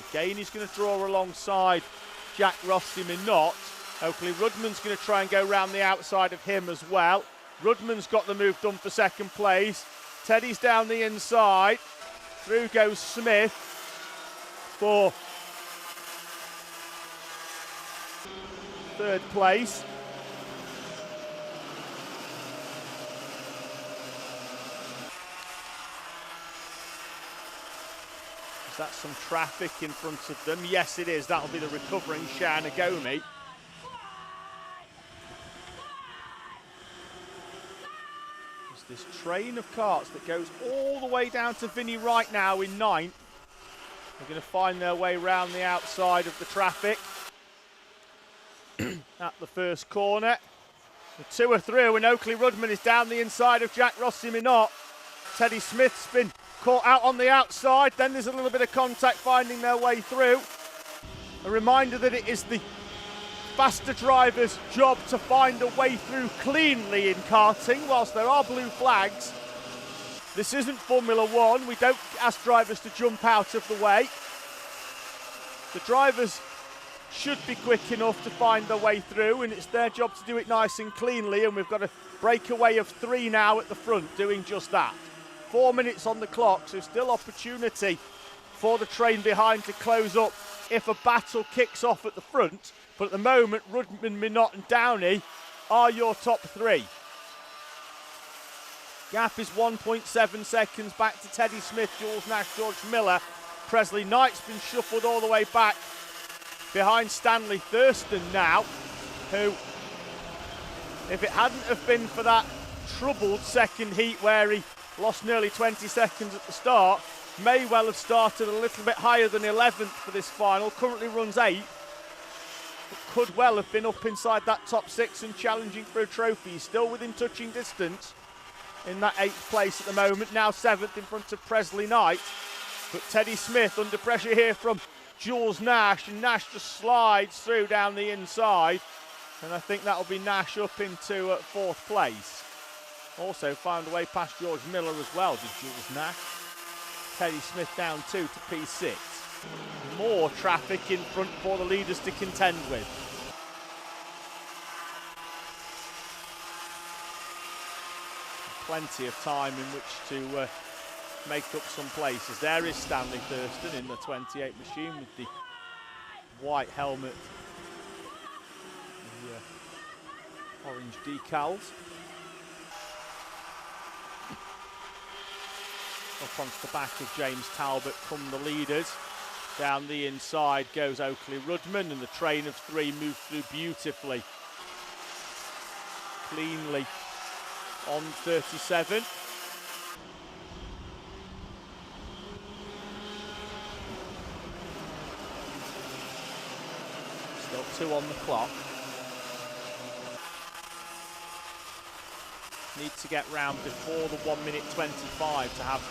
Again, he's going to draw alongside Jack Rossi Minot. Oakley Rudman's going to try and go round the outside of him as well. Rudman's got the move done for 2nd place. Teddy's down the inside. Through goes Smith for 3rd place. Is that some traffic in front of them? Yes, it is. That'll be the recovering Shana Gomi. It's this train of karts that goes all the way down to Vinnie Wright now in 9th. They're going to find their way round the outside of the traffic at the first corner. The 2 are through and Oakley Rudman is down the inside of Jack Rossi Minot. Teddy Smith's been caught out on the outside. Then there's a little bit of contact finding their way through. A reminder that it is the faster driver's job to find a way through cleanly in karting, whilst there are blue flags. This isn't Formula One. We don't ask drivers to jump out of the way. The drivers should be quick enough to find their way through, and it's their job to do it nice and cleanly, and we've got a breakaway of 3 now at the front doing just that. 4 minutes on the clock, so still opportunity for the train behind to close up if a battle kicks off at the front. But at the moment, Rudman, Minot and Downey are your top 3. Gap is 1.7 seconds back to Teddy Smith, Jules Nash, George Miller. Presley Knight's been shuffled all the way back behind Stanley Thurston now, who, if it hadn't have been for that troubled second heat where he lost nearly 20 seconds at the start, may well have started a little bit higher than 11th for this final. Currently runs 8th, but could well have been up inside that top 6 and challenging for a trophy. He's still within touching distance in that 8th place at the moment, now 7th in front of Presley Knight. But Teddy Smith under pressure here from Jules Nash, and Nash just slides through down the inside, and I think that'll be Nash up into 4th place. Also found a way past George Miller as well, did Jules Nash. Teddy Smith down 2 to P6. More traffic in front for the leaders to contend with. Plenty of time in which to make up some places. There is Stanley Thurston in the 28 machine with the white helmet, the orange decals. Up onto the back of James Talbot come the leaders. Down the inside goes Oakley Rudman, and the train of 3 moves through beautifully. Cleanly on 37. Still 2 on the clock. Need to get round before the 1 minute 25 to have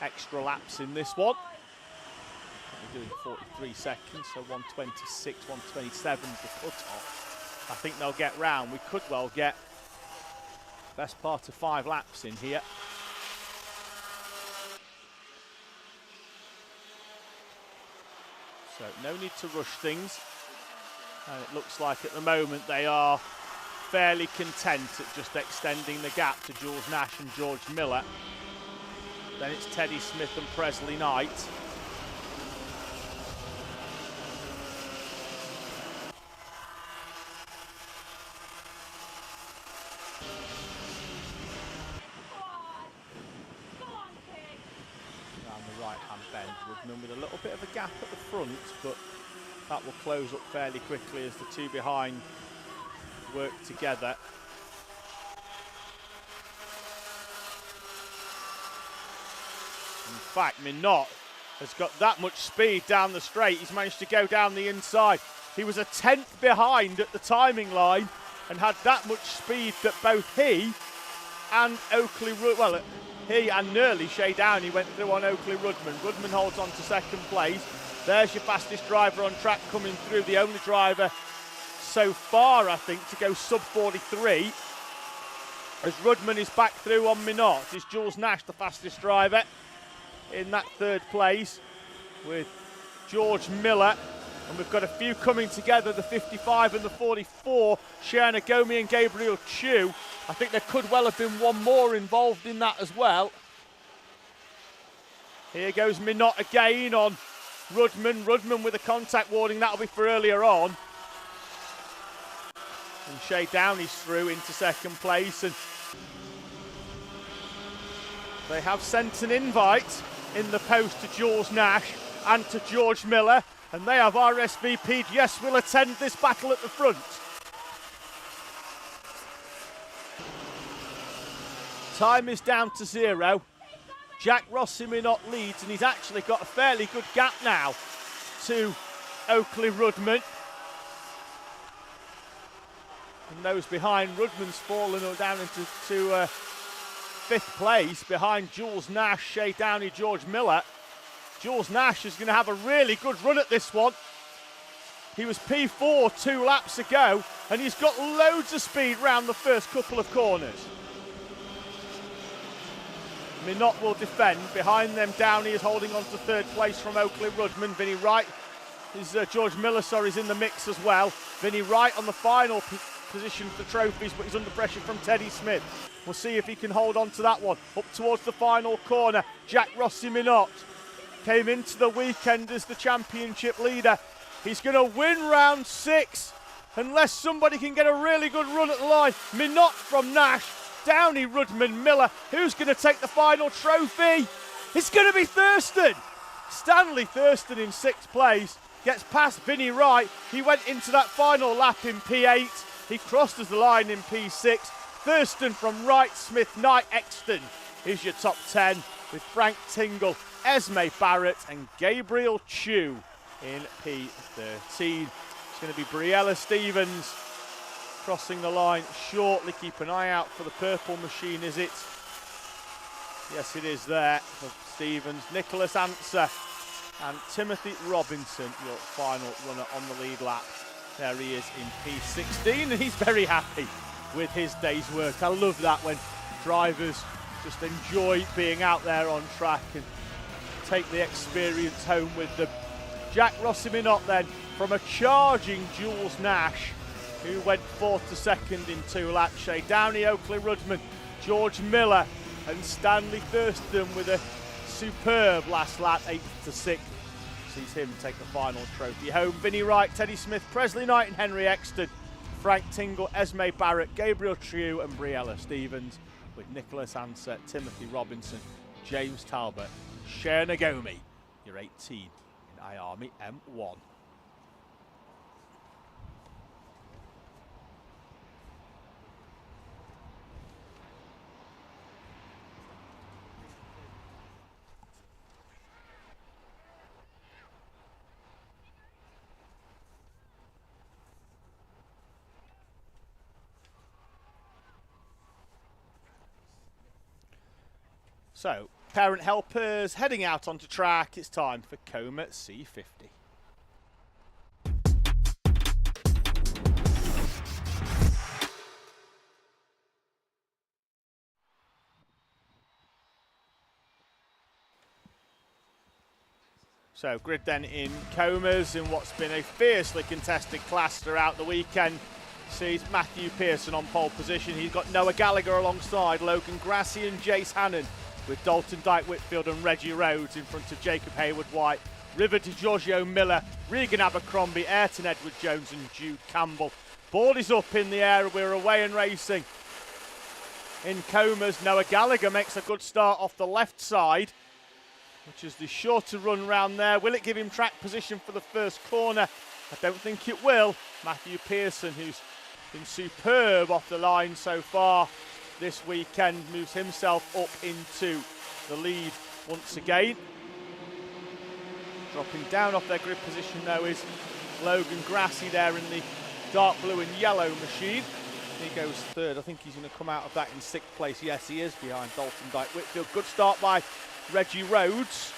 extra laps in this one. We're doing 43 seconds, so 126, 127 the cut-off. I think they'll get round. We could well get best part of 5 laps in here. So no need to rush things. And it looks like at the moment they are fairly content at just extending the gap to Jules Nash and George Miller. Then it's Teddy Smith and Presley Knight. Around the right-hand bend, Rudman with a little bit of a gap at the front, but that will close up fairly quickly as the 2 behind work together. In fact, Minot has got that much speed down the straight. He's managed to go down the inside. He was a 10th behind at the timing line and had that much speed that both he and Oakley, well, he and nearly Shea Downey went through on Oakley Rudman. Rudman holds on to 2nd place. There's your fastest driver on track coming through, the only driver so far, I think, to go sub 43. As Rudman is back through on Minot, is Jules Nash the fastest driver in that 3rd place with George Miller. And we've got a few coming together, the 55 and the 44, Shiana Gomi and Gabriel Chu. I think there could well have been one more involved in that as well. Here goes Minot again on Rudman. Rudman with a contact warning, that'll be for earlier on. And Shea Downey's through into 2nd place, and they have sent an invite in the post to Jules Nash and to George Miller, and they have RSVP'd, yes, we'll attend this battle at the front. Time is down to 0. Jack Rossi-Minot leads, and he's actually got a fairly good gap now to Oakley Rudman. And those behind, Rudman's fallen down into 5th place behind Jules Nash, Shea Downey, George Miller. Jules Nash is going to have a really good run at this one. He was P4 2 laps ago, and he's got loads of speed round the first couple of corners. Minot will defend. Behind them, Downey is holding on to 3rd place from Oakley Rudman. Vinnie Wright, George Miller, is in the mix as well. Vinnie Wright on the final position for trophies, but he's under pressure from Teddy Smith. We'll see if he can hold on to that one. Up towards the final corner, Jack Rossi-Minot came into the weekend as the championship leader. He's going to win round 6 unless somebody can get a really good run at the line. Minot from Nash, Downey, Rudman, Miller. Who's going to take the final trophy? It's going to be Thurston. Stanley Thurston in 6th place gets past Vinnie Wright. He went into that final lap in P8. He crossed the line in P6. Thurston from Wright, Smith, Knight, Exton is your top 10 with Frank Tingle, Esme Barrett and Gabriel Chu in P13. It's going to be Briella Stevens crossing the line shortly. Keep an eye out for the purple machine, is it? Yes, it is there for Stevens. Nicholas Answer and Timothy Robinson, your final runner on the lead lap. There he is in P16, and he's very happy with his day's work. I love that when drivers just enjoy being out there on track and take the experience home with them. Jack Rossi-Minot then from a charging Jules Nash, who went 4th to 2nd in 2 laps. Shea Downey, Oakley Rudman, George Miller and Stanley Thurston with a superb last lap, 8th to 6th. Sees him take the final trophy home. Vinnie Wright, Teddy Smith, Presley Knight and Henry Exton, Frank Tingle, Esme Barrett, Gabriel Trieu and Briella Stevens, with Nicholas Ansett, Timothy Robinson, James Talbot, Cher Nagomi. You're 18 in iArmy M1. So, parent helpers heading out onto track. It's time for Coma C50. So, grid then in Comas in what's been a fiercely contested class throughout the weekend. Sees Matthew Pearson on pole position. He's got Noah Gallagher alongside Logan Grassi and Jace Hannon, with Dalton Dyke Whitfield and Reggie Rhodes in front of Jacob Hayward-White, River DiGiorgio Miller, Regan Abercrombie, Ayrton Edward-Jones and Jude Campbell. Board is up in the air, we're away and racing. In Comas, Noah Gallagher makes a good start off the left side, which is the shorter run round there. Will it give him track position for the first corner? I don't think it will. Matthew Pearson, who's been superb off the line so far this weekend, moves himself up into the lead once again. Dropping down off their grid position though is Logan Grassi there in the dark blue and yellow machine. He goes 3rd. I think he's going to come out of that in 6th place. Yes, he is, behind Dalton Dyke Whitfield. Good start by Reggie Rhodes.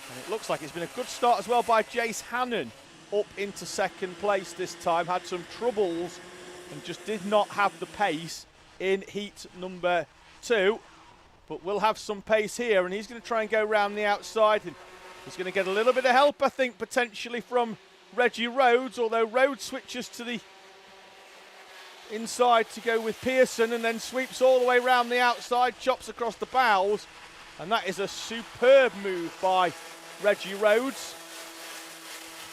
And it looks like it's been a good start as well by Jace Hannon, up into 2nd place this time. Had some troubles and just did not have the pace in heat number 2, but will have some pace here, and he's going to try and go round the outside, and he's going to get a little bit of help, I think, potentially from Reggie Rhodes, although Rhodes switches to the inside to go with Pearson and then sweeps all the way round the outside, chops across the bows, and that is a superb move by Reggie Rhodes.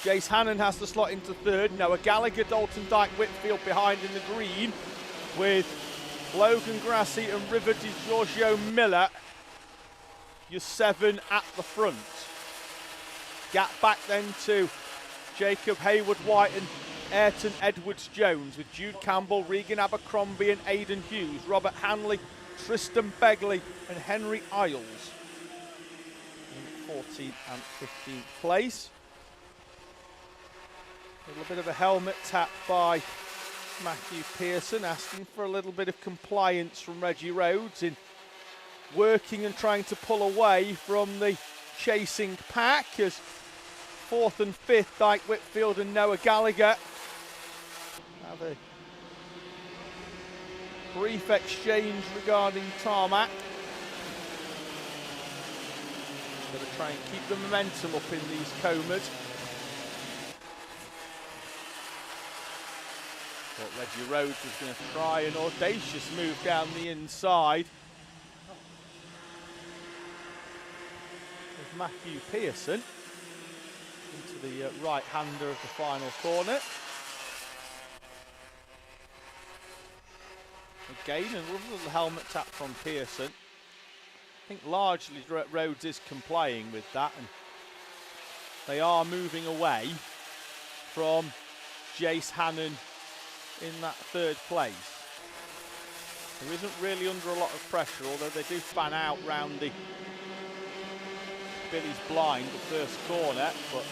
Jace Hannon has to slot into 3rd. Noah Gallagher, Dalton Dyke Whitfield behind in the green, with Logan Grassi and River DiGiorgio Miller, your 7 at the front. Gap back then to Jacob Hayward-White and Ayrton Edwards-Jones, with Jude Campbell, Regan Abercrombie and Aidan Hughes, Robert Hanley, Tristan Begley and Henry Isles in 14th and 15th place. A little bit of a helmet tap by Matthew Pearson, asking for a little bit of compliance from Reggie Rhodes in working and trying to pull away from the chasing pack, as 4th and 5th, Dyke Whitfield and Noah Gallagher have a brief exchange regarding tarmac. Got to try and keep the momentum up in these comas. But Reggie Rhodes was going to try an audacious move down the inside. With Matthew Pearson into the right-hander of the final corner. Again, a little helmet tap from Pearson. I think largely Rhodes is complying with that, and they are moving away from Jace Hannon in that 3rd place. Who isn't really under a lot of pressure, although they do fan out round the Billy's blind, the first corner, but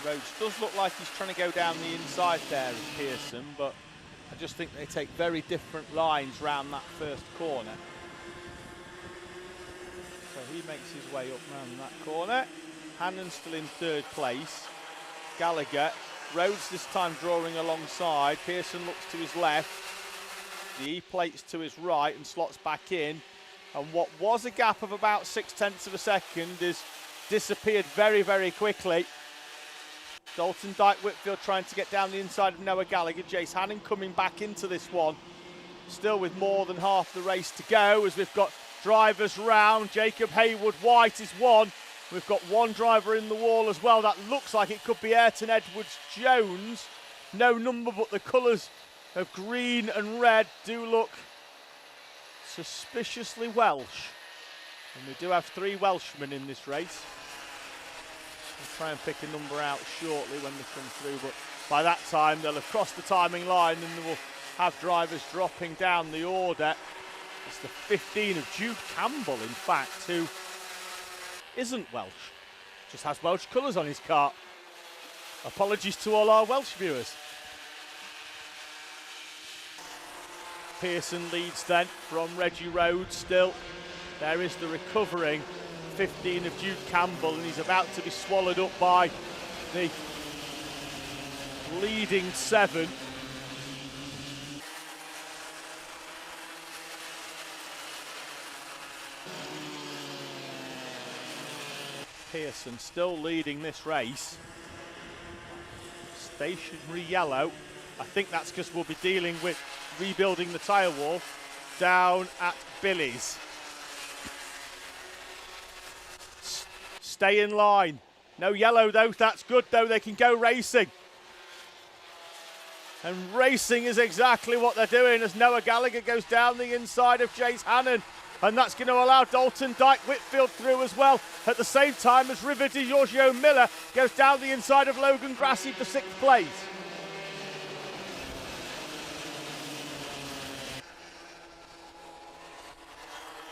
Rhodes does look like he's trying to go down the inside there of Pearson, but I just think they take very different lines round that first corner. So he makes his way up round that corner. Hannon's still in 3rd place. Gallagher, Rhodes this time drawing alongside. Pearson looks to his left. The E-plate's to his right and slots back in. And what was a gap of about 0.6 of a second is disappeared very, very quickly. Dalton Dyke Whitfield trying to get down the inside of Noah Gallagher. Jace Hannon coming back into this one. Still with more than half the race to go, as we've got drivers round. Jacob Haywood-White is one. We've got one driver in the wall as well. That looks like it could be Ayrton Edwards-Jones. No number, but the colours of green and red do look suspiciously Welsh. And we do have 3 Welshmen in this race. We'll try and pick a number out shortly when they come through, but by that time they'll have crossed the timing line and they will have drivers dropping down the order. It's the 15 of Jude Campbell, in fact, who isn't Welsh, just has Welsh colours on his car. Apologies to all our Welsh viewers. Pearson leads then from Reggie Rhodes still. There is the recovering 15 of Jude Campbell, and he's about to be swallowed up by the leading 7. Pearson still leading this race. Stationary yellow. I think that's because we'll be dealing with rebuilding the tyre wall down at Billy's. Stay in line. No yellow though, that's good though, they can go racing. And racing is exactly what they're doing as Noah Gallagher goes down the inside of Jace Hannon. And that's going to allow Dalton Dyke Whitfield through as well, at the same time as River Di Giorgio Miller goes down the inside of Logan Grassi for 6th place.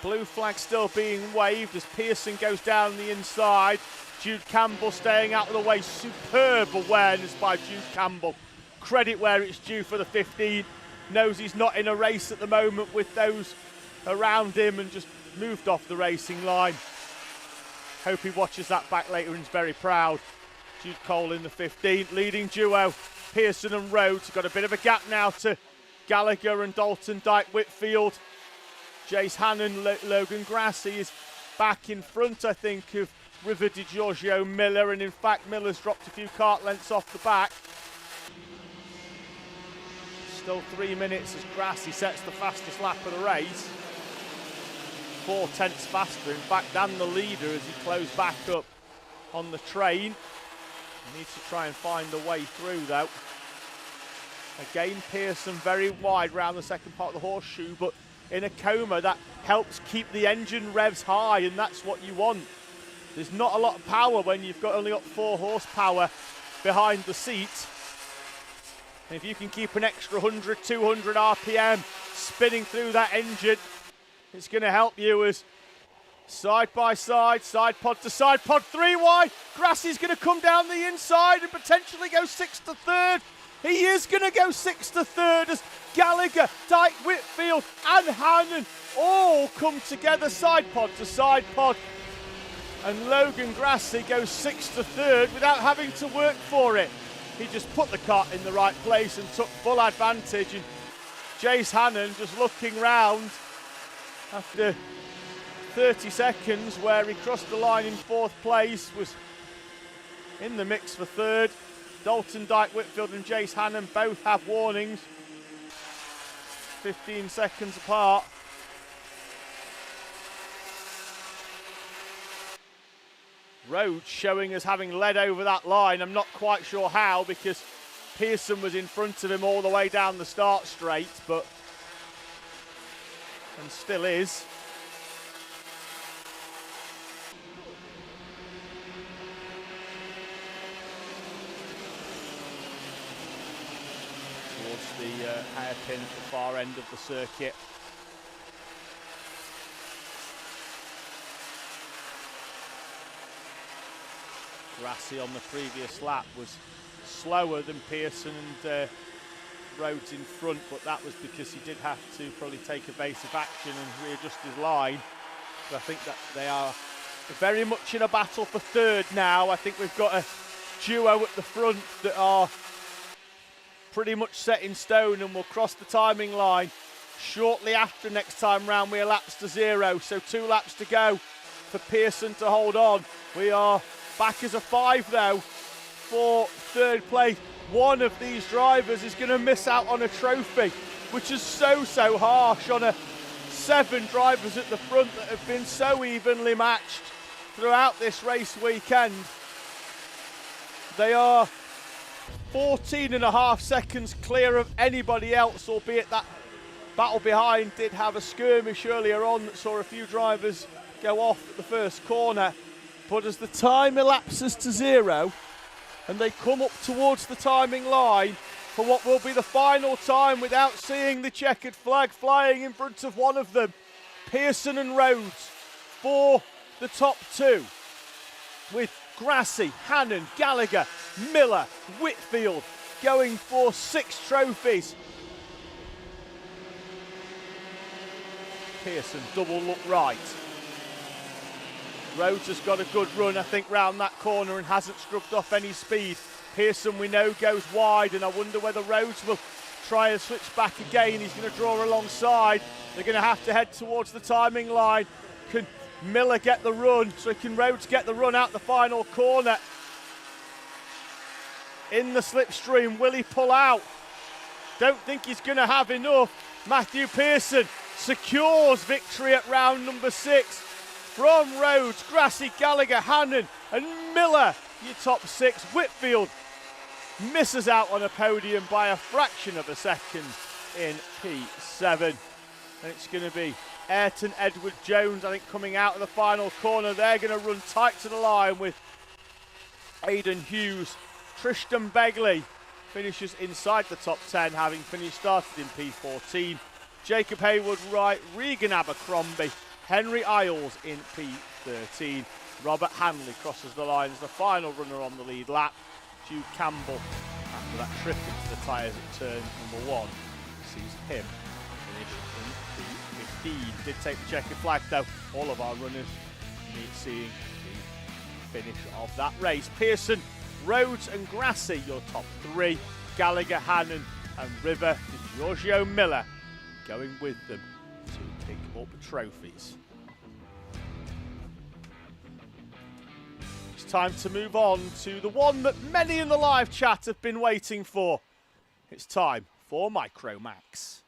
Blue flag still being waved as Pearson goes down the inside. Jude Campbell staying out of the way. Superb awareness by Jude Campbell. Credit where it's due for the 15. Knows he's not in a race at the moment with those around him and just moved off the racing line. Hope he watches that back later and is very proud. Jude Cole in the 15, leading duo. Pearson and Rhodes got a bit of a gap now to Gallagher and Dalton Dyke Whitfield. Jace Hannon, Logan Grassi is back in front, I think, of River Di Giorgio Miller, and in fact Miller's dropped a few kart lengths off the back. Still 3 minutes as Grassi sets the fastest lap of the race. 4/10 faster, in fact, than the leader as he closed back up on the train. He needs to try and find a way through though. Again, Pearson very wide round the second part of the horseshoe, but in a coma that helps keep the engine revs high, and that's what you want. There's not a lot of power when you've only got 4 horsepower behind the seat. And if you can keep an extra 100, 200 RPM spinning through that engine, it's going to help you as side by side, side pod to side pod, 3 wide. Grassie's going to come down the inside and potentially go 6th to 3rd. He is going to go 6th to 3rd as Gallagher, Dyke, Whitfield and Hannon all come together side pod to side pod. And Logan Grassie goes 6th to 3rd without having to work for it. He just put the cart in the right place and took full advantage. And Jace Hannon just looking round after 30 seconds where he crossed the line in 4th place, was in the mix for 3rd. Dalton, Dyke, Whitfield and Jace Hannon both have warnings. 15 seconds apart. Rhodes showing as having led over that line. I'm not quite sure how, because Pearson was in front of him all the way down the start straight, but and still is. Towards the hairpin at the far end of the circuit. Grassie on the previous lap was slower than Pearson and Rhodes in front, but that was because he did have to probably take evasive action and readjust his line. But I think that they are very much in a battle for 3rd now. I think we've got a duo at the front that are pretty much set in stone and will cross the timing line shortly after next time round we elapse to 0. So 2 laps to go for Pearson to hold on. We are back as a 5 though for 3rd place. One of these drivers is going to miss out on a trophy, which is so harsh on a 7 drivers at the front that have been so evenly matched throughout this race weekend. They are 14.5 seconds clear of anybody else, albeit that battle behind did have a skirmish earlier on that saw a few drivers go off at the first corner. But as the time elapses to 0 and they come up towards the timing line for what will be the final time without seeing the checkered flag flying in front of one of them, Pearson and Rhodes for the top 2, with Grassie, Hannon, Gallagher, Miller, Whitfield going for 6 trophies. Pearson double look right. Rhodes has got a good run, I think, round that corner and hasn't scrubbed off any speed. Pearson, we know, goes wide, and I wonder whether Rhodes will try and switch back again. He's going to draw alongside. They're going to have to head towards the timing line. Can Miller get the run? So can Rhodes get the run out the final corner? In the slipstream, will he pull out? Don't think he's going to have enough. Matthew Pearson secures victory at round number 6. From Rhodes, Grassie, Gallagher, Hannon and Miller, your top 6. Whitfield misses out on a podium by a fraction of a second in P7. And it's going to be Ayrton Edward Jones, I think, coming out of the final corner. They're going to run tight to the line with Aidan Hughes. Tristan Begley finishes inside the top 10, having started in P14. Jacob Haywood Wright, Regan Abercrombie, Henry Isles in P13. Robert Hanley crosses the line as the final runner on the lead lap. Jude Campbell, after that trip into the tyres at turn number 1, sees him finish in P15. Did take the checkered flag though. All of our runners need seeing the finish of that race. Pearson, Rhodes and Grassie, your top 3. Gallagher, Hannon and River, Giorgio Miller going with them to pick up trophies. It's time to move on to the one that many in the live chat have been waiting for. It's time for Micromax.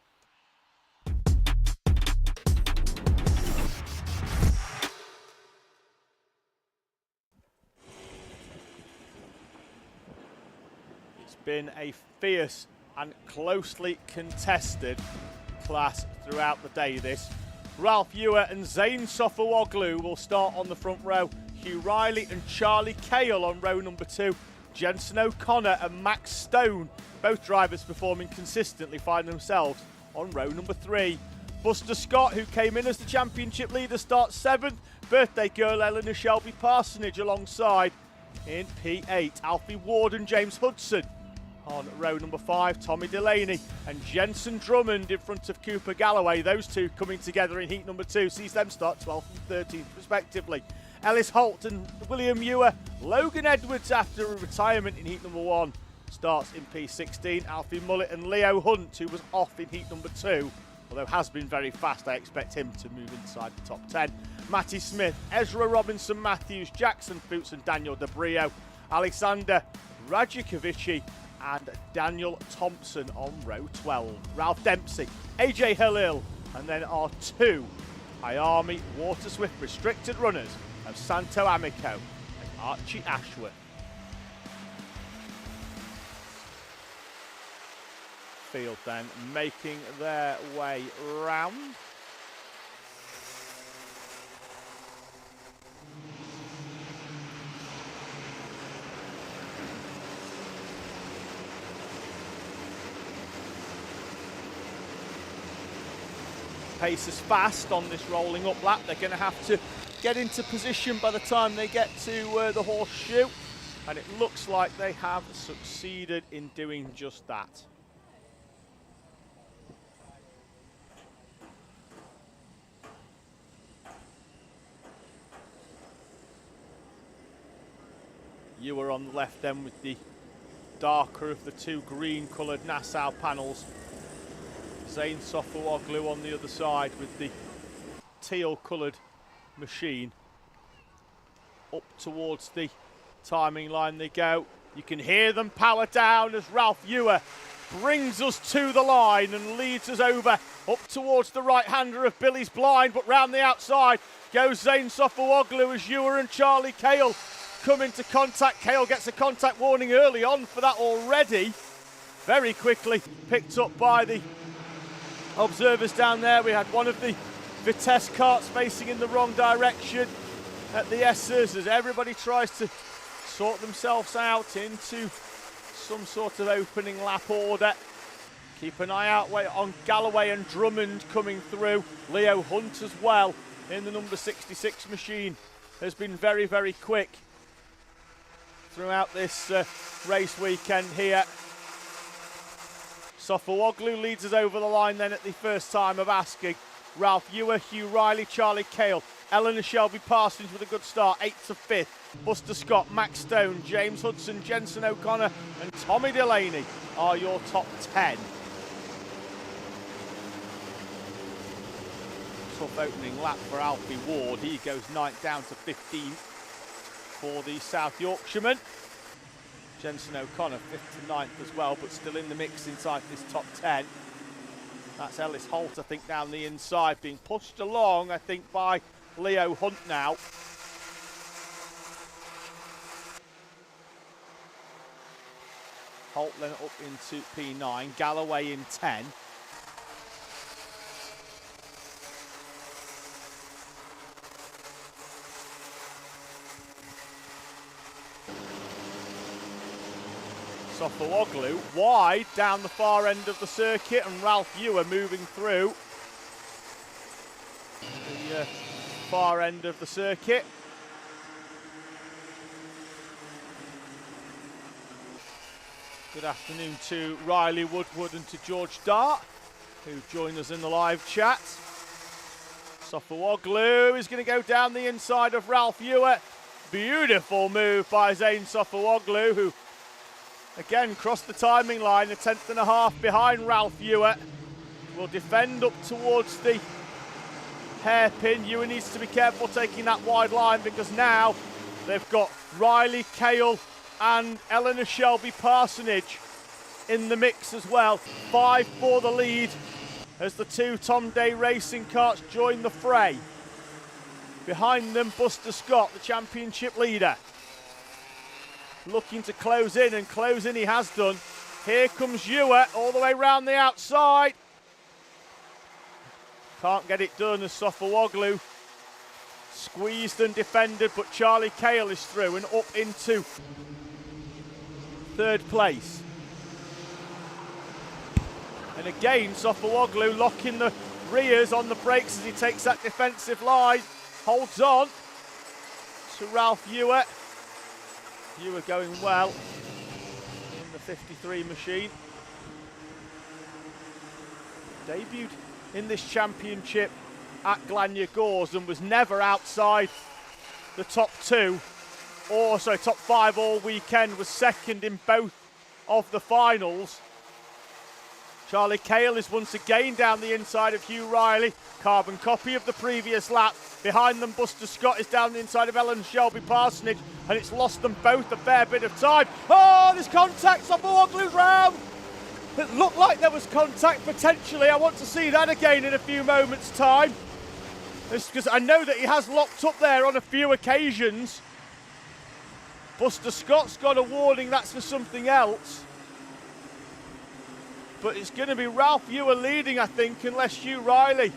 It's been a fierce and closely contested class throughout the day this. Ralph Ewer and Zane Sofawoglu will start on the front row. Hugh Riley and Charlie Cale on row number 2. Jensen O'Connor and Max Stone, both drivers performing consistently, find themselves on row number 3. Buster Scott, who came in as the championship leader, starts 7th. Birthday girl Eleanor Shelby Parsonage alongside in P8. Alfie Ward and James Hudson on row number 5. Tommy Delaney and Jensen Drummond in front of Cooper Galloway. Those two coming together in heat number 2 sees them start 12th and 13th respectively. Ellis Holt and William Ewer. Logan Edwards, after a retirement in heat number 1, starts in P16. Alfie Mullet and Leo Hunt, who was off in heat number 2, although has been very fast. I expect him to move inside the top 10. Matty Smith, Ezra Robinson Matthews, Jackson Foots and Daniel Debrio. Alexander Radjikovici and Daniel Thompson on row 12. Ralph Dempsey, AJ Halil, and then our 2 Miami Water Swift restricted runners of Santo Amico and Archie Ashworth. Field then making their way round. Pace is fast on this rolling up lap. They're going to have to get into position by the time they get to the horseshoe, and it looks like they have succeeded in doing just that. You were on the left then with the darker of the 2 green coloured Nassau panels. Zane Sofawoglu on the other side with the teal coloured machine. Up towards the timing line they go. You can hear them power down as Ralph Ewer brings us to the line and leads us over up towards the right-hander of Billy's Blind, but round the outside goes Zane Sofawoglu as Ewer and Charlie Cale come into contact. Cale gets a contact warning early on for that already. Very quickly picked up by the observers down there. We had one of the Vitesse carts facing in the wrong direction at the S's as everybody tries to sort themselves out into some sort of opening lap order. Keep an eye out on Galloway and Drummond coming through. Leo Hunt as well in the number 66 machine has been very, very quick throughout this race weekend here. Sofawoglu leads us over the line then at the first time of asking. Ralph Ewer, Hugh Riley, Charlie Cale, Eleanor Shelby Parsons with a good start, 8th to 5th. Buster Scott, Max Stone, James Hudson, Jensen O'Connor and Tommy Delaney are your top 10. Tough opening lap for Alfie Ward. He goes 9th down to 15th for the South Yorkshireman. Jensen O'Connor 5th to 9th as well, but still in the mix inside this top 10. That's Ellis Holt, I think, down the inside, being pushed along, I think, by Leo Hunt now. Holt then up into P9, Galloway in 10. Sofawoglu wide down the far end of the circuit, and Ralph Ewer moving through the far end of the circuit. Good afternoon to Riley Woodward and to George Dart, who join us in the live chat. Sofawoglu is going to go down the inside of Ralph Ewer. Beautiful move by Zane Sofawoglu, who again crossed the timing line, a 10th and a half behind Ralph Ewer. Will defend up towards the hairpin. Ewer needs to be careful taking that wide line, because now they've got Riley, Cale and Eleanor Shelby Parsonage in the mix as well. 5 for the lead as the 2 Tom Day Racing carts join the fray. Behind them, Buster Scott, the championship leader, looking to close in, and close in he has done. Here comes Ewer all the way round the outside. Can't get it done as Sofawoglu squeezed and defended, but Charlie Cale is through and up into third place. And again, Sofawoglu locking the rears on the brakes as he takes that defensive line. Holds on to Ralph Ewer. Ewer going well in the 53 machine. Debuted in this championship at Glania Gores and was never outside the top 2, or sorry, top 5 all weekend, was second in both of the finals. Charlie Cale is once again down the inside of Hugh Riley, carbon copy of the previous lap. Behind them, Buster Scott is down the inside of Ellen Shelby Parsonage, and it's lost them both a fair bit of time. Oh, there's contact off Oglu's round. It looked like there was contact potentially. I want to see that again in a few moments' time, because I know that he has locked up there on a few occasions. Buster Scott's got a warning, that's for something else. But it's going to be Ralph Ewer leading, I think, unless Hugh Riley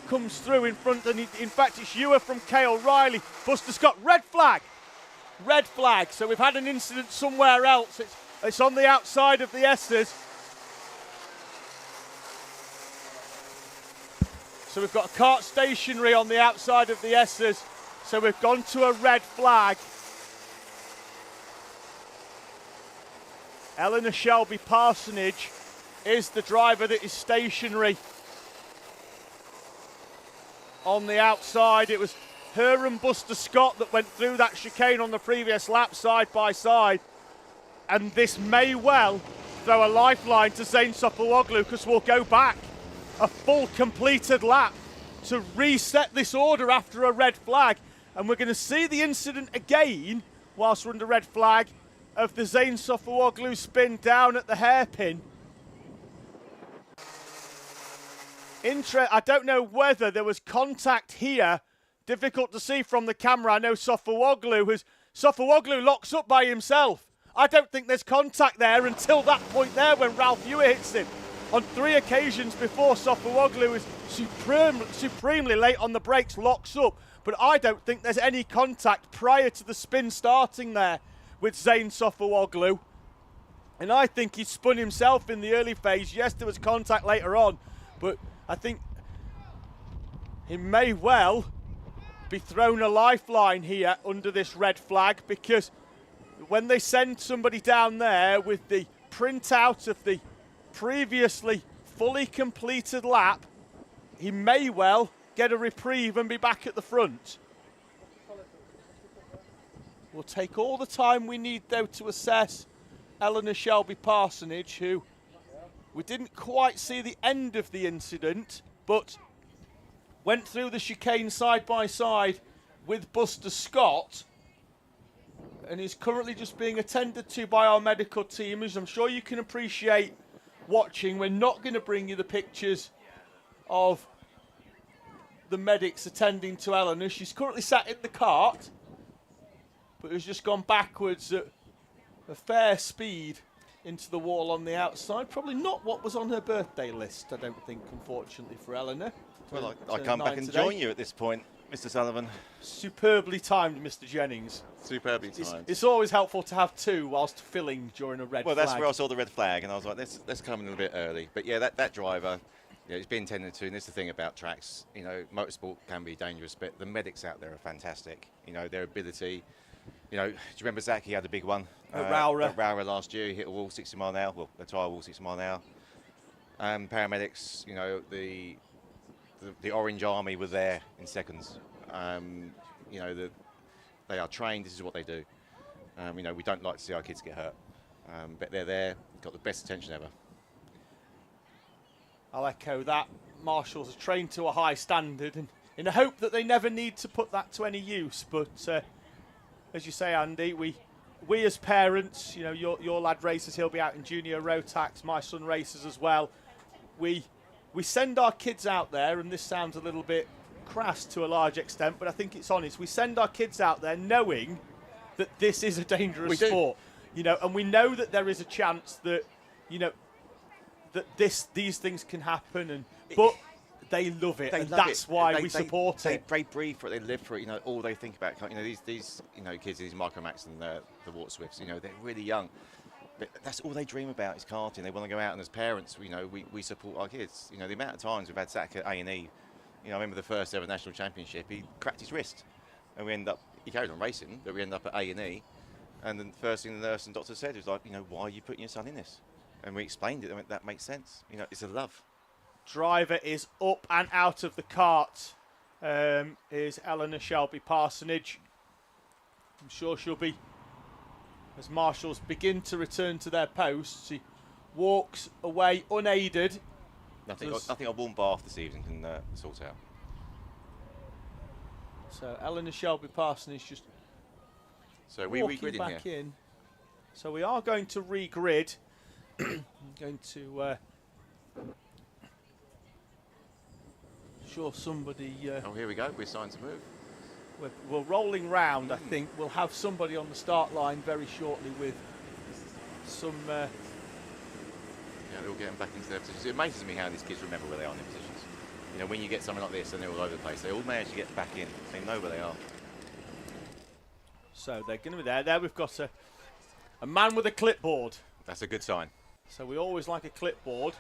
comes through in front. And in fact, it's Ewer from Cale Riley. Buster Scott, red flag. Red flag. So we've had an incident somewhere else. It's on the outside of the S's. So we've got a kart stationary on the outside of the S's. So we've gone to a red flag. Eleanor Shelby Parsonage is the driver that is stationary on the outside. It was her and Buster Scott that went through that chicane on the previous lap side by side. And this may well throw a lifeline to Zane Sofawoglu, because we'll go back a full completed lap to reset this order after a red flag. And we're going to see the incident again whilst we're under red flag of the Zane Sofawoglu spin down at the hairpin. I don't know whether there was contact here. Difficult to see from the camera. I know Sofawoglu locks up by himself. I don't think there's contact there until that point there when Ralph Ewer hits him. On 3 occasions before, Sofawoglu is supremely late on the brakes, locks up. But I don't think there's any contact prior to the spin starting there with Zane Sofawoglu. And I think he spun himself in the early phase. Yes, there was contact later on, but I think he may well be thrown a lifeline here under this red flag, because when they send somebody down there with the printout of the previously fully completed lap, he may well get a reprieve and be back at the front. We'll take all the time we need, though, to assess Eleanor Shelby Parsonage, who we didn't quite see the end of the incident, but went through the chicane side by side with Buster Scott, and is currently just being attended to by our medical team, as I'm sure you can appreciate watching. We're not going to bring you the pictures of the medics attending to Eleanor. She's currently sat in the cart, but has just gone backwards at a fair speed into the wall on the outside. Probably not what was on her birthday list, I don't think, unfortunately, for Eleanor. Well, I come back and join you at this point, Mr. Sullivan. Superbly timed, Mr. Jennings. Superbly timed. It's always helpful to have 2 whilst filling during a red flag. Well, that's where I saw the red flag, and I was like, let's come in a little bit early. But yeah, that driver, it's been tended to, and that's the thing about tracks. Motorsport can be dangerous, but the medics out there are fantastic. Their ability. Do you remember Zach? He had a big one. At Rowra last year. He hit a wall 60 mile an hour. Well, the tyre wall 60 mile an hour. Paramedics, the Orange Army were there in seconds. They are trained. This is what they do. We don't like to see our kids get hurt, but they're there. Got the best attention ever. I'll echo that. Marshals are trained to a high standard, and in the hope that they never need to put that to any use. But as you say, Andy, we as parents, your lad races, he'll be out in junior Rotax. My son races as well. We send our kids out there, and this sounds a little bit crass to a large extent, but I think it's honest. We send our kids out there knowing that this is a dangerous sport, and we know that there is a chance that, that these things can happen, but they love it, and that's why we support it. They breathe for it, they live for it. All they think about, these kids, these Micromax and the Water Swifts, they're really young. But that's all they dream about is karting. They want to go out, and as parents, you know, we support our kids. You know, the amount of times we've had Zach at A&E, you know, I remember the first ever national championship, he cracked his wrist, and he carried on racing, but we ended up at A&E, and the first thing the nurse and doctor said was like, you know, why are you putting your son in this? And we explained it, and that makes sense. You know, it's a love. Driver is up and out of the cart. Is Eleanor Shelby Parsonage. I'm sure she'll be, as marshals begin to return to their posts, she walks away unaided. Nothing a warm bath this evening can sort out. So Eleanor Shelby Parsonage just we walking regridding back here. in. So we are going to regrid. Going to sure somebody. Oh, here we go. We're starting to move. We're rolling round. I think we'll have somebody on the start line very shortly with some. Yeah, they're all getting back into their positions. It amazes me how these kids remember where they are in their positions. You know, when you get something like this and they're all over the place, they all manage to get back in. They know where they are. So they're going to be there. There we've got a man with a clipboard. That's a good sign. So we always like a clipboard.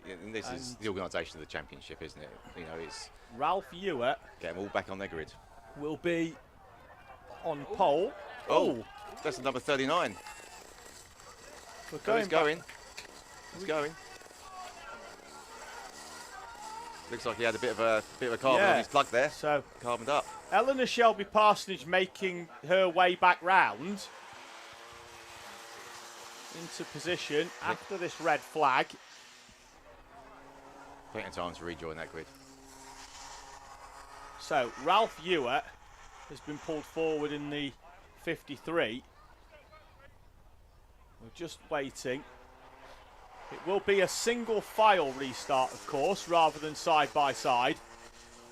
Yeah, and this is the organisation of the championship, isn't it? You know, it's Ralph Ewart get them all back on their grid. will be on pole. Oh, that's the number 39. We're He's going. He's going. Looks like he had a bit of a carbon on his plug there. So Carboned up. Eleanor Shelby Parsonage making her way back round into position after this red flag. Plenty of time to rejoin that grid. So Ralph Ewart has been pulled forward in the 53. We're just waiting. It will be a single file restart, of course, rather than side by side.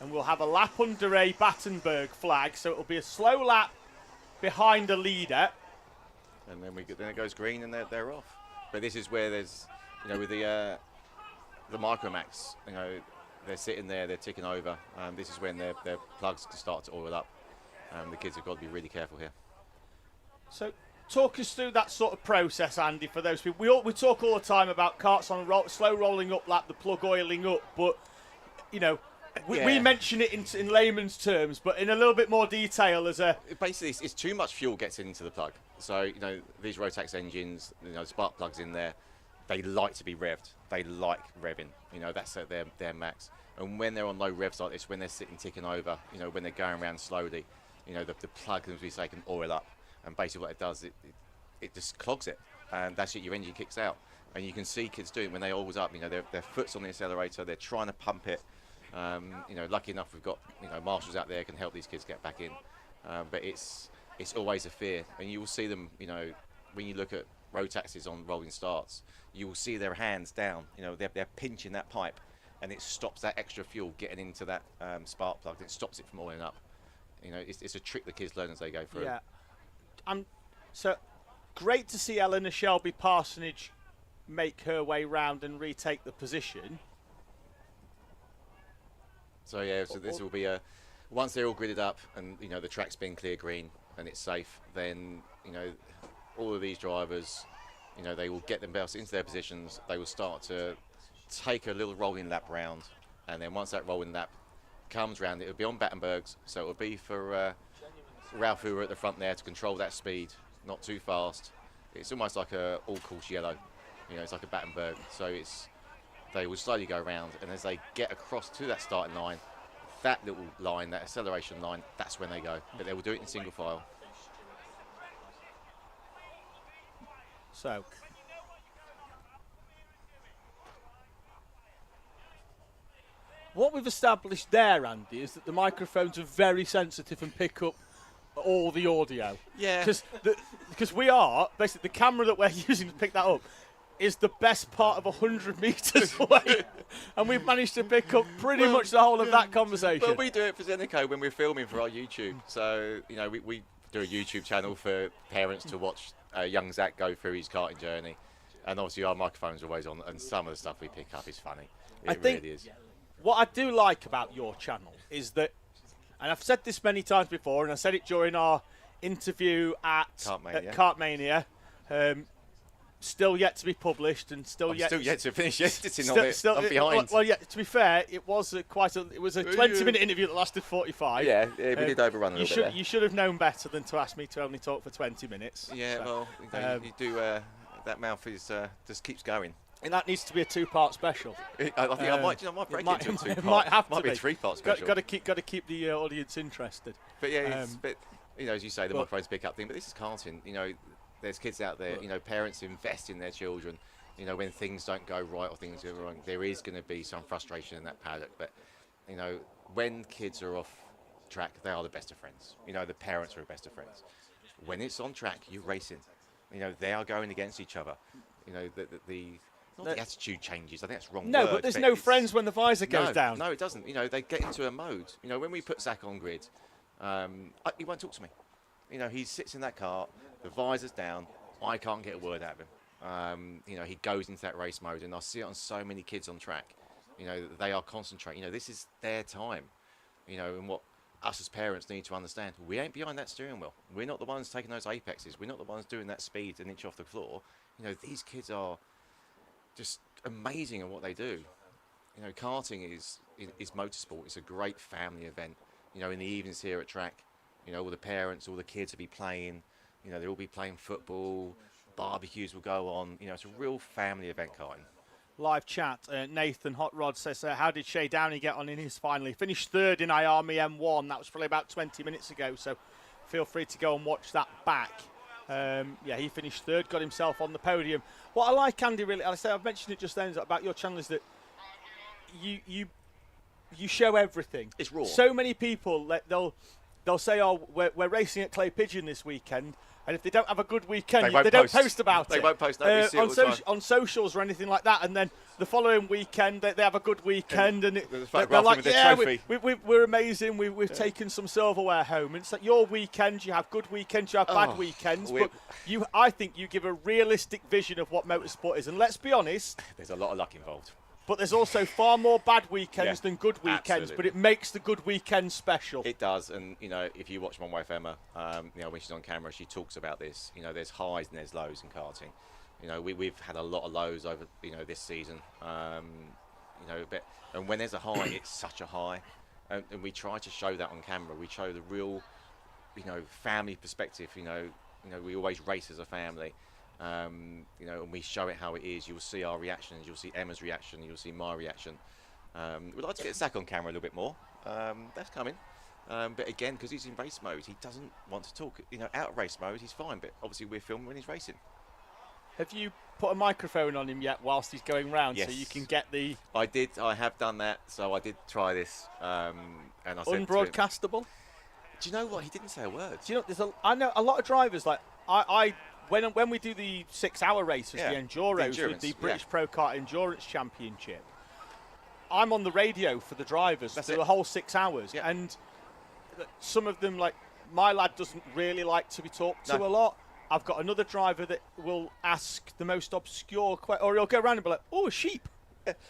And we'll have a lap under a Battenberg flag, so it'll be a slow lap behind a leader. And then then it goes green and they're off. But this is where there's, you know, with the Micromax, you know, they're sitting there, they're ticking over. This is when their plugs start to oil up. The kids have got to be really careful here. So talk us through that sort of process, Andy, for those people. We talk all the time about carts on a slow rolling up lap, the plug oiling up, but, you know, we mention it in layman's terms, but in a little bit more detail as a... Basically, it's too much fuel gets into the plug. So, you know, these Rotax engines, you know, spark plugs in there, they like to be revved. They like revving. You know, that's at their max. And when they're on low revs like this, when they're sitting ticking over, you know, when they're going around slowly, you know, the plug, as we say, can oil up. And basically what it does, it just clogs it. And that's it, your engine kicks out. And you can see kids doing it when they oils up, you know, their foot's on the accelerator, they're trying to pump it. You know, lucky enough we've got, you know, marshals out there can help these kids get back in. But it's always a fear. And you will see them, you know, when you look at road taxis on rolling starts, you will see their hands down. You know, they're pinching that pipe, and it stops that extra fuel getting into that spark plug. It stops it from oiling up. You know, it's a trick the kids learn as they go through. Yeah. So great to see Eleanor Shelby Parsonage make her way round and retake the position. So yeah, so this will be once they're all gridded up and, you know, the track's been clear green and it's safe, then, you know, all of these drivers, you know, they will get themselves into their positions. They will start to take a little rolling lap round, and then once that rolling lap comes round, it will be on Battenberg's, so it will be for Ralph Ewart at the front there to control that speed, not too fast. It's almost like a all-course yellow, you know, it's like a Battenberg. So they will slowly go around, and as they get across to that starting line, that little line, that acceleration line, that's when they go. But they will do it in single file. So what we've established there, Andy, is that the microphones are very sensitive and pick up all the audio. Yeah. Because we are, basically, the camera that we're using to pick that up is the best part of 100 metres away. And we've managed to pick up pretty much the whole of that conversation. Well, we do it for Zenico when we're filming for our YouTube. So, you know, we do a YouTube channel for parents to watch young Zach go through his karting journey. And obviously our microphone's always on, and some of the stuff we pick up is funny. It really is. What I do like about your channel is that, and I've said this many times before, and I said it during our interview at Kartmania. Kartmania. Still yet to be published, and still yet to finish editing on it. I'm behind. Well, yeah. To be fair, it was a 20-minute interview that lasted 45. Yeah, we did overrun a little bit there. You should have known better than to ask me to only talk for 20 minutes. Yeah, so, well, you do. That mouth is just keeps going. And that needs to be a 2-part special. I think I might break it into a 2-part. It might have to be a 3-part special. Got to keep the audience interested. But yeah, but as you say, the microphones pick up thing. But this is karting. There's kids out there. Parents invest in their children. When things don't go right or things go wrong, there is going to be some frustration in that paddock. But when kids are off track, they are the best of friends. The parents are the best of friends. When it's on track, you're racing. They are going against each other. The attitude changes. I think that's wrong. No, word, but there's no friends when the visor goes down. No, it doesn't. They get into a mode. When we put Zach on grid, he won't talk to me. He sits in that car, the visor's down, I can't get a word out of him. He goes into that race mode, and I see it on so many kids on track. They are concentrating. This is their time. And what us as parents need to understand, we ain't behind that steering wheel. We're not the ones taking those apexes. We're not the ones doing that speed an inch off the floor. These kids are just amazing at what they do. Karting is motorsport. It's a great family event. In the evenings here at track, all the parents, all the kids will be playing. They'll all be playing football. Barbecues will go on. It's a real family event, karting. Live chat. Nathan Hot Rod says, how did Shay Downey get on in his final? He finished third in IARMY M1. That was probably about 20 minutes ago, so feel free to go and watch that back. He finished third, got himself on the podium. What I like, Andy, really, I've mentioned it just then about your channel, is that you show everything. It's raw. So many people, they'll say, oh, we're racing at Clay Pigeon this weekend, and if they don't have a good weekend, they don't post about it. They won't post on socials or anything like that, and then the following weekend they have a good weekend, and they're like, we're amazing, we've taken some silverware home. And it's like your weekend, you have good weekends, you have bad weekends, but I think you give a realistic vision of what motorsport is. And let's be honest, there's a lot of luck involved. But there's also far more bad weekends than good weekends. Absolutely. But it makes the good weekend special. It does, and if you watch my wife Emma, when she's on camera, she talks about this. There's highs and there's lows in karting. We've had a lot of lows over this season. But when there's a high, it's such a high, and we try to show that on camera. We show the real, family perspective. We always race as a family. And we show it how it is. You'll see our reactions. You'll see Emma's reaction. You'll see my reaction. We'd like to get Zach on camera a little bit more. That's coming. But again, because he's in race mode, he doesn't want to talk. Out of race mode, he's fine. But obviously, we're filming when he's racing. Have you put a microphone on him yet whilst he's going round, yes. So you can get the... I did. I have done that. So I did try this. And I said unbroadcastable? Do you know what? He didn't say a word. Do you know, I know a lot of drivers, like, when we do the 6-hour races, the Enduros with the British Pro Kart Endurance Championship, I'm on the radio for the drivers through the whole 6 hours. Yeah. And some of them, like, my lad doesn't really like to be talked to a lot. I've got another driver that will ask the most obscure question, or he'll go around and be like, oh, a sheep.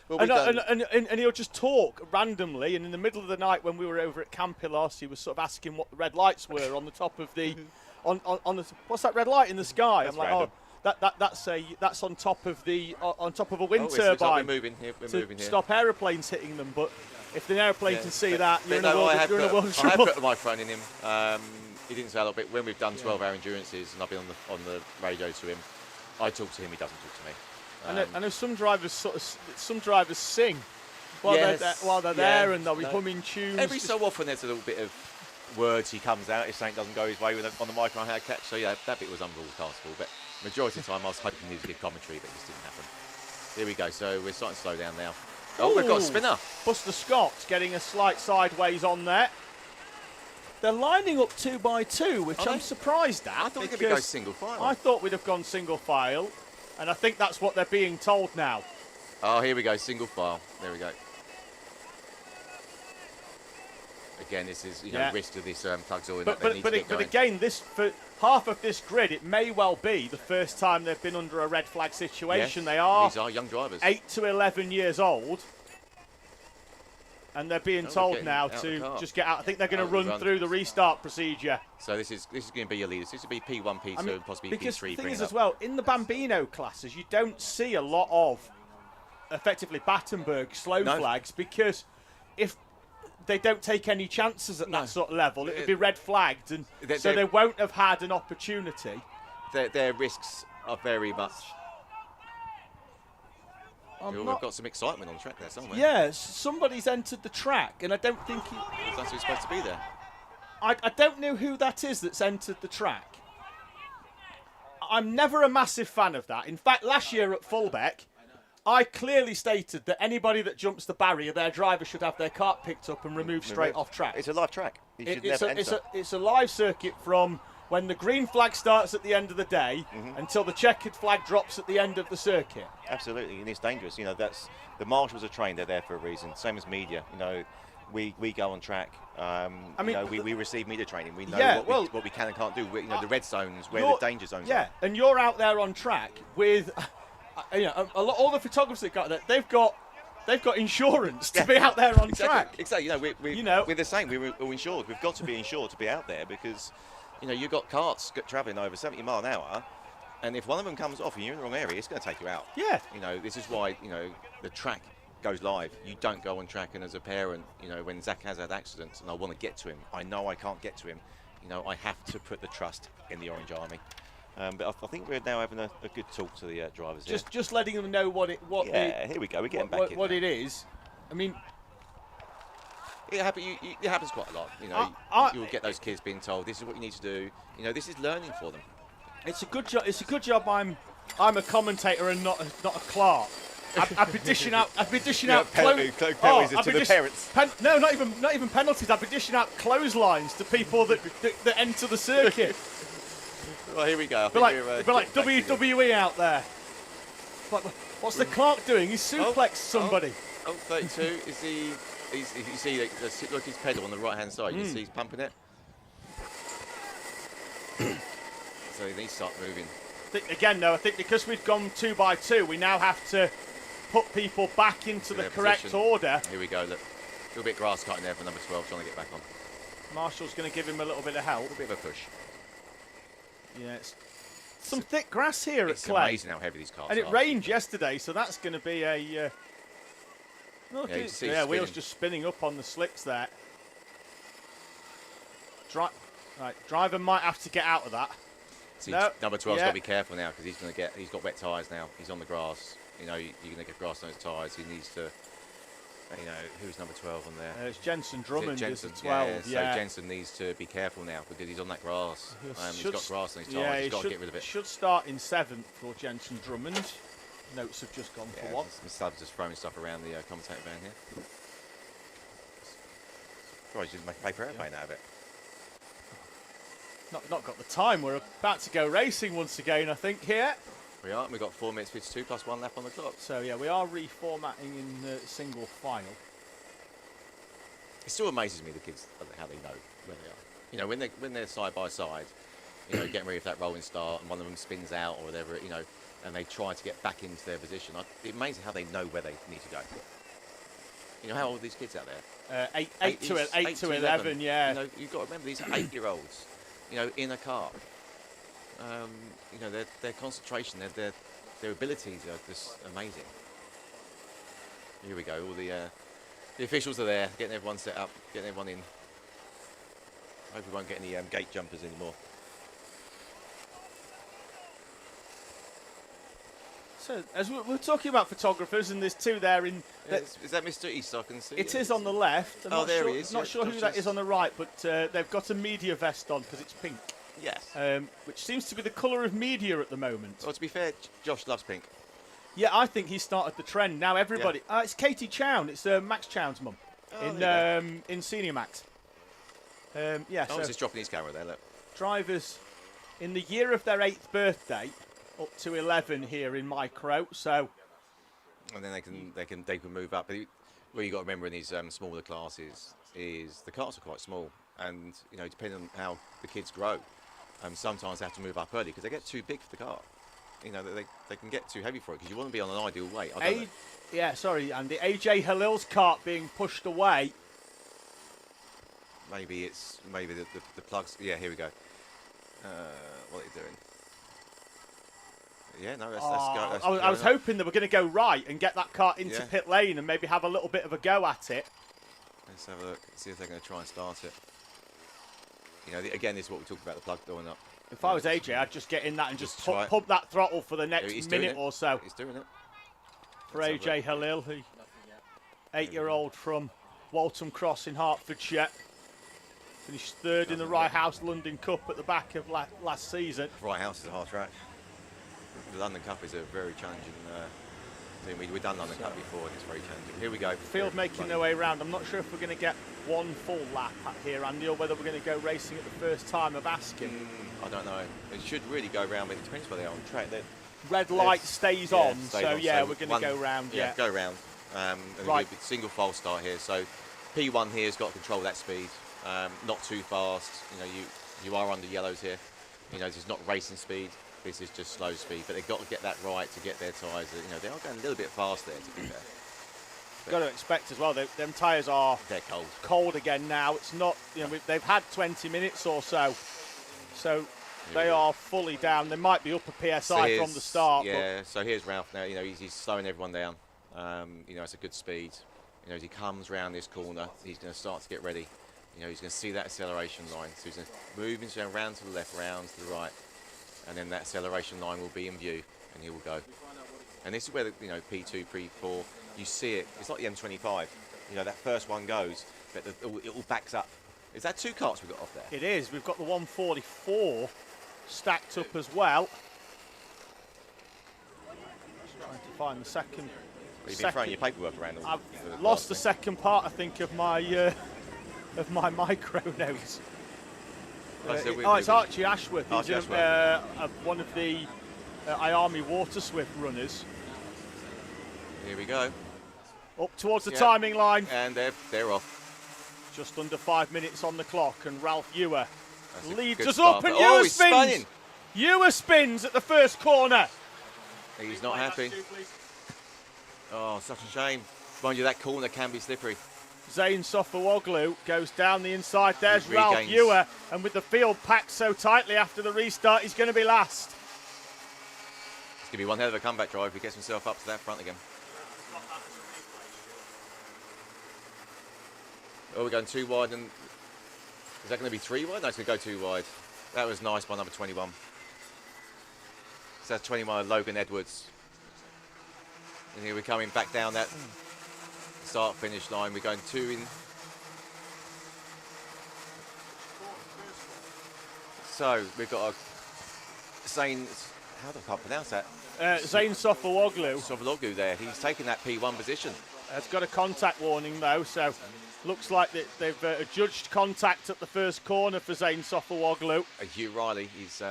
And he'll just talk randomly. And in the middle of the night when we were over at Campilos, he was sort of asking what the red lights were on the top of the... on the, what's that red light in the sky? That's I'm like, random. that's on top of a wind turbine. We're moving here. To stop aeroplanes hitting them. But if the aeroplane can see that, you're in a world of trouble. I have put the microphone in him. He didn't say a lot, but when we've done 12-hour endurances and I've been on the radio to him, I talk to him. He doesn't talk to me. I know some drivers sing while they're there, and they'll be humming tunes. Every so often there's a little bit of words he comes out if something doesn't go his way on the microphone, how to catch. So yeah, that bit was unbroadcastable, but majority of the time I was hoping he would give commentary, but it just didn't happen. Here we go, so we're starting to slow down now. Oh, we've got a spinner. Buster Scott getting a slight sideways on there. They're lining up 2 by 2, which I'm surprised at. I thought we could go single file. I thought we'd have gone single file, and I think that's what they're being told now. Oh, here we go, single file. There we go. Again, this is risk of this plugs all in. But again, for half of this grid, it may well be the first time they've been under a red flag situation. Yes, they are. These are young drivers. 8 to 11 years old. and they're being they're told getting now out the to car. just get out. I think they're going to Out the run run. through the restart procedure. So this is going to be your leaders. This will be P1, P2, and possibly because P3. the thing bringing is up. as well, in the Bambino classes, you don't see a lot of effectively Battenberg slow flags, because if they don't take any chances at that sort of level, it would be red flagged, and so they won't have had an opportunity. Their risks are very much. We've got some excitement on the track there somewhere. Yeah, somebody's entered the track, and I don't think That's who's supposed to be there. I don't know who that is that's entered the track. I'm never a massive fan of that. In fact, last year at Fullbeck, I clearly stated that anybody that jumps the barrier, their driver should have their cart picked up and removed straight off track. It's a live track. You should never enter. It's a live circuit from when the green flag starts at the end of the day until the checkered flag drops at the end of the circuit. Absolutely, and it's dangerous. You know, that's the marshals are trained. They're there for a reason. Same as media. You know, we go on track. I mean, you know, we receive media training. We know what we can and can't do. You know, the red zones, where the danger zones are. Yeah, and you're out there on track with, you know, all the photographers that got there. They've got insurance to be out there on track. Exactly. You know, we're the same. We're insured. We've got to be insured to be out there, because, you know, you've got carts travelling over 70 mile an hour, and if one of them comes off and you're in the wrong area, it's going to take you out. Yeah. You know, this is why, you know, the track goes live. You don't go on track, and as a parent, you know, when Zach has had accidents and I want to get to him, I know I can't get to him, you know, I have to put the trust in the Orange Army. But I think we're now having a good talk to the drivers here. Just letting them know what here we go. We're getting back in. What it is. I mean, it happens quite a lot. You know, you'll get those kids being told, "This is what you need to do." You know, this is learning for them. It's a good job. It's a good job. I'm a commentator and not a clerk. I'd be dishing out. Penalties to the parents. No, not even penalties. I'd be dishing out clotheslines to people that enter the circuit. Well, here we go. Be like WWE out there. Like, what's the clerk doing? He's suplexed somebody. 32 is he? You see, look, his pedal on the right-hand side. You can see he's pumping it. So he needs to start moving. I think because we've gone 2 by 2, we now have to put people back into the correct position. order. Here we go. Look, a little bit grass cutting there for number 12, trying to get back on. Marshall's going to give him a little bit of help. A bit of a push. Yeah, it's some thick grass here at Clay. It's amazing how heavy these cars are. And it rained yesterday, so that's going to be a... look, wheels just spinning up on the slicks there. Driver might have to get out of that. See, number 12's got to be careful now, because he's got wet tyres now. He's on the grass. You know, you're going to get grass on his tyres. He needs to, you know, who's number 12 on there? It's Jensen Drummond, is the 12. Yeah, so Jensen needs to be careful now, because he's on that grass. He's got grass on his tyres. He's got to get rid of it. Should start in 7th for Jensen Drummond. Notes have just gone for one. Mr. just throwing stuff around the commentator van here. Probably just make a paper airplane out of it. Not got the time. We're about to go racing once again, I think, here. We are. We've got 4 minutes 52 plus 1 lap on the clock. So, yeah, we are reformatting in the single final. It still amazes me, the kids, how they know where they are. You know, when they're side by side, you know, getting ready for that rolling start, and one of them spins out or whatever, you know, and they try to get back into their position. It's amazing how they know where they need to go. You know, how old are these kids out there? 8 to 11, yeah. You know, you've got to remember, these are 8-year-olds, you know, in a car. You know, their concentration, their abilities are just amazing. Here we go. All the officials are there, getting everyone set up, getting everyone in. Hope we won't get any gate jumpers anymore. So, as we're talking about photographers, and there's 2 there in... Is that Mr. East? I can see. It is on the left. There he is. Not sure who that is on the right, but they've got a media vest on because it's pink. Yes. Which seems to be the colour of media at the moment. Well, to be fair, Josh loves pink. Yeah, I think he started the trend. Now everybody... Yeah. It's Katie Chown. It's Max Chown's mum in Senior Max. So he's just dropping his camera there, look. Drivers in the year of their 8th birthday, up to 11 here in micro, so... And then they can move up. But what you got to remember in these smaller classes is the carts are quite small, and you know, depending on how the kids grow, sometimes they have to move up early because they get too big for the car. you know, that they can get too heavy for it because you want to be on an ideal weight. I don't know. Yeah, sorry, Andy. AJ Halil's cart being pushed away. Maybe the plugs. Yeah, here we go. What are you doing? Yeah, no, let's go. I was hoping they were going to go right and get that cart into pit lane and maybe have a little bit of a go at it. Let's have a look, see if they're going to try and start it. You know, again, this is what we talked about, the plug going up. If I was AJ, I'd just get in that and just pump that throttle for the next minute or so. He's doing it. For AJ Halil, the 8-year-old from Waltham Cross in Hertfordshire. Finished third in the Rye House London Cup at the back of last season. Rye House is a hard track. The London Cup is a very challenging thing. We've done London Cup before and it's very challenging. Here we go. Field making their way around. I'm not sure if we're going to get one full lap here, Andy, or whether we're going to go racing at the first time of asking. I don't know. It should really go round, but it depends where they are on the track. Red light stays on, so yeah, we're going to go round. Yeah, go round. And right. Single false start here. So P1 here has got to control that speed. Not too fast. You know, you are under yellows here. You know, this is not racing speed. This is just slow speed, but they've got to get that right to get their tyres. You know, they are going a little bit fast there, to be fair. Got to expect as well, them tyres are cold again now. It's not, you know, they've had 20 minutes or so, so they are fully down. They might be up a PSI from the start. Yeah, so here's Ralph now. You know, he's slowing everyone down. You know, it's a good speed. You know, as he comes round this corner, he's going to start to get ready. You know, he's going to see that acceleration line. So he's going to move into round to the left, round to the right. And then that acceleration line will be in view, and he will go. And this is where, you know, P2, P4, you see it. It's like the M25. You know, that first one goes, but it all backs up. Is that 2 carts we've got off there? It is. We've got the 144 stacked up as well. Just trying to find the second. Well, you've been throwing your paperwork around. I've lost the second part, I think, of my micro notes. It's Archie Ashworth. He's one of the IARMI Water Swift runners. Here we go. Up towards the timing line. And they're off. Just under 5 minutes on the clock, and Ralph Ewer leads us up, and Ewer spins. Ewer spins at the first corner. He's not happy. Oh, such a shame. Mind you, that corner can be slippery. Zayn Sofawoglu goes down the inside. There's Ralph Ewer, and with the field packed so tightly after the restart, he's going to be last. It's going to be one hell of a comeback drive if he gets himself up to that front again. Oh, we're going 2 wide, and is that going to be 3 wide? No, it's going to go 2 wide. That was nice by number 21. So that's 21, Logan Edwards. And here we're coming back down that start-finish line. We're going 2 in. So we've got a Zayn, how do I can't pronounce that? Zayn Sofawoglu. Sofawoglu there. He's taking that P1 position. It's got a contact warning though, so looks like they've adjudged contact at the first corner for Zayn Sofawoglu. Hugh Riley, he's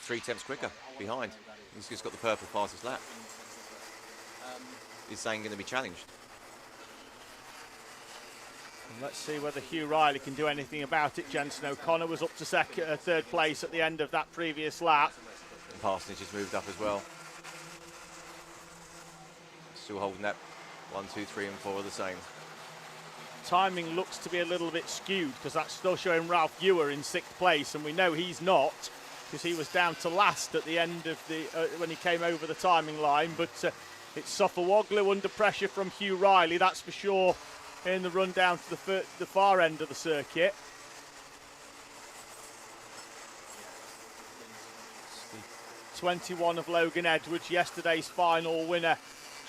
3 tenths quicker behind. He's just got the purple fastest lap. Is Zayn going to be challenged? And let's see whether Hugh Riley can do anything about it. Jensen O'Connor was up to third place at the end of that previous lap. And Parsonage has moved up as well. Still holding that 1, 2, 3 and 4 are the same. Timing looks to be a little bit skewed because that's still showing Ralph Ewer in 6th place, and we know he's not because he was down to last at the end of the when he came over the timing line. But it's Sofawoglu under pressure from Hugh Riley, that's for sure, in the run down to the far end of the circuit. 21 of Logan Edwards, yesterday's final winner,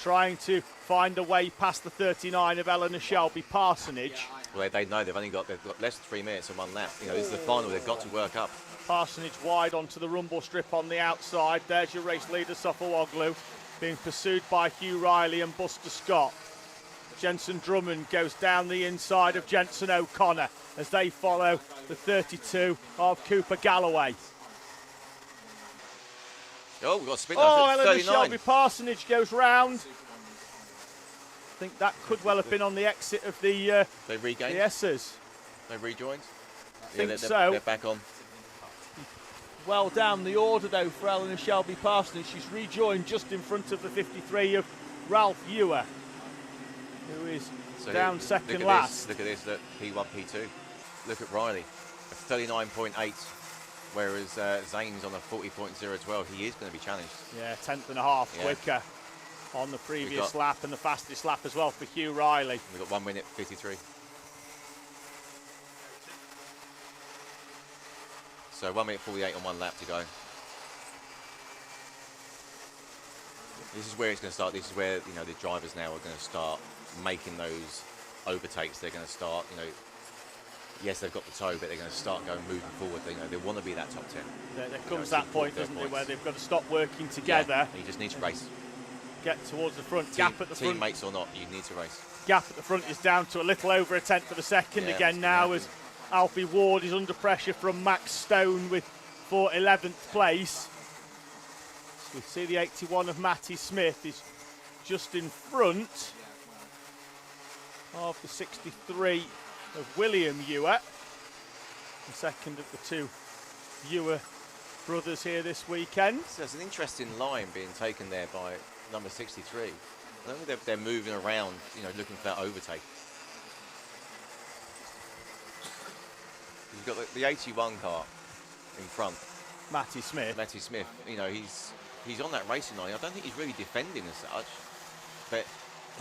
trying to find a way past the 39 of Eleanor Shelby Parsonage. Well, they know they've got less than 3 minutes and 1 lap. You know, this is the final. They've got to work up. Parsonage wide onto the rumble strip on the outside. There's your race leader, Sofawoglu, being pursued by Hugh Riley and Buster Scott. Jensen Drummond goes down the inside of Jensen O'Connor as they follow the 32 of Cooper Galloway. Oh, we've got a spin. Eleanor Shelby Parsonage goes round. I think that could well have been on the exit of the they regained. The S's. They rejoined. I think so. They're back on. well down the order though for Eleanor Shelby Parsons. She's rejoined just in front of the 53 of Ralph Ewer, who is down second last. Look at this, look, P1, P2. Look at Riley, a 39.8, whereas Zane's on a 40.012. He is going to be challenged. Yeah, 10th and a half quicker on the previous lap, and the fastest lap as well for Hugh Riley. We've got 1 minute 53. So 1 minute 48 on 1 lap to go. This is where it's going to start. This is where, you know, the drivers now are going to start making those overtakes. They're going to start, you know, yes, they've got the toe, but they're going to start moving forward. They, you know, they want to be that top 10. There comes that point, doesn't it, where they've got to stop working together. Yeah, you just need to race. Get towards the front. Gap at the front. Teammates or not, you need to race. Gap at the front is down to a little over a tenth of a second again now, as Alfie Ward is under pressure from Max Stone for 11th place. We see the 81 of Matty Smith is just in front of the 63 of William Ewer, the second of the two Ewer brothers here this weekend. So there's an interesting line being taken there by number 63. I don't think they're moving around, you know, looking for that overtake. You've got the 81 car in front. Matty Smith. Matty Smith, you know, he's on that racing line. I don't think he's really defending as such, but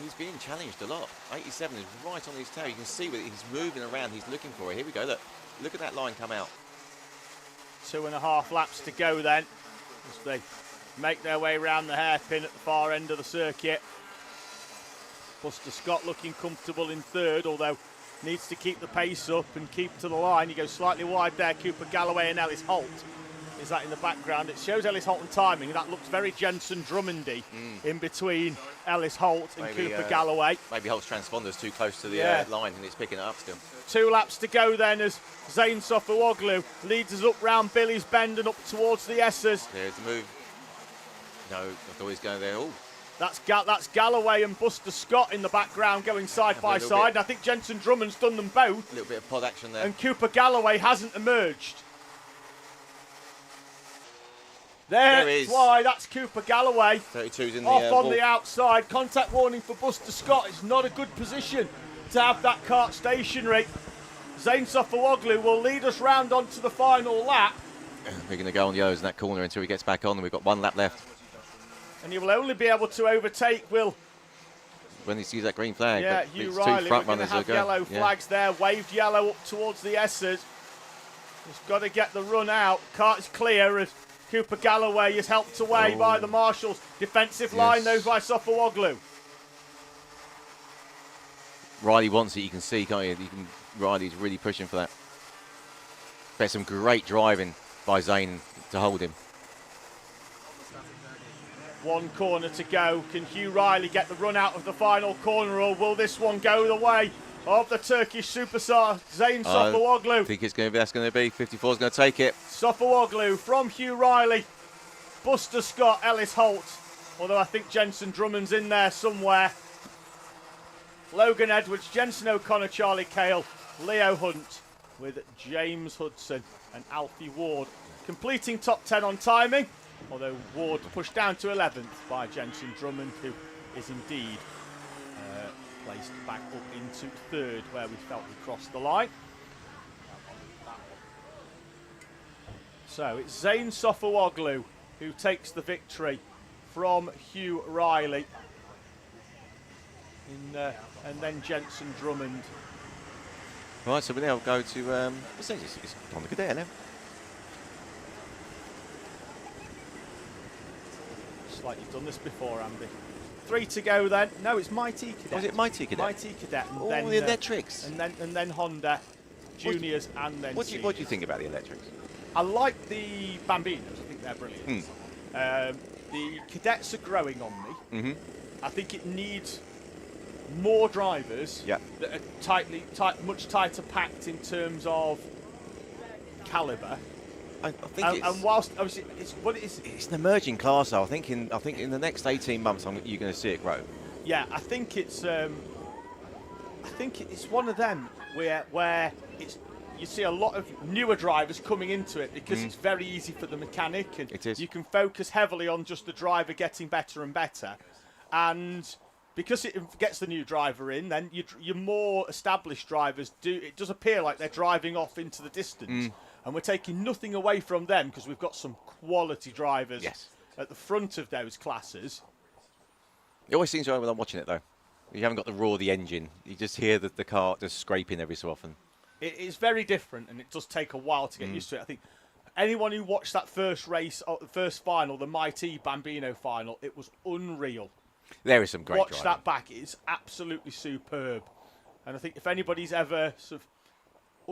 he's being challenged a lot. 87 is right on his tail. You can see that he's moving around. He's looking for it. Here we go. Look at that line come out. 2.5 laps to go then, as they make their way around the hairpin at the far end of the circuit. Buster Scott looking comfortable in third, although needs to keep the pace up and keep to the line. He goes slightly wide there. Cooper Galloway and Ellis Holt. Is that in the background? It shows Ellis Holt and timing. That looks very Jensen Drummondy in between Ellis Holt and Cooper Galloway. Maybe Holt's transponder's too close to the line and it's picking it up still. 2 laps to go then, as Zane Sofawoglu leads us up round Billy's Bend and up towards the Essers. There's the move. No, I thought he was going there. Oh, That's Galloway and Buster Scott in the background going side by side. And I think Jensen Drummond's done them both. A little bit of pod action there. And Cooper Galloway hasn't emerged. There is. Why, that's Cooper Galloway. 32's in the off on the outside. Contact warning for Buster Scott. It's not a good position to have that kart stationary. Zane Sofawoglu will lead us round onto the final lap. We're going to go on the O's in that corner until he gets back on, and we've got 1 lap left. And he will only be able to overtake when he sees that green flag. Yeah, Hugh Riley. We're going to have yellow flags there. Waved yellow up towards the Essers. He's got to get the run out. Kart is clear as Cooper Galloway is helped away by the marshals. Defensive line though by Sofawoglu. Riley wants it, you can see, can't you? Riley's really pushing for that. There's some great driving by Zane to hold him. 1 corner to go. Can Hugh Riley get the run out of the final corner, or will this one go the way of the Turkish superstar Zane Sofawoglu? I think that's going to be 54's going to take it. Sofawoglu from Hugh Riley, Buster Scott, Ellis Holt, although I think Jensen Drummond's in there somewhere. Logan Edwards, Jensen O'Connor, Charlie Cale, Leo Hunt with James Hudson and Alfie Ward completing top 10 on timing, although Ward pushed down to 11th by Jensen Drummond, who is indeed placed back up into 3rd, where we felt we crossed the line. So it's Zane Sofawoglu who takes the victory from Hugh Riley. And then Jensen Drummond. Right, so we now go to it's on the Cadet now. It's like you've done this before, Andy. 3 to go then. No, it's Mighty Cadet. Was it Mighty Cadet? Mighty Cadet. And then, the electrics. And then Honda Juniors and then what do you think about the electrics? I like the Bambinos. I think they're brilliant. The Cadets are growing on me. I think it needs more drivers that are much tighter packed in terms of calibre. I think and whilst obviously it's an emerging class, though. I think in the next 18 months you're going to see it grow. Yeah, I think it's one of them where it's you see a lot of newer drivers coming into it because it's very easy for the mechanic, and it is. you can focus heavily on just the driver getting better and better. And because it gets the new driver in, then your more established drivers it does appear like they're driving off into the distance, and we're taking nothing away from them because we've got some quality drivers at the front of those classes. It always seems right when I'm watching it, though. You haven't got the roar of the engine. You just hear the car just scraping every so often. It is very different, and it does take a while to get used to it. I think anyone who watched that first race, the first final, the Mighty Bambino final, it was unreal. There is some great Watch driving. that back. It's absolutely superb. And I think if anybody's ever sort of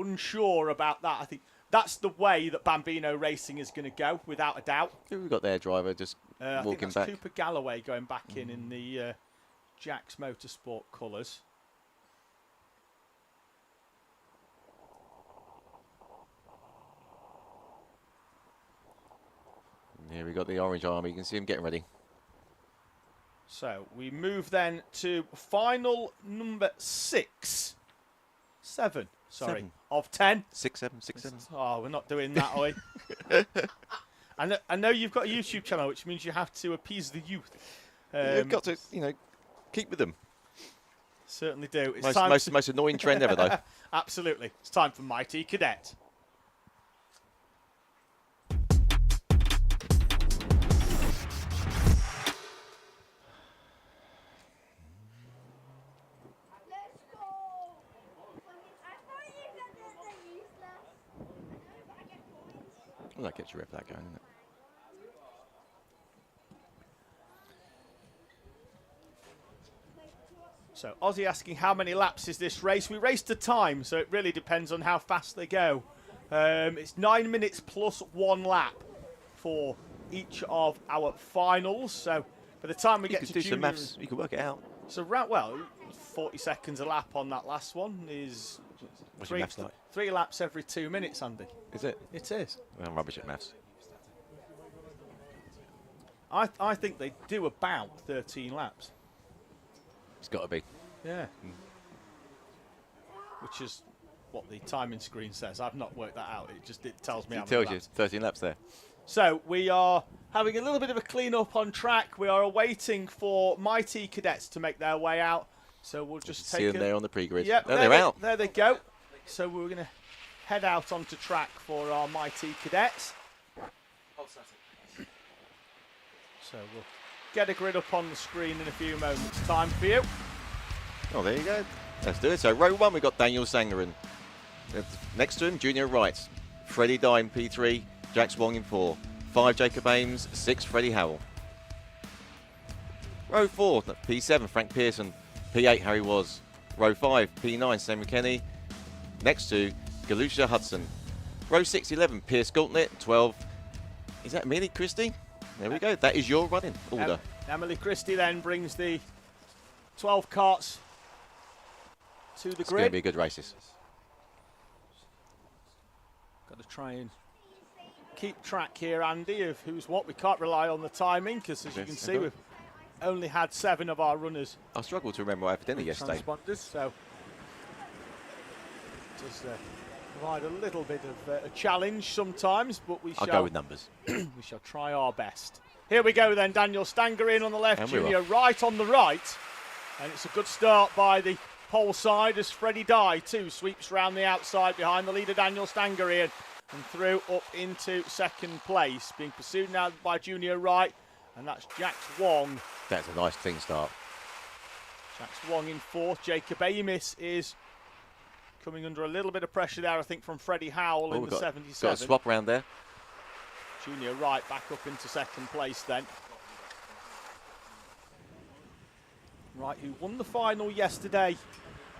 unsure about that, I think that's the way that Bambino racing is going to go, without a doubt. Who we got there, driver, just I walking think that's back? Cooper Galloway going back in the Jack's Motorsport colours. Here we got the orange army. You can see him getting ready. So we move then to final number 7, sorry, 7. of 10. 6, 7, 6, 7. Oh, we're not doing that, are we? I know you've got a YouTube channel, which means you have to appease the youth. You've got to, keep with them. Certainly do. It's most annoying trend ever, though. Absolutely. It's time for Mighty Cadet. Well, that gets your rep that going, doesn't it? So Ozzy asking how many laps is this race? We race to time, so it really depends on how fast they go. It's 9 minutes plus 1 lap for each of our finals. So by the time we get to do some maths, you can work it out. So 40 seconds a lap on that last one is What's your maths like? 3 laps every 2 minutes, Andy. Is it? It is. I'm rubbish at maths. I think they do about 13 laps. It's got to be. Yeah. Which is what the timing screen says. I've not worked that out. It tells me how many It tells laps. you 13 laps there. So we are having a little bit of a clean-up on track. We are awaiting for Mighty Cadets to make their way out. So we'll just take see them there on the pre-grid. Yep, they're out. There they go. So we're going to head out onto track for our Mighty Cadets. So we'll get a grid up on the screen in a few moments' time for you. Oh, there you go. Let's do it. So row 1, we've got Daniel Sangarin. Next to him, Junior Wright. Freddie Dye in P3, Jax Wong in 4. 5, Jacob Ames. 6, Freddie Howell. Row 4, P7, Frank Pearson. P8, Harry Was. Row 5, P9, Sam McKenney. Next to Galusha Hudson. Row 6, 11, Pierce Gauntlett. 12, is that Emily Christie? There we go. That is your running order. Emily Christie then brings the 12 carts to the It's grid. going to be a good race. Got to try and keep track here, Andy, of who's what. We can't rely on the timing because, as you can see, we've only had 7 of our runners. I struggled to remember what I had for dinner yesterday. Transponders, so just provide a little bit of a challenge sometimes, but I'll go with numbers. We shall try our best. Here we go then. Daniel Stangerin on the left, And we're Junior off. Wright on the right, and it's a good start by the pole side as Freddie Dye too sweeps round the outside behind the leader Daniel Stangerin and through up into second place, being pursued now by Junior Wright, and that's Jax Wong. That's a nice clean start. Jax Wong in 4th. Jacob Amis is coming under a little bit of pressure there, I think, from Freddie Howell in the 77. Got a swap round there. Junior Wright back up into second place then. Wright, who won the final yesterday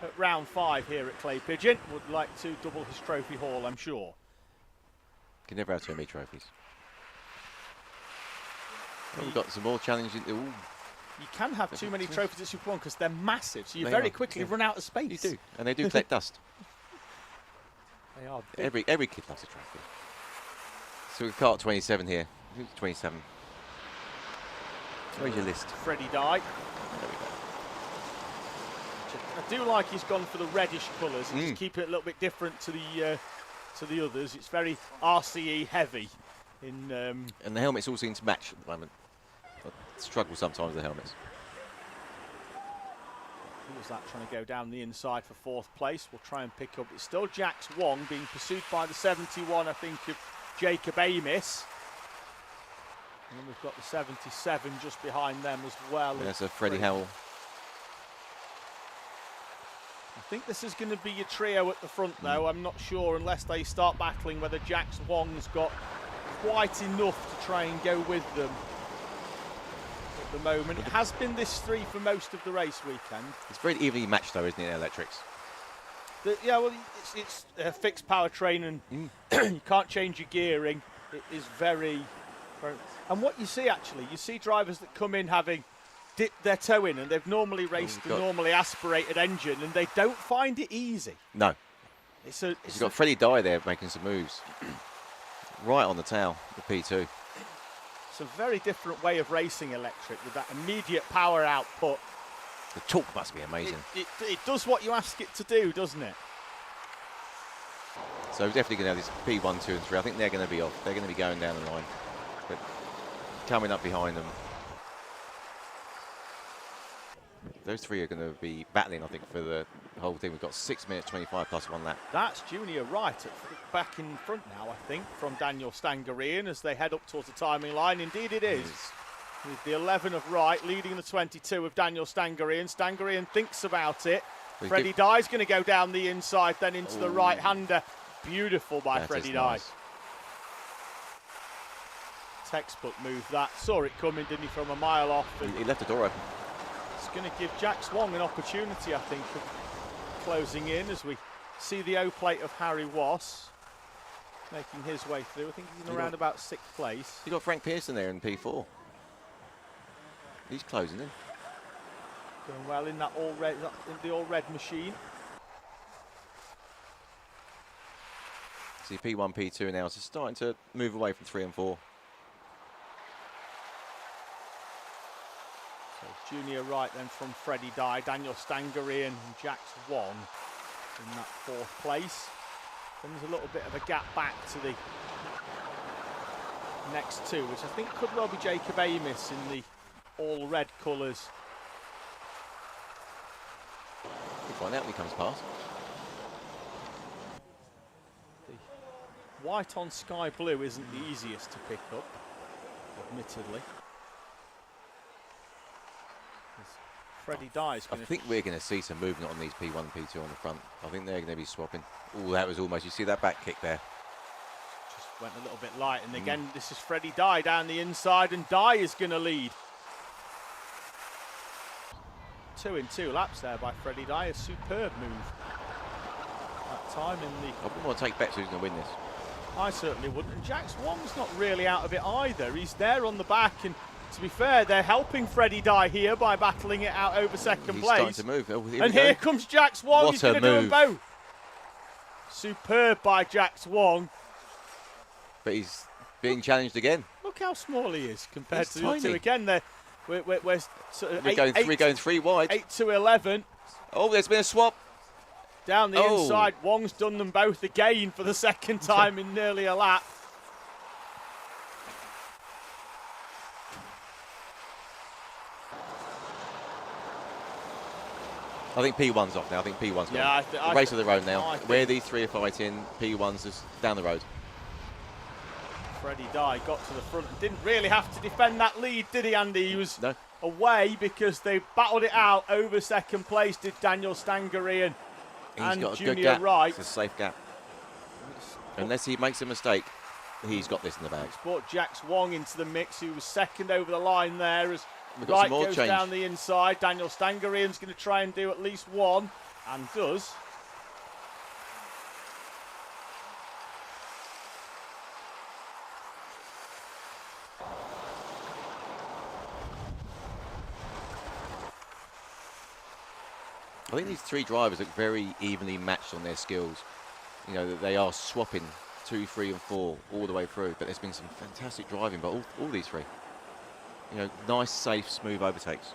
at round 5 here at Clay Pigeon, would like to double his trophy haul, I'm sure. Can never have too many trophies. Oh, we've got some more challenging. Ooh. You can have too many trophies at SuperOne because they're massive, so you They very are, quickly yeah. run out of space. You do, and they do collect dust. They are big. Every kid loves a trophy. So we've got 27 here. Who's 27? Where's your list? Freddie Dye. There we go. I do like he's gone for the reddish colours and just keep it a little bit different to the to the others. It's very RCE heavy. And the helmets all seem to match at the moment. I struggle sometimes with the helmets. Who was that trying to go down the inside for 4th place? We'll try and pick up. It's still Jax Wong being pursued by the 71, I think, of Jacob Amis. And then we've got the 77 just behind them as well. There's a Freddie Howell. I think this is going to be a trio at the front, though. I'm not sure unless they start battling whether Jax Wong's got quite enough to try and go with them at the moment. It has been this 3 for most of the race weekend. It's very evenly matched, though, isn't it, electrics? Yeah, well, it's a fixed powertrain, and you can't change your gearing. It is very... And what you see, actually, you see drivers that come in having dipped their toe in, and they've normally raced a normally aspirated engine, and they don't find it easy. No. You've got Freddie Dye there making some moves. Right on the tail, the P2. It's a very different way of racing electric with that immediate power output. The torque must be amazing. It does what you ask it to do, doesn't it? So we're definitely going to have this P1, 2 and 3. I think they're going to be off. They're going to be going down the line. But coming up behind them, those 3 are going to be battling, I think, for the whole thing. We've got 6 minutes 25 plus 1 lap. That's Junior Wright back in front now, I think, from Daniel Stangarian as they head up towards the timing line. Indeed it is. With the 11 of Wright leading the 22 of Daniel Stangarian. Stangarian thinks about it. Freddie Dye's going to go down the inside, then into the right-hander. Beautiful by Freddie Dye. Nice. Textbook move that. Saw it coming, didn't he, from a mile off. He left the door open. It's going to give Jax Wong an opportunity, I think, of closing in as we see the O-plate of Harry Wass making his way through. I think he's in around about 6th place. You got Frank Pearson there in P4. He's closing in. Going well in that in the all-red machine. See P1, P2 now, so starting to move away from 3 and 4. So Junior Wright then from Freddie Dye, Daniel Stangarian and Jax Wong in that 4th place. Then there's a little bit of a gap back to the next 2, which I think could well be Jacob Amis in the all-red colours. We'll find out when he comes past. The white on sky blue isn't the easiest to pick up, admittedly. Freddie Dye's I think we're going to see some movement on these P1, P2 on the front. I think they're going to be swapping. Oh, that was almost, you see that back kick there? Just went a little bit light, and again, this is Freddie Dye down the inside, and Dye is going to lead. 2 in 2 laps there by Freddie Dye, a superb move. That time in the... I wouldn't want to take bets who's going to win this. I certainly wouldn't, and Jax Wong's not really out of it either. He's there on the back, and to be fair, they're helping Freddie Dye here by battling it out over 2nd place. He's starting to move. And here comes Jax Wong. He's going to do them both. Superb by Jax Wong. But he's being challenged again. Look how small he is compared to the other 2. Again, we're sort of we're going 3 wide. 8 to 11. Oh, there's been a swap. Down the inside, Wong's done them both again for the 2nd time in nearly a lap. I think P1's off now. I think P1's gone. The race of the road now. Where these 3 are fighting, P1's just down the road. Freddie Dye got to the front. Didn't really have to defend that lead, did he, Andy? He was away because they battled it out over 2nd place, did Daniel Stangarian and got a Junior good gap. Wright. It's a safe gap. Unless he makes a mistake, he's got this in the bag. It's brought Jax Wong into the mix, who was 2nd over the line there as We've got Wright some more goes change. down the inside. Daniel Stangarian's going to try and do at least 1, and does. I think these 3 drivers look very evenly matched on their skills. You know, that they are swapping 2, 3 and 4 all the way through, but there's been some fantastic driving by all these 3. You know, nice, safe, smooth overtakes.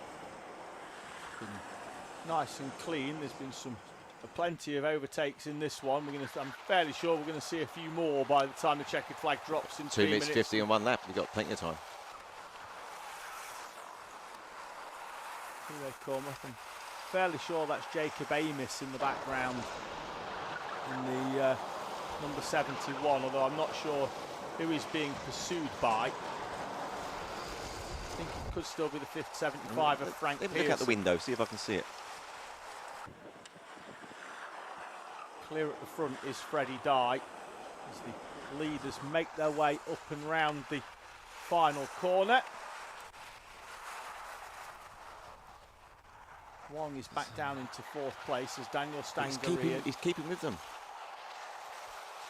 Nice and clean. There's been some plenty of overtakes in this one. I'm fairly sure we're going to see a few more by the time the checkered flag drops in 2 minutes 50 and 1 lap. We've got plenty of time. Here they come. I'm fairly sure that's Jacob Amos in the background in the number 71, although I'm not sure who he's being pursued by. I think it could still be the 5th 75 of Frank Pearson. Look out the window, see if I can see it. Clear at the front is Freddie Dye as the leaders make their way up and round the final corner. Wong is back down into 4th place as Daniel Stangery. He's keeping with them.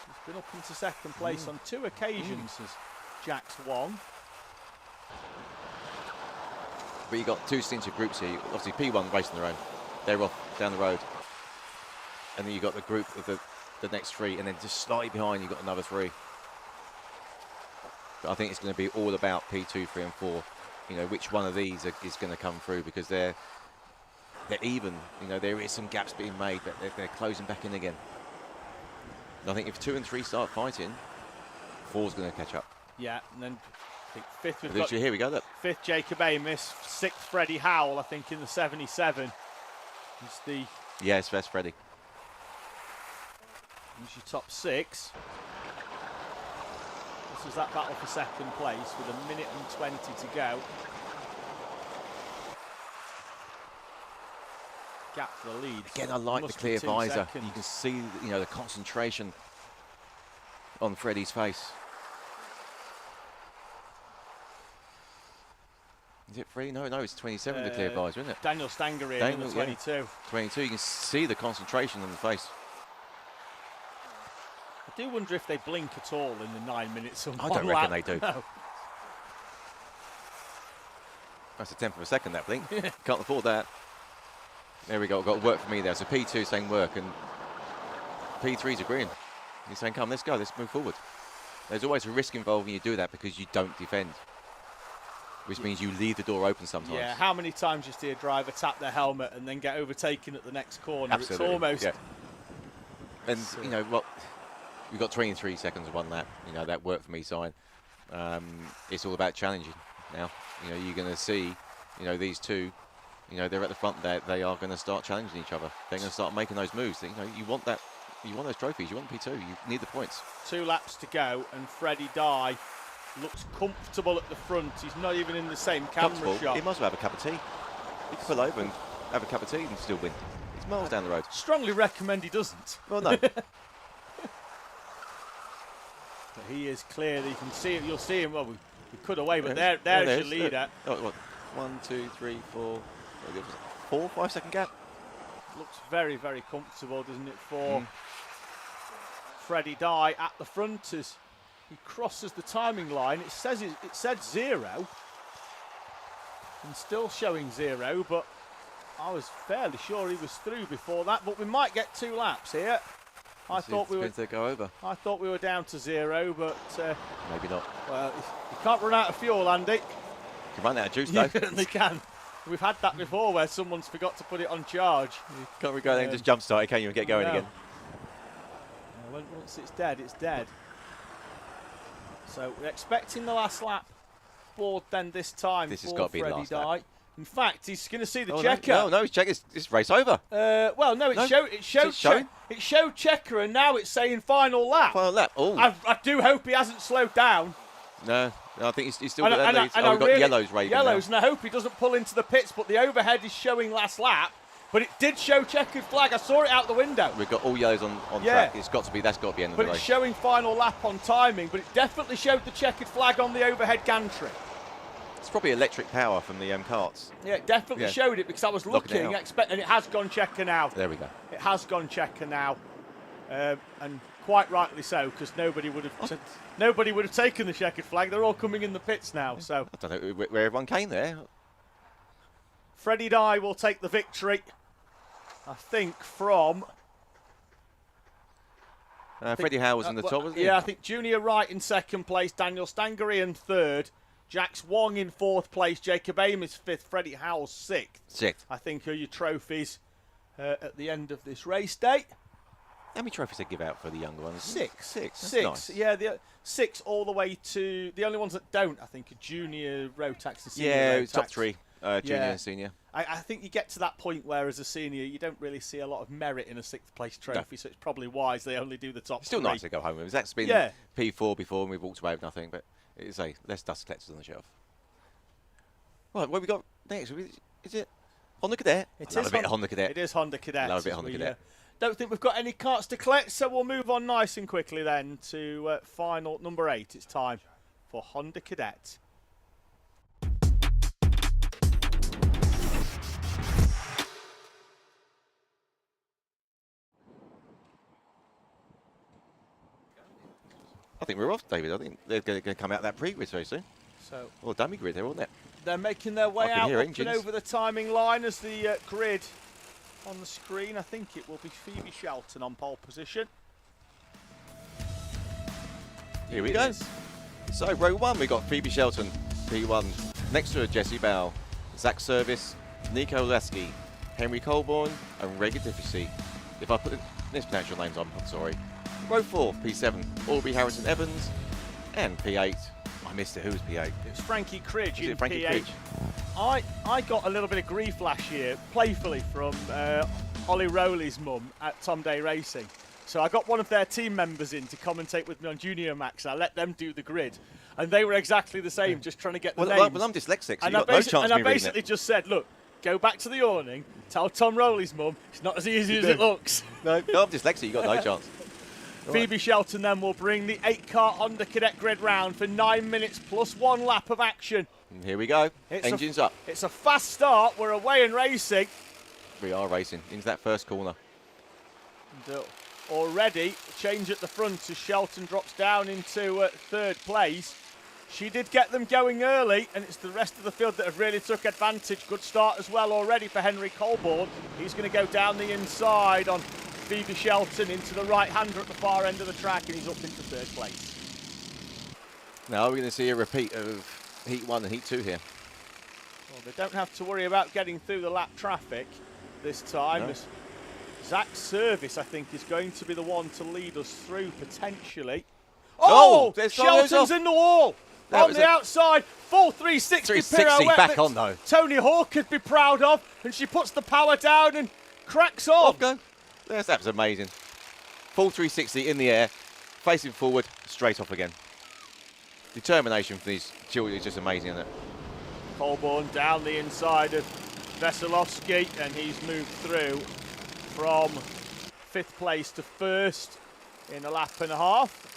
He's been up into 2nd place on 2 occasions as Jax Wong. But you've got 2 distinctive groups here. Obviously P1 racing their own. They're off down the road. And then you've got the group of the next 3, and then just slightly behind you've got another 3. But I think it's going to be all about P2, 3 and 4. You know, which one of these is going to come through, because they're even. You know, there is some gaps being made, but they're closing back in again. And I think if 2 and 3 start fighting, 4's going to catch up. Yeah, and then I think 5th we've got. Here we go, look. 5th Jacob Amos, 6th Freddie Howell, I think in the 77. It's the. Yes, that's Freddie. He's your top 6. This is that battle for 2nd place with 1 minute and 20 to go. Gap for the lead. Again, I like the clear visor. You can see, you know, the concentration on Freddie's face. Is it Freddie? No, it's 27, the clear visor, isn't it? Daniel Stangery in the 22. Yeah. 22, you can see the concentration on the face. I do wonder if they blink at all in the 9 minutes on I one don't reckon lap. they do. No. That's a 10th of a second, that blink. Can't afford that. There we go, got work for me there. So P2 saying work, and P3's agreeing. He's saying, come, let's go, let's move forward. There's always a risk involved when you do that, because you don't defend, which means you leave the door open sometimes. Yeah, how many times you see a driver tap their helmet and then get overtaken at the next corner? Absolutely. It's almost... Yeah. And, you know, what? We've got 23 seconds of 1 lap. You know, that worked for me sign. It's all about challenging now. You know, you're going to see, you know, these 2, you know, they're at the front there. They are going to start challenging each other. They're going to start making those moves. You know, you want that. You want those trophies. You want P2. You need the points. 2 laps to go, and Freddie Dye looks comfortable at the front. He's not even in the same camera shot. He must well have a cup of tea. He could pull over and have a cup of tea and still win. It's miles down the road. Strongly recommend he doesn't. Well, no. But he is clear. You can see it. You'll see him. Well, we cut away, but there's your leader. Oh, what? 1, 2, 3, 4. 4, 5 second gap. Looks very, very comfortable, doesn't it, for Freddie Dye at the front as he crosses the timing line. It said 0, and still showing 0, but I was fairly sure he was through before that. But we might get 2 laps here. I thought we were down to 0, but maybe not. Well, you can't run out of fuel, Andy. You can run out of juice, though. You certainly can. We've had that before, where someone's forgot to put it on charge. You can't go there and just jump start it, can you, and get going again? Once it's dead, it's dead. So we're expecting the last lap board then this time. This has got to be Freddie Dye. Lap. In fact, he's going to see the checker. No, check. It's race over. Well, no, it showed checker, and now it's saying final lap. Final lap. Oh. I do hope he hasn't slowed down. No, I think he's still got we've got yellows raving. Yellows, now. and I hope he doesn't pull into the pits. But the overhead is showing last lap. But it did show checkered flag. I saw it out the window. We've got all yellows on track. That's got to be end of the race. But it's showing final lap on timing. But it definitely showed the checkered flag on the overhead gantry. It's probably electric power from the carts. Yeah, it definitely showed it, because I was looking, and it has gone checker now. There we go. It has gone checker now, and quite rightly so, because nobody would have taken the checkered flag. They're all coming in the pits now. So I don't know where everyone came there. Freddie Dye will take the victory, I think, from. Freddie Howe was in the top, wasn't he? Yeah, I think Junior Wright in 2nd place, Daniel Stangery in 3rd. Jax Wong in 4th place, Jacob Amos 5th, Freddie Howell 6th. 6th. I think are your trophies. at the end of this race day. How many trophies they give out for the younger ones? 6. Six. Nice. Yeah, 6 all the way to the only ones that don't, I think, are junior road tax and senior road top tax. 3, junior and senior. I think you get to that point where, as a senior, you don't really see a lot of merit in a 6th place trophy, so it's probably wise they only do the top 3. Still nice to go home with. Zach's been P4 before and we've walked away with nothing, but it's less dust collectors on the shelf. Right, what have we got next? Is it Honda Cadet? It is a bit of Honda Cadet. It is Honda Cadet. Love a bit of Honda Cadet. Don't think we've got any carts to collect, so we'll move on nice and quickly then to final number 8. It's time for Honda Cadet. I think we're off, David. I think they're going to come out that pre-grid very soon. So, or dummy grid there, wasn't it? They're making their way out up and over the timing line as the grid on the screen. I think it will be Phoebe Shelton on pole position. Here we go. So, row 1, we've got Phoebe Shelton, P1. Next to her, Jessie Bell, Zach Service, Nico Leski, Henry Colborne, and Rega Diffie. If I put mispronounce your names, I'm sorry. Row 4, P7, Aubrey Harrison Evans, and P8. I missed it. Who's P8? It's Frankie Cridge in Frankie P8. Cridge? I got a little bit of grief last year, playfully, from Ollie Rowley's mum at Tom Day Racing. So I got one of their team members in to commentate with me on Junior Max. I let them do the grid. And they were exactly the same, just trying to get the names. Well, I'm dyslexic, so and you've got no chance of me reading it. And I basically just said, look, go back to the awning, tell Tom Rowley's mum, it's not as easy as it looks. No, I'm dyslexic, you've got no chance. Phoebe Shelton then will bring the 8-car Honda Cadet grid round for 9 minutes plus 1 lap of action. And here we go. Engines up. It's a fast start. We're away and racing. We are racing into that first corner. And, already, change at the front as Shelton drops down into 3rd place. She did get them going early, and it's the rest of the field that have really took advantage. Good start as well already for Henry Colborne. He's going to go down the inside on Phoebe Shelton into the right-hander at the far end of the track, and he's up into 3rd place. Now we're going to see a repeat of Heat 1 and Heat 2 here. Well, they don't have to worry about getting through the lap traffic this time. No. Zach's Service, I think, is going to be the one to lead us through, potentially. Oh! Shelton's in the wall! On the outside, full 360 pirouette back on, though. Tony Hawk could be proud of, and she puts the power down and cracks on. Off go. That was amazing. Full 360 in the air, facing forward, straight off again. Determination for these children is just amazing, isn't it? Colborne down the inside of Veselovsky, and he's moved through from 5th place to 1st in a lap and a half.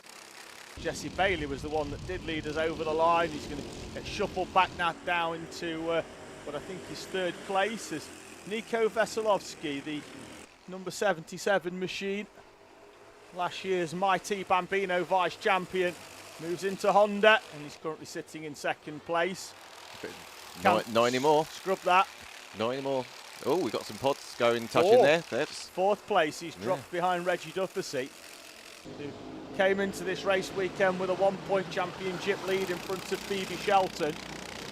Jesse Bailey was the one that did lead us over the line. He's going to get shuffled back now down into what I think is 3rd place as Nico Veselovsky, the number 77 machine, last year's Mighty Bambino vice champion, moves into Honda, and he's currently sitting in 2nd place. Not anymore. Scrub that. Not anymore. Oh, we've got some pods going, touching there. That's 4th place. He's dropped behind Reggie Dufficy, who came into this race weekend with a 1-point championship lead in front of Phoebe Shelton.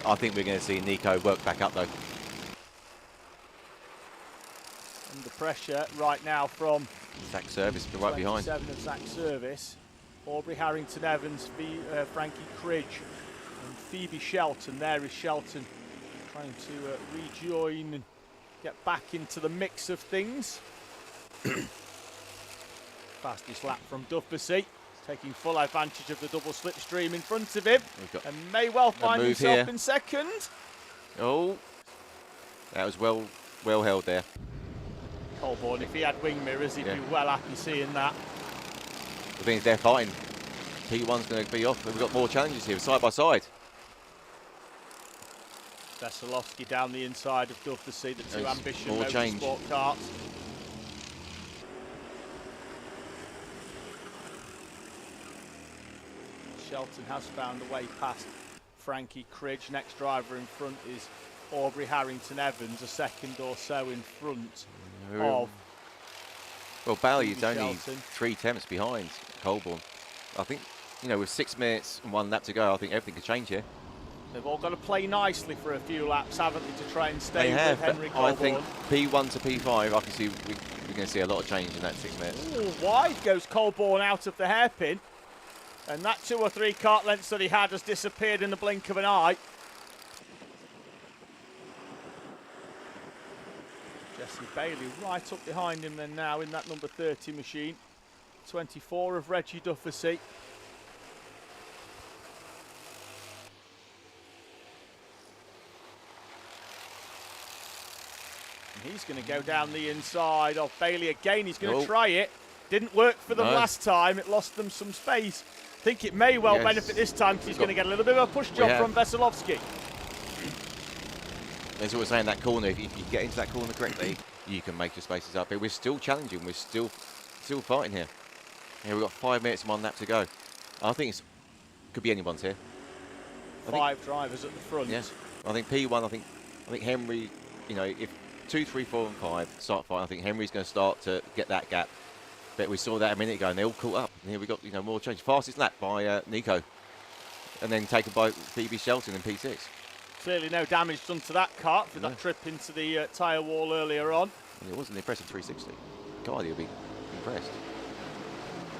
I think we're going to see Nico work back up, though. Under pressure right now from Zach Service, right behind. 7 of Zach Service. Aubrey Harrington Evans, Frankie Cridge, and Phoebe Shelton. There is Shelton trying to rejoin and get back into the mix of things. Fastest lap from Dufficy, taking full advantage of the double slipstream in front of him, and may well find himself in 2nd. Oh, that was well held there. Colborne, if he had wing mirrors, he'd be well happy seeing that. The thing is, they're fine. P1's going to be off. We've got more challenges here, side by side. Veselovsky down the inside of Dufficy, the 2 Ambition change. Motorsport carts. Shelton has found a way past Frankie Cridge. Next driver in front is Aubrey Harrington Evans, a 2nd or so in front of. Well, Bally's only 3 tenths behind Colborne. I think, with 6 minutes and 1 lap to go, I think everything could change here. They've all got to play nicely for a few laps, haven't they, to try and stay They have, with Henry but I Colborne. think P1 to P5, I can see we're going to see a lot of change in that 6 minutes. Ooh, wide goes Colborne out of the hairpin. And that 2 or 3 kart lengths that he had has disappeared in the blink of an eye. Jesse Bailey right up behind him then now in that number 30 machine. 24 of Reggie Dufficy. And he's going to go down the inside of Bailey again. He's going to try it. Didn't work for them last time. It lost them some space. I think it may well benefit this time because he's going to get a little bit of a push job from Veselovsky. There's always saying that corner, if you get into that corner correctly, you can make your spaces up. But we're still challenging. We're still fighting here. We've got 5 minutes and 1 lap to go. I think it could be anyone's here. 5 drivers at the front. Yes. I think P1, I think Henry, you know, if 2, 3, 4 and 5 start fighting, I think Henry's going to start to get that gap. But we saw that a minute ago and they all caught up. And here we got, you know, more change. Fastest lap by Nico. And then taken by Phoebe Shelton in P6. Clearly no damage done to that kart for that trip into the tyre wall earlier on. And it was an impressive 360. God, he'll be impressed.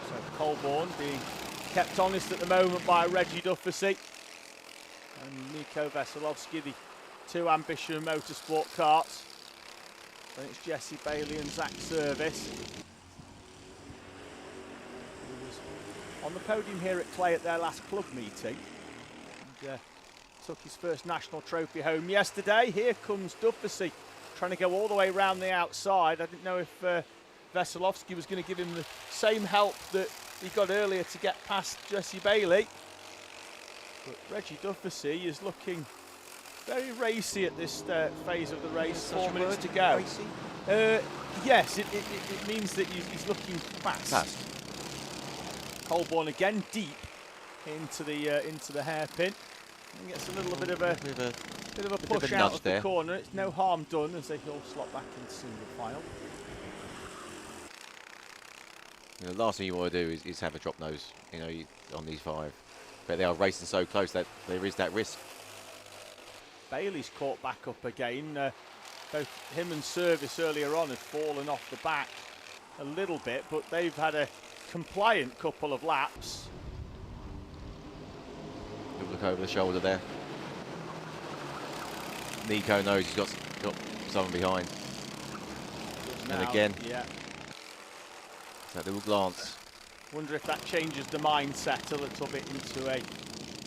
So Colborne being kept honest at the moment by Reggie Dufficy. And Nico Veselovsky, the 2 Ambition Motorsport karts. Then it's Jesse Bailey and Zach Service. Who was on the podium here at Clay at their last club meeting. And, took his first national trophy home yesterday. Here comes Dufficy, trying to go all the way around the outside. I didn't know if Veselovsky was going to give him the same help that he got earlier to get past Jesse Bailey. But Reggie Dufficy is looking very racy at this phase of the race. 4 minutes to go. Yes, it means that he's looking fast. Colborne again deep into the hairpin. And gets a little bit of a push out of the corner. It's no harm done as they all slot back into single file. You know, the last thing you want to do is have a drop nose, you know, on these 5. But they are racing so close that there is that risk. Bailey's caught back up again. Both him and Service earlier on had fallen off the back a little bit, but they've had a compliant couple of laps. Look over the shoulder there. Nico knows he's got someone behind. And again, that little glance. Wonder if that changes the mindset a little bit into a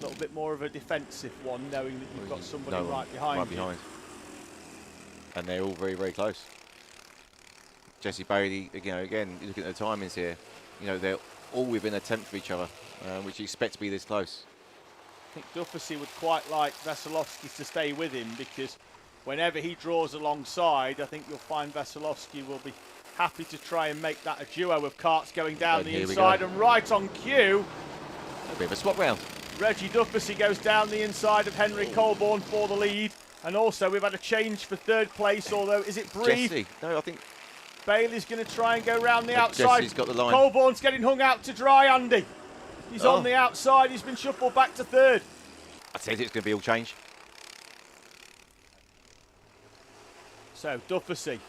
little bit more of a defensive one, knowing that you've got somebody right behind you. And they're all very, very close. Jesse Bailey, you know, again, looking at the timings here, you know, they're all within a tenth of each other, which you expect to be this close. I think Dufficy would quite like Veselovsky to stay with him, because whenever he draws alongside, I think you'll find Veselovsky will be happy to try and make that a duo of karts going down the inside. And right on cue, a bit of a swap round. Reggie Dufficy goes down the inside of Henry Colborne for the lead. And also we've had a change for 3rd place, although is it Bree? Jesse. No, I think Bailey's going to try and go round the outside. Jesse's got the line. Colborne's getting hung out to dry, Andy. He's on the outside. He's been shuffled back to 3rd. I said it's going to be all change. So Dufficy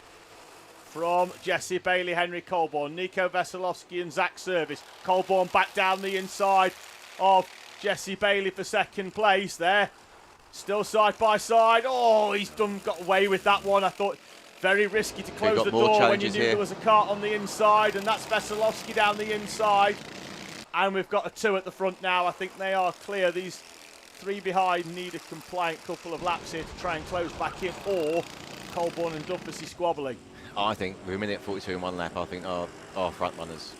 from Jesse Bailey, Henry Colborne, Nico Veselovsky and Zach Service. Colborne back down the inside of Jesse Bailey for 2nd place there. Still side by side. Oh, he's got away with that one. I thought very risky to close the door when you knew there was a kart on the inside, and that's Veselovsky down the inside. And we've got a 2 at the front now. I think they are clear. These 3 behind need a compliant couple of laps here to try and close back in, or Colborne and Dufficy squabbling. I think we're a minute 42 in 1 lap. I think our front runners,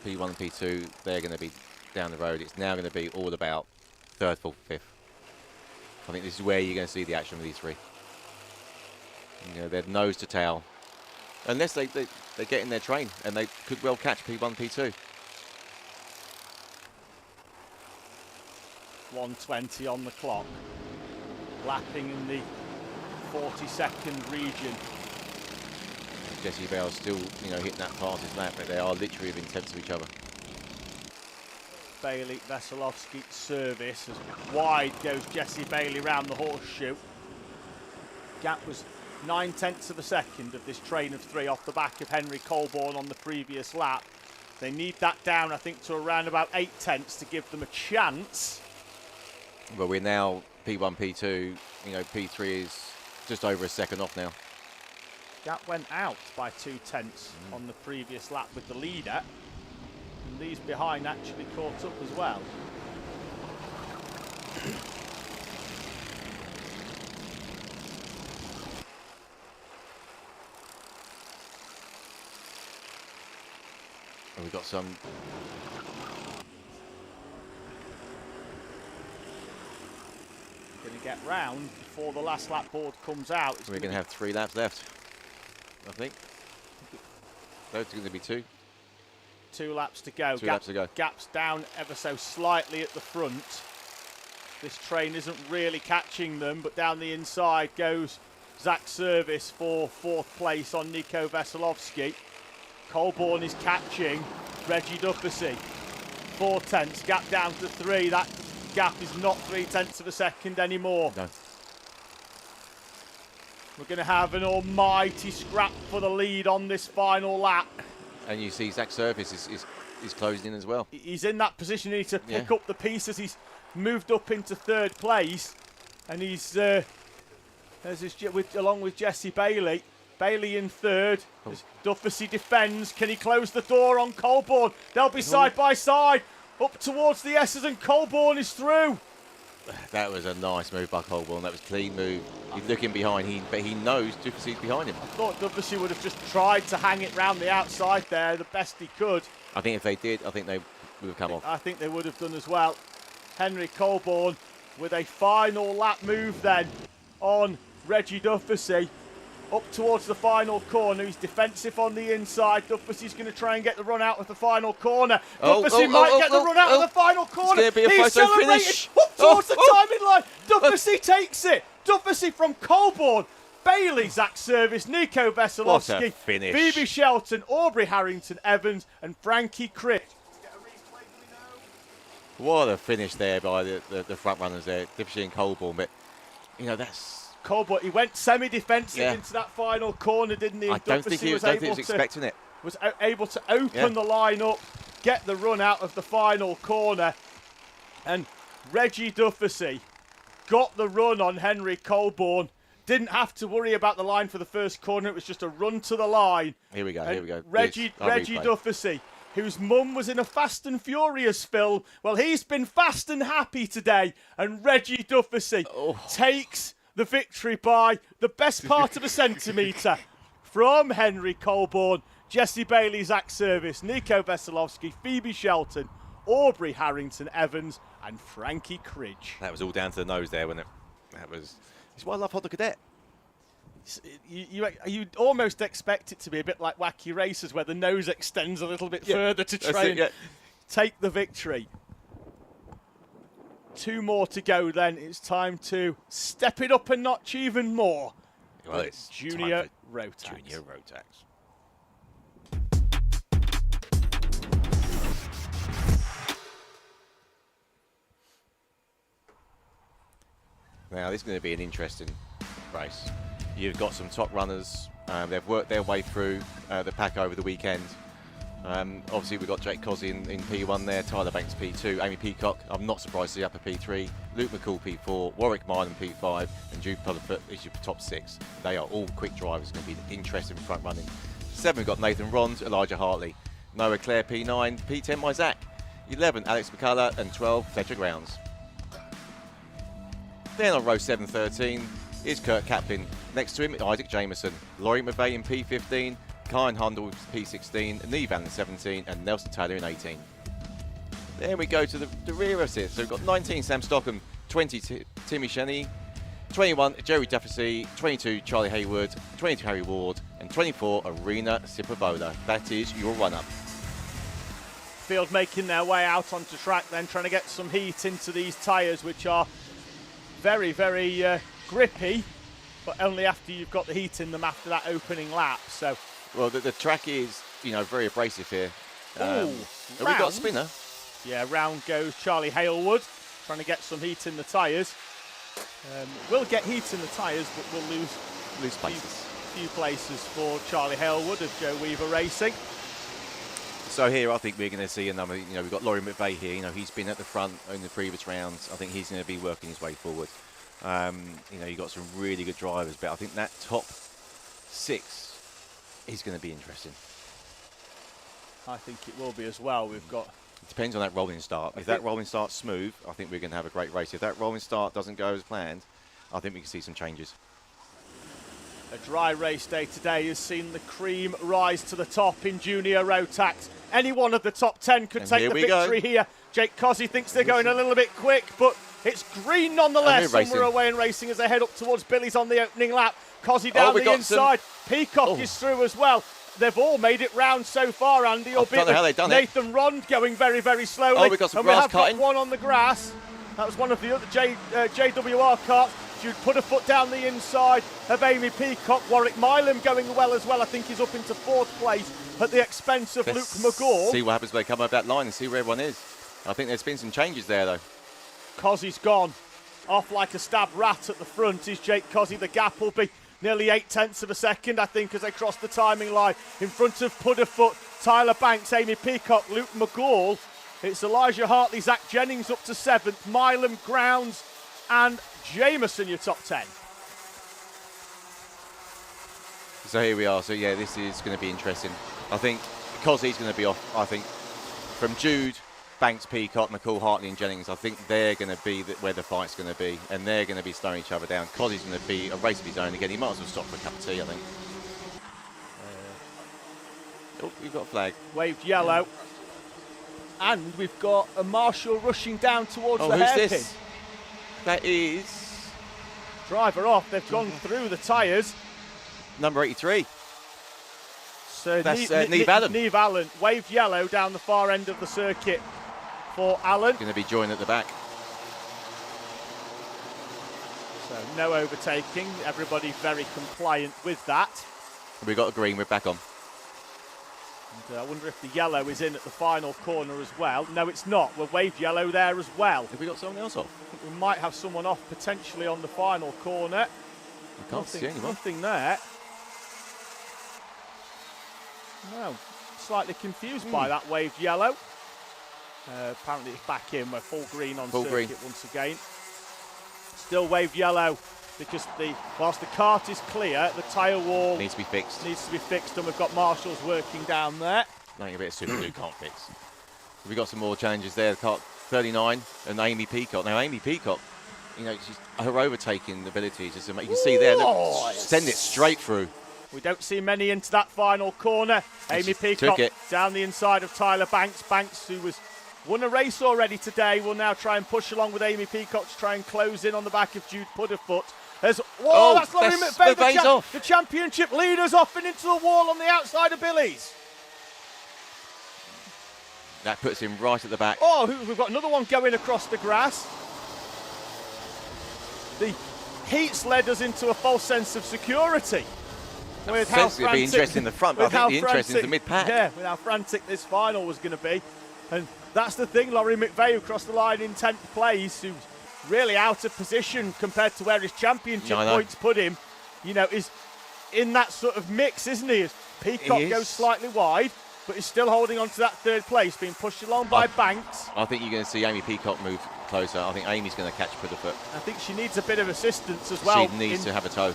P1 and P2, they're going to be down the road. It's now going to be all about 3rd, 4th, 5th. I think this is where you're going to see the action with these 3. You know, they're nose to tail. Unless they get in their train, and they could well catch P1, P2. 1:20 on the clock. Lapping in the 42nd region. Jesse Bale's still, you know, hitting that fastest lap, but they are literally within tenths of each other. Bailey, Veselovsky service. As wide goes Jesse Bailey round the horseshoe. Gap was 9/10 of a second of this train of 3 off the back of Henry Colborne on the previous lap. They need that down, I think, to around about 8/10 to give them a chance. Well, we're now P1, P2. You know, P3 is just over a second off now. Gap went out by 2/10 on the previous lap with the leader. And these behind actually caught up as well. We've got some. Going to get round before the last lap board comes out. We're going to have 3 laps left, I think. Those are going to be 2. 2 laps to go. 2 laps to go. Gap's down ever so slightly at the front. This train isn't really catching them, but down the inside goes Zach Service for 4th place on Nico Veselovsky. Colborne is catching Reggie Duffy. 4/10, gap down to 3. That gap is not 3/10 of a second anymore. No. We're going to have an almighty scrap for the lead on this final lap. And you see Zach Service is closing in as well. He's in that position to pick up the pieces. He's moved up into 3rd place, and he's along with Jesse Bailey. Bailey in 3rd. Duffy defends. Can he close the door on Colborne? They'll be side by side up towards the S's, and Colborne is through. That was a nice move by Colborne. That was a clean move. He's looking behind, but he knows Duffy's behind him. I thought Duffy would have just tried to hang it round the outside there the best he could. I think if they did, I think they would have come off. I think they would have done as well. Henry Colborne with a final lap move then on Reggie Duffy. Up towards the final corner. He's defensive on the inside. Duffy's going to try and get the run out of the final corner. Duffy might get the run out of the final corner. It's going to be a He's photo celebrating finish. up towards the timing line. Duffy takes it. Duffy from Colborne. Bailey, Zach Service, Nico Veselovsky, What a finish. Phoebe Shelton, Aubrey Harrington Evans, and Frankie Critch. What a finish there by the front runners there, Duffy and Colborne. But, you know, that's... Colborne, he went semi-defensive into that final corner, didn't he? I don't think he was expecting it. Was able to open the line up, get the run out of the final corner. And Reggie Duffy got the run on Henry Colborne. Didn't have to worry about the line for the first corner. It was just a run to the line. Here we go, here we go. Reggie Duffy, whose mum was in a Fast and Furious film. Well, he's been fast and happy today. And Reggie Duffy takes the victory by the best part of a centimetre from Henry Colborne, Jesse Bailey, Zach Service, Nico Veselovsky, Phoebe Shelton, Aubrey Harrington Evans, and Frankie Critch. That was all down to the nose there, wasn't it? It's why I love Honda Cadet. You almost expect it to be a bit like Wacky Races, where the nose extends a little bit further to try and take the victory. 2 more to go then. It's time to step it up a notch even more. Well, it's Junior Rotax. Junior Rotax. Now, this is going to be an interesting race. You've got some top runners. They've worked their way through the pack over the weekend. Obviously, we've got Jake Cozzi in P1 there, Tyler Banks P2, Amy Peacock, I'm not surprised to see up at P3, Luke McCall P4, Warwick Marden P5, and Jude Pullerfoot is your top 6. They are all quick drivers, going to be an interesting front running. 7, we've got Nathan Rond, Elijah Hartley, Noah Clare P9, P10, my Zach, 11, Alex McCullough, and 12, Fletcher Grounds. Then on row 7-13 is Kurt Kaplan. Next to him, Isaac Jameson, Laurie McVeigh in P15, Kyan Hundle with P16, Neve Allen 17, and Nelson Taylor in 18. Then we go to the rear of it. So we've got 19, Sam Stockham, 20, Timmy Shenny, 21, Jerry Duffy, 22, Charlie Hayward, 22, Harry Ward, and 24, Arena Sipovola. That is your run-up. Field making their way out onto track then, trying to get some heat into these tyres, which are very, very grippy, but only after you've got the heat in them after that opening lap. So, well, the track is, very abrasive here. Have we got a spinner? Yeah, round goes Charlie Halewood, trying to get some heat in the tyres. We'll get heat in the tyres, but we'll lose places. A few places for Charlie Halewood of Joe Weaver Racing. So here I think we're going to see a number, we've got Laurie McVeigh here, he's been at the front in the previous rounds. I think he's going to be working his way forward. You've got some really good drivers, but I think that top 6 is going to be interesting. I think it will be as well. We've got... It depends on that rolling start. If that rolling start's smooth, I think we're going to have a great race. If that rolling start doesn't go as planned, I think we can see some changes. A dry race day today has seen the cream rise to the top in junior Rotax. Any one of the top 10 could take the victory here. Jake Cozzy thinks they're going a little bit quick, but it's green nonetheless. And we're away and racing as they head up towards Billy's on the opening lap. Cozzy down the inside. Peacock is through as well. They've all made it round so far, Andy. I don't know how they've done Nathan Rond going very, very slowly. Oh, we've got some grass cutting. Got one on the grass. That was one of the other JWR carts. You'd put a foot down the inside of Amy Peacock. Warwick Milam going well as well. I think he's up into 4th place at the expense of Luke McGall. See what happens when they come over that line and see where everyone is. I think there's been some changes there, though. Cozzy's gone. Off like a stabbed rat at the front is Jake Cozzy. The gap will be nearly 0.8 of a second, I think, as they cross the timing line. In front of Pudderfoot, Tyler Banks, Amy Peacock, Luke McGall. It's Elijah Hartley, Zach Jennings up to 7th. Milam, Grounds and Jameson, your top 10. So here we are. So yeah, this is going to be interesting. I think Cozzy's going to be off. I think from Jude, Banks, Peacock, McCall, Hartley and Jennings, I think they're going to be where the fight's going to be, and they're going to be slowing each other down. Cozzy's going to be a race of his own again. He might as well stop for a cup of tea, I think. We've got a flag. Waved yellow. And we've got a marshal rushing down towards the hairpin. Who's this? That is... Driver off. They've gone through the tyres. Number 83. So that's Neve Allen. Neve Allen. Waved yellow down the far end of the circuit for Allen. Going to be joined at the back. So no overtaking. Everybody very compliant with that. We've got a green. We're back on. And I wonder if the yellow is in at the final corner as well. No, it's not. We're waved yellow there as well. Have we got someone else off? I think we might have someone off potentially on the final corner. I can't see anyone. Nothing there. No, slightly confused by that waved yellow. Apparently it's back in. We're full green on circuit once again. Still waved yellow because whilst the cart is clear, the tyre wall needs to be fixed. And we've got marshals working down there. Nothing a bit of super glue can't fix. We've got some more challenges there. The cart 39 and Amy Peacock. Now Amy Peacock, she's, her overtaking abilities, you can see there, send it straight through. We don't see many into that final corner. Amy Peacock down the inside of Tyler Banks. Banks, who has won a race already today, will now try and push along with Amy Peacock to try and close in on the back of Jude Pudderfoot. That's Laurie McVeigh, the championship leaders off and into the wall on the outside of Billy's. That puts him right at the back. We've got another one going across the grass. The heat's led us into a false sense of security. With how frantic, it'd be interesting in the front, but I think the interesting is the mid-pack. Yeah, with how frantic this final was going to be. And that's the thing, Laurie McVeigh, who crossed the line in 10th place, who's really out of position compared to where his championship points put him, is in that sort of mix, isn't he? As Peacock goes slightly wide, but he's still holding on to that 3rd place, being pushed along by Banks. I think you're going to see Amy Peacock move closer. I think Amy's going to catch Pudderfoot. I think she needs a bit of assistance as well. She needs to have a toe.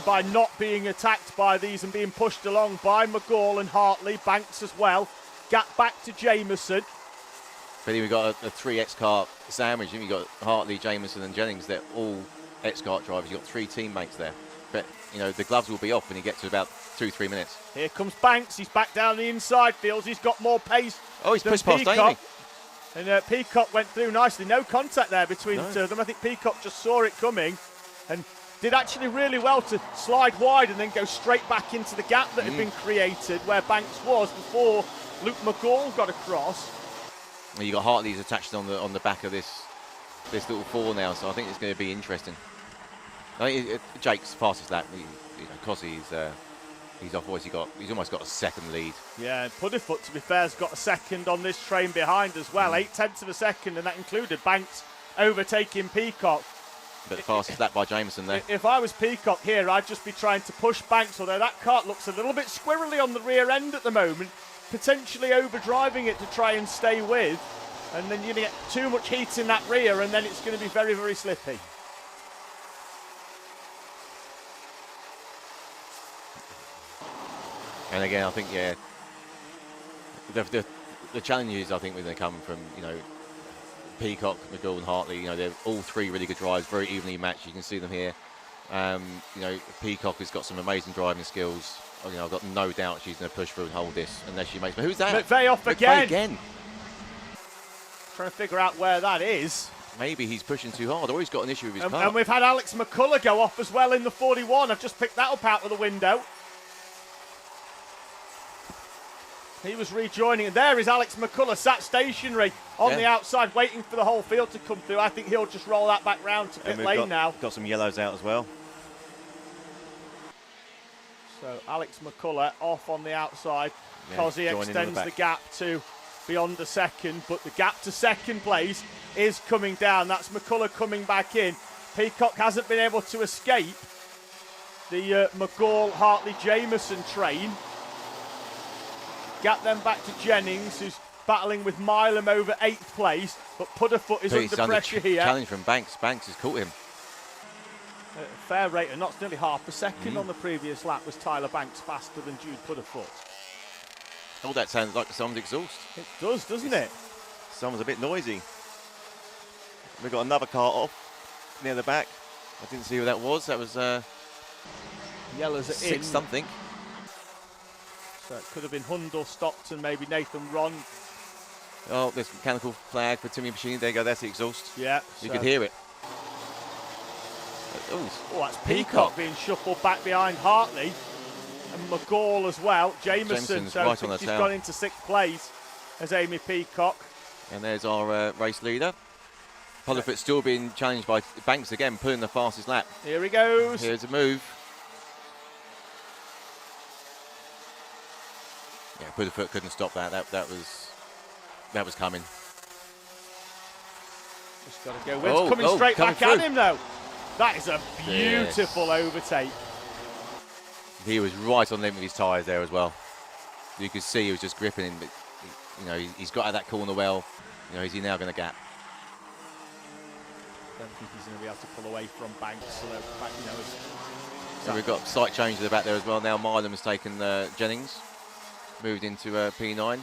By not being attacked by these and being pushed along by McGall and Hartley, Banks as well. Gap back to Jameson. But then we've got a 3 X-Kart sandwich. You've got Hartley, Jameson and Jennings. They're all X-Kart drivers. You've got 3 teammates there. But, the gloves will be off when he gets to about 2-3 minutes. Here comes Banks. He's back down the inside. Feels he's got more pace. He's pushed past Amy. And Peacock went through nicely. No contact there between the two of them. I think Peacock just saw it coming and did actually really well to slide wide and then go straight back into the gap that had been created where Banks was before Luke McGall got across. You got Hartley's attached on the back of this little 4 now, so I think it's going to be interesting. I think Jake's fastest lap. Cozzy's He's almost got a second lead. Yeah, Pudderfoot, to be fair, has got a second on this train behind as well. 0.8 of a second, and that included Banks overtaking Peacock. But the fastest lap by Jameson there. If I was Peacock here, I'd just be trying to push Banks, although that kart looks a little bit squirrely on the rear end at the moment, potentially overdriving it to try and stay with, and then you're going to get too much heat in that rear, and then it's going to be very, very slippy. And again, I think, yeah, the challenges, I think, are going to come from, you know, Peacock, McGill and Hartley. You know, they're all three really good drivers, very evenly matched. You can see them here. You know, Peacock has got some amazing driving skills. You know, I've got no doubt she's going to push through and hold this unless she makes. But who's that? McVeigh off McVeigh again. Trying to figure out where that is. Maybe he's pushing too hard, or he's got an issue with his car. And we've had Alex McCullough go off as well in the 41. I've just picked that up out of the window. He was rejoining, and there is Alex McCullough sat stationary on the outside, waiting for the whole field to come through. I think he'll just roll that back round to pit lane now. Got some yellows out as well. So Alex McCullough off on the outside. Cosy extends the gap to beyond a second, but the gap to second place is coming down. That's McCullough coming back in. Peacock hasn't been able to escape the McGall, Hartley, Jameson train. Gap them back to Jennings, who's battling with Milam over 8th place, but Pudderfoot is under pressure here. Challenge from Banks. Banks has caught him. Fair rate of knots, nearly half a second on the previous lap was Tyler Banks faster than Jude Pudderfoot. Oh, that sounds like someone's exhaust. It does, doesn't it? Someone's a bit noisy. We've got another car off near the back. I didn't see who that was. That was Yellows are 6 in. something. So it could have been Hundle, Stockton, maybe Nathan Ron. Oh, there's mechanical flag for Timmy Machine. There you go, that's the exhaust. Yeah. You could hear it. Oh, that's Peacock being shuffled back behind Hartley. And McGall as well. Jameson, so right on the she's tail. gone into 6th place as Amy Peacock. And there's our race leader. Pudderfoot still being challenged by Banks again, pulling the fastest lap. Here he goes. Here's a move. Yeah, Pudderfoot couldn't stop that. That was coming. Just got to go. It's coming straight back at him though. That is a beautiful overtake. He was right on limit with his tyres there as well. You could see he was just gripping him, but you know he's got out that corner well. You know, is he now going to gap? I don't think he's going to be able to pull away from Banks. So you know, so we've got slight change to the back there as well. Now Milam has taken Jennings, moved into P9.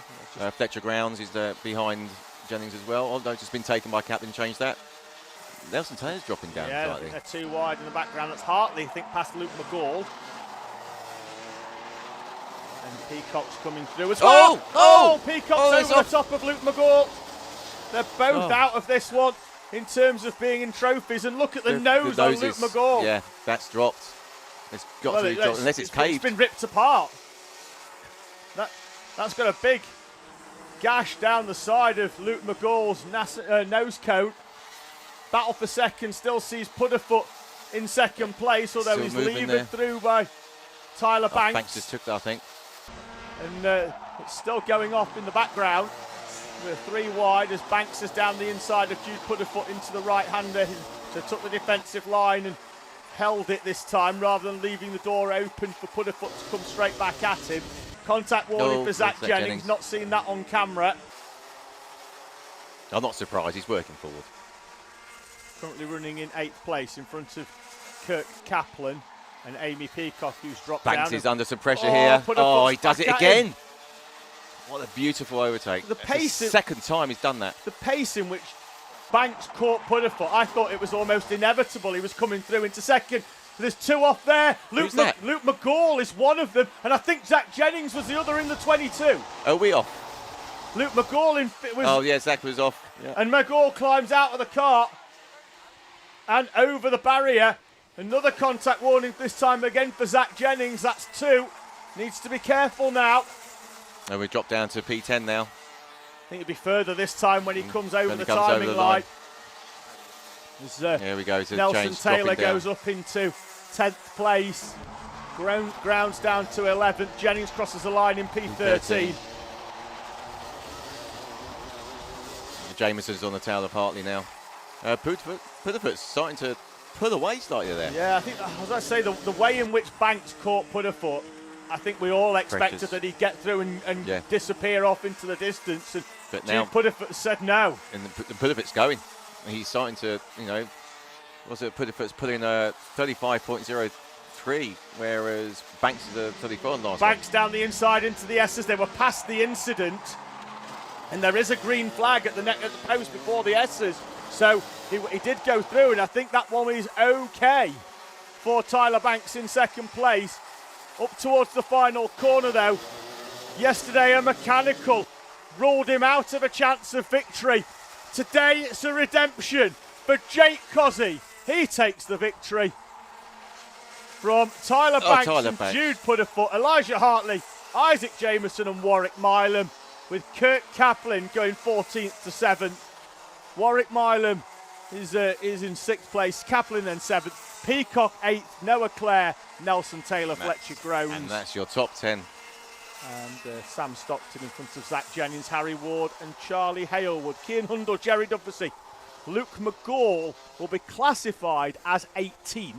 Fletcher Grounds is behind Jennings as well. Although it's just been taken by Captain, changed that. Nelson Taylor's dropping down slightly. They're too wide in the background. That's Hartley, I think, past Luke McGall. And Peacock's coming through as well. Oh, Peacock's over the top of Luke McGall. They're both out of this one in terms of being in trophies. And look at the nose on Luke McGall. Yeah, that's dropped. It's got to be dropped, unless it's caved. It's been ripped apart. That's got a big gash down the side of Luke McGall's nose cone. Battle for second still sees Pudderfoot in second place, although he's levered through by Tyler Banks. Banks just took that, I think. And it's still going off in the background. We're 3 wide as Banks is down the inside of Jude Pudderfoot into the right-hander. So took the defensive line and held it this time rather than leaving the door open for Pudderfoot to come straight back at him. Contact warning for Zach Jennings. Not seen that on camera. I'm not surprised. He's working forward. Currently running in 8th place in front of Kirk Kaplan and Amy Peacock, who's dropped down. Banks is under some pressure here. Oh, he does it again. What a beautiful overtake. The second time he's done that. The pace in which Banks caught Pudderfoot, I thought it was almost inevitable. He was coming through into second. There's 2 off there. Luke McGall is one of them, and I think Zach Jennings was the other in the 22. Are we off? Luke McGall was. Oh yeah, Zach was off. Yeah. And McGall climbs out of the cart and over the barrier. Another contact warning this time again for Zach Jennings. That's 2. Needs to be careful now. And we drop down to P10 now. I think it'll be further this time when he comes over the timing line. Here we go. Nelson Taylor goes up into 10th place. Grounds down to 11th. Jennings crosses the line in P13. Jameson's on the tail of Hartley now. Pudderfoot's starting to pull away slightly there. Yeah, I think, as I say, the way in which Banks caught Pudderfoot, I think we all expected that he'd get through and disappear off into the distance. And but now Pudderfoot said no. And the Pudderfoot's going. He's starting to, Pudderfoot's putting a 35.03, whereas Banks is a 34 last. Banks down the inside into the S's. They were past the incident, and there is a green flag at the post before the S's. So he did go through, and I think that one is okay for Tyler Banks in second place. Up towards the final corner, though. Yesterday, a mechanical ruled him out of a chance of victory. Today, it's a redemption for Jake Cozzy. He takes the victory from Tyler Banks and Jude Pudderfoot, Elijah Hartley, Isaac Jameson and Warwick Milam, with Kurt Kaplan going 14th to 7th. Warwick Milam is in 6th place, Kaplan then 7th, Peacock 8th, Noah Clare, Nelson Taylor, Fletcher Groans. And that's your top 10. And Sam Stockton in front of Zach Jennings, Harry Ward and Charlie Halewood. Cian Hundle, Jerry Duffy. Luke McGall will be classified as 18th,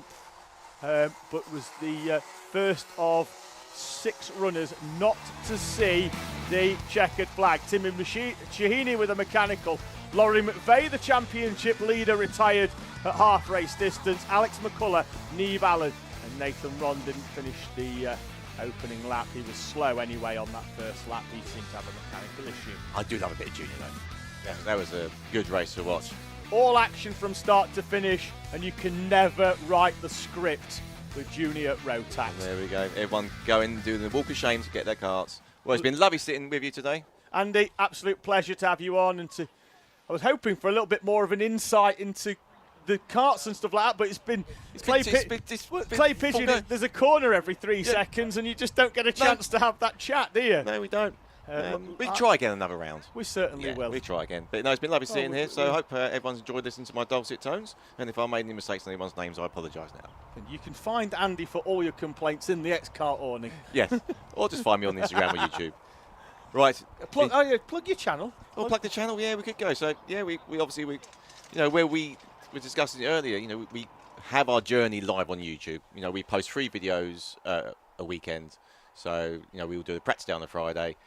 but was the first of 6 runners not to see the checkered flag. Timmy Shahini with a mechanical. Laurie McVeigh, the championship leader, retired at half race distance. Alex McCullough, Neve Allen, and Nathan Ron didn't finish the opening lap. He was slow anyway on that first lap. He seemed to have a mechanical issue. I do love a bit of Junior though. Yeah, that was a good race to watch. All action from start to finish, and you can never write the script with Junior Rotax. And there we go. Everyone going, doing the walk of shame to get their carts. Well, it's been lovely sitting with you today. Andy, absolute pleasure to have you on. And I was hoping for a little bit more of an insight into the carts and stuff like that, but it's been Clay Pigeon. There's a corner every 3 seconds, and you just don't get a chance to have that chat, do you? No, we don't. We try again another round. We certainly will. We try again. But no, it's been lovely sitting here, so I hope everyone's enjoyed listening to my dulcet tones. And if I made any mistakes on anyone's names, I apologise now. And you can find Andy for all your complaints in the X-Kart awning. Yes, or just find me on Instagram or YouTube. Right. Plug your channel. Oh, plug the channel. Yeah, we could go. So yeah, we obviously where we were discussing it earlier. We have our journey live on YouTube. We post 3 videos a weekend. So we will do the practice day on a Friday,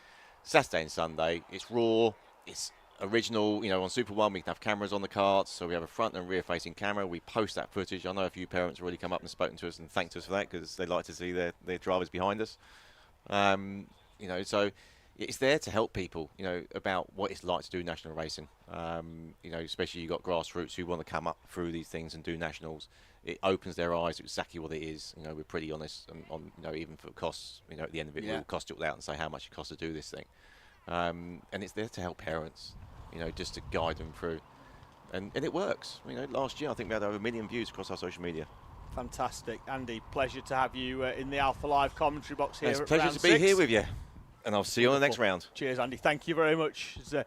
Saturday and Sunday. It's raw. It's original. On SuperOne we can have cameras on the carts, so we have a front and rear facing camera. We post that footage. I know a few parents have already come up and spoken to us and thanked us for that because they like to see their drivers behind us. So it's there to help people, about what it's like to do national racing. Especially you've got grassroots who want to come up through these things and do nationals. It opens their eyes to exactly what it is. We're pretty honest on even for costs. At the end of it, we'll cost it all out and say how much it costs to do this thing. And it's there to help parents, just to guide them through. And it works. Last year I think we had over 1 million views across our social media. Fantastic, Andy. Pleasure to have you in the Alpha Live commentary box here. It's a at pleasure round to be 6. here with you. And I'll see you on the next round. Cheers, Andy. Thank you very much. As,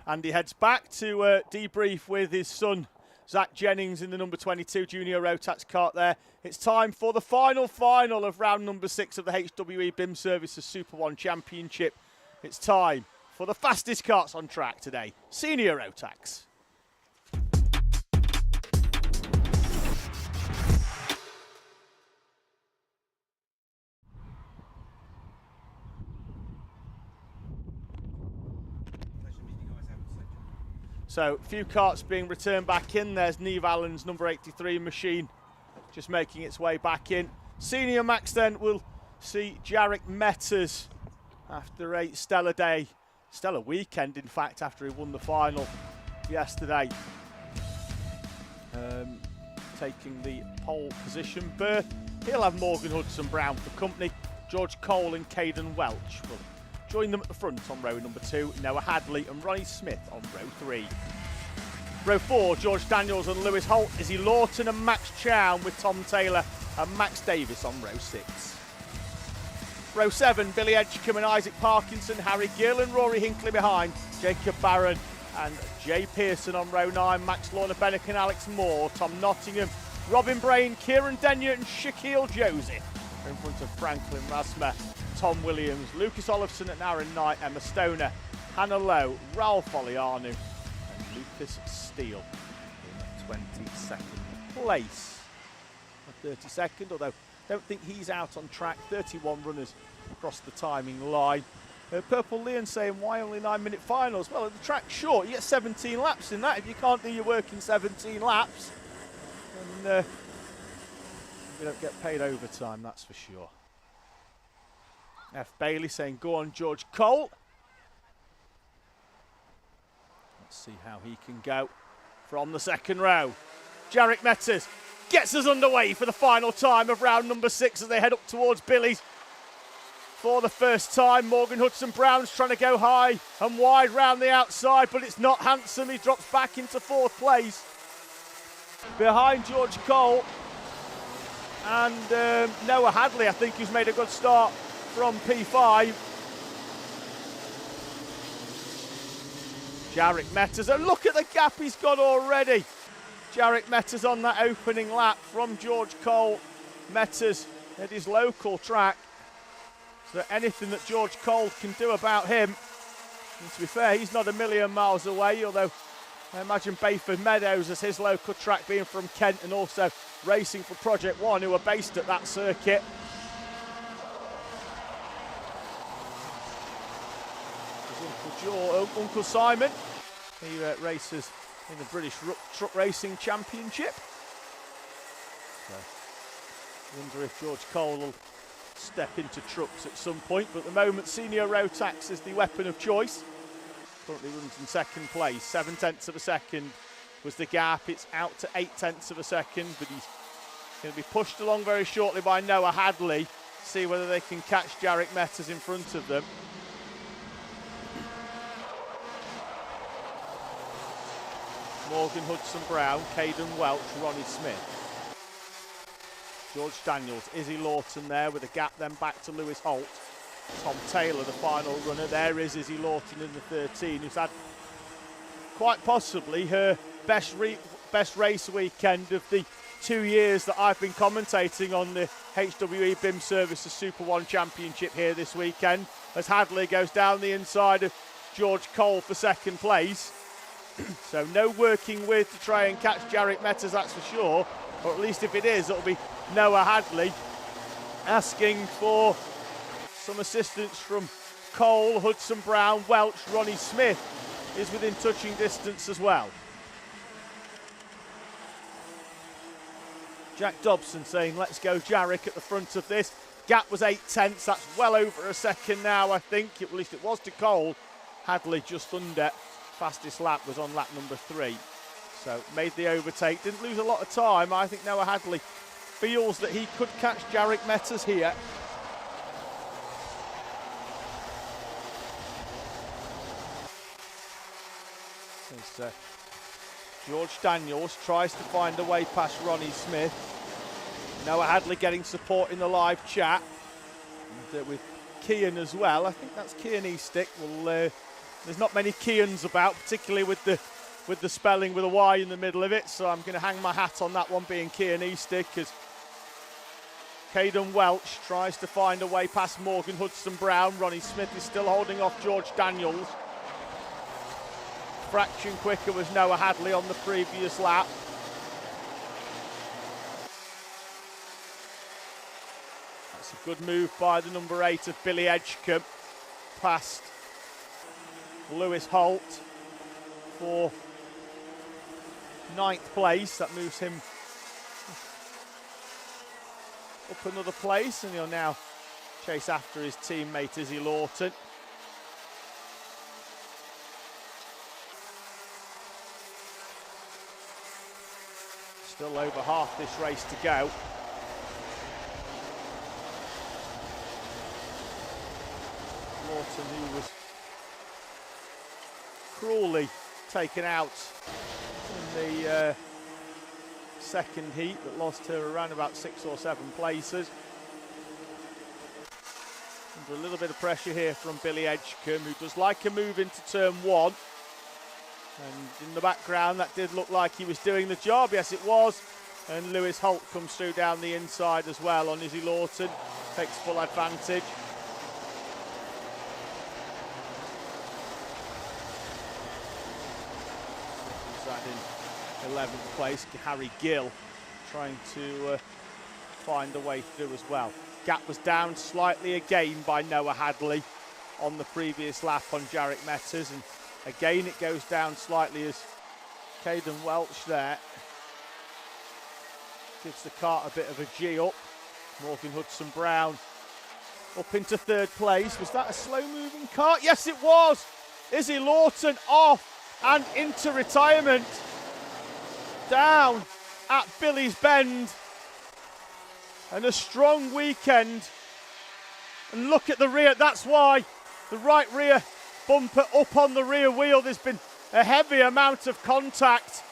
Andy heads back to debrief with his son, Zach Jennings, in the number 22 Junior Rotax kart there. It's time for the final of round number 6 of the HWE BIM Services SuperOne Championship. It's time for the fastest karts on track today, Senior Rotax. So, a few karts being returned back in. There's Neve Allen's number 83 machine just making its way back in. Senior Max then will see Jarek Metters after a stellar day, stellar weekend in fact, after he won the final yesterday. Taking the pole position berth. He'll have Morgan Hudson Brown for company. George Cole and Caden Welch will join them at the front on row number 2. Noah Hadley and Ronnie Smith on row 3. Row 4, George Daniels and Lewis Holt, Izzy Lawton and Max Chown with Tom Taylor and Max Davis on row 6. Row 7, Billy Edgecombe and Isaac Parkinson, Harry Gill and Rory Hinckley behind, Jacob Barron and Jay Pearson on row 9, Max Lorna-Bennick and Alex Moore, Tom Nottingham, Robin Brain, Kieran Denyer and Shaquille Joseph in front of Franklin Rasma, Tom Williams, Lucas Olofsson and Aaron Knight, Emma Stoner, Hannah Lowe, Ralph Olianu and Lucas Steele in 22nd place. 32nd, although don't think he's out on track. 31 runners across the timing line. Purple Leon saying, why only 9-minute finals? Well, the track's short. You get 17 laps in that. If you can't do your work in 17 laps, then you don't get paid overtime, that's for sure. F. Bailey saying, go on, George Cole. Let's see how he can go from the second row. Jarek Metters gets us underway for the final time of round number 6 as they head up towards Billy's. For the first time, Morgan Hudson-Brown's trying to go high and wide round the outside, but it's not handsome. He drops back into 4th place. Behind George Cole and Noah Hadley, I think, who's made a good start from P5. Jarek Metters, and look at the gap he's got already. Jarek Metters on that opening lap from George Cole. Metters at his local track. So anything that George Cole can do about him, and to be fair, he's not a million miles away, although I imagine Bayford Meadows as his local track, being from Kent and also racing for Project One, who are based at that circuit. His Uncle Simon, he races in the British Truck Racing Championship. So, I wonder if George Cole will step into trucks at some point, but at the moment Senior Rotax is the weapon of choice. Currently runs in 2nd place. 7/10 of a second was the gap. It's out to 8/10 of a second, but he's going to be pushed along very shortly by Noah Hadley. See whether they can catch Jarek Metters in front of them. Morgan Hudson-Brown, Caden Welch, Ronnie Smith. George Daniels, Izzy Lawton there with a gap, then back to Lewis Holt. Tom Taylor, the final runner. There is Izzy Lawton in the 13, who's had quite possibly her best race weekend of the 2 years that I've been commentating on the HWE BIM Services SuperOne Championship here this weekend, as Hadley goes down the inside of George Cole for 2nd place. So no working with to try and catch Jarek Metters, that's for sure. Or at least if it is, it'll be Noah Hadley asking for some assistance from Cole, Hudson-Brown, Welch. Ronnie Smith is within touching distance as well. Jack Dobson saying, let's go Jarek at the front of this. Gap was 8/10, that's well over a second now, I think. At least it was to Cole. Hadley just under. Fastest lap was on lap number 3. So made the overtake, didn't lose a lot of time. I think Noah Hadley feels that he could catch Jarek Metters here. As George Daniels tries to find a way past Ronnie Smith. Noah Hadley getting support in the live chat. And, with Kian as well. I think that's Kian Eastick. Well, there's not many Kians about, particularly with the spelling with a Y in the middle of it, so I'm going to hang my hat on that one being Kian Eastick, as Caden Welch tries to find a way past Morgan Hudson-Brown. Ronnie Smith is still holding off George Daniels. Fraction quicker was Noah Hadley on the previous lap. That's a good move by the number 8 of Billy Edgecombe past Lewis Holt for 9th place. That moves him up another place, and he'll now chase after his teammate Izzy Lawton. Still over half this race to go. Lawton, who was cruelly taken out in the second heat, that lost her around about 6 or 7 places. Under a little bit of pressure here from Billy Edgecombe, who does like a move into turn 1. And in the background, that did look like he was doing the job. Yes, it was. And Lewis Holt comes through down the inside as well on Izzy Lawton, takes full advantage. He's that in 11th place, Harry Gill trying to find a way through as well. Gap was down slightly again by Noah Hadley on the previous lap on Jarek Metters, and again it goes down slightly as Caden Welch there gives the cart a bit of a G up. Morgan Hudson-Brown up into 3rd place. Was that a slow-moving cart? Yes, it was. Izzy Lawton off and into retirement. Down at Billy's Bend. And a strong weekend. And look at the rear. That's why the right rear bumper up on the rear wheel. There's been a heavy amount of contact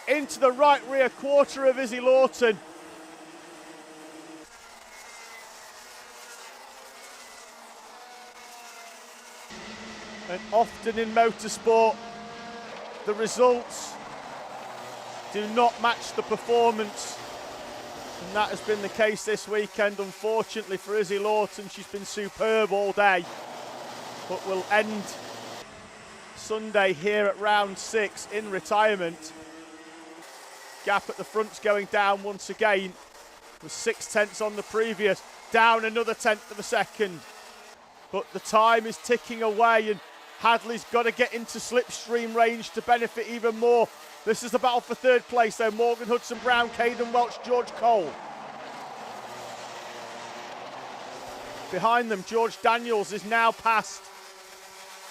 into the right rear quarter of Izzy Lawton. And often in motorsport, the results do not match the performance. And that has been the case this weekend, unfortunately for Izzy Lawton. She's been superb all day, but will end Sunday here at round 6 in retirement. Gap at the front's going down once again. Was 6/10 on the previous, down another 1/10 of a second. But the time is ticking away, and Hadley's got to get into slipstream range to benefit even more. This is the battle for 3rd place though. Morgan Hudson-Brown, Caden Welch, George Cole. Behind them, George Daniels is now past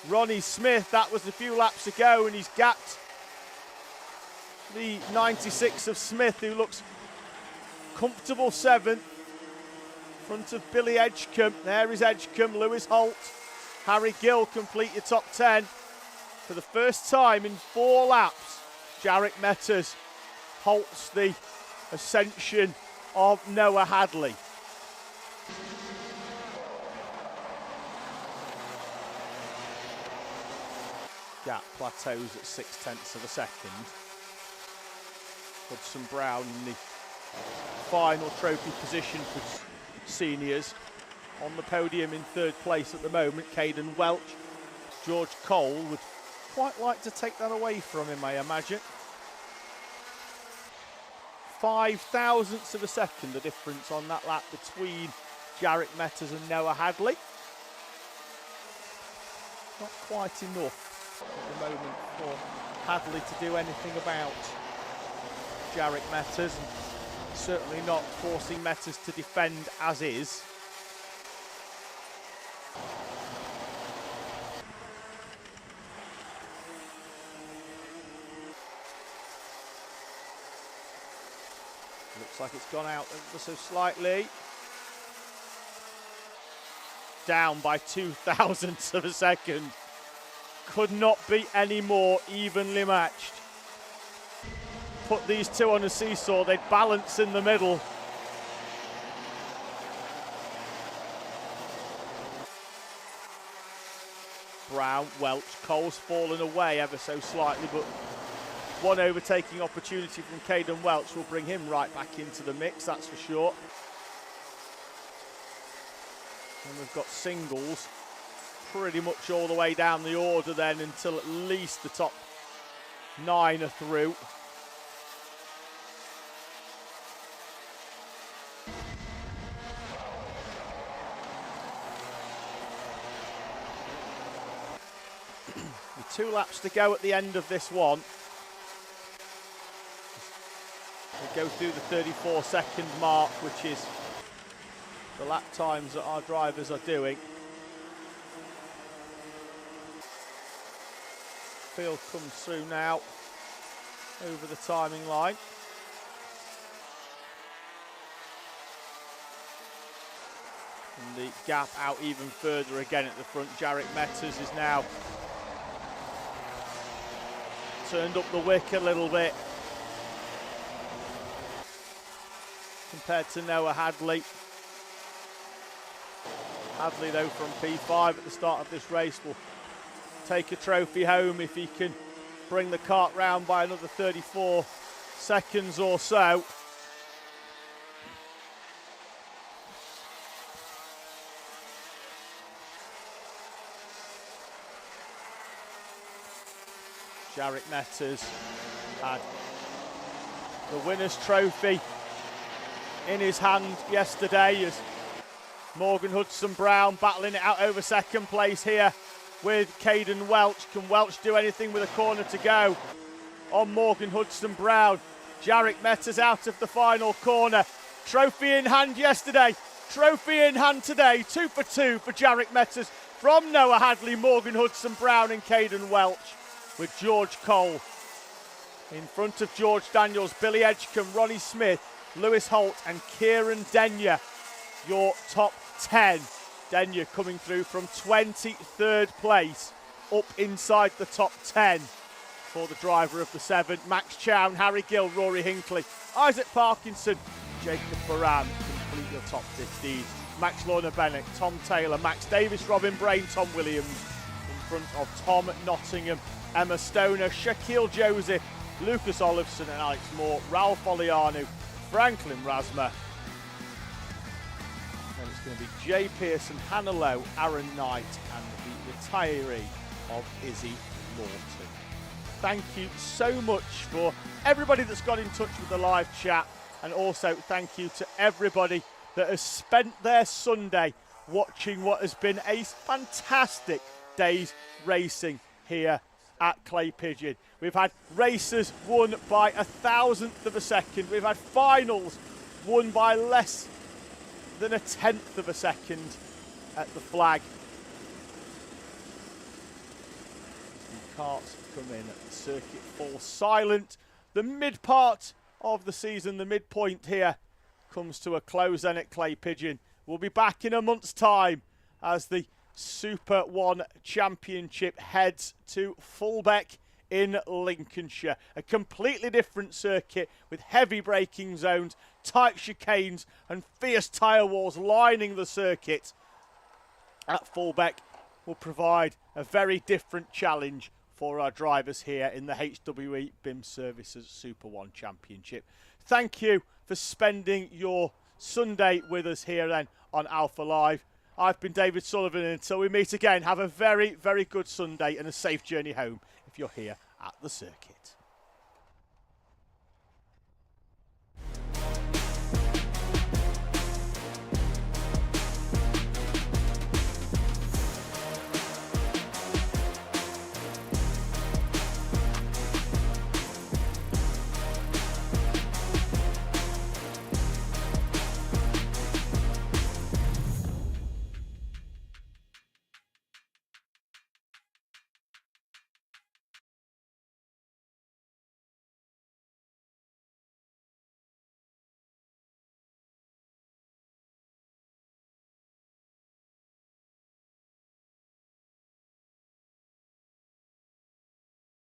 Ronnie Smith. That was a few laps ago, and he's gapped the 96 of Smith, who looks comfortable 7th. Front of Billy Edgecombe. There is Edgecombe, Lewis Holt, Harry Gill complete your top 10. For the first time in 4 laps, Jarek Metters halts the ascension of Noah Hadley. Gap plateaus at 6/10 of a second. Hudson-Brown in the final trophy position for seniors. On the podium in 3rd place at the moment, Caden Welch. George Cole would quite like to take that away from him, I imagine. 0.005 of a second the difference on that lap between Jarek Metters and Noah Hadley. Not quite enough at the moment for Hadley to do anything about Jarek Metters, and certainly not forcing Metters to defend as is. Looks like it's gone out ever so slightly. Down by 0.002 of a second. Could not be any more evenly matched. Put these two on a seesaw, they'd balance in the middle. Brown, Welch, Cole's fallen away ever so slightly, but one overtaking opportunity from Caden Welch will bring him right back into the mix, that's for sure. And we've got singles pretty much all the way down the order then until at least the top 9 are through. With 2 laps to go at the end of this one. We go through the 34-second mark, which is the lap times that our drivers are doing. Field comes through now over the timing line. And the gap out even further again at the front. Jarek Metters is now turned up the wick a little bit compared to Noah Hadley. Hadley though from P5 at the start of this race will take a trophy home if he can bring the cart round by another 34 seconds or so. Jarek Metters had the winner's trophy in his hand yesterday as Morgan Hudson-Brown battling it out over second place here with Caden Welch. Can Welch do anything with a corner to go on Morgan Hudson-Brown? Jarek Metters out of the final corner. Trophy in hand yesterday, trophy in hand today. 2 for 2 for Jarek Metters from Noah Hadley, Morgan Hudson-Brown and Caden Welch, with George Cole in front of George Daniels, Billy Edgecombe, Ronnie Smith, Lewis Holt and Kieran Denyer. Your top 10. Denyer coming through from 23rd place up inside the top 10 for the driver of the 7. Max Chown, Harry Gill, Rory Hinckley, Isaac Parkinson, Jacob Baran complete your top 15. Max Lorna Bennett, Tom Taylor, Max Davis, Robin Brain, Tom Williams in front of Tom Nottingham, Emma Stoner, Shaquille Joseph, Lucas Olofsson and Alex Moore, Ralph Olianu, Franklin Rasma. And it's going to be Jay Pearson, Hannah Lowe, Aaron Knight and the retiree of Izzy Lawton. Thank you so much for everybody that's got in touch with the live chat, and also thank you to everybody that has spent their Sunday watching what has been a fantastic day's racing here at Clay Pigeon. We've had races won by 1,000th of a second. We've had finals won by less than 1/10 of a second at the flag. The carts come in, the circuit falls silent. The mid part of the season, the midpoint here, comes to a close then at Clay Pigeon. We'll be back in a month's time as the SuperOne Championship heads to Fulbeck in Lincolnshire. A completely different circuit with heavy braking zones, tight chicanes and fierce tyre walls lining the circuit at Fulbeck will provide a very different challenge for our drivers here in the HWE BIM Services SuperOne Championship. Thank you for spending your Sunday with us here then on Alpha Live. I've been David Sullivan, and until we meet again, have a very, very good Sunday and a safe journey home if you're here at the circuit.